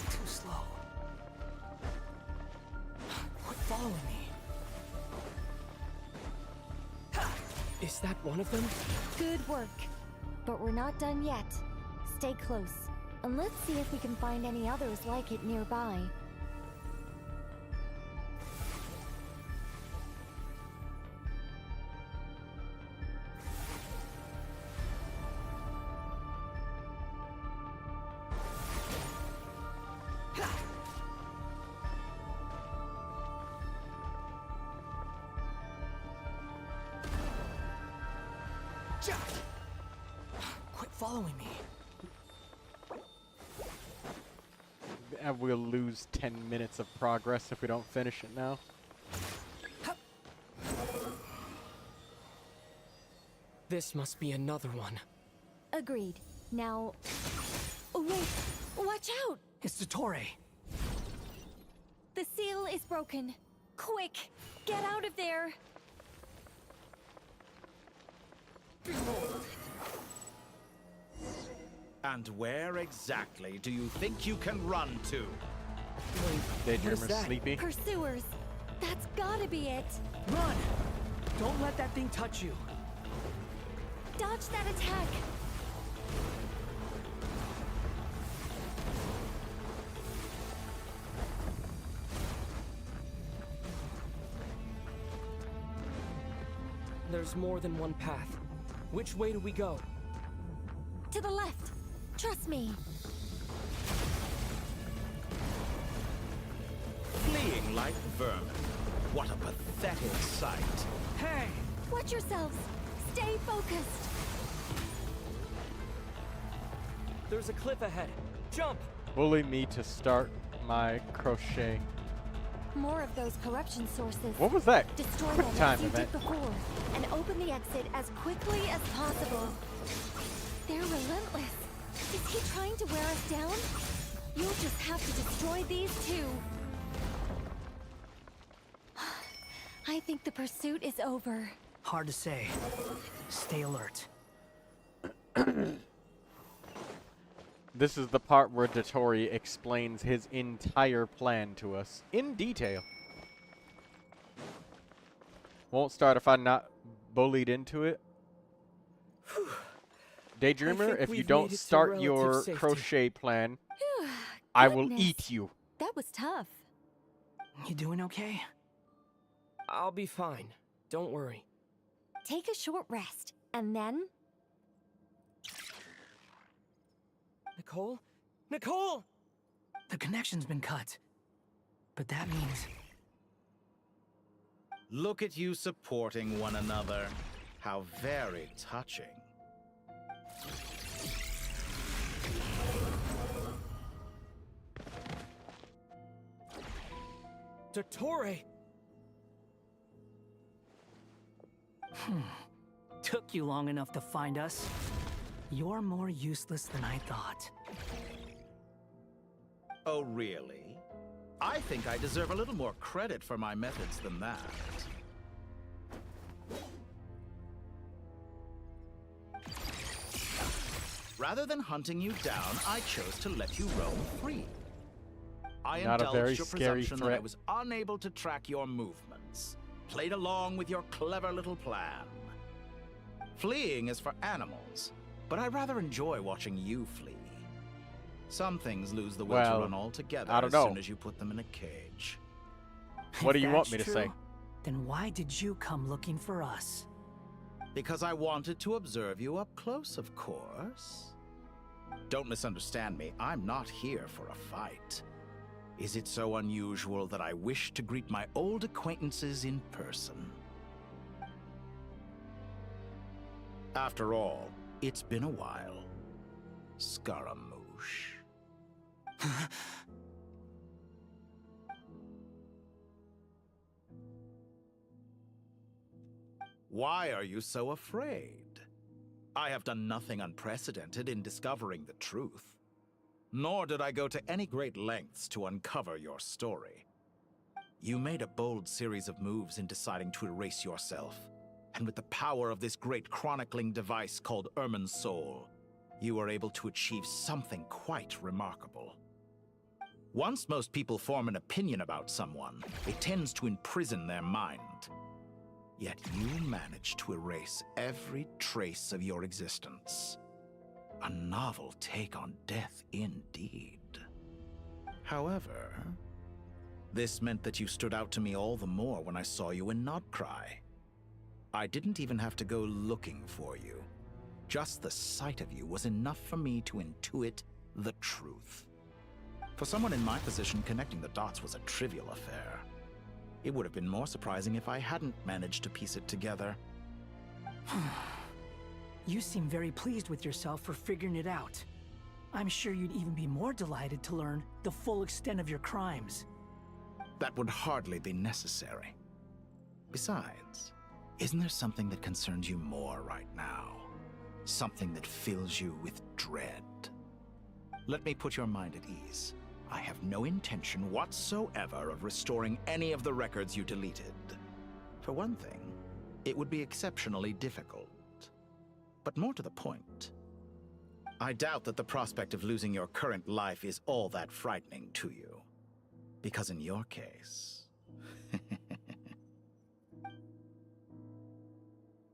Too slow. Quit following me. Is that one of them? Good work. But we're not done yet. Stay close. And let's see if we can find any others like it nearby. Quit following me. And we'll lose 10 minutes of progress if we don't finish it now. This must be another one. Agreed. Now... Oh, wait! Watch out! It's Dottore. The seal is broken. Quick! Get out of there! And where exactly do you think you can run to? Daydreamer's sleepy. Pursuers! That's gotta be it! Run! Don't let that thing touch you. Dodge that attack! There's more than one path. Which way do we go? To the left! Trust me! Fleeing like vermin. What a pathetic sight. Hey! Watch yourselves! Stay focused! There's a cliff ahead. Jump! Bully me to start my crochet. More of those corruption sources. What was that? Destroy Quick them time as you event. did before, and open the exit as quickly as possible. They're relentless. Is he trying to wear us down? You'll just have to destroy these too. I think the pursuit is over. Hard to say. Stay alert. This is the part where Dottore explains his entire plan to us in detail. Won't start if I'm not bullied into it. Daydreamer, if you don't start your crochet plan, I will eat you. That was tough. You doing okay? I'll be fine. Don't worry. Take a short rest, and then... Nicole? Nicole! The connection's been cut. But that means... Look at you supporting one another. How very touching. Dottore! Took you long enough to find us. You're more useless than I thought. Oh, really? I think I deserve a little more credit for my methods than that. Rather than hunting you down, I chose to let you roam free. I Not a very indulged your scary presumption that I threat. was unable to track your movements. Played along with your clever little plan. Fleeing is for animals, but I rather enjoy watching you flee. Some things lose the will Well, to run altogether I don't as know. soon as you put them in a cage. What do If you want that's me to true, say? Then why did you come looking for us? Because I wanted to observe you up close, of course. Don't misunderstand me. I'm not here for a fight. Is it so unusual that I wish to greet my old acquaintances in person? After all, it's been a while. Scaramouche. Why are you so afraid? I have done nothing unprecedented in discovering the truth. Nor did I go to any great lengths to uncover your story. You made a bold series of moves in deciding to erase yourself. And with the power of this great chronicling device called Ermin's Soul, you were able to achieve something quite remarkable. Once most people form an opinion about someone, it tends to imprison their mind. Yet you managed to erase every trace of your existence. A novel take on death indeed. However, this meant that you stood out to me all the more when I saw you in Nodcry. I didn't even have to go looking for you. Just the sight of you was enough for me to intuit the truth. For someone in my position, connecting the dots was a trivial affair. It would have been more surprising if I hadn't managed to piece it together. You seem very pleased with yourself for figuring it out. I'm sure you'd even be more delighted to learn the full extent of your crimes. That would hardly be necessary. Besides, isn't there something that concerns you more right now? Something that fills you with dread? Let me put your mind at ease. I have no intention whatsoever of restoring any of the records you deleted. For one thing, it would be exceptionally difficult. But more to the point, I doubt that the prospect of losing your current life is all that frightening to you. Because in your case,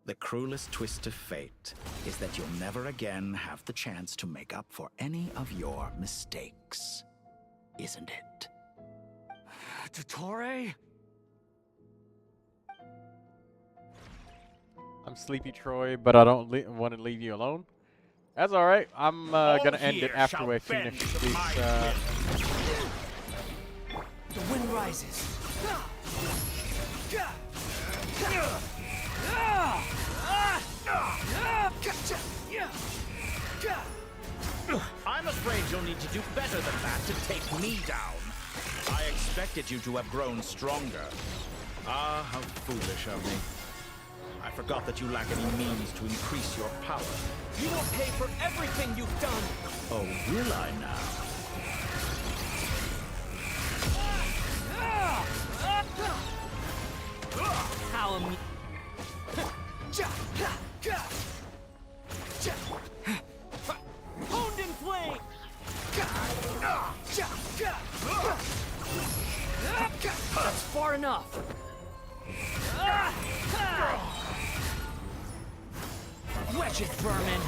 the cruelest twist of fate is that you'll never again have the chance to make up for any of your mistakes. Isn't it? Dottore? I'm sleepy, Troy, but I don't want to leave you alone. That's all right. I'm gonna end it after we finish this. The wind rises. I'm afraid you'll need to do better than that to take me down. I expected you to have grown stronger. Ah, how foolish of me. I forgot that you lack any means to increase your power. You will pay for everything you've done! Oh, will I now? How am Honed in flame! That's far enough! Wretched vermin!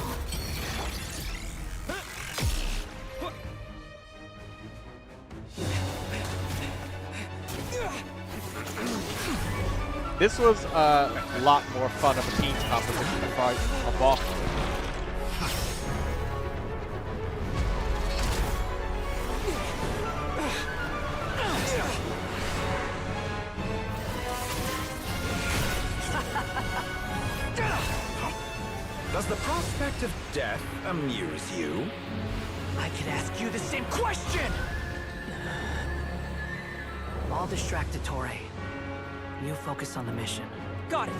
This was a lot more fun of a team competition to fight a boss. Does the prospect of death amuse you? I could ask you the same question! I'll distract Dottore. You focus on the mission. Got it!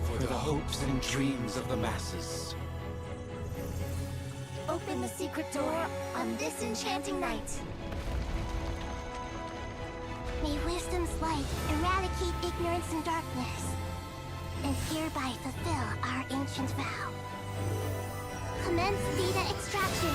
For the hopes and dreams of the masses. Open the secret door on this enchanting night. May wisdom's light eradicate ignorance and darkness, and hereby fulfill our ancient vow. Commence data extraction.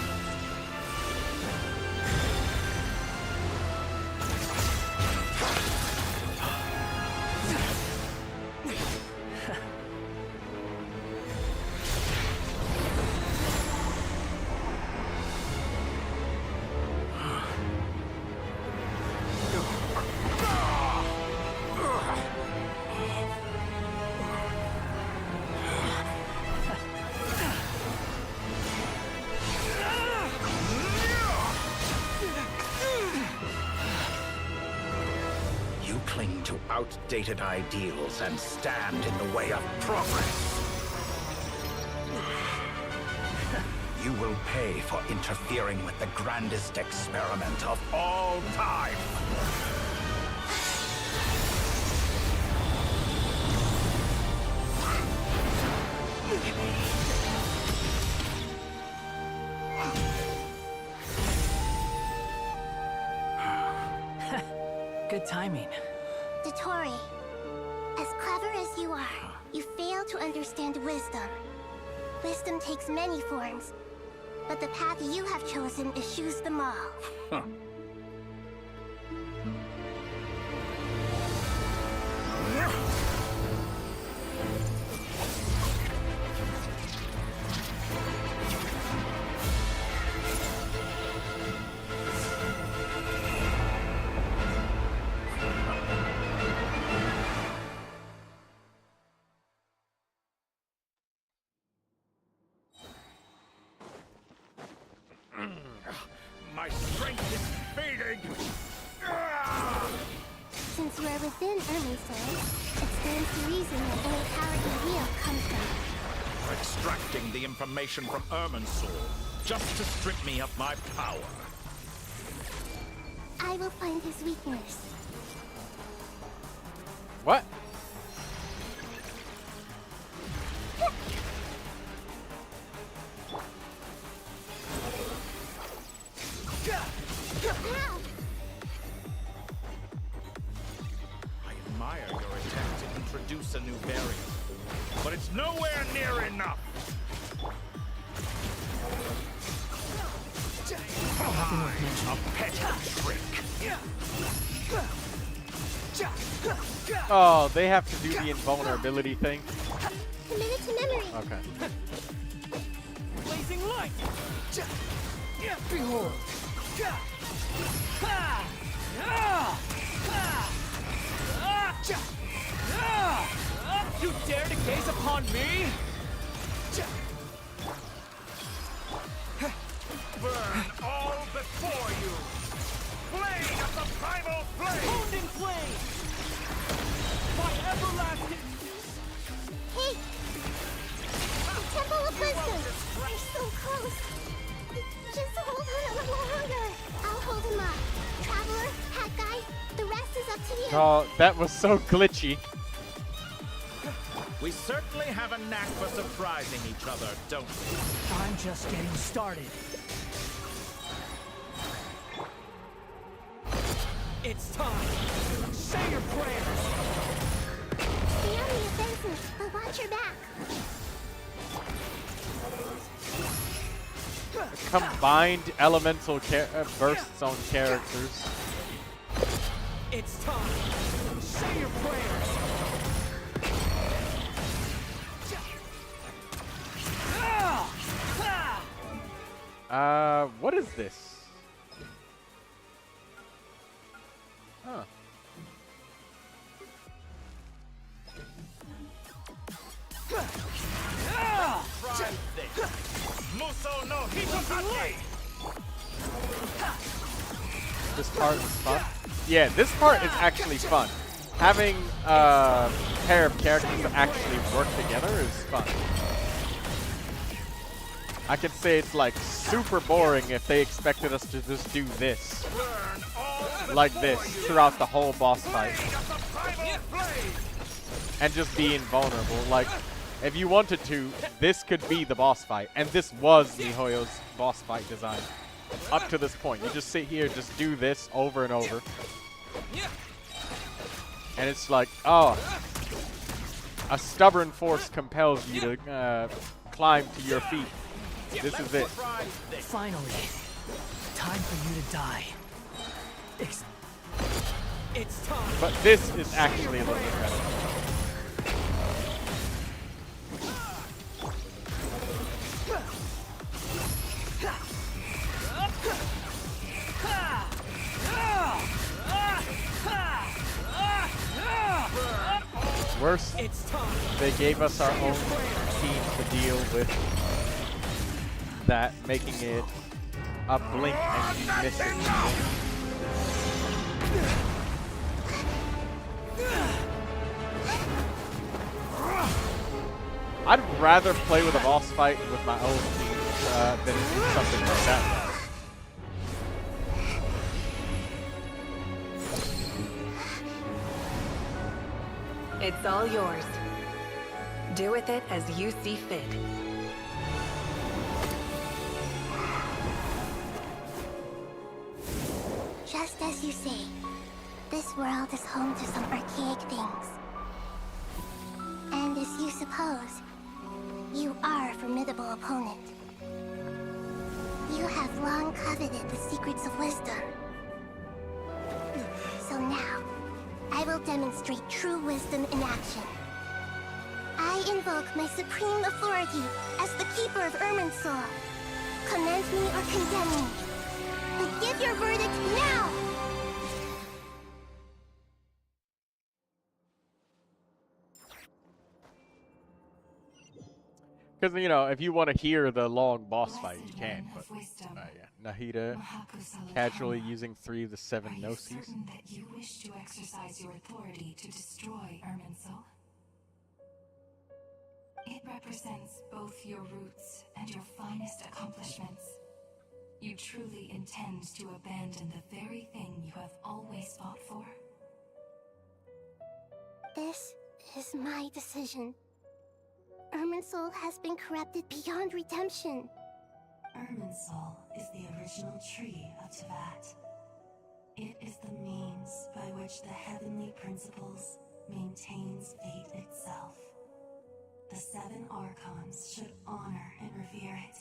Cling to outdated ideals and stand in the way of progress. You will pay for interfering with the grandest experiment of all time. Good timing. Dottore, as clever as you are, you fail to understand wisdom. Wisdom takes many forms, but the path you have chosen eschews them all. defeated! Since you are within Irminsul, it stands to reason that any power you wield comes from Extracting the information from Irminsul, just to strip me of my power. I will find his weakness. What? I admire your attempt to introduce a new variant, but it's nowhere near enough. A petty trick. Oh, they have to do the invulnerability thing. Committed to memory. Okay. Blazing light! Behold! You dare to gaze upon me? Burn all before you! Blade of the primal flame! Honed in flame! My everlasting... Hey! The Temple of Wisdom! We're so close! Just hold on a little longer! I'll hold him up. Traveler, Hat Guy, the rest is up to you. Oh, that was so glitchy. We certainly have a knack for surprising each other, don't we? I'm just getting started. It's time! Say your prayers! Stay on the offensive, but watch your back. Combined elemental bursts on characters. It's time! Say your prayers! What is this? Huh. Try this. Muso no Hitotake! This part is fun. Yeah, this part is actually fun. Having a pair of characters that actually work together is fun. I could say it's like super boring if they expected us to just do this. Like this throughout the whole boss fight. And just be invulnerable. Like, if you wanted to, this could be the boss fight. And this was miHoYo's boss fight design. Up to this point. You just sit here, just do this over and over. And it's like, oh, a stubborn force compels you to climb to your feet. This is it. Finally, time for you to die. It's time. But this is actually a little bit better. Worse, they gave us our own team to deal with that, making it a blink and you miss it. I'd rather play with a boss fight with my own team than do something like that. It's all yours. Do with it as you see fit. Just as you say, this world is home to some archaic things. And as you suppose, you are a formidable opponent. You have long coveted the secrets of wisdom. So now, I will demonstrate true wisdom in action. I invoke my supreme authority as the keeper of Irminsul. Commend me or condemn me. But give your verdict now! Because, you know, if you want to hear the long boss fight, you can. But, yeah. Nahida casually using 3 of the 7 Gnosis. Certain that you wish to exercise your authority to destroy Irminsul? It represents both your roots and your finest accomplishments. You truly intend to abandon the very thing you have always fought for? This is my decision. Irminsul has been corrupted beyond redemption. Irminsul is the original tree of Teyvat. It is the means by which the heavenly principles maintains fate itself. The 7 Archons should honor and revere it,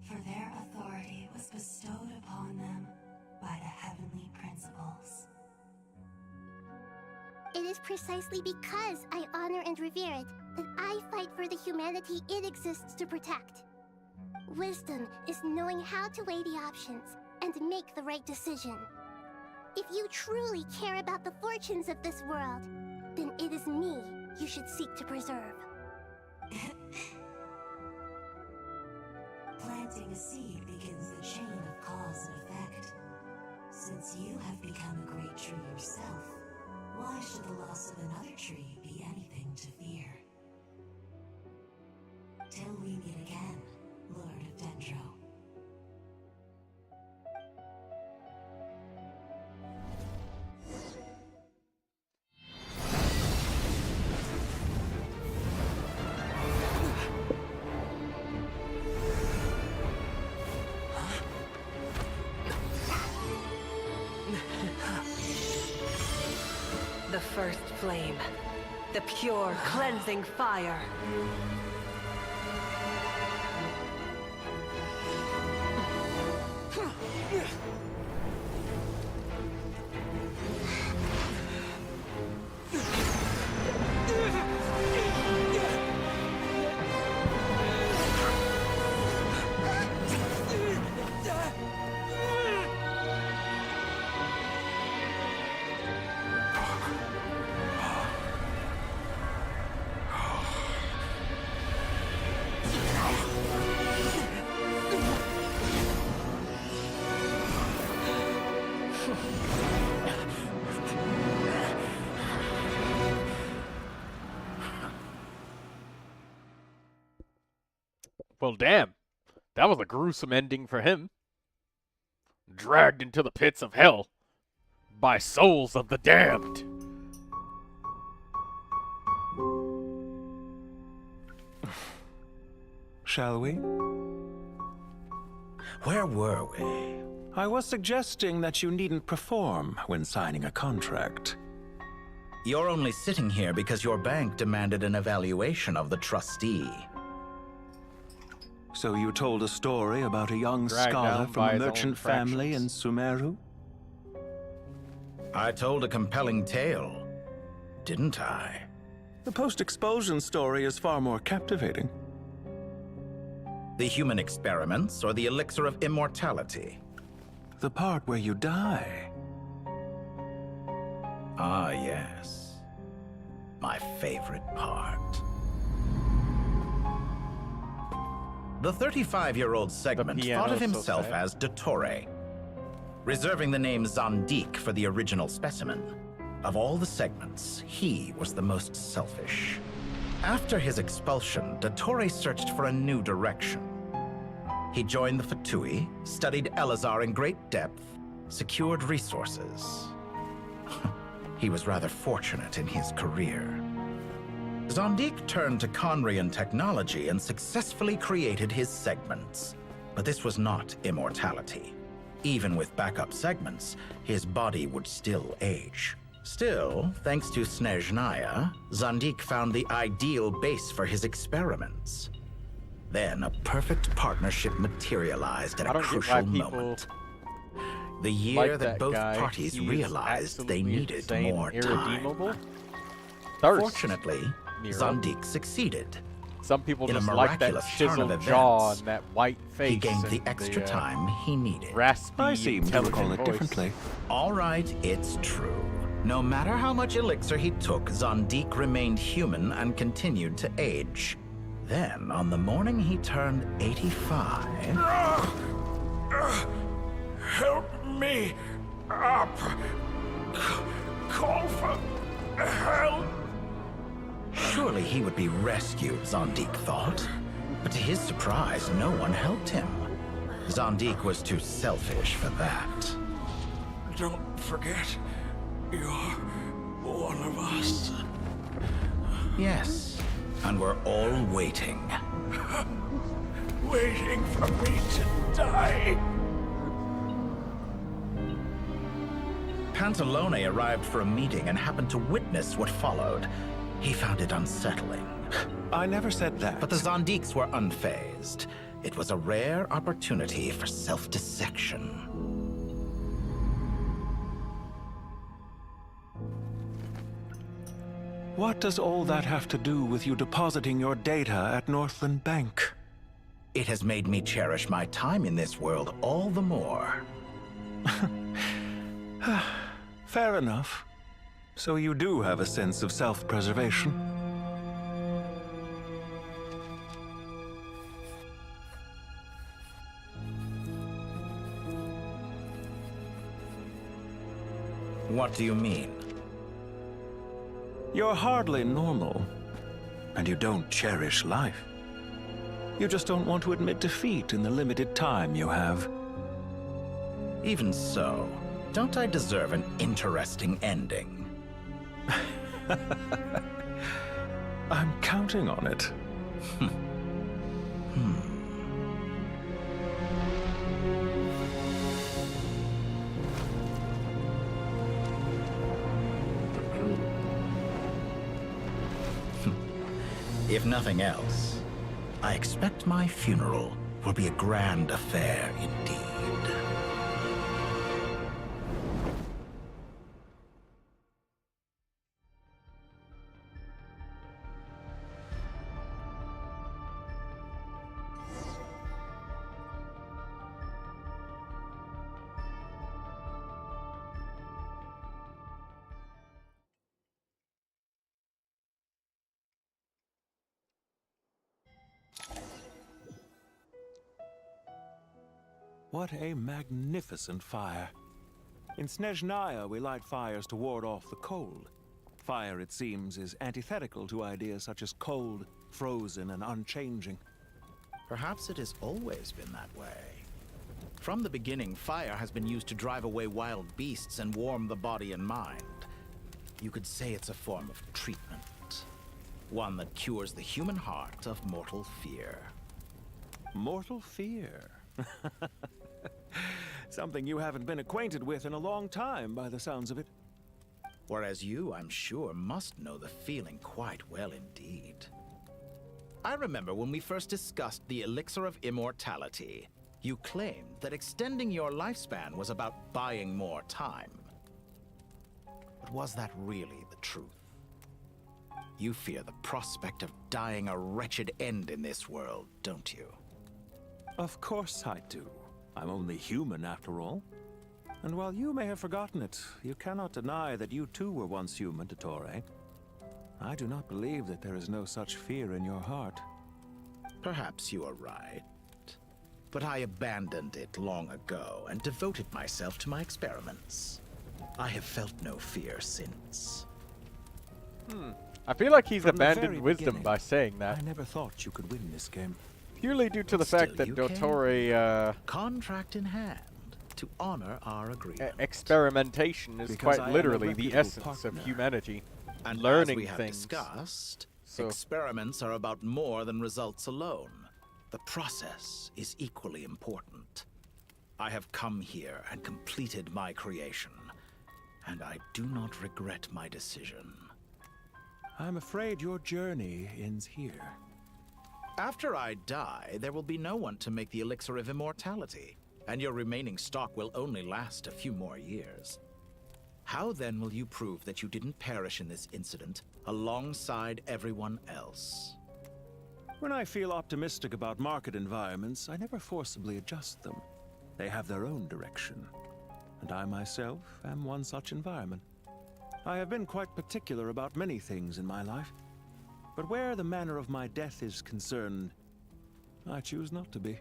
for their authority was bestowed upon them by the heavenly principles. It is precisely because I honor and revere it that I fight for the humanity it exists to protect. Wisdom is knowing how to weigh the options and make the right decision. If you truly care about the fortunes of this world, then it is me you should seek to preserve. Planting a seed begins the chain of cause and effect. Since you have become a great tree yourself, why should the loss of another tree be anything to fear? Till we meet again, Lord of Dendro. The first flame. The pure, cleansing fire. Well, damn. That was a gruesome ending for him. Dragged into the pits of hell by souls of the damned. Shall we? Where were we? I was suggesting that you needn't perform when signing a contract. You're only sitting here because your bank demanded an evaluation of the trustee. So you told a story about a young Dragged scholar down from by a his merchant own family in fractions. Sumeru? I told a compelling tale, didn't I? The post-expulsion story is far more captivating. The human experiments or the elixir of immortality? The part where you die. Ah, yes. My favorite part. The 35-year-old segment thought of himself as Dottore, reserving the name Zandik for the original specimen. Of all the segments, he was the most selfish. After his expulsion, Dottore searched for a new direction. He joined the Fatui, studied Elazar in great depth, secured resources. He was rather fortunate in his career. Zandik turned to Conrian technology and successfully created his segments. But this was not immortality. Even with backup segments, his body would still age. Still, thanks to Snezhnaya, Zandik found the ideal base for his experiments. Then a perfect partnership materialized at a crucial moment. The year Like that both guy, parties he is realized they absolutely needed insane, more irredeemable. time. Thirst. Fortunately, Nero. Zandik succeeded. Some people In a just like that miraculous turn of chiseled jaw events, and that white face. he gained the and extra time he needed. Raspy, I seem to intelligent recall it voice. differently. All right, it's true. No matter how much elixir he took, Zandik remained human and continued to age. Then, on the morning he turned 85... Help me up! Call for help! Surely he would be rescued, Zondik thought. But to his surprise, no one helped him. Zondik was too selfish for that. Don't forget, you're one of us. Yes, and we're all waiting. Waiting for me to die. Pantalone arrived for a meeting and happened to witness what followed. He found it unsettling. I never said that. But the Zondiks were unfazed. It was a rare opportunity for self-dissection. What does all that have to do with you depositing your data at Northland Bank? It has made me cherish my time in this world all the more. Fair enough. So you do have a sense of self-preservation. What do you mean? You're hardly normal, and you don't cherish life. You just don't want to admit defeat in the limited time you have. Even so, don't I deserve an interesting ending? I'm counting on it. If nothing else, I expect my funeral will be a grand affair indeed. What a magnificent fire. In Snezhnaya, we light fires to ward off the cold. Fire, it seems, is antithetical to ideas such as cold, frozen, and unchanging. Perhaps it has always been that way. From the beginning, fire has been used to drive away wild beasts and warm the body and mind. You could say it's a form of treatment. One that cures the human heart of mortal fear. Mortal fear? Something you haven't been acquainted with in a long time, by the sounds of it. Whereas you, I'm sure, must know the feeling quite well indeed. I remember when we first discussed the elixir of immortality, you claimed that extending your lifespan was about buying more time. But was that really the truth? You fear the prospect of dying a wretched end in this world, don't you? Of course I do. I'm only human, after all. And while you may have forgotten it, you cannot deny that you too were once human, Dottore. I do not believe that there is no such fear in your heart. Perhaps you are right. But I abandoned it long ago and devoted myself to my experiments. I have felt no fear since. I feel like he's From the abandoned very wisdom beginning, by saying that. I never thought you could win this game. Purely due to the fact that Dottore, contract in hand to honor our agreement. experimentation is Because I quite am a literally the reputable essence partner. of humanity. And Learning as we have things. discussed, So- experiments are about more than results alone. The process is equally important. I have come here and completed my creation, and I do not regret my decision. I'm afraid your journey ends here. After I die, there will be no one to make the elixir of immortality, and your remaining stock will only last a few more years. How then will you prove that you didn't perish in this incident alongside everyone else? When I feel optimistic about market environments, I never forcibly adjust them. They have their own direction. And I myself am one such environment. I have been quite particular about many things in my life. But where the manner of my death is concerned, I choose not to be.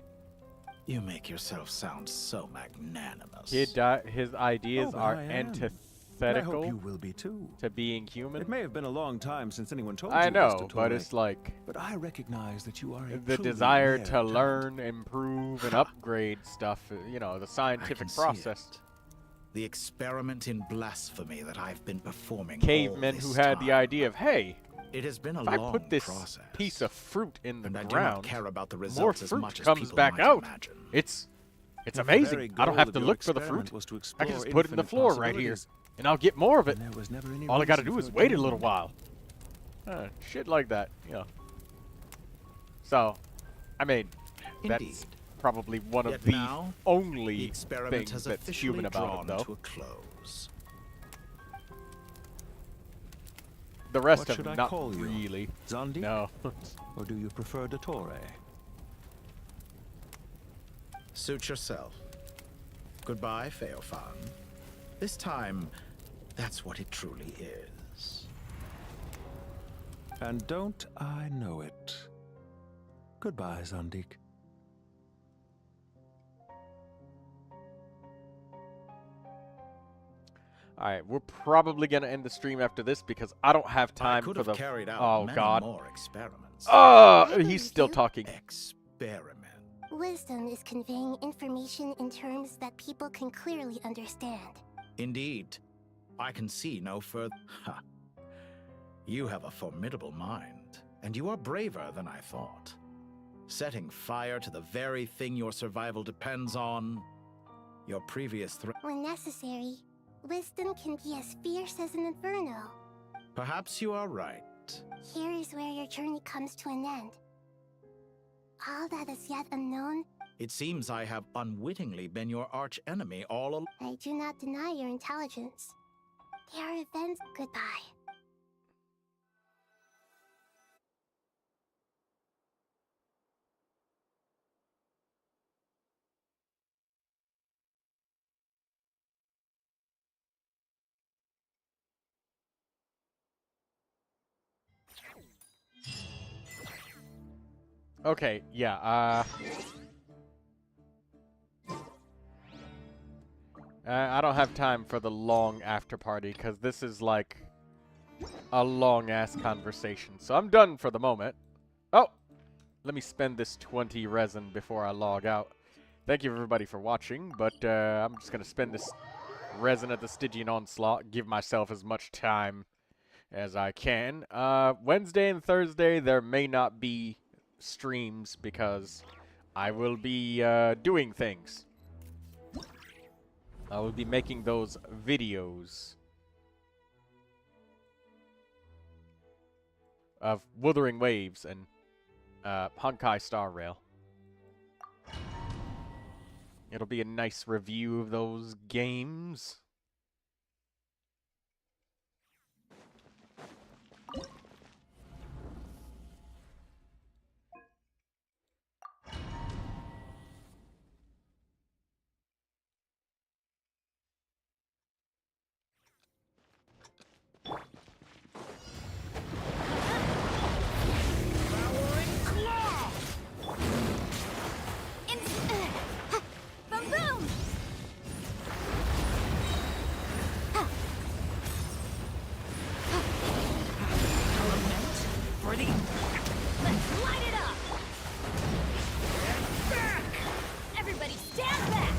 You make yourself sound so magnanimous. His ideas but are I am. antithetical And I hope you will be too. to being human. It may have been a long time since anyone told I you know, this, but Dottore, it's like But I recognize that you are a the truly desire rare to talent. learn, improve, and upgrade stuff. You know, the scientific see process. The experiment in blasphemy that I've been performing. Cavemen all who this had time. the idea of, hey, It has been a if I long put this process. piece of fruit in the And I do ground, not care about the more results as fruit much as comes people back might out. imagine. It's If the amazing. very I don't goal have of to your look for the experiment fruit. was to I can explore just put it in the infinite floor right here, possibilities, and I'll get more of it. then there was never any All I gotta reason do for is it wait a to little end. while. Shit like that, you know. So, I mean, that's Indeed. probably one of Yet the now, only the experiment things has that's officially human about it, drawn though. to a close. The rest What of should them, I not call you? really. Zondi? No. Or do you prefer Dottore? Suit yourself. Goodbye, Feofan. This time, that's what it truly is. And don't I know it? Goodbye, Zondik. Alright, we're probably gonna end the stream after this because I don't have time could for have the. carried out Oh many God. more experiments. He's still talking. Experiment. Wisdom is conveying information in terms that people can clearly understand. Indeed. I can see no further. Ha. You have a formidable mind, and you are braver than I thought. Setting fire to the very thing your survival depends on. Your previous threat. When necessary, wisdom can be as fierce as an inferno. Perhaps you are right. Here is where your journey comes to an end. All that is yet unknown, It seems I have unwittingly been your arch enemy all along. I do not deny your intelligence. There are events. Goodbye. Okay, yeah, I don't have time for the long after party because this is like a long ass conversation. So I'm done for the moment. Oh, let me spend this 20 resin before I log out. Thank you everybody for watching, but I'm just gonna spend this resin at the Stygian Onslaught, give myself as much time as I can. Wednesday and Thursday there may not be streams because I will be doing things. I will be making those videos of Wuthering Waves and Honkai Star Rail. It'll be a nice review of those games. Boom boom! For the... Let's light it up! Everybody stand back!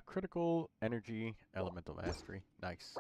Critical Energy Elemental Mastery. Nice.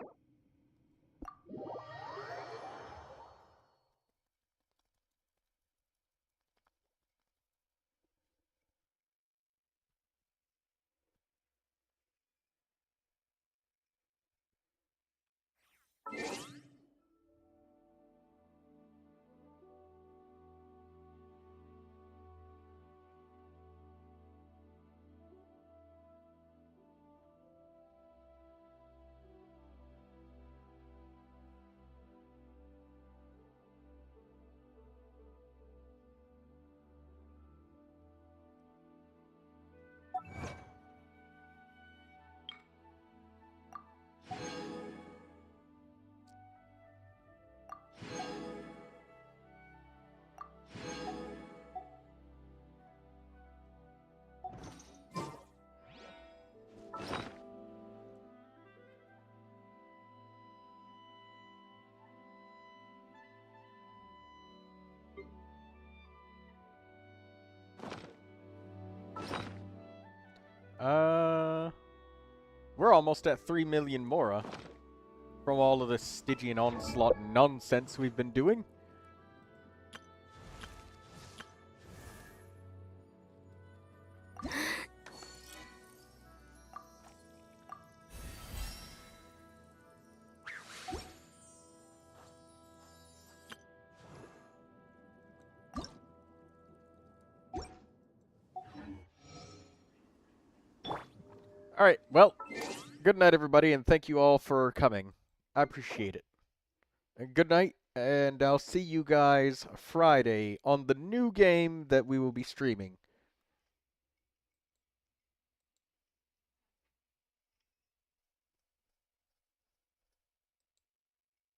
We're almost at 3 million Mora from all of this Stygian onslaught nonsense we've been doing. Alright, well, good night, everybody, and thank you all for coming. I appreciate it. And good night, and I'll see you guys Friday on the new game that we will be streaming.